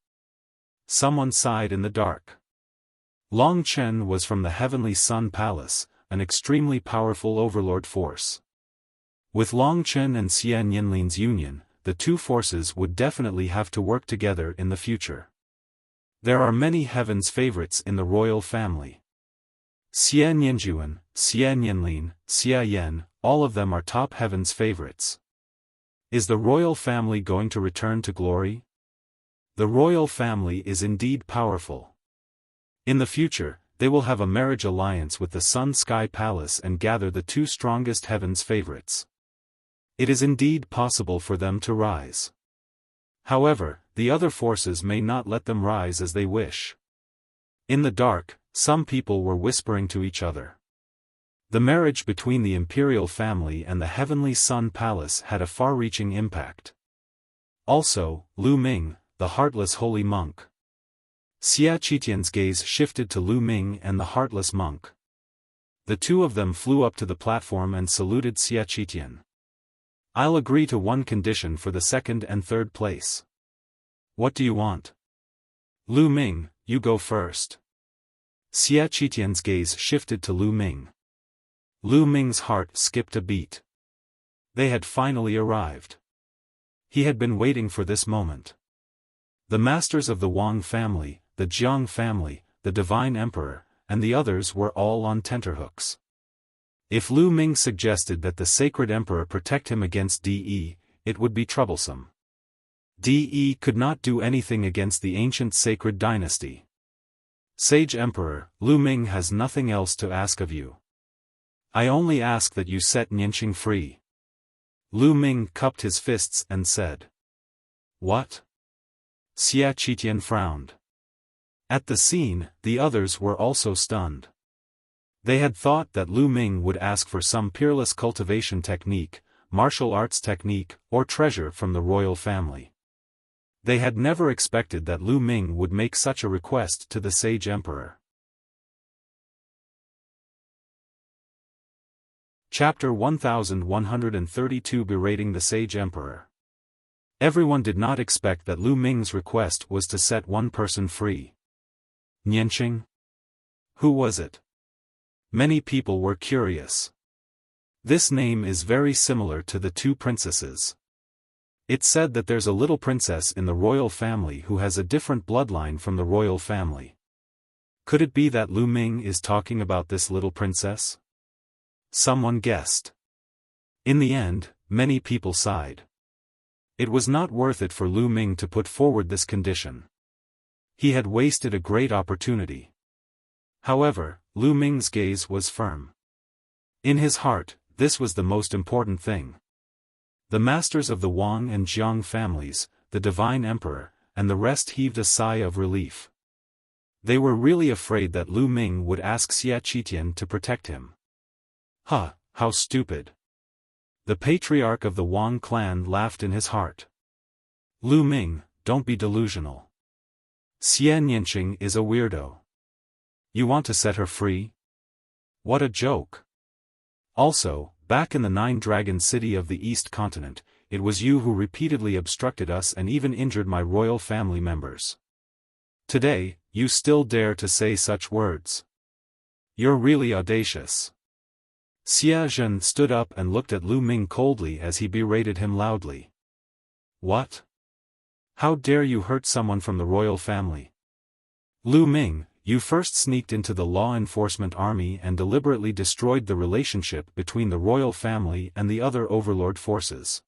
Someone sighed in the dark. Longchen was from the Heavenly Sun Palace, an extremely powerful overlord force. With Longchen and Xian Yinlin's union, the 2 forces would definitely have to work together in the future. There are many heaven's favorites in the royal family. Xian Yinjuan, Xian Yinlin, Xia Yan, all of them are top heaven's favorites. Is the royal family going to return to glory? The royal family is indeed powerful. In the future, they will have a marriage alliance with the Sun Sky Palace and gather the 2 strongest heaven's favorites. It is indeed possible for them to rise. However, the other forces may not let them rise as they wish. In the dark, some people were whispering to each other. The marriage between the imperial family and the Heavenly Sun Palace had a far-reaching impact. Also, Lu Ming, the heartless holy monk. Xia Qitian's gaze shifted to Lu Ming and the heartless monk. The 2 of them flew up to the platform and saluted Xia Qitian. I'll agree to one condition for the second and third place. What do you want? Lu Ming, you go first. Xia Qitian's gaze shifted to Lu Ming. Lu Ming's heart skipped a beat. They had finally arrived. He had been waiting for this moment. The masters of the Wang family, the Jiang family, the Divine Emperor, and the others were all on tenterhooks. If Lu Ming suggested that the Sacred Emperor protect him against De, it would be troublesome. De could not do anything against the ancient sacred dynasty. Sage Emperor, Lu Ming has nothing else to ask of you. I only ask that you set Nianqing free. Lu Ming cupped his fists and said. What? Xia Qitian frowned. At the scene, the others were also stunned. They had thought that Lu Ming would ask for some peerless cultivation technique, martial arts technique, or treasure from the royal family. They had never expected that Lu Ming would make such a request to the Sage Emperor. Chapter 1132 Berating the Sage Emperor. Everyone did not expect that Lu Ming's request was to set one person free. Nianqing? Who was it? Many people were curious. This name is very similar to the two princesses. It's said that there's a little princess in the royal family who has a different bloodline from the royal family. Could it be that Lu Ming is talking about this little princess? Someone guessed. In the end, many people sighed. It was not worth it for Lu Ming to put forward this condition. He had wasted a great opportunity. However, Lu Ming's gaze was firm. In his heart, this was the most important thing. The masters of the Wang and Jiang families, the Divine Emperor, and the rest heaved a sigh of relief. They were really afraid that Lu Ming would ask Xia Qitian to protect him. How stupid. The patriarch of the Wang clan laughed in his heart. Lu Ming, don't be delusional. Xia Nianqing is a weirdo. You want to set her free? What a joke. Also, back in the Nine-Dragon City of the East Continent, it was you who repeatedly obstructed us and even injured my royal family members. Today, you still dare to say such words. You're really audacious. Xia Zhen stood up and looked at Lu Ming coldly as he berated him loudly. What? How dare you hurt someone from the royal family? Lu Ming, you first sneaked into the law enforcement army and deliberately destroyed the relationship between the royal family and the other overlord forces.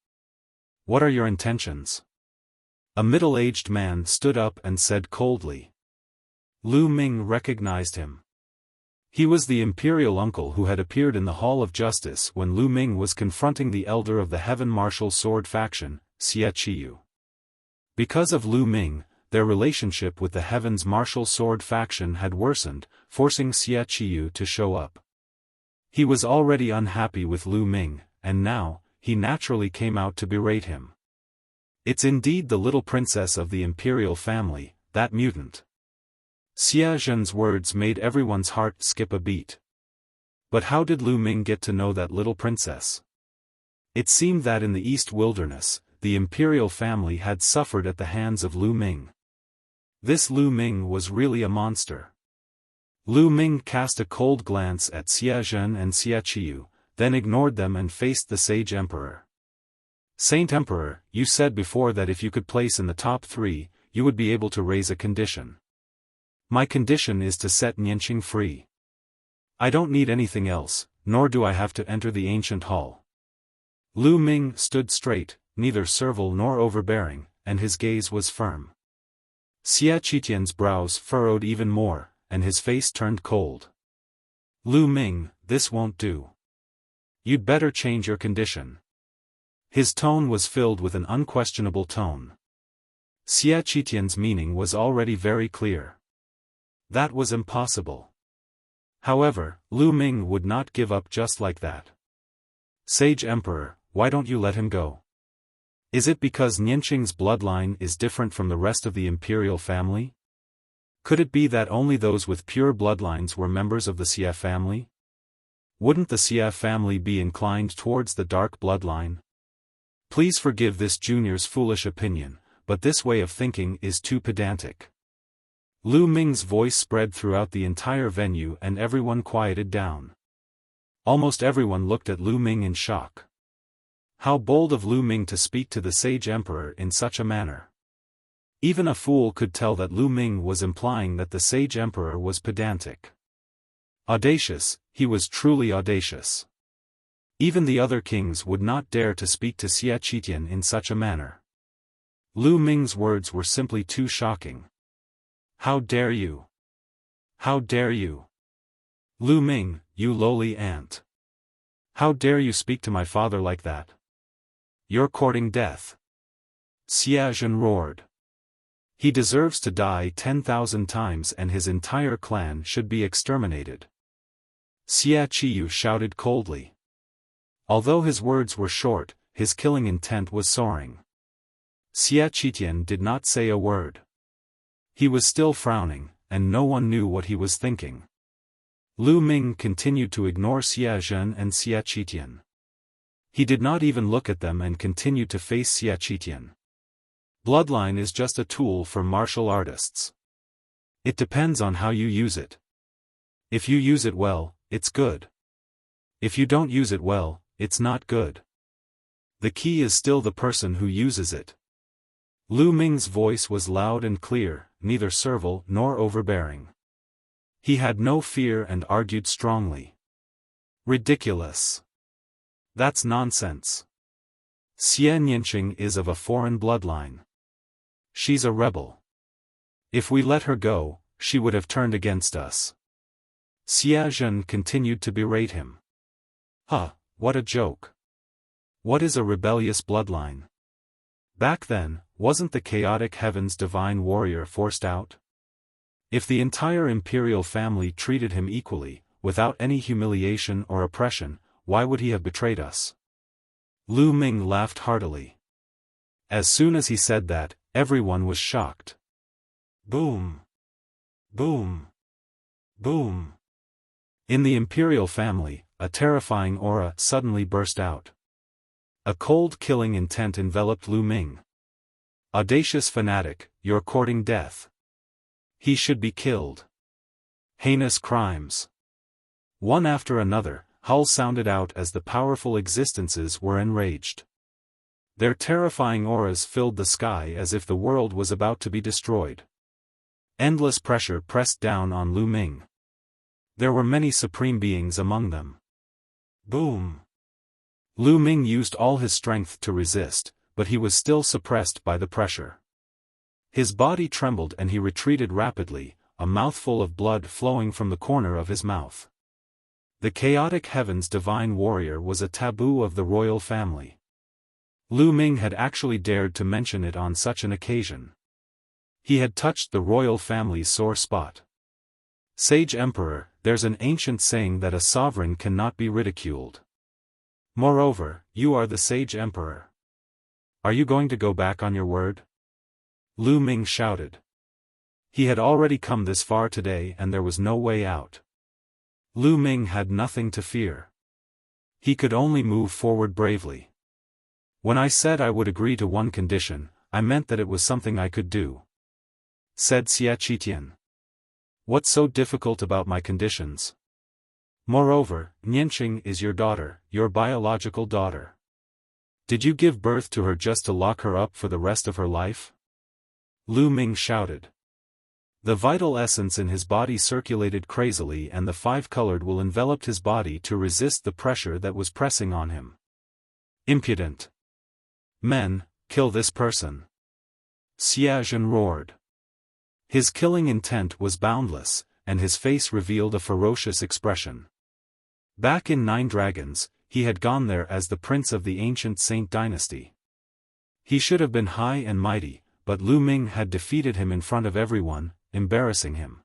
What are your intentions? A middle-aged man stood up and said coldly. Lu Ming recognized him. He was the imperial uncle who had appeared in the Hall of Justice when Lu Ming was confronting the elder of the Heaven Martial Sword faction, Xie Qiyu. Because of Lu Ming, their relationship with the Heaven's Martial Sword faction had worsened, forcing Xie Qiyu to show up. He was already unhappy with Lu Ming, and now, he naturally came out to berate him. It's indeed the little princess of the imperial family, that mutant. Xia Zhen's words made everyone's heart skip a beat. But how did Lu Ming get to know that little princess? It seemed that in the East Wilderness, the imperial family had suffered at the hands of Lu Ming. This Lu Ming was really a monster. Lu Ming cast a cold glance at Xia Zhen and Xia Qiyu, then ignored them and faced the Sage Emperor. Saint Emperor, you said before that if you could place in the top 3, you would be able to raise a condition. My condition is to set Nianqing free. I don't need anything else, nor do I have to enter the ancient hall. Lu Ming stood straight, neither servile nor overbearing, and his gaze was firm. Xia Qitian's brows furrowed even more, and his face turned cold. Lu Ming, this won't do. You'd better change your condition. His tone was filled with an unquestionable tone. Xia Qitian's meaning was already very clear. That was impossible. However, Lu Ming would not give up just like that. Sage Emperor, why don't you let him go? Is it because Nianqing's bloodline is different from the rest of the imperial family? Could it be that only those with pure bloodlines were members of the Xie family? Wouldn't the Xie family be inclined towards the dark bloodline? Please forgive this junior's foolish opinion, but this way of thinking is too pedantic. Lu Ming's voice spread throughout the entire venue and everyone quieted down. Almost everyone looked at Lu Ming in shock. How bold of Lu Ming to speak to the sage emperor in such a manner. Even a fool could tell that Lu Ming was implying that the sage emperor was pedantic. Audacious, he was truly audacious. Even the other kings would not dare to speak to Xia Qitian in such a manner. Lu Ming's words were simply too shocking. How dare you? How dare you? Lu Ming, you lowly ant. How dare you speak to my father like that? You're courting death. Xia Zhen roared. He deserves to die 10,000 times and his entire clan should be exterminated. Xia Qiyu shouted coldly. Although his words were short, his killing intent was soaring. Xia Qitian did not say a word. He was still frowning, and no one knew what he was thinking. Lu Ming continued to ignore Xia Zhen and Xia Qitian. He did not even look at them and continued to face Xia Qitian. Bloodline is just a tool for martial artists. It depends on how you use it. If you use it well, it's good. If you don't use it well, it's not good. The key is still the person who uses it. Lu Ming's voice was loud and clear, neither servile nor overbearing. He had no fear and argued strongly. Ridiculous. That's nonsense. Xie Nianqing is of a foreign bloodline. She's a rebel. If we let her go, she would have turned against us. Xia Zhen continued to berate him. Huh, what a joke. What is a rebellious bloodline? Back then, wasn't the chaotic heavens divine warrior forced out? If the entire imperial family treated him equally, without any humiliation or oppression, why would he have betrayed us? Lu Ming laughed heartily. As soon as he said that, everyone was shocked. Boom! Boom! Boom! In the imperial family, a terrifying aura suddenly burst out. A cold killing intent enveloped Lu Ming. Audacious fanatic, you're courting death. He should be killed. Heinous crimes. One after another, howls sounded out as the powerful existences were enraged. Their terrifying auras filled the sky as if the world was about to be destroyed. Endless pressure pressed down on Lu Ming. There were many supreme beings among them. Boom! Lu Ming used all his strength to resist, but he was still suppressed by the pressure. His body trembled and he retreated rapidly, a mouthful of blood flowing from the corner of his mouth. The chaotic heavens divine warrior was a taboo of the royal family. Lu Ming had actually dared to mention it on such an occasion. He had touched the royal family's sore spot. Sage Emperor, there's an ancient saying that a sovereign cannot be ridiculed. Moreover, you are the Sage Emperor. Are you going to go back on your word? Lu Ming shouted. He had already come this far today and there was no way out. Lu Ming had nothing to fear. He could only move forward bravely. When I said I would agree to one condition, I meant that it was something I could do, said Xia Qitian. What's so difficult about my conditions? Moreover, Nianqing is your daughter, your biological daughter. Did you give birth to her just to lock her up for the rest of her life? Lu Ming shouted. The vital essence in his body circulated crazily and the five-colored will enveloped his body to resist the pressure that was pressing on him. Impudent! Men, kill this person! Xia Zhen roared. His killing intent was boundless, and his face revealed a ferocious expression. Back in Nine Dragons, he had gone there as the prince of the ancient Saint dynasty. He should have been high and mighty, but Lu Ming had defeated him in front of everyone, embarrassing him.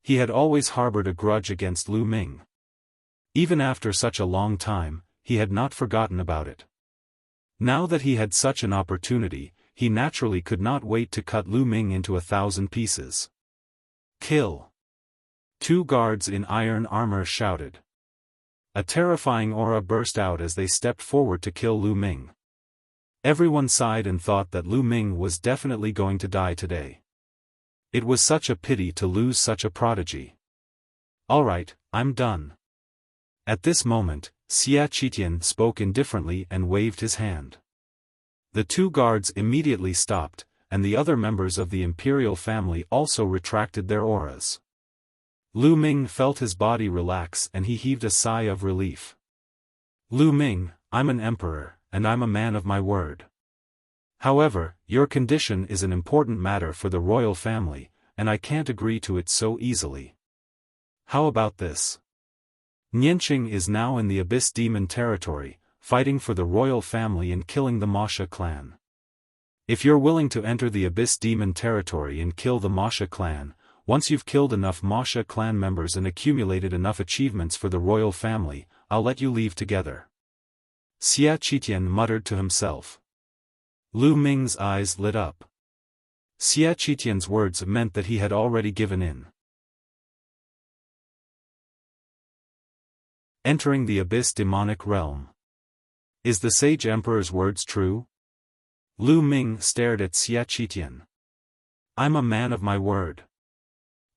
He had always harbored a grudge against Lu Ming. Even after such a long time, he had not forgotten about it. Now that he had such an opportunity, he naturally could not wait to cut Lu Ming into 1,000 pieces. Kill! Two guards in iron armor shouted. A terrifying aura burst out as they stepped forward to kill Lu Ming. Everyone sighed and thought that Lu Ming was definitely going to die today. It was such a pity to lose such a prodigy. Alright, I'm done. At this moment, Xiaofan spoke indifferently and waved his hand. The two guards immediately stopped, and the other members of the imperial family also retracted their auras. Lu Ming felt his body relax and he heaved a sigh of relief. Lu Ming, I'm an emperor, and I'm a man of my word. However, your condition is an important matter for the royal family, and I can't agree to it so easily. How about this? Nianqing is now in the Abyss Demon territory, fighting for the royal family and killing the Masha clan. If you're willing to enter the Abyss Demon territory and kill the Masha clan, once you've killed enough Masha clan members and accumulated enough achievements for the royal family, I'll let you leave together. Xiaofan muttered to himself. Lu Ming's eyes lit up. Xiaofan's words meant that he had already given in. Entering the Abyss Demonic Realm. Is the Sage Emperor's words true? Lu Ming stared at Xiaofan. I'm a man of my word.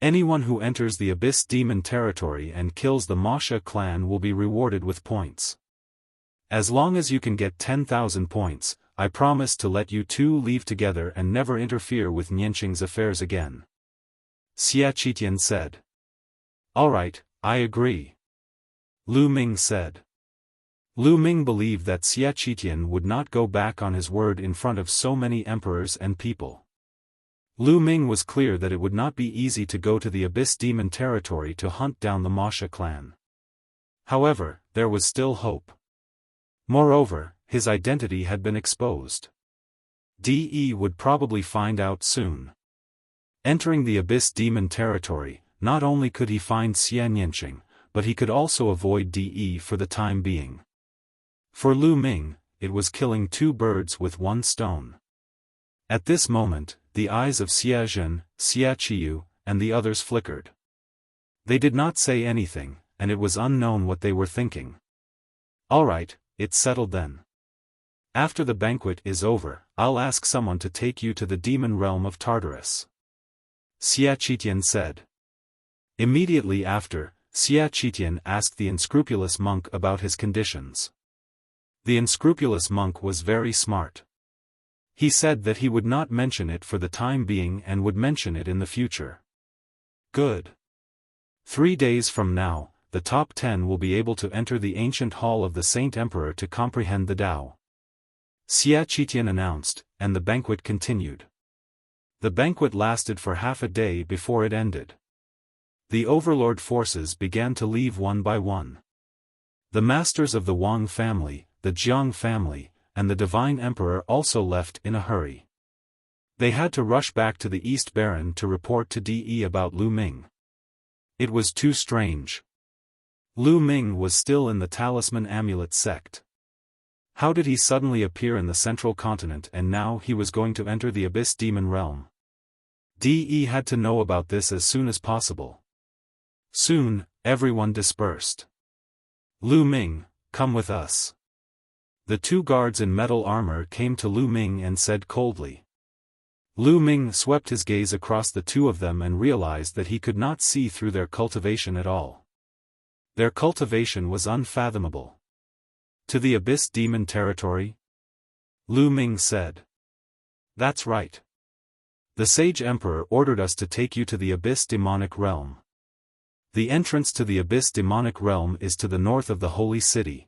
Anyone who enters the Abyss Demon territory and kills the Masha clan will be rewarded with points. As long as you can get 10,000 points, I promise to let you two leave together and never interfere with Nianqing's affairs again. Xiaofan said. Alright, I agree. Lu Ming said. Lu Ming believed that Xiaofan would not go back on his word in front of so many emperors and people. Lu Ming was clear that it would not be easy to go to the Abyss Demon territory to hunt down the Masha clan. However, there was still hope. Moreover, his identity had been exposed. DE would probably find out soon. Entering the Abyss Demon territory, not only could he find Nianqing, but he could also avoid DE for the time being. For Lu Ming, it was killing two birds with one stone. At this moment, the eyes of Xiazhen, Xiaqiu, and the others flickered. They did not say anything, and it was unknown what they were thinking. Alright, it's settled then. After the banquet is over, I'll ask someone to take you to the demon realm of Tartarus. Xiaofan said. Immediately after, Xiaofan asked the unscrupulous monk about his conditions. The unscrupulous monk was very smart. He said that he would not mention it for the time being and would mention it in the future. Good. 3 days from now, the top 10 will be able to enter the ancient hall of the Saint Emperor to comprehend the Tao. Xiaofan announced, and the banquet continued. The banquet lasted for half a day before it ended. The overlord forces began to leave one by one. The masters of the Wang family, the Jiang family, and the Divine Emperor also left in a hurry. They had to rush back to the East Baron to report to DE about Lu Ming. It was too strange. Lu Ming was still in the Talisman Amulet sect. How did he suddenly appear in the central continent and now he was going to enter the Abyss Demon realm? DE had to know about this as soon as possible. Soon, everyone dispersed. Lu Ming, come with us. The two guards in metal armor came to Lu Ming and said coldly. Lu Ming swept his gaze across the two of them and realized that he could not see through their cultivation at all. Their cultivation was unfathomable. To the Abyss Demon territory? Lu Ming said. That's right. The Sage Emperor ordered us to take you to the Abyss Demonic Realm. The entrance to the Abyss Demonic Realm is to the north of the Holy City.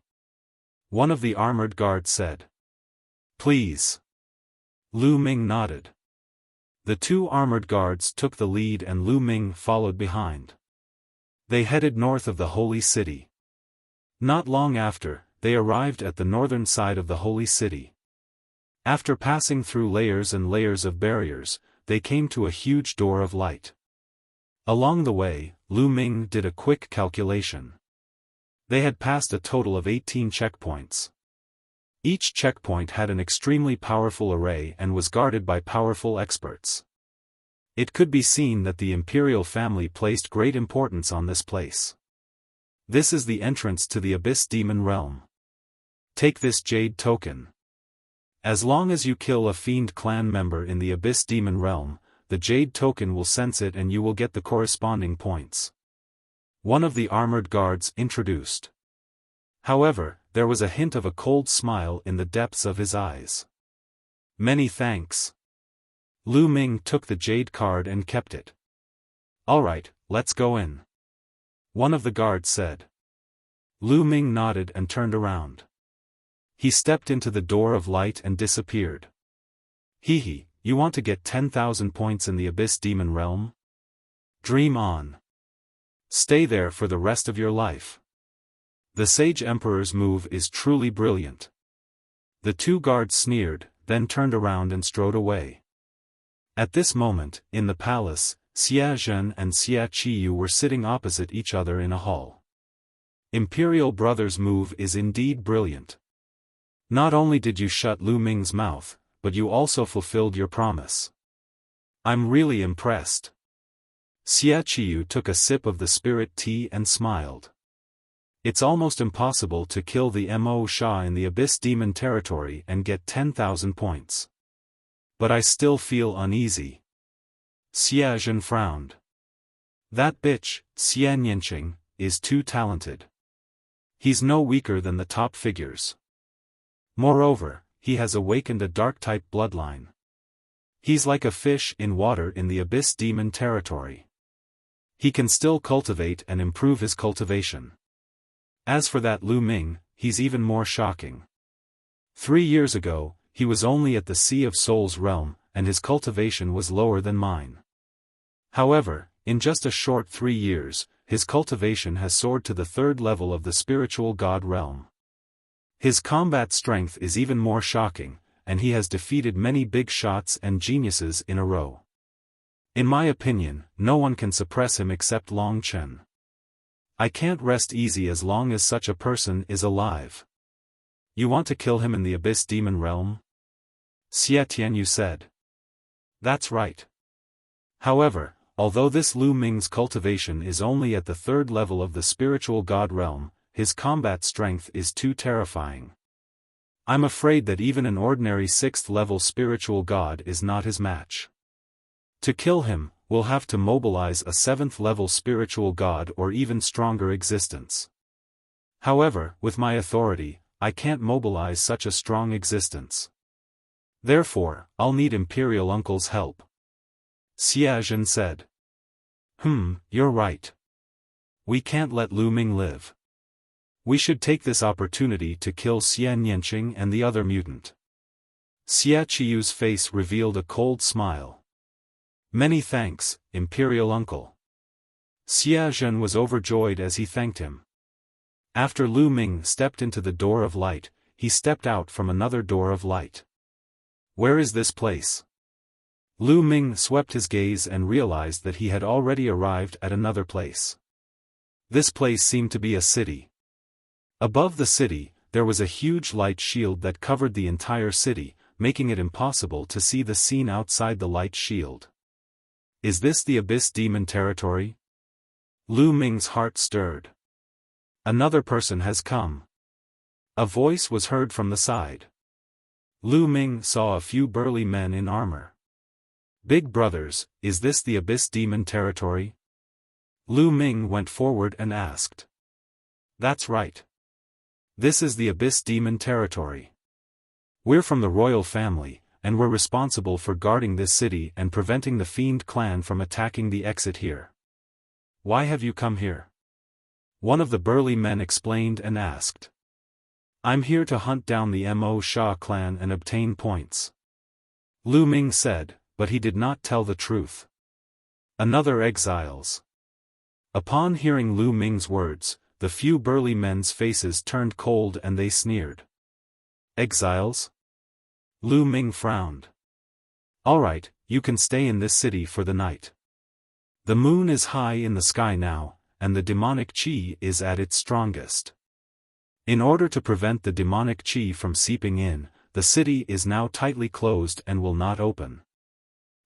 One of the armored guards said. Please. Lu Ming nodded. The two armored guards took the lead and Lu Ming followed behind. They headed north of the Holy City. Not long after, they arrived at the northern side of the Holy City. After passing through layers and layers of barriers, they came to a huge door of light. Along the way, Lu Ming did a quick calculation. They had passed a total of 18 checkpoints. Each checkpoint had an extremely powerful array and was guarded by powerful experts. It could be seen that the imperial family placed great importance on this place. This is the entrance to the Abyss Demon realm. Take this jade token. As long as you kill a fiend clan member in the Abyss Demon realm, the jade token will sense it and you will get the corresponding points. One of the armored guards introduced. However, there was a hint of a cold smile in the depths of his eyes. Many thanks. Lu Ming took the jade card and kept it. Alright, let's go in. One of the guards said. Lu Ming nodded and turned around. He stepped into the door of light and disappeared. Hee, you want to get 10,000 points in the Abyss Demon Realm? Dream on. Stay there for the rest of your life. The Sage Emperor's move is truly brilliant. The two guards sneered, then turned around and strode away. At this moment, in the palace, Xia Zhen and Xia Qiyu were sitting opposite each other in a hall. Imperial Brother's move is indeed brilliant. Not only did you shut Lu Ming's mouth, but you also fulfilled your promise. I'm really impressed. Xia Qiyu took a sip of the spirit tea and smiled. It's almost impossible to kill the Mo Sha in the Abyss Demon territory and get 10,000 points. But I still feel uneasy. Xia Zhen frowned. That bitch, Xia Nianqing, is too talented. He's no weaker than the top figures. Moreover, he has awakened a dark-type bloodline. He's like a fish in water in the Abyss Demon territory. He can still cultivate and improve his cultivation. As for that Lu Ming, he's even more shocking. 3 years ago, he was only at the Sea of Souls realm, and his cultivation was lower than mine. However, in just a short 3 years, his cultivation has soared to the 3rd level of the spiritual god realm. His combat strength is even more shocking, and he has defeated many big shots and geniuses in a row. In my opinion, no one can suppress him except Long Chen. I can't rest easy as long as such a person is alive. You want to kill him in the Abyss Demon Realm? Xie Tianyu said. That's right. However, although this Lu Ming's cultivation is only at the 3rd level of the spiritual god realm, his combat strength is too terrifying. I'm afraid that even an ordinary 6th level spiritual god is not his match. To kill him, we'll have to mobilize a 7th level spiritual god or even stronger existence. However, with my authority, I can't mobilize such a strong existence. Therefore, I'll need Imperial Uncle's help. Xia Zhen said. You're right. We can't let Lu Ming live. We should take this opportunity to kill Xia Nianqing and the other mutant. Xia Qiyu's face revealed a cold smile. Many thanks, Imperial Uncle. Xia Zhen was overjoyed as he thanked him. After Lu Ming stepped into the door of light, he stepped out from another door of light. Where is this place? Lu Ming swept his gaze and realized that he had already arrived at another place. This place seemed to be a city. Above the city, there was a huge light shield that covered the entire city, making it impossible to see the scene outside the light shield. Is this the Abyss Demon territory? Lu Ming's heart stirred. Another person has come. A voice was heard from the side. Lu Ming saw a few burly men in armor. Big brothers, is this the Abyss Demon territory? Lu Ming went forward and asked. That's right. This is the Abyss Demon territory. We're from the royal family, and we're responsible for guarding this city and preventing the Fiend clan from attacking the exit here. Why have you come here? One of the burly men explained and asked. I'm here to hunt down the Mo Sha clan and obtain points. Lu Ming said, but he did not tell the truth. Another exiles. Upon hearing Lu Ming's words, the few burly men's faces turned cold and they sneered. Exiles? Lu Ming frowned. Alright, you can stay in this city for the night. The moon is high in the sky now, and the demonic qi is at its strongest. In order to prevent the demonic qi from seeping in, the city is now tightly closed and will not open.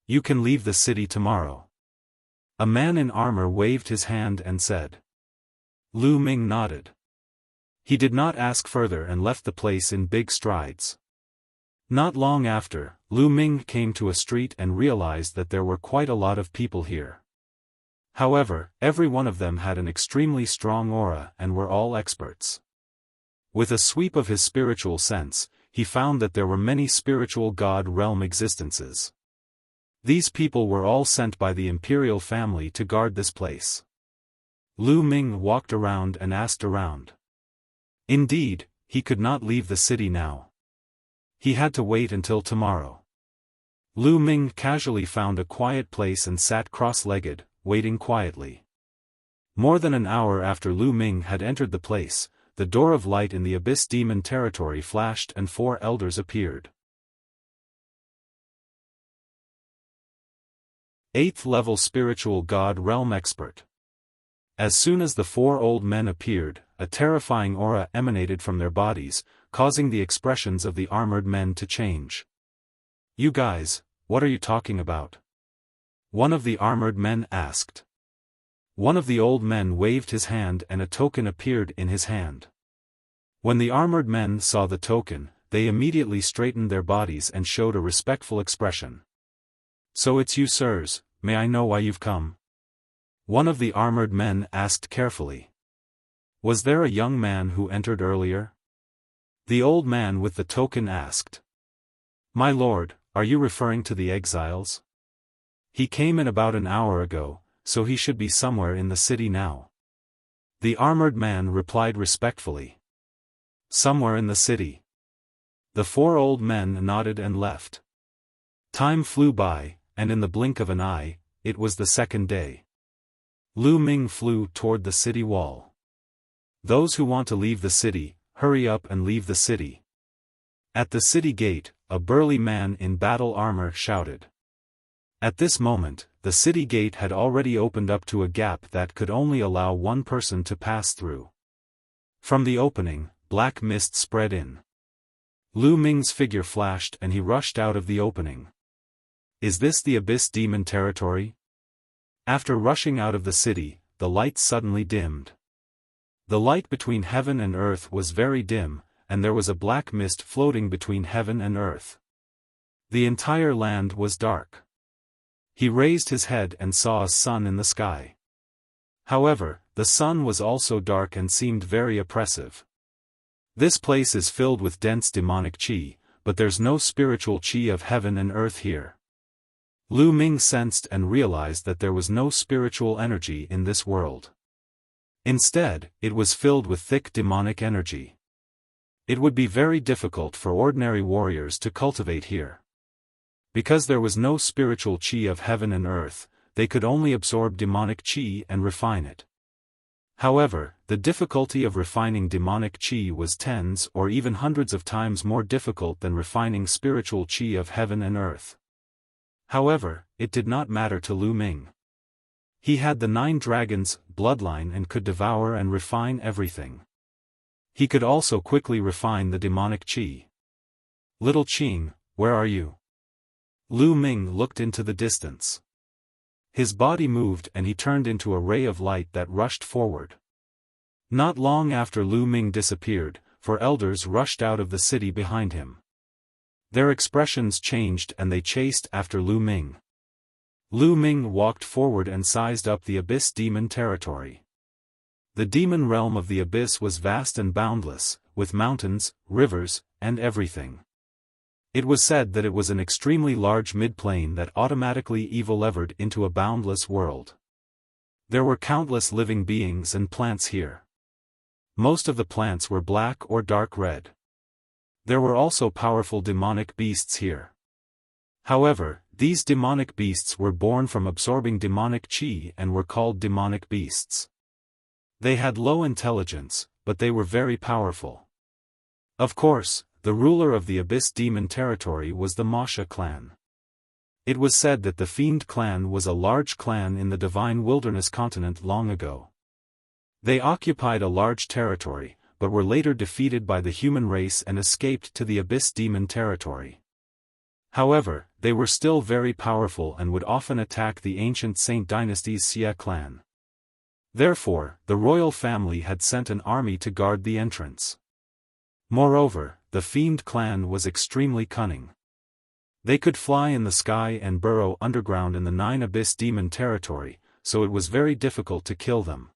You can leave the city tomorrow. A man in armor waved his hand and said. Lu Ming nodded. He did not ask further and left the place in big strides. Not long after, Lu Ming came to a street and realized that there were quite a lot of people here. However, every one of them had an extremely strong aura and were all experts. With a sweep of his spiritual sense, he found that there were many spiritual god realm existences. These people were all sent by the imperial family to guard this place. Lu Ming walked around and asked around. Indeed, he could not leave the city now. He had to wait until tomorrow. Lu Ming casually found a quiet place and sat cross-legged, waiting quietly. More than an hour after Lu Ming had entered the place, the door of light in the Abyss Demon territory flashed and 4 elders appeared. 8th level Spiritual God Realm Expert. As soon as the 4 old men appeared, a terrifying aura emanated from their bodies, causing the expressions of the armored men to change. "You guys, what are you talking about?" one of the armored men asked. One of the old men waved his hand and a token appeared in his hand. When the armored men saw the token, they immediately straightened their bodies and showed a respectful expression. "So it's you sirs, may I know why you've come?" one of the armored men asked carefully. "Was there a young man who entered earlier?" the old man with the token asked. "My lord, are you referring to the exiles? He came in about an hour ago, so he should be somewhere in the city now." The armored man replied respectfully. "Somewhere in the city." The 4 old men nodded and left. Time flew by, and in the blink of an eye, it was the second day. Lu Ming flew toward the city wall. "Those who want to leave the city, hurry up and leave the city." At the city gate, a burly man in battle armor shouted. At this moment, the city gate had already opened up to a gap that could only allow 1 person to pass through. From the opening, black mist spread in. Lu Ming's figure flashed and he rushed out of the opening. Is this the Abyss Demon territory? After rushing out of the city, the light suddenly dimmed. The light between heaven and earth was very dim, and there was a black mist floating between heaven and earth. The entire land was dark. He raised his head and saw a sun in the sky. However, the sun was also dark and seemed very oppressive. This place is filled with dense demonic chi, but there's no spiritual chi of heaven and earth here. Lu Ming sensed and realized that there was no spiritual energy in this world. Instead, it was filled with thick demonic energy. It would be very difficult for ordinary warriors to cultivate here. Because there was no spiritual chi of heaven and earth, they could only absorb demonic chi and refine it. However, the difficulty of refining demonic chi was tens or even hundreds of times more difficult than refining spiritual chi of heaven and earth. However, it did not matter to Lu Ming. He had the 9 dragons' bloodline and could devour and refine everything. He could also quickly refine the demonic chi. "Little Qing, where are you?" Lu Ming looked into the distance. His body moved and he turned into a ray of light that rushed forward. Not long after Lu Ming disappeared, 4 elders rushed out of the city behind him. Their expressions changed and they chased after Lu Ming. Lu Ming walked forward and sized up the Abyss Demon territory. The demon realm of the Abyss was vast and boundless, with mountains, rivers, and everything. It was said that it was an extremely large mid-plane that automatically evolved into a boundless world. There were countless living beings and plants here. Most of the plants were black or dark red. There were also powerful demonic beasts here. However, these demonic beasts were born from absorbing demonic chi and were called demonic beasts. They had low intelligence, but they were very powerful. Of course, the ruler of the Abyss Demon territory was the Masha clan. It was said that the Fiend clan was a large clan in the Divine Wilderness continent long ago. They occupied a large territory, but were later defeated by the human race and escaped to the Abyss Demon territory. However, they were still very powerful and would often attack the ancient Saint Dynasty's Xia clan. Therefore, the royal family had sent an army to guard the entrance. Moreover, the Fiend clan was extremely cunning. They could fly in the sky and burrow underground in the 9 Abyss Demon territory, so it was very difficult to kill them.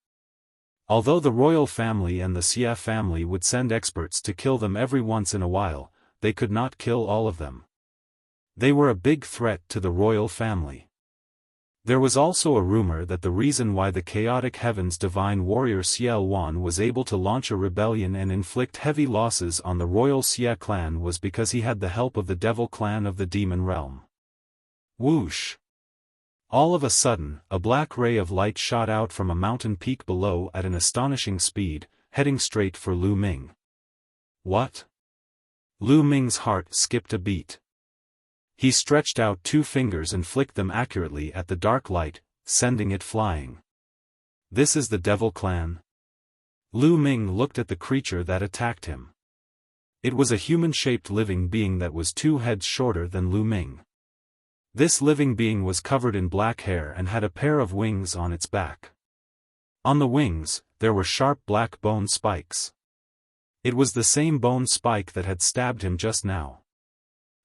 Although the royal family and the Xia family would send experts to kill them every once in a while, they could not kill all of them. They were a big threat to the royal family. There was also a rumor that the reason why the chaotic heavens divine warrior Xiaofan was able to launch a rebellion and inflict heavy losses on the royal Xia clan was because he had the help of the devil clan of the demon realm. Whoosh! All of a sudden, a black ray of light shot out from a mountain peak below at an astonishing speed, heading straight for Lu Ming. What? Lu Ming's heart skipped a beat. He stretched out 2 fingers and flicked them accurately at the dark light, sending it flying. This is the devil clan? Lu Ming looked at the creature that attacked him. It was a human-shaped living being that was 2 heads shorter than Lu Ming. This living being was covered in black hair and had a pair of wings on its back. On the wings, there were sharp black bone spikes. It was the same bone spike that had stabbed him just now.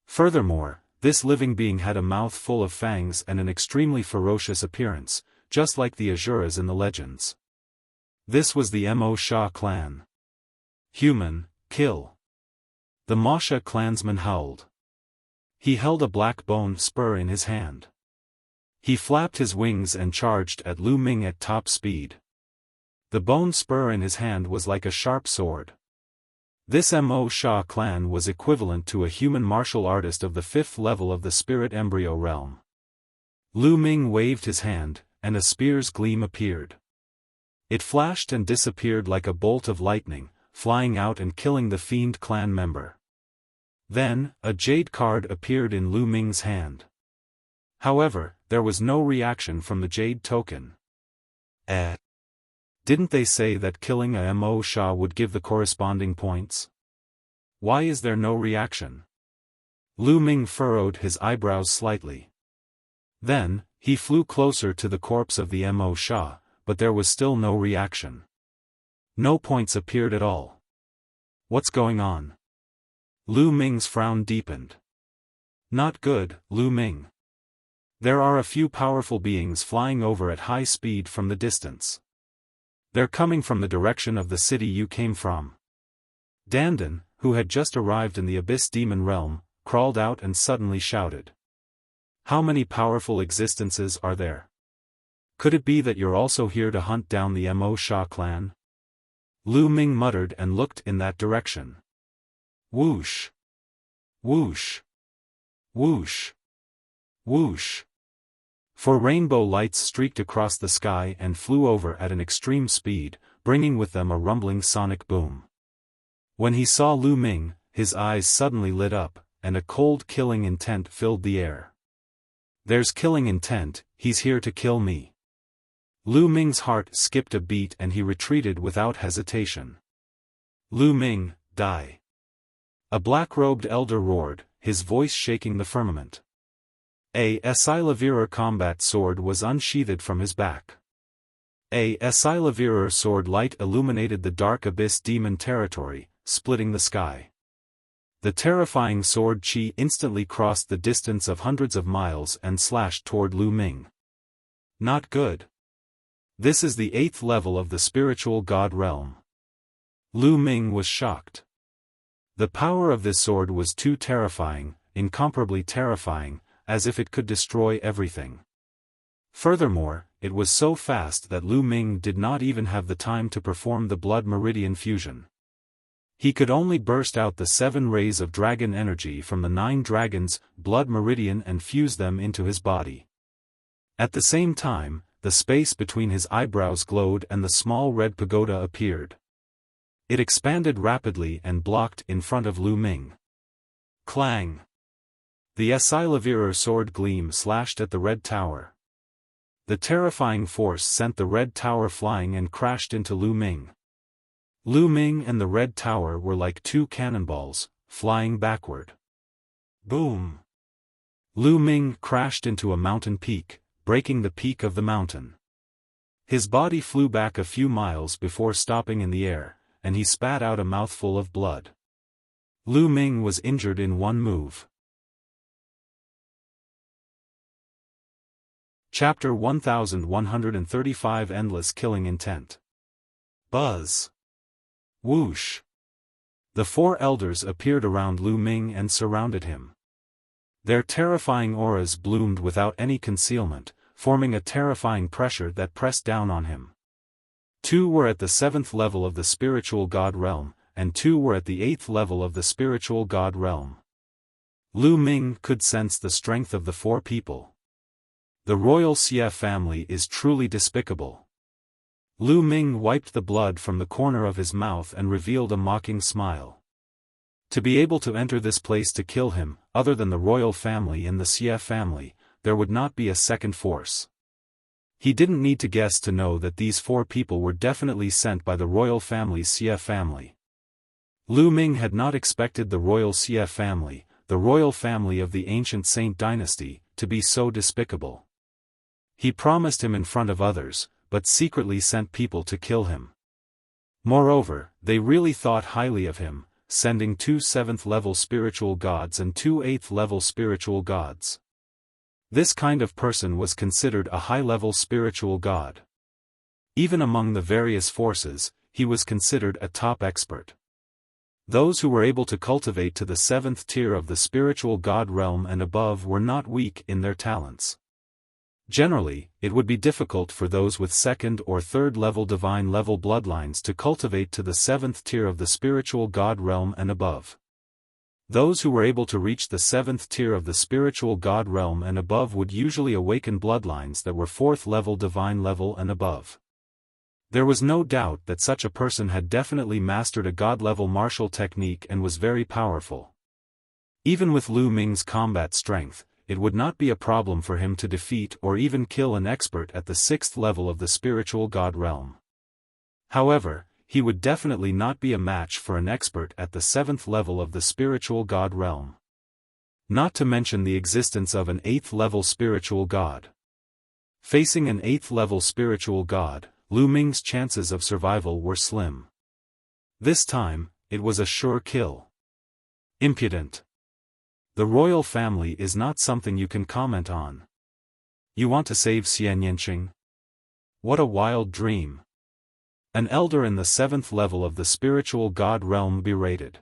Furthermore, this living being had a mouth full of fangs and an extremely ferocious appearance, just like the Asuras in the legends. This was the Mo Sha clan. Human, kill. The Masha clansman howled. He held a black bone spur in his hand. He flapped his wings and charged at Lu Ming at top speed. The bone spur in his hand was like a sharp sword. This Mo Sha clan was equivalent to a human martial artist of the 5th level of the spirit embryo realm. Lu Ming waved his hand, and a spear's gleam appeared. It flashed and disappeared like a bolt of lightning, flying out and killing the fiend clan member. Then, a jade card appeared in Lu Ming's hand. However, there was no reaction from the jade token. Didn't they say that killing a Mo Sha would give the corresponding points? Why is there no reaction? Lu Ming furrowed his eyebrows slightly. Then, he flew closer to the corpse of the Mo Sha, but there was still no reaction. No points appeared at all. What's going on? Lu Ming's frown deepened. Not good, Lu Ming. There are a few powerful beings flying over at high speed from the distance. They're coming from the direction of the city you came from. Dandan, who had just arrived in the Abyss Demon realm, crawled out and suddenly shouted. How many powerful existences are there? Could it be that you're also here to hunt down the Mo Sha clan? Lu Ming muttered and looked in that direction. Whoosh! Whoosh! Whoosh! Whoosh! 4 rainbow lights streaked across the sky and flew over at an extreme speed, bringing with them a rumbling sonic boom. When he saw Lu Ming, his eyes suddenly lit up, and a cold killing intent filled the air. There's killing intent, he's here to kill me. Lu Ming's heart skipped a beat and he retreated without hesitation. Lu Ming, die. A black-robed elder roared, his voice shaking the firmament. A Silavirer combat sword was unsheathed from his back. A Silavirer sword light illuminated the dark abyss demon territory, splitting the sky. The terrifying sword chi instantly crossed the distance of hundreds of miles and slashed toward Lu Ming. Not good. This is the 8th level of the spiritual god realm. Lu Ming was shocked. The power of this sword was too terrifying, incomparably terrifying, as if it could destroy everything. Furthermore, it was so fast that Lu Ming did not even have the time to perform the blood meridian fusion. He could only burst out the 7 rays of dragon energy from the 9 dragons' blood meridian and fuse them into his body. At the same time, the space between his eyebrows glowed and the small red pagoda appeared. It expanded rapidly and blocked in front of Lu Ming. Clang! The Silavirer sword gleam slashed at the red tower. The terrifying force sent the red tower flying and crashed into Lu Ming. Lu Ming and the red tower were like 2 cannonballs, flying backward. Boom! Lu Ming crashed into a mountain peak, breaking the peak of the mountain. His body flew back a few miles before stopping in the air, and he spat out a mouthful of blood. Lu Ming was injured in one move. Chapter 1135 Endless Killing Intent. Buzz. Whoosh. The four elders appeared around Lu Ming and surrounded him. Their terrifying auras bloomed without any concealment, forming a terrifying pressure that pressed down on him. 2 were at the 7th level of the spiritual god realm, and 2 were at the 8th level of the spiritual god realm. Lu Ming could sense the strength of the 4 people. The royal Xia family is truly despicable. Lu Ming wiped the blood from the corner of his mouth and revealed a mocking smile. To be able to enter this place to kill him, other than the royal family and the Xia family, there would not be a second force. He didn't need to guess to know that these 4 people were definitely sent by the royal family's Xia family. Lu Ming had not expected the royal Xia family, the royal family of the ancient Saint dynasty, to be so despicable. He promised him in front of others, but secretly sent people to kill him. Moreover, they really thought highly of him, sending 2 7th-level spiritual gods and 2 8th-level spiritual gods. This kind of person was considered a high-level spiritual god. Even among the various forces, he was considered a top expert. Those who were able to cultivate to the 7th tier of the spiritual god realm and above were not weak in their talents. Generally, it would be difficult for those with 2nd or 3rd level divine level bloodlines to cultivate to the 7th tier of the spiritual god realm and above. Those who were able to reach the 7th tier of the spiritual god realm and above would usually awaken bloodlines that were 4th level divine level and above. There was no doubt that such a person had definitely mastered a god-level martial technique and was very powerful. Even with Lu Ming's combat strength, it would not be a problem for him to defeat or even kill an expert at the 6th level of the spiritual god realm. However, he would definitely not be a match for an expert at the 7th level of the spiritual god realm. Not to mention the existence of an 8th level spiritual god. Facing an 8th level spiritual god, Lu Ming's chances of survival were slim. This time, it was a sure kill. Impudent. The royal family is not something you can comment on. You want to save Xian Yanqing? What a wild dream. An elder in the 7th level of the spiritual god realm berated.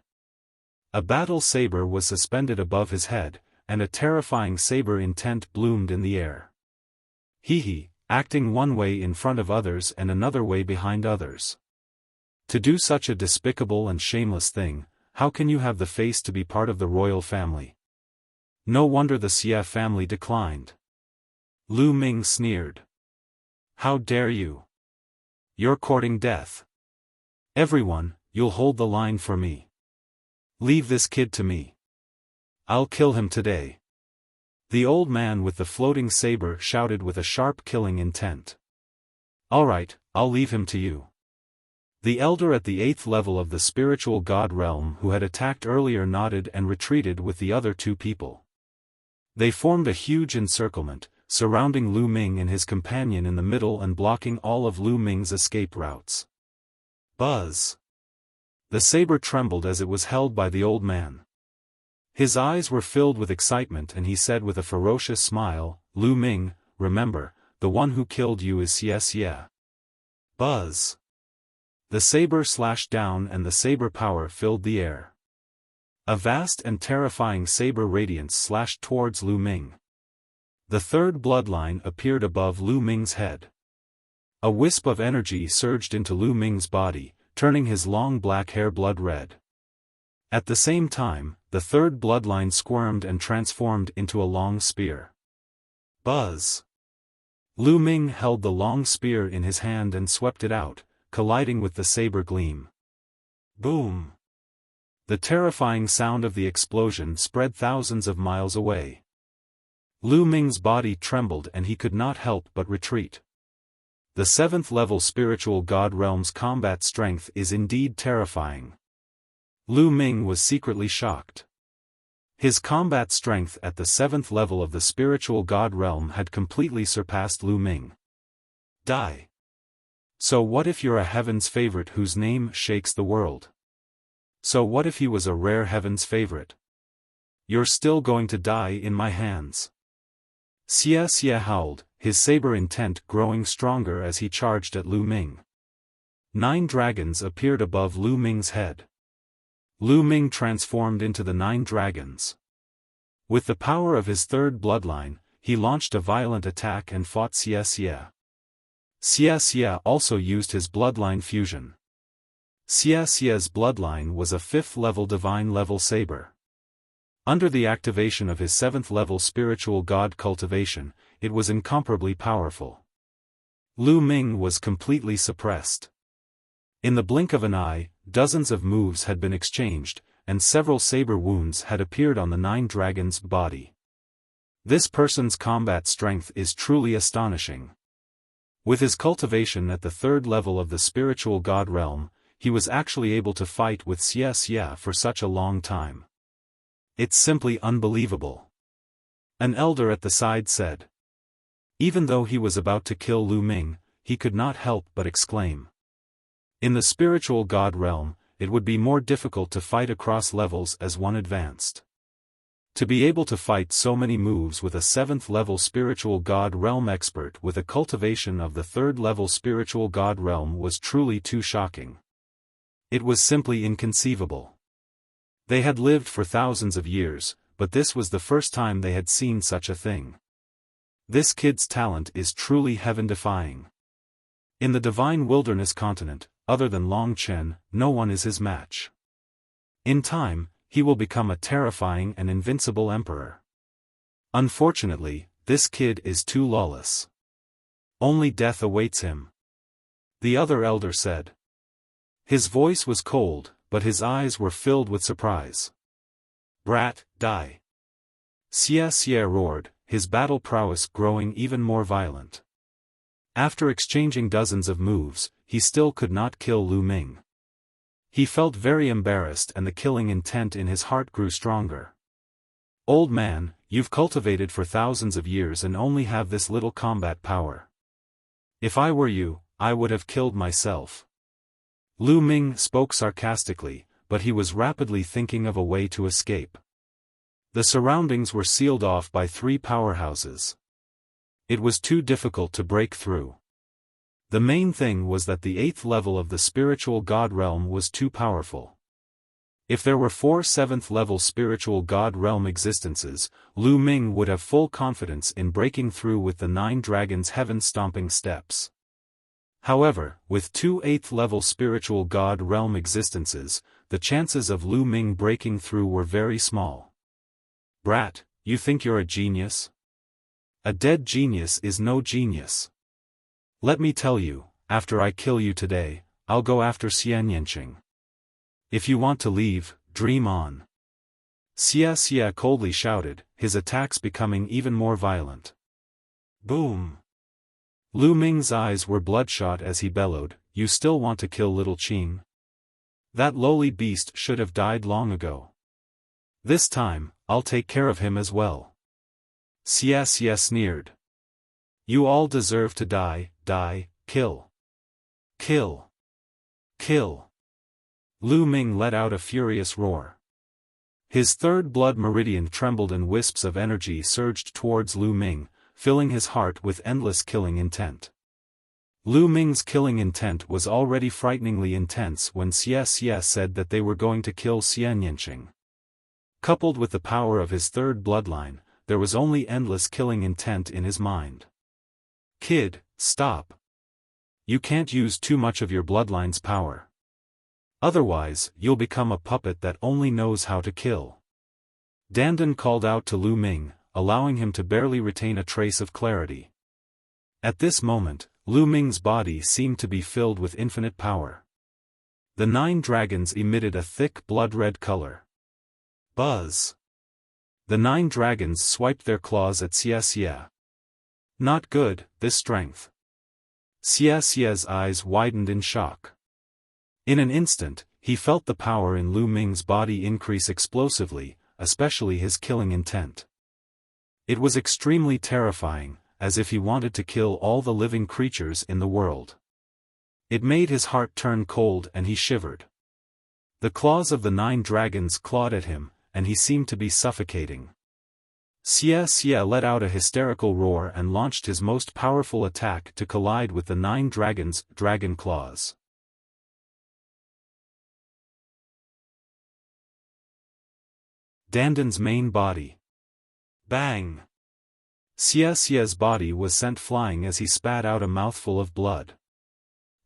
A battle saber was suspended above his head, and a terrifying saber intent bloomed in the air. He, acting one way in front of others and another way behind others. To do such a despicable and shameless thing, how can you have the face to be part of the royal family? No wonder the Xia family declined. Lu Ming sneered. How dare you? You're courting death. Everyone, you'll hold the line for me. Leave this kid to me. I'll kill him today. The old man with the floating saber shouted with a sharp killing intent. All right, I'll leave him to you. The elder at the 8th level of the spiritual god realm who had attacked earlier nodded and retreated with the other 2 people. They formed a huge encirclement, surrounding Lu Ming and his companion in the middle and blocking all of Lu Ming's escape routes. Buzz. The saber trembled as it was held by the old man. His eyes were filled with excitement and he said with a ferocious smile, Lu Ming, remember, the one who killed you is Xie. Buzz. The saber slashed down and the saber power filled the air. A vast and terrifying saber radiance slashed towards Lu Ming. The 3rd bloodline appeared above Lu Ming's head. A wisp of energy surged into Lu Ming's body, turning his long black hair blood red. At the same time, the 3rd bloodline squirmed and transformed into a long spear. Buzz. Lu Ming held the long spear in his hand and swept it out, colliding with the saber gleam. Boom. The terrifying sound of the explosion spread thousands of miles away. Lu Ming's body trembled and he could not help but retreat. The 7th level spiritual god realm's combat strength is indeed terrifying. Lu Ming was secretly shocked. His combat strength at the 7th level of the spiritual god realm had completely surpassed Lu Ming. Die. So what if you're a heaven's favorite whose name shakes the world? So what if he was a rare heaven's favorite? You're still going to die in my hands. Xie howled, his saber intent growing stronger as he charged at Lu Ming. 9 dragons appeared above Lu Ming's head. Lu Ming transformed into the 9 dragons. With the power of his third bloodline, he launched a violent attack and fought Xie. Xie also used his bloodline fusion. Xie's bloodline was a 5th-level divine-level saber. Under the activation of his 7th-level spiritual god cultivation, it was incomparably powerful. Lu Ming was completely suppressed. In the blink of an eye, dozens of moves had been exchanged, and several saber wounds had appeared on the 9 dragons' body. This person's combat strength is truly astonishing. With his cultivation at the 3rd level of the spiritual god realm, he was actually able to fight with Xie for such a long time. It's simply unbelievable. An elder at the side said. Even though he was about to kill Lu Ming, he could not help but exclaim. In the spiritual god realm, it would be more difficult to fight across levels as one advanced. To be able to fight so many moves with a 7th-level spiritual god realm expert with a cultivation of the 3rd-level spiritual god realm was truly too shocking. It was simply inconceivable. They had lived for thousands of years, but this was the first time they had seen such a thing. This kid's talent is truly heaven-defying. In the divine wilderness continent, other than Long Chen, no one is his match. In time, he will become a terrifying and invincible emperor. Unfortunately, this kid is too lawless. Only death awaits him. The other elder said. His voice was cold, but his eyes were filled with surprise. Brat, die! Xie roared, his battle prowess growing even more violent. After exchanging dozens of moves, he still could not kill Lu Ming. He felt very embarrassed and the killing intent in his heart grew stronger. Old man, you've cultivated for thousands of years and only have this little combat power. If I were you, I would have killed myself. Lu Ming spoke sarcastically, but he was rapidly thinking of a way to escape. The surroundings were sealed off by 3 powerhouses. It was too difficult to break through. The main thing was that the 8th level of the spiritual god realm was too powerful. If there were 4 7th-level spiritual god realm existences, Lu Ming would have full confidence in breaking through with the 9 dragons' heaven-stomping steps. However, with 2 8th-level spiritual god realm existences, the chances of Lu Ming breaking through were very small. Brat, you think you're a genius? A dead genius is no genius. Let me tell you, after I kill you today, I'll go after Xianyanqing. If you want to leave, dream on. Xie coldly shouted, his attacks becoming even more violent. Boom! Lu Ming's eyes were bloodshot as he bellowed, you still want to kill little Qing? That lowly beast should have died long ago. This time, I'll take care of him as well. Xie sneered. You all deserve to die, kill. Kill. Kill. Lu Ming let out a furious roar. His 3rd blood meridian trembled and wisps of energy surged towards Lu Ming, filling his heart with endless killing intent. Lu Ming's killing intent was already frighteningly intense when Xie said that they were going to kill Xianyanqing. Coupled with the power of his 3rd bloodline, there was only endless killing intent in his mind. Kid, stop. You can't use too much of your bloodline's power. Otherwise, you'll become a puppet that only knows how to kill. Dandan called out to Lu Ming, allowing him to barely retain a trace of clarity. At this moment, Lu Ming's body seemed to be filled with infinite power. The 9 dragons emitted a thick blood-red color. Buzz! The 9 dragons swiped their claws at Xie. Not good, this strength. Xie's eyes widened in shock. In an instant, he felt the power in Lu Ming's body increase explosively, especially his killing intent. It was extremely terrifying, as if he wanted to kill all the living creatures in the world. It made his heart turn cold and he shivered. The claws of the 9 dragons clawed at him, and he seemed to be suffocating. Xie let out a hysterical roar and launched his most powerful attack to collide with the 9 dragons' dragon claws. Dandan's main body. Bang! Xia's body was sent flying as he spat out a mouthful of blood.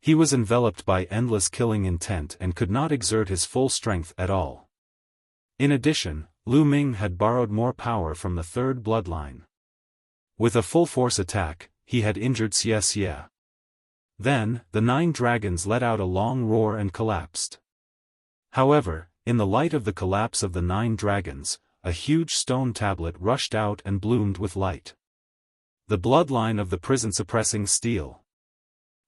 He was enveloped by endless killing intent and could not exert his full strength at all. In addition, Lu Ming had borrowed more power from the third bloodline. With a full-force attack, he had injured Xia. Then, the 9 dragons let out a long roar and collapsed. However, in the light of the collapse of the 9 dragons, a huge stone tablet rushed out and bloomed with light. The bloodline of the prison-suppressing steel.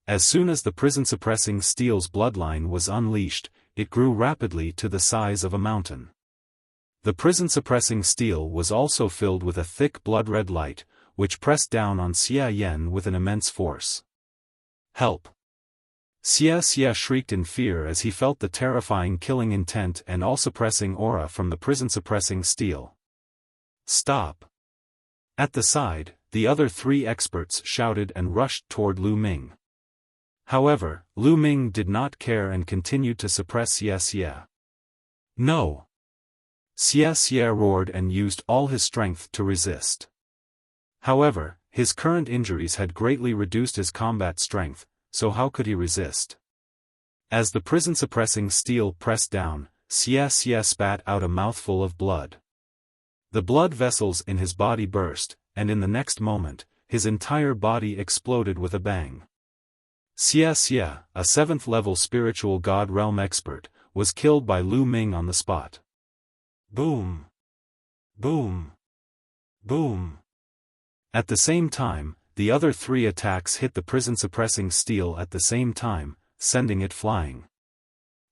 As soon as the prison-suppressing steel's bloodline was unleashed, it grew rapidly to the size of a mountain. The prison-suppressing steel was also filled with a thick blood-red light, which pressed down on Xia Yan with an immense force. Help! Xia shrieked in fear as he felt the terrifying killing intent and all-suppressing aura from the prison-suppressing steel. Stop! At the side, the other 3 experts shouted and rushed toward Lu Ming. However, Lu Ming did not care and continued to suppress Xia. No! Xia roared and used all his strength to resist. However, his current injuries had greatly reduced his combat strength, so how could he resist? As the prison-suppressing steel pressed down, Xia spat out a mouthful of blood. The blood vessels in his body burst, and in the next moment, his entire body exploded with a bang. Xia, a 7th-level spiritual god realm expert, was killed by Lu Ming on the spot. Boom! Boom! Boom! At the same time, the other 3 attacks hit the prison-suppressing steel at the same time, sending it flying.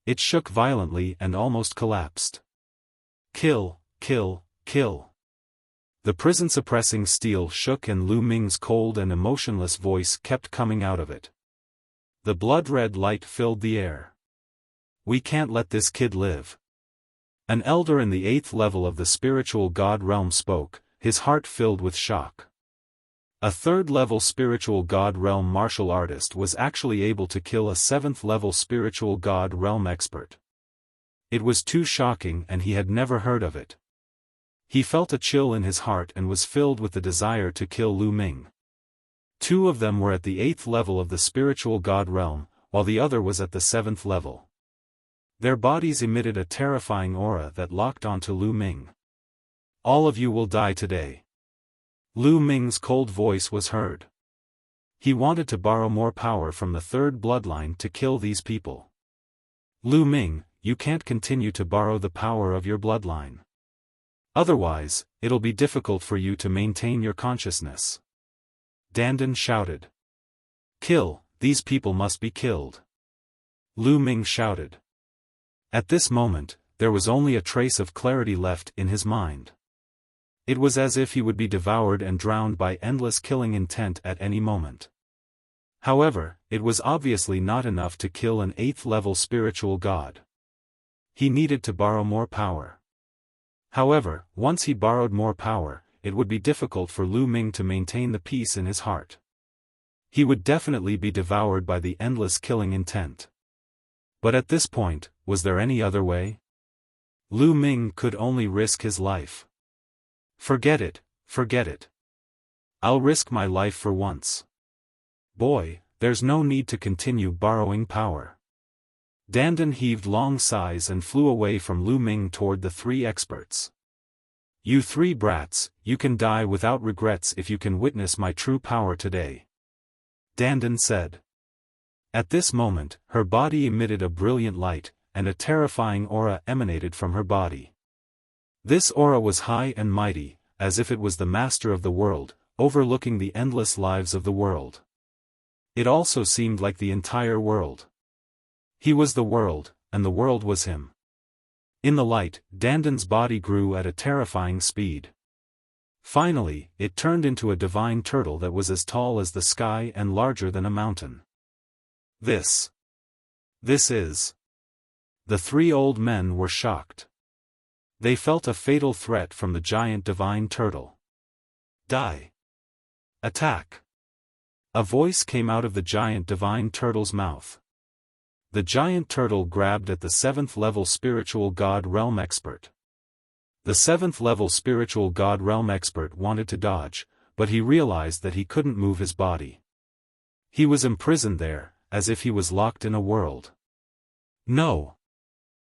It shook violently and almost collapsed. Kill, kill, kill. The prison-suppressing steel shook and Lu Ming's cold and emotionless voice kept coming out of it. The blood-red light filled the air. We can't let this kid live. An elder in the 8th level of the spiritual god realm spoke, his heart filled with shock. A 3rd-level spiritual god realm martial artist was actually able to kill a 7th-level spiritual god realm expert. It was too shocking and he had never heard of it. He felt a chill in his heart and was filled with the desire to kill Lu Ming. 2 of them were at the 8th level of the spiritual god realm, while the other was at the 7th level. Their bodies emitted a terrifying aura that locked onto Lu Ming. All of you will die today. Lu Ming's cold voice was heard. He wanted to borrow more power from the 3rd bloodline to kill these people. Lu Ming, you can't continue to borrow the power of your bloodline. Otherwise, it'll be difficult for you to maintain your consciousness. Dandan shouted. Kill, these people must be killed. Lu Ming shouted. At this moment, there was only a trace of clarity left in his mind. It was as if he would be devoured and drowned by endless killing intent at any moment. However, it was obviously not enough to kill an 8th-level spiritual god. He needed to borrow more power. However, once he borrowed more power, it would be difficult for Lu Ming to maintain the peace in his heart. He would definitely be devoured by the endless killing intent. But at this point, was there any other way? Lu Ming could only risk his life. Forget it, forget it. I'll risk my life for once. Boy, there's no need to continue borrowing power. Dandan heaved long sighs and flew away from Lu Ming toward the 3 experts. You 3 brats, you can die without regrets if you can witness my true power today. Dandan said. At this moment, her body emitted a brilliant light, and a terrifying aura emanated from her body. This aura was high and mighty, as if it was the master of the world, overlooking the endless lives of the world. It also seemed like the entire world. He was the world, and the world was him. In the light, Dandan's body grew at a terrifying speed. Finally, it turned into a divine turtle that was as tall as the sky and larger than a mountain. This is... The 3 old men were shocked. They felt a fatal threat from the giant divine turtle. Die! Attack! A voice came out of the giant divine turtle's mouth. The giant turtle grabbed at the 7th-level spiritual god realm expert. The 7th level spiritual god realm expert wanted to dodge, but he realized that he couldn't move his body. He was imprisoned there, as if he was locked in a world. No!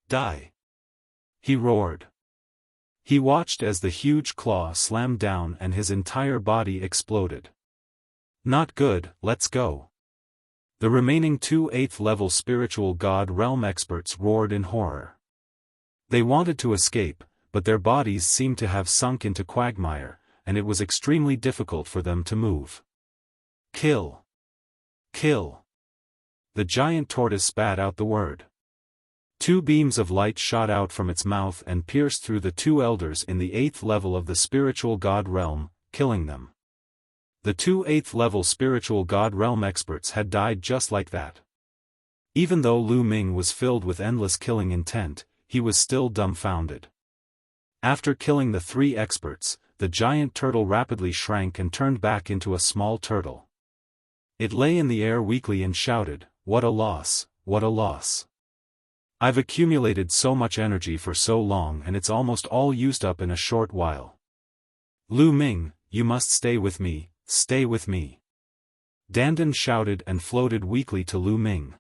Die! He roared. He watched as the huge claw slammed down and his entire body exploded. Not good, let's go. The remaining 2 8th level spiritual god realm experts roared in horror. They wanted to escape, but their bodies seemed to have sunk into quagmire, and it was extremely difficult for them to move. Kill! Kill! The giant tortoise spat out the word. 2 beams of light shot out from its mouth and pierced through the 2 elders in the 8th level of the spiritual god realm, killing them. The 2 8th level spiritual god realm experts had died just like that. Even though Lu Ming was filled with endless killing intent, he was still dumbfounded. After killing the 3 experts, the giant turtle rapidly shrank and turned back into a small turtle. It lay in the air weakly and shouted, "What a loss, what a loss. I've accumulated so much energy for so long and it's almost all used up in a short while. Lu Ming, you must stay with me, stay with me." Dandan shouted and floated weakly to Lu Ming.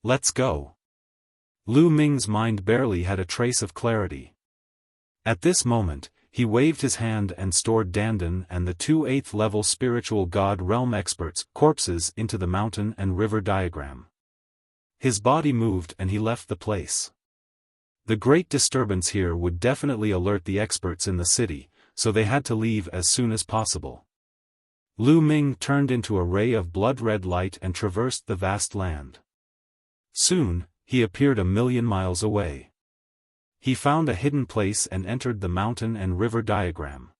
Let's go. Lu Ming's mind barely had a trace of clarity. At this moment, he waved his hand and stored Dandan and the 2 8th level spiritual god realm experts' corpses into the mountain and river diagram. His body moved and he left the place. The great disturbance here would definitely alert the experts in the city, so they had to leave as soon as possible. Lu Ming turned into a ray of blood-red light and traversed the vast land. Soon, he appeared 1,000,000 miles away. He found a hidden place and entered the mountain and river diagram.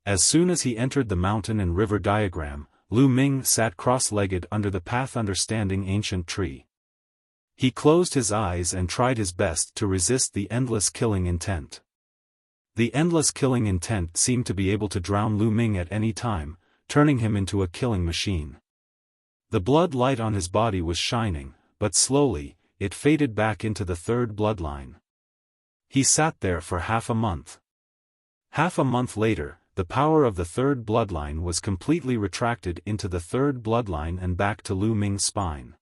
As soon as he entered the mountain and river diagram, Lu Ming sat cross-legged under the path understanding ancient tree. He closed his eyes and tried his best to resist the endless killing intent. The endless killing intent seemed to be able to drown Lu Ming at any time, turning him into a killing machine. The blood light on his body was shining, but slowly, it faded back into the 3rd bloodline. He sat there for half a month. Half a month later, the power of the 3rd bloodline was completely retracted into the 3rd bloodline and back to Lu Ming's spine.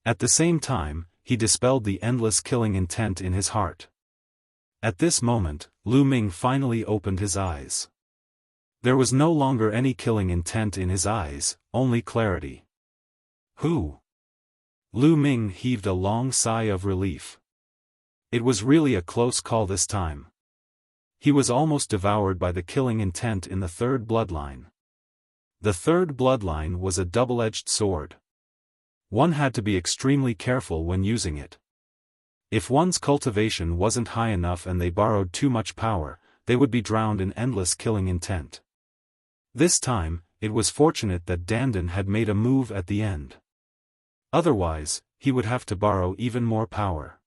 At the same time, he dispelled the endless killing intent in his heart. At this moment, Lu Ming finally opened his eyes. There was no longer any killing intent in his eyes, only clarity. Who? Lu Ming heaved a long sigh of relief. It was really a close call this time. He was almost devoured by the killing intent in the 3rd bloodline. The 3rd bloodline was a double-edged sword. One had to be extremely careful when using it. If one's cultivation wasn't high enough and they borrowed too much power, they would be drowned in endless killing intent. This time, it was fortunate that Dandan had made a move at the end. Otherwise, he would have to borrow even more power.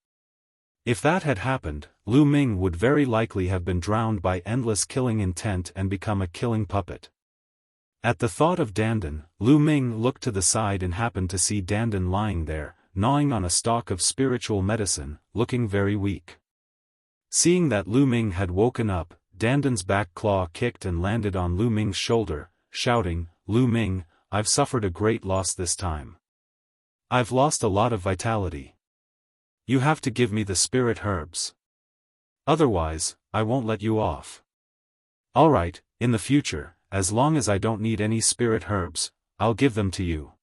If that had happened, Lu Ming would very likely have been drowned by endless killing intent and become a killing puppet. At the thought of Dandan, Lu Ming looked to the side and happened to see Dandan lying there, gnawing on a stalk of spiritual medicine, looking very weak. Seeing that Lu Ming had woken up, Dandan's back claw kicked and landed on Lu Ming's shoulder, shouting, "Lu Ming, I've suffered a great loss this time. I've lost a lot of vitality. You have to give me the spirit herbs. Otherwise, I won't let you off." "Alright, in the future, as long as I don't need any spirit herbs, I'll give them to you."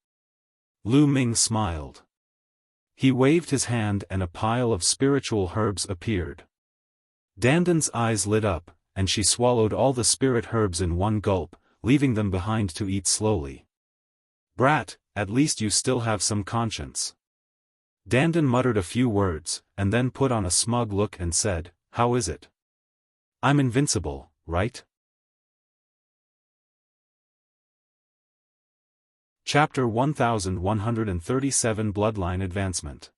Lu Ming smiled. He waved his hand and a pile of spiritual herbs appeared. Dandan's eyes lit up, and she swallowed all the spirit herbs in one gulp, leaving them behind to eat slowly. "Brat, at least you still have some conscience." Dandan muttered a few words, and then put on a smug look and said, "How is it? I'm invincible, right?" Chapter 1137 Bloodline Advancement.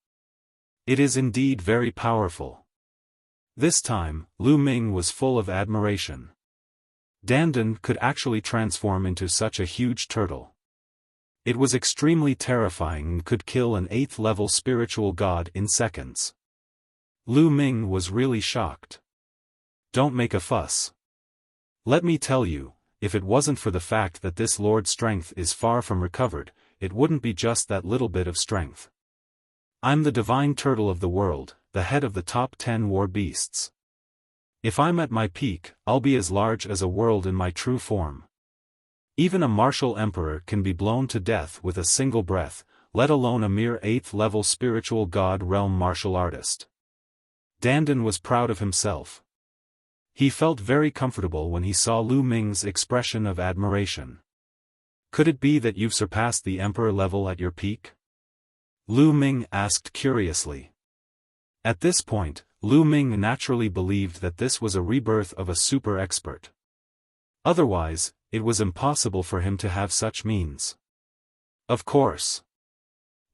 It is indeed very powerful. This time, Lu Ming was full of admiration. Dandan could actually transform into such a huge turtle. It was extremely terrifying and could kill an 8th level spiritual god in seconds. Lu Ming was really shocked. Don't make a fuss. Let me tell you, if it wasn't for the fact that this lord's strength is far from recovered, it wouldn't be just that little bit of strength. I'm the divine turtle of the world, the head of the top 10 war beasts. If I'm at my peak, I'll be as large as a world in my true form. Even a martial emperor can be blown to death with a single breath, let alone a mere 8th level spiritual god realm martial artist. Dandan was proud of himself. He felt very comfortable when he saw Lu Ming's expression of admiration. Could it be that you've surpassed the emperor level at your peak? Lu Ming asked curiously. At this point, Lu Ming naturally believed that this was a rebirth of a super expert. Otherwise, it was impossible for him to have such means. Of course.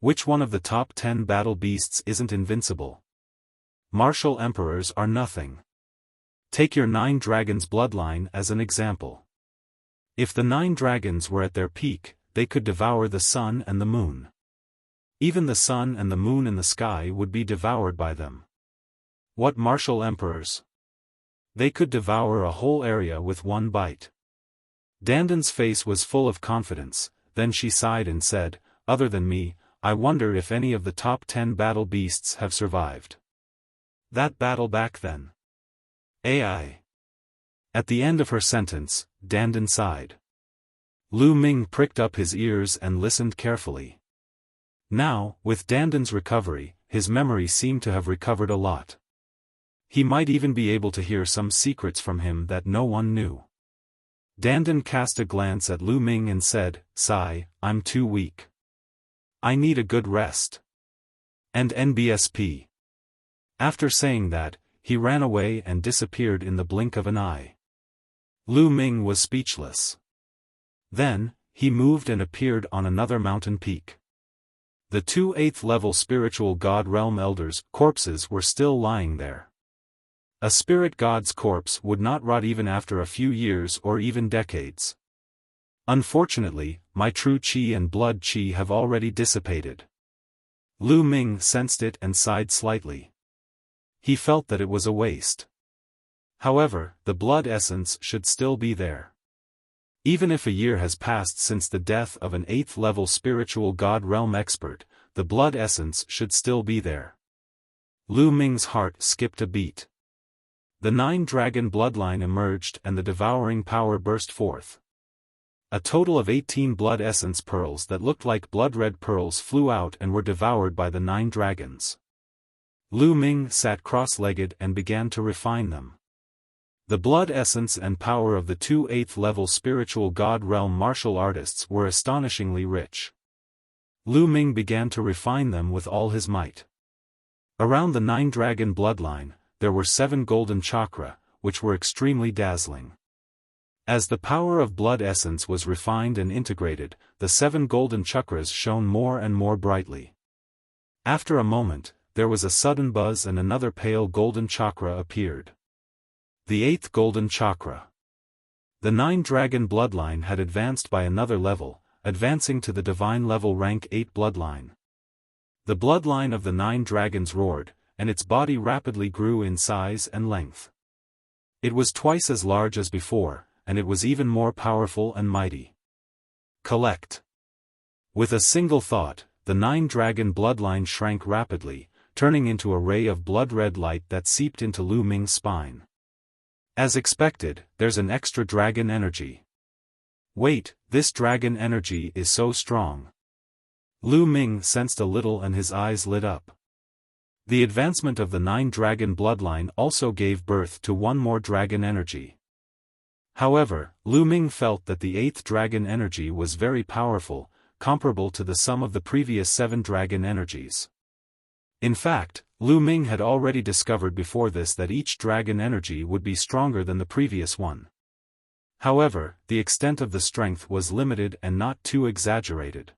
Which one of the top 10 battle beasts isn't invincible? Martial emperors are nothing. Take your 9 dragons bloodline as an example. If the 9 dragons were at their peak, they could devour the sun and the moon. Even the sun and the moon in the sky would be devoured by them. What martial emperors? They could devour a whole area with one bite. Dandan's face was full of confidence, then she sighed and said, other than me, I wonder if any of the top 10 battle beasts have survived. That battle back then. AI. At the end of her sentence, Dandan sighed. Lu Ming pricked up his ears and listened carefully. Now, with Dandan's recovery, his memory seemed to have recovered a lot. He might even be able to hear some secrets from him that no one knew. Dandan cast a glance at Lu Ming and said, "Sigh, I'm too weak. I need a good rest. And NBSP." After saying that, he ran away and disappeared in the blink of an eye. Lu Ming was speechless. Then, he moved and appeared on another mountain peak. The 2 8th level spiritual god realm elders' corpses were still lying there. A spirit god's corpse would not rot even after a few years or even decades. Unfortunately, my true qi and blood qi have already dissipated. Lu Ming sensed it and sighed slightly. He felt that it was a waste. However, the blood essence should still be there. Even if a year has passed since the death of an 8th level spiritual god realm expert, the blood essence should still be there. Lu Ming's heart skipped a beat. The 9 dragon bloodline emerged and the devouring power burst forth. A total of 18 blood essence pearls that looked like blood-red pearls flew out and were devoured by the 9 dragons. Lu Ming sat cross-legged and began to refine them. The blood essence and power of the 2 8th level spiritual god realm martial artists were astonishingly rich. Lu Ming began to refine them with all his might. Around the 9 dragon bloodline, there were 7 golden chakra, which were extremely dazzling. As the power of blood essence was refined and integrated, the 7 golden chakras shone more and more brightly. After a moment, there was a sudden buzz and another pale golden chakra appeared. The 8th golden chakra. The 9 dragon bloodline had advanced by another level, advancing to the divine level rank 8 bloodline. The bloodline of the 9 dragons roared, and its body rapidly grew in size and length. It was twice as large as before, and it was even more powerful and mighty. Collect. With a single thought, the 9 dragon bloodline shrank rapidly, turning into a ray of blood-red light that seeped into Lu Ming's spine. As expected, there's an extra dragon energy. Wait, this dragon energy is so strong. Lu Ming sensed a little and his eyes lit up. The advancement of the 9 dragon bloodline also gave birth to one more dragon energy. However, Lu Ming felt that the 8th dragon energy was very powerful, comparable to the sum of the previous 7 dragon energies. In fact, Lu Ming had already discovered before this that each dragon energy would be stronger than the previous one. However, the extent of the strength was limited and not too exaggerated.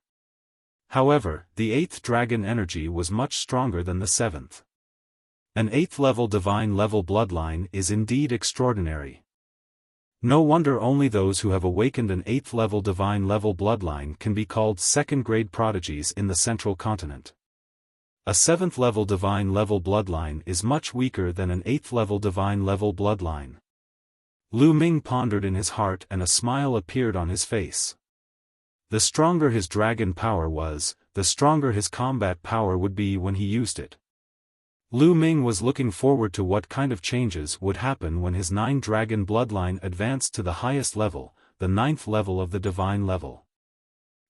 However, the 8th dragon energy was much stronger than the 7th. An 8th level divine level bloodline is indeed extraordinary. No wonder only those who have awakened an 8th level divine level bloodline can be called second-grade prodigies in the central continent. A 7th level divine level bloodline is much weaker than an 8th level divine level bloodline. Lu Ming pondered in his heart and a smile appeared on his face. The stronger his dragon power was, the stronger his combat power would be when he used it. Lu Ming was looking forward to what kind of changes would happen when his 9 dragon bloodline advanced to the highest level, the 9th level of the divine level.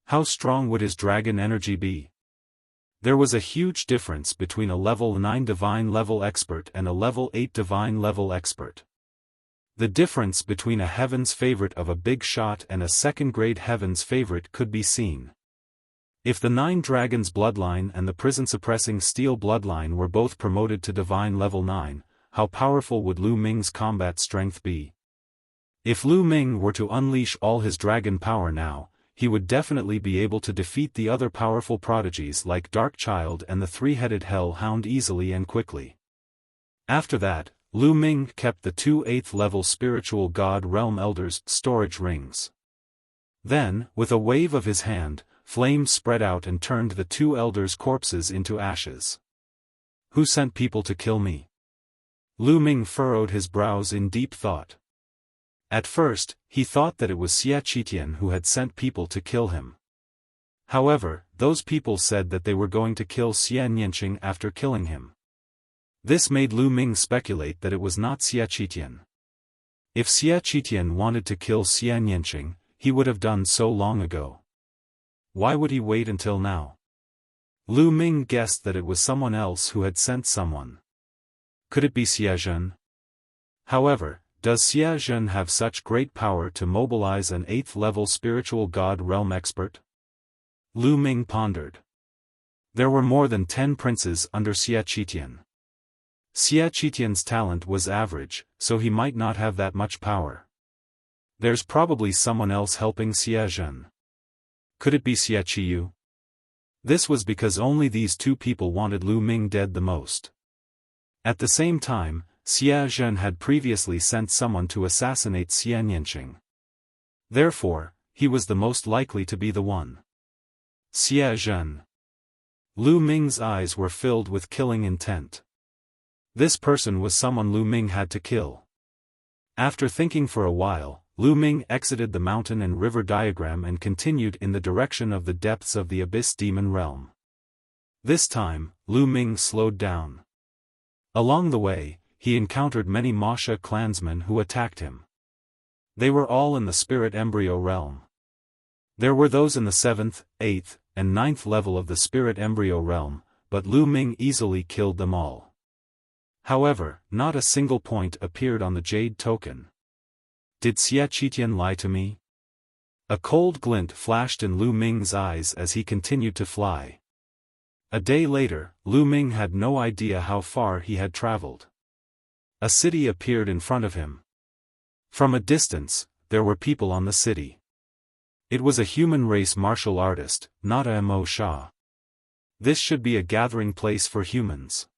How strong would his dragon energy be? There was a huge difference between a level 9 divine level expert and a level 8 divine level expert. The difference between a heaven's favorite of a big shot and a second-grade heaven's favorite could be seen. If the 9 dragons bloodline and the prison-suppressing steel bloodline were both promoted to divine level 9, how powerful would Lu Ming's combat strength be? If Lu Ming were to unleash all his dragon power now, he would definitely be able to defeat the other powerful prodigies like Dark Child and the 3-headed Hell Hound easily and quickly. After that, Lu Ming kept the 2 8th-level spiritual god realm elders' storage rings. Then, with a wave of his hand, flames spread out and turned the 2 elders' corpses into ashes. Who sent people to kill me? Lu Ming furrowed his brows in deep thought. At first, he thought that it was Xia Qitian who had sent people to kill him. However, those people said that they were going to kill Xia Nianqing after killing him. This made Lu Ming speculate that it was not Xia Qitian. If Xia Qitian wanted to kill Xia Nianqing, he would have done so long ago. Why would he wait until now? Lu Ming guessed that it was someone else who had sent someone. Could it be Xia Zhen? However, does Xia Zhen have such great power to mobilize an 8th-level spiritual god realm expert? Lu Ming pondered. There were more than 10 princes under Xia Qitian. Xia Qitian's talent was average, so he might not have that much power. There's probably someone else helping Xia Zhen. Could it be Xia Qiyu? This was because only these 2 people wanted Lu Ming dead the most. At the same time, Xia Zhen had previously sent someone to assassinate Xia Nianqing. Therefore, he was the most likely to be the one. Xia Zhen. Lu Ming's eyes were filled with killing intent. This person was someone Lu Ming had to kill. After thinking for a while, Lu Ming exited the mountain and river diagram and continued in the direction of the depths of the Abyss Demon Realm. This time, Lu Ming slowed down. Along the way, he encountered many Masha clansmen who attacked him. They were all in the Spirit Embryo Realm. There were those in the 7th, 8th, and 9th level of the Spirit Embryo Realm, but Lu Ming easily killed them all. However, not a single point appeared on the Jade Token. Did Xia Qitian lie to me? A cold glint flashed in Lu Ming's eyes as he continued to fly. A day later, Lu Ming had no idea how far he had traveled. A city appeared in front of him. From a distance, there were people on the city. It was a human race martial artist, not a Mo Sha. This should be a gathering place for humans.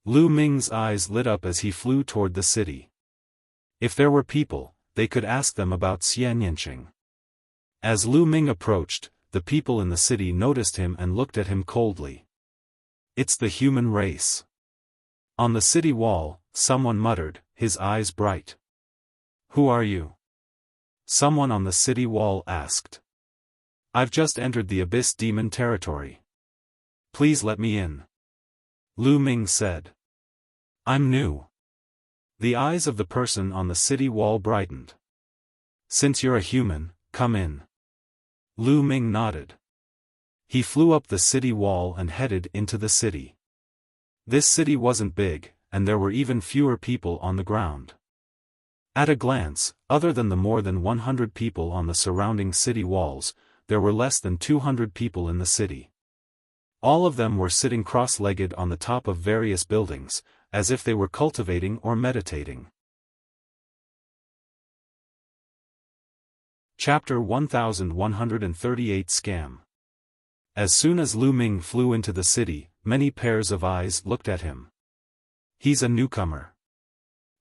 Lu Ming's eyes lit up as he flew toward the city. If there were people, they could ask them about Xia Nianqing. As Lu Ming approached, the people in the city noticed him and looked at him coldly. It's the human race. On the city wall, someone muttered, his eyes bright. Who are you? Someone on the city wall asked. I've just entered the Abyss Demon territory. Please let me in. Lu Ming said. I'm new. The eyes of the person on the city wall brightened. Since you're a human, come in. Lu Ming nodded. He flew up the city wall and headed into the city. This city wasn't big, and there were even fewer people on the ground. At a glance, other than the more than 100 people on the surrounding city walls, there were less than 200 people in the city. All of them were sitting cross-legged on the top of various buildings, as if they were cultivating or meditating. Chapter 1138 Scam. As soon as Lu Ming flew into the city, many pairs of eyes looked at him. He's a newcomer.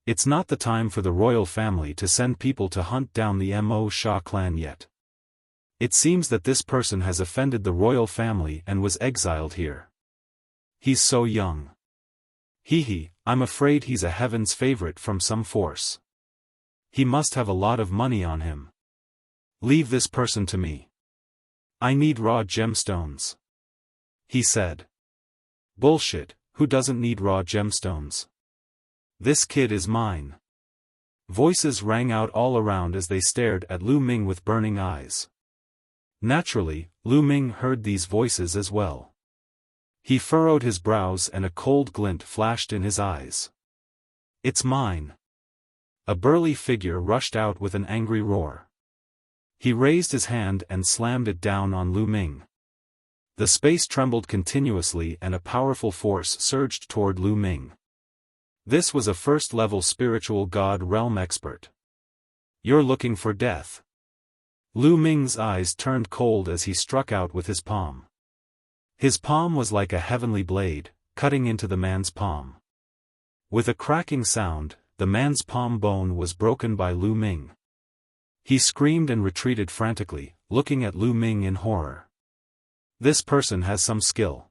It's not the time for the royal family to send people to hunt down the Mo Sha clan yet. It seems that this person has offended the royal family and was exiled here. He's so young. I'm afraid he's a heaven's favorite from some force. He must have a lot of money on him. Leave this person to me. I need raw gemstones. He said. Bullshit, who doesn't need raw gemstones? This kid is mine. Voices rang out all around as they stared at Lu Ming with burning eyes. Naturally, Lu Ming heard these voices as well. He furrowed his brows and a cold glint flashed in his eyes. It's mine. A burly figure rushed out with an angry roar. He raised his hand and slammed it down on Lu Ming. The space trembled continuously and a powerful force surged toward Lu Ming. This was a first-level spiritual god realm expert. You're looking for death. Lu Ming's eyes turned cold as he struck out with his palm. His palm was like a heavenly blade, cutting into the man's palm. With a cracking sound, the man's palm bone was broken by Lu Ming. He screamed and retreated frantically, looking at Lu Ming in horror. This person has some skill.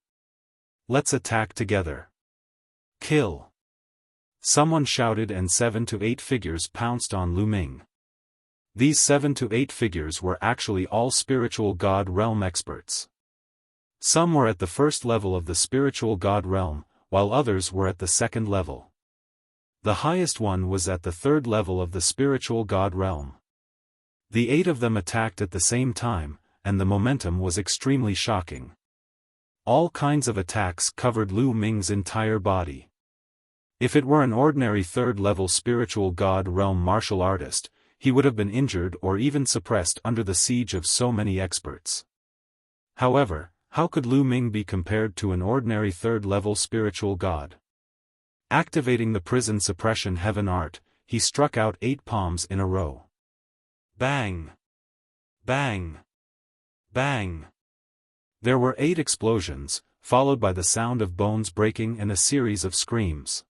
Let's attack together. Kill. Someone shouted and 7 to 8 figures pounced on Lu Ming. These 7 to 8 figures were actually all spiritual god realm experts. Some were at the first level of the spiritual god realm, while others were at the second level. The highest one was at the third level of the spiritual god realm. The 8 of them attacked at the same time, and the momentum was extremely shocking. All kinds of attacks covered Lu Ming's entire body. If it were an ordinary third-level spiritual god realm martial artist, he would have been injured or even suppressed under the siege of so many experts. However, how could Lu Ming be compared to an ordinary third-level spiritual god? Activating the prison suppression heaven art, he struck out 8 palms in a row. Bang! Bang! Bang! There were 8 explosions, followed by the sound of bones breaking and a series of screams.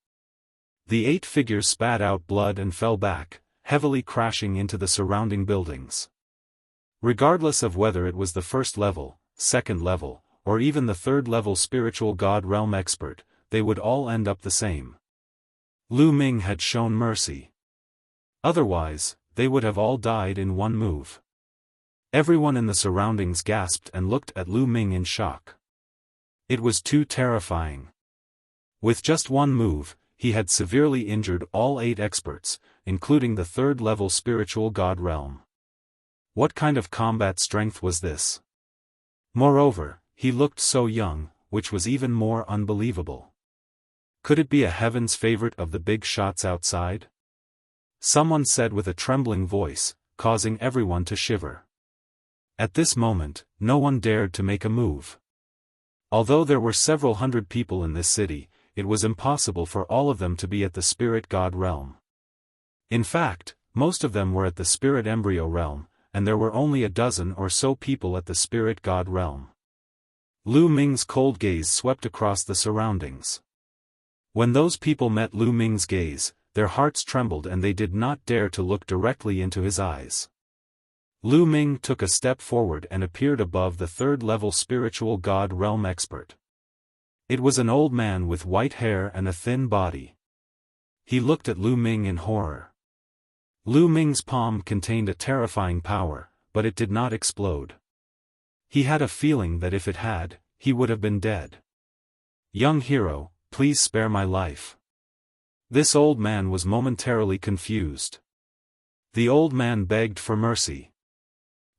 The 8 figures spat out blood and fell back, heavily crashing into the surrounding buildings. Regardless of whether it was the first level, second level, or even the third level spiritual god realm expert, they would all end up the same. Lu Ming had shown mercy. Otherwise, they would have all died in one move. Everyone in the surroundings gasped and looked at Lu Ming in shock. It was too terrifying. With just one move, he had severely injured all 8 experts, including the third-level spiritual god realm. What kind of combat strength was this? Moreover, he looked so young, which was even more unbelievable. Could it be a heaven's favorite of the big shots outside? Someone said with a trembling voice, causing everyone to shiver. At this moment, no one dared to make a move. Although there were several hundred people in this city, it was impossible for all of them to be at the spirit god realm. In fact, most of them were at the spirit embryo realm, and there were only a dozen or so people at the spirit god realm. Lu Ming's cold gaze swept across the surroundings. When those people met Lu Ming's gaze, their hearts trembled and they did not dare to look directly into his eyes. Lu Ming took a step forward and appeared above the third-level spiritual god realm expert. It was an old man with white hair and a thin body. He looked at Lu Ming in horror. Lu Ming's palm contained a terrifying power, but it did not explode. He had a feeling that if it had, he would have been dead. Young hero, please spare my life. This old man was momentarily confused. The old man begged for mercy.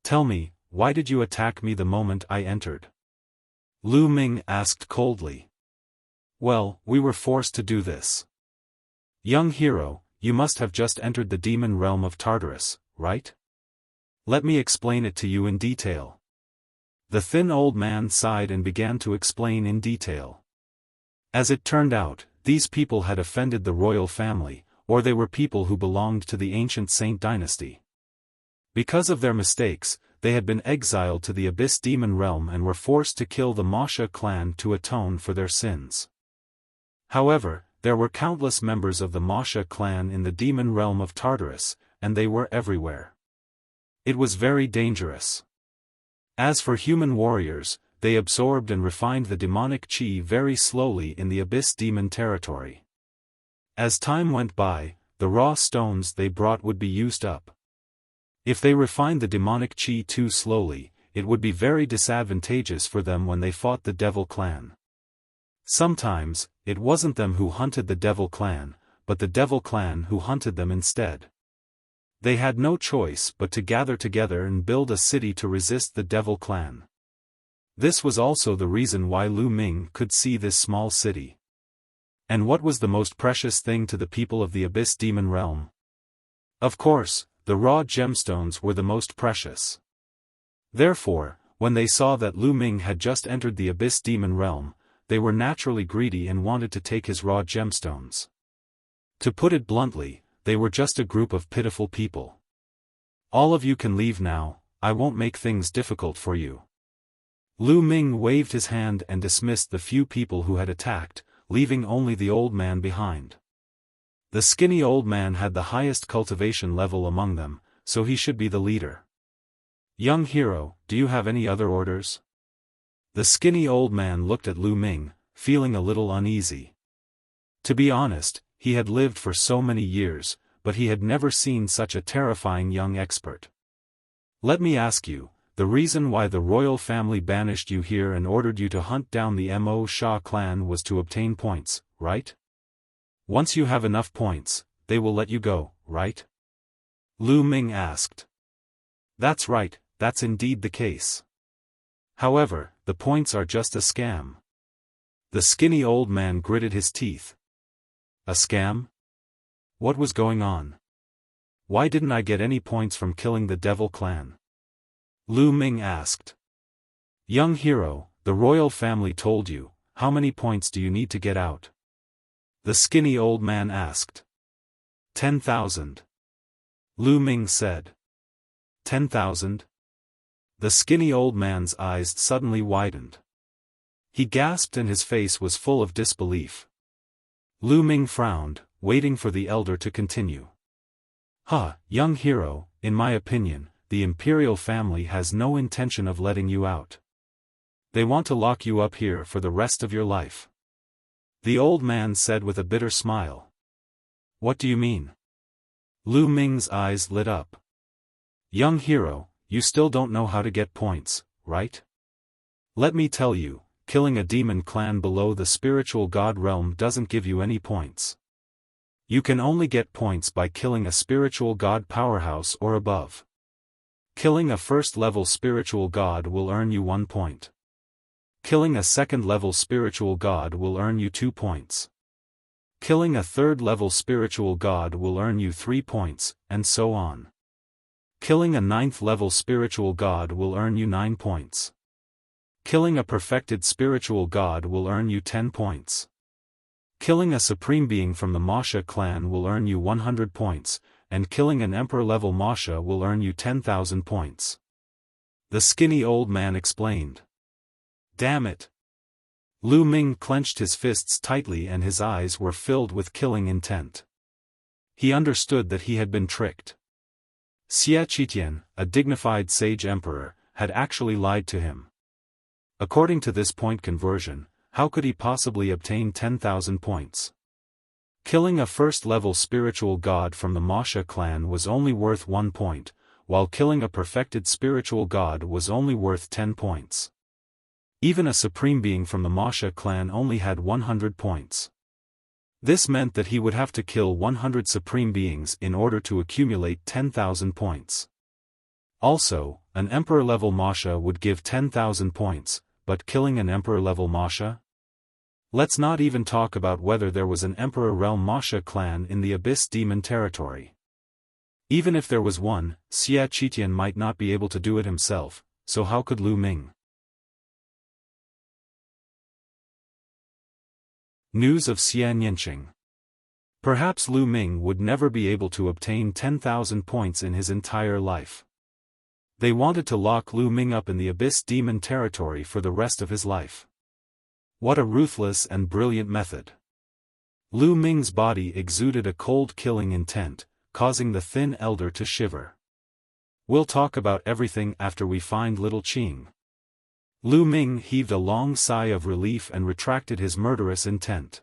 Tell me, why did you attack me the moment I entered? Lu Ming asked coldly. Well, we were forced to do this. Young hero, you must have just entered the demon realm of Tartarus, right? Let me explain it to you in detail. The thin old man sighed and began to explain in detail. As it turned out, these people had offended the royal family, or they were people who belonged to the ancient Saint dynasty. Because of their mistakes, they had been exiled to the Abyss demon realm and were forced to kill the Wuxia clan to atone for their sins. However, there were countless members of the Wuxia clan in the demon realm of Tartarus, and they were everywhere. It was very dangerous. As for human warriors, they absorbed and refined the demonic chi very slowly in the abyss demon territory. As time went by, the raw stones they brought would be used up. If they refined the demonic chi too slowly, it would be very disadvantageous for them when they fought the Devil Clan. Sometimes, it wasn't them who hunted the Devil Clan, but the Devil Clan who hunted them instead. They had no choice but to gather together and build a city to resist the Devil Clan. This was also the reason why Lu Ming could see this small city. And what was the most precious thing to the people of the Abyss Demon Realm? Of course, the raw gemstones were the most precious. Therefore, when they saw that Lu Ming had just entered the Abyss Demon Realm, they were naturally greedy and wanted to take his raw gemstones. To put it bluntly, they were just a group of pitiful people. All of you can leave now, I won't make things difficult for you. Lu Ming waved his hand and dismissed the few people who had attacked, leaving only the old man behind. The skinny old man had the highest cultivation level among them, so he should be the leader. Young hero, do you have any other orders? The skinny old man looked at Lu Ming, feeling a little uneasy. To be honest, he had lived for so many years, but he had never seen such a terrifying young expert. Let me ask you, the reason why the royal family banished you here and ordered you to hunt down the Mo Sha clan was to obtain points, right? Once you have enough points, they will let you go, right? Lu Ming asked. That's right, that's indeed the case. However, the points are just a scam. The skinny old man gritted his teeth. A scam? What was going on? Why didn't I get any points from killing the Devil Clan? Lu Ming asked. Young hero, the royal family told you, how many points do you need to get out? The skinny old man asked. 10,000. Lu Ming said. 10,000? The skinny old man's eyes suddenly widened. He gasped and his face was full of disbelief. Lu Ming frowned, waiting for the elder to continue. Young hero, in my opinion, the imperial family has no intention of letting you out. They want to lock you up here for the rest of your life. The old man said with a bitter smile. What do you mean? Lu Ming's eyes lit up. Young hero, you still don't know how to get points, right? Let me tell you, killing a demon clan below the spiritual god realm doesn't give you any points. You can only get points by killing a spiritual god powerhouse or above. Killing a first-level spiritual god will earn you 1 point. Killing a second-level spiritual god will earn you 2 points. Killing a third-level spiritual god will earn you 3 points, and so on. Killing a 9th-level spiritual god will earn you 9 points. Killing a perfected spiritual god will earn you 10 points. Killing a supreme being from the Masha clan will earn you 100 points, and killing an emperor-level Masha will earn you 10,000 points. The skinny old man explained. Damn it! Lu Ming clenched his fists tightly and his eyes were filled with killing intent. He understood that he had been tricked. Xie Qitian, a dignified sage emperor, had actually lied to him. According to this point conversion, how could he possibly obtain 10,000 points? Killing a first-level spiritual god from the Masha clan was only worth 1 point, while killing a perfected spiritual god was only worth 10 points. Even a supreme being from the Masha clan only had 100 points. This meant that he would have to kill 100 supreme beings in order to accumulate 10,000 points. Also, an emperor-level Masha would give 10,000 points, but killing an emperor-level Masha? Let's not even talk about whether there was an Emperor Realm Masha clan in the Abyss Demon territory. Even if there was one, Xie Qitian might not be able to do it himself, so how could Lu Ming? News of Xian Yinqing. Perhaps Lu Ming would never be able to obtain 10,000 points in his entire life. They wanted to lock Lu Ming up in the Abyss Demon territory for the rest of his life. What a ruthless and brilliant method. Lu Ming's body exuded a cold killing intent, causing the thin elder to shiver. We'll talk about everything after we find little Qing. Lu Ming heaved a long sigh of relief and retracted his murderous intent.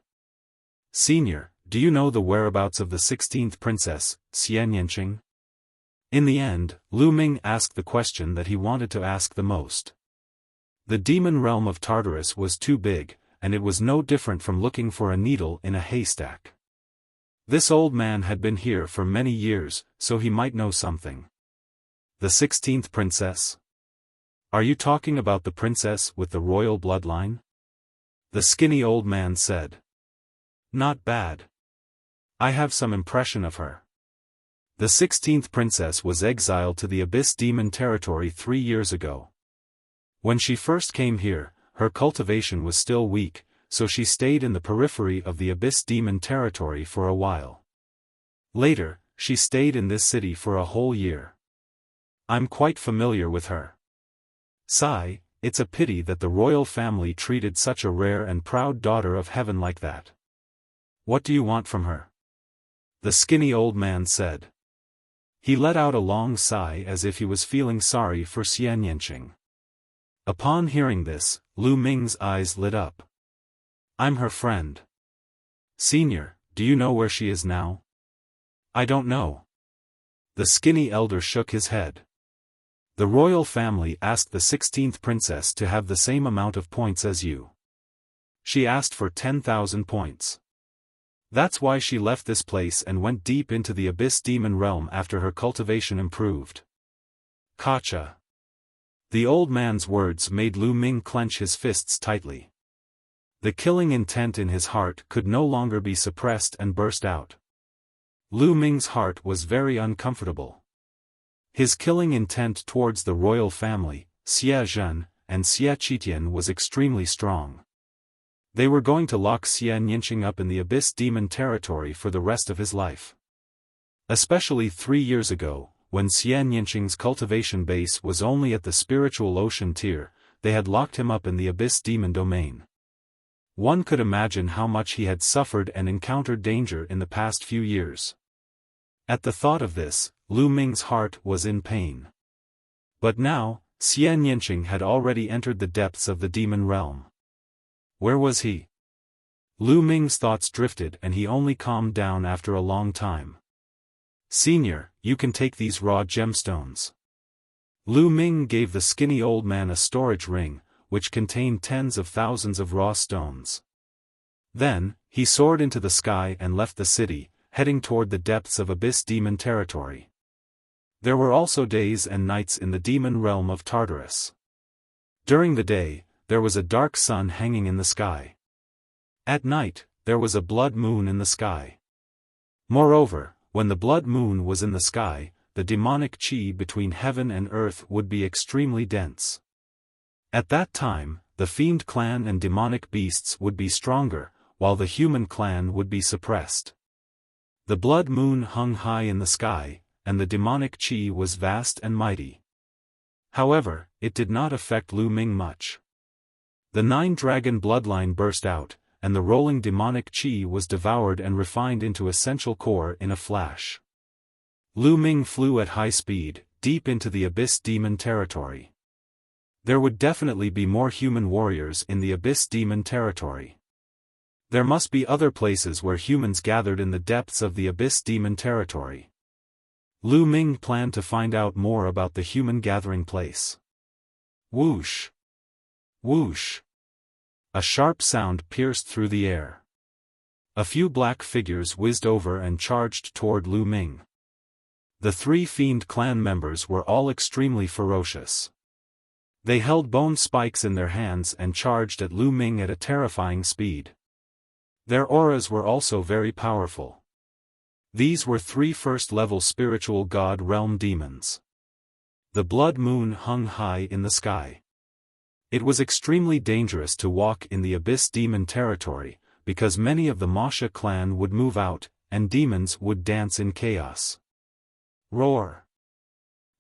Senior, do you know the whereabouts of the 16th princess, Xian Yanqing? In the end, Lu Ming asked the question that he wanted to ask the most. The demon realm of Tartarus was too big, and it was no different from looking for a needle in a haystack. This old man had been here for many years, so he might know something. The 16th princess? Are you talking about the princess with the royal bloodline? The skinny old man said. Not bad. I have some impression of her. The 16th princess was exiled to the Abyss Demon territory 3 years ago. When she first came here, her cultivation was still weak, so she stayed in the periphery of the Abyss Demon territory for a while. Later, she stayed in this city for a whole year. I'm quite familiar with her. Sigh, it's a pity that the royal family treated such a rare and proud daughter of heaven like that. What do you want from her? The skinny old man said. He let out a long sigh as if he was feeling sorry for Xian Yanqing. Upon hearing this, Lu Ming's eyes lit up. I'm her friend. Senior, do you know where she is now? I don't know. The skinny elder shook his head. The royal family asked the 16th princess to have the same amount of points as you. She asked for 10,000 points. That's why she left this place and went deep into the Abyss Demon realm after her cultivation improved. Gotcha. The old man's words made Lu Ming clench his fists tightly. The killing intent in his heart could no longer be suppressed and burst out. Lu Ming's heart was very uncomfortable. His killing intent towards the royal family, Xia Zhen, and Xia Qitian was extremely strong. They were going to lock Xian Yanqing up in the Abyss Demon territory for the rest of his life. Especially 3 years ago, when Xian Yanqing's cultivation base was only at the spiritual ocean tier, they had locked him up in the Abyss Demon domain. One could imagine how much he had suffered and encountered danger in the past few years. At the thought of this, Lu Ming's heart was in pain. But now, Xian Yanqing had already entered the depths of the demon realm. Where was he? Lu Ming's thoughts drifted and he only calmed down after a long time. Senior, you can take these raw gemstones. Lu Ming gave the skinny old man a storage ring, which contained tens of thousands of raw stones. Then, he soared into the sky and left the city, heading toward the depths of Abyss Demon territory. There were also days and nights in the demon realm of Tartarus. During the day, there was a dark sun hanging in the sky. At night, there was a blood moon in the sky. Moreover, when the blood moon was in the sky, the demonic chi between heaven and earth would be extremely dense. At that time, the fiend clan and demonic beasts would be stronger, while the human clan would be suppressed. The blood moon hung high in the sky, and the demonic chi was vast and mighty. However, it did not affect Lu Ming much. The 9-dragon bloodline burst out, and the rolling demonic chi was devoured and refined into essential core in a flash. Lu Ming flew at high speed, deep into the Abyss Demon territory. There would definitely be more human warriors in the Abyss Demon territory. There must be other places where humans gathered in the depths of the Abyss Demon territory. Lu Ming planned to find out more about the human gathering place. Whoosh! Whoosh! A sharp sound pierced through the air. A few black figures whizzed over and charged toward Lu Ming. The 3 fiend clan members were all extremely ferocious. They held bone spikes in their hands and charged at Lu Ming at a terrifying speed. Their auras were also very powerful. These were 3 first-level spiritual god realm demons. The blood moon hung high in the sky. It was extremely dangerous to walk in the Abyss Demon territory, because many of the Masha clan would move out, and demons would dance in chaos. Roar!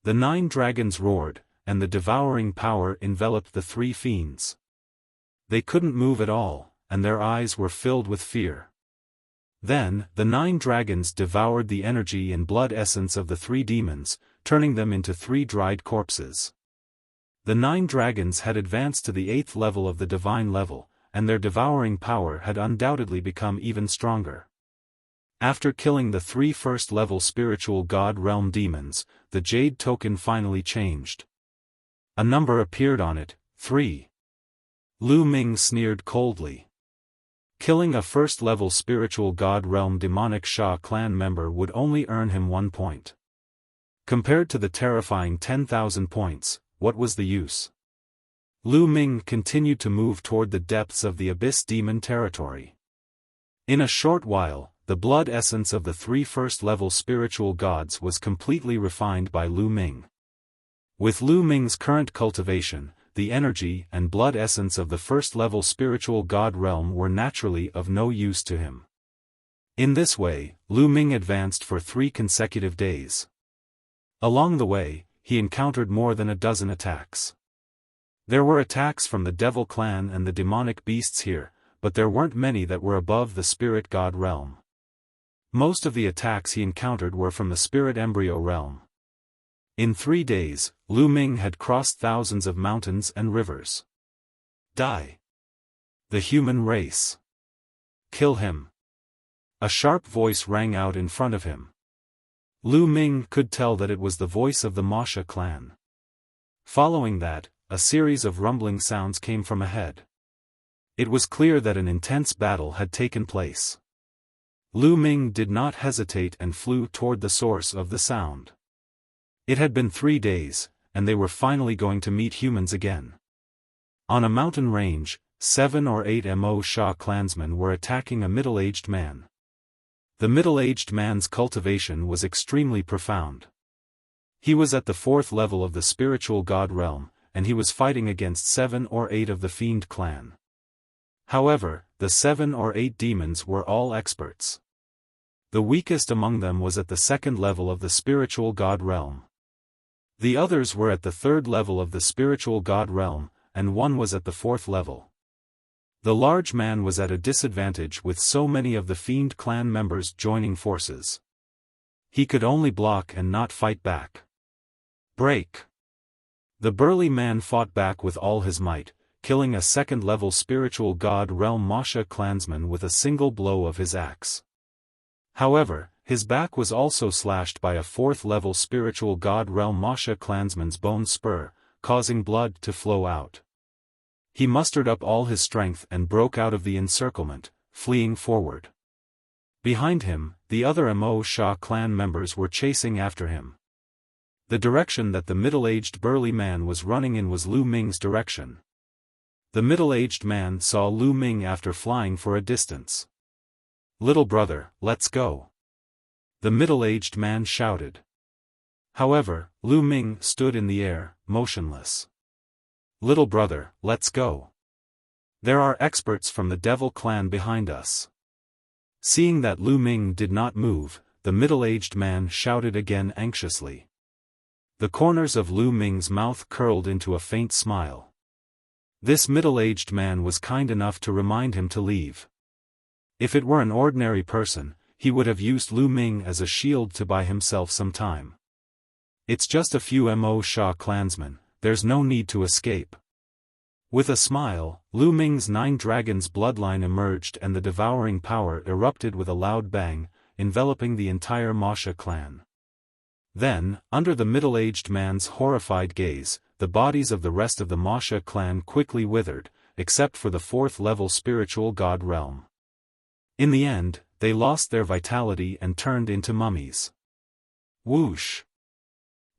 The 9 dragons roared, and the devouring power enveloped the 3 fiends. They couldn't move at all, and their eyes were filled with fear. Then, the 9 dragons devoured the energy and blood essence of the 3 demons, turning them into 3 dried corpses. The 9 dragons had advanced to the 8th level of the divine level, and their devouring power had undoubtedly become even stronger. After killing the 3 first-level spiritual god realm demons, the jade token finally changed. A number appeared on it, 3. Lu Ming sneered coldly. Killing a first-level spiritual god realm demonic Sha clan member would only earn him 1 point. Compared to the terrifying 10,000 points, what was the use? Lu Ming continued to move toward the depths of the abyss demon territory. In a short while, the blood essence of the 3 first-level spiritual gods was completely refined by Lu Ming. With Lu Ming's current cultivation, the energy and blood essence of the first-level spiritual god realm were naturally of no use to him. In this way, Lu Ming advanced for 3 consecutive days. Along the way, he encountered more than a dozen attacks. There were attacks from the Devil Clan and the demonic beasts here, but there weren't many that were above the spirit god realm. Most of the attacks he encountered were from the spirit embryo realm. In 3 days, Lu Ming had crossed thousands of mountains and rivers. Die. The human race. Kill him. A sharp voice rang out in front of him. Lu Ming could tell that it was the voice of the Masha clan. Following that, a series of rumbling sounds came from ahead. It was clear that an intense battle had taken place. Lu Ming did not hesitate and flew toward the source of the sound. It had been 3 days, and they were finally going to meet humans again. On a mountain range, 7 or 8 Mo Sha clansmen were attacking a middle-aged man. The middle-aged man's cultivation was extremely profound. He was at the 4th level of the spiritual god realm, and he was fighting against 7 or 8 of the Fiend clan. However, the 7 or 8 demons were all experts. The weakest among them was at the 2nd level of the spiritual god realm. The others were at the 3rd level of the spiritual god realm, and one was at the 4th level. The large man was at a disadvantage with so many of the Fiend clan members joining forces. He could only block and not fight back. Break! The burly man fought back with all his might, killing a 2nd-level spiritual god realm Masha clansman with a single blow of his axe. However, his back was also slashed by a 4th-level spiritual god realm Masha clansman's bone spur, causing blood to flow out. He mustered up all his strength and broke out of the encirclement, fleeing forward. Behind him, the other Mo Sha clan members were chasing after him. The direction that the middle-aged burly man was running in was Lu Ming's direction. The middle-aged man saw Lu Ming after flying for a distance. "Little brother, let's go!" The middle-aged man shouted. However, Lu Ming stood in the air, motionless. "Little brother, let's go. There are experts from the Devil Clan behind us." Seeing that Lu Ming did not move, the middle-aged man shouted again anxiously. The corners of Lu Ming's mouth curled into a faint smile. This middle-aged man was kind enough to remind him to leave. If it were an ordinary person, he would have used Lu Ming as a shield to buy himself some time. It's just a few Mo Sha clansmen, there's no need to escape. With a smile, Lu Ming's 9 dragons bloodline emerged and the devouring power erupted with a loud bang, enveloping the entire Masha clan. Then, under the middle-aged man's horrified gaze, the bodies of the rest of the Masha clan quickly withered, except for the 4th-level spiritual god realm. In the end, they lost their vitality and turned into mummies. Whoosh!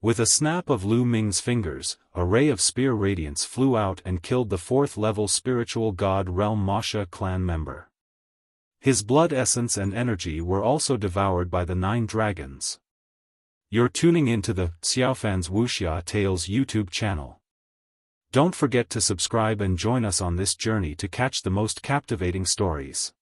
With a snap of Lu Ming's fingers, a ray of spear radiance flew out and killed the 4th-level spiritual god realm Masha clan member. His blood essence and energy were also devoured by the 9 dragons. You're tuning into the Xiaofan's Wuxia Tales YouTube channel. Don't forget to subscribe and join us on this journey to catch the most captivating stories.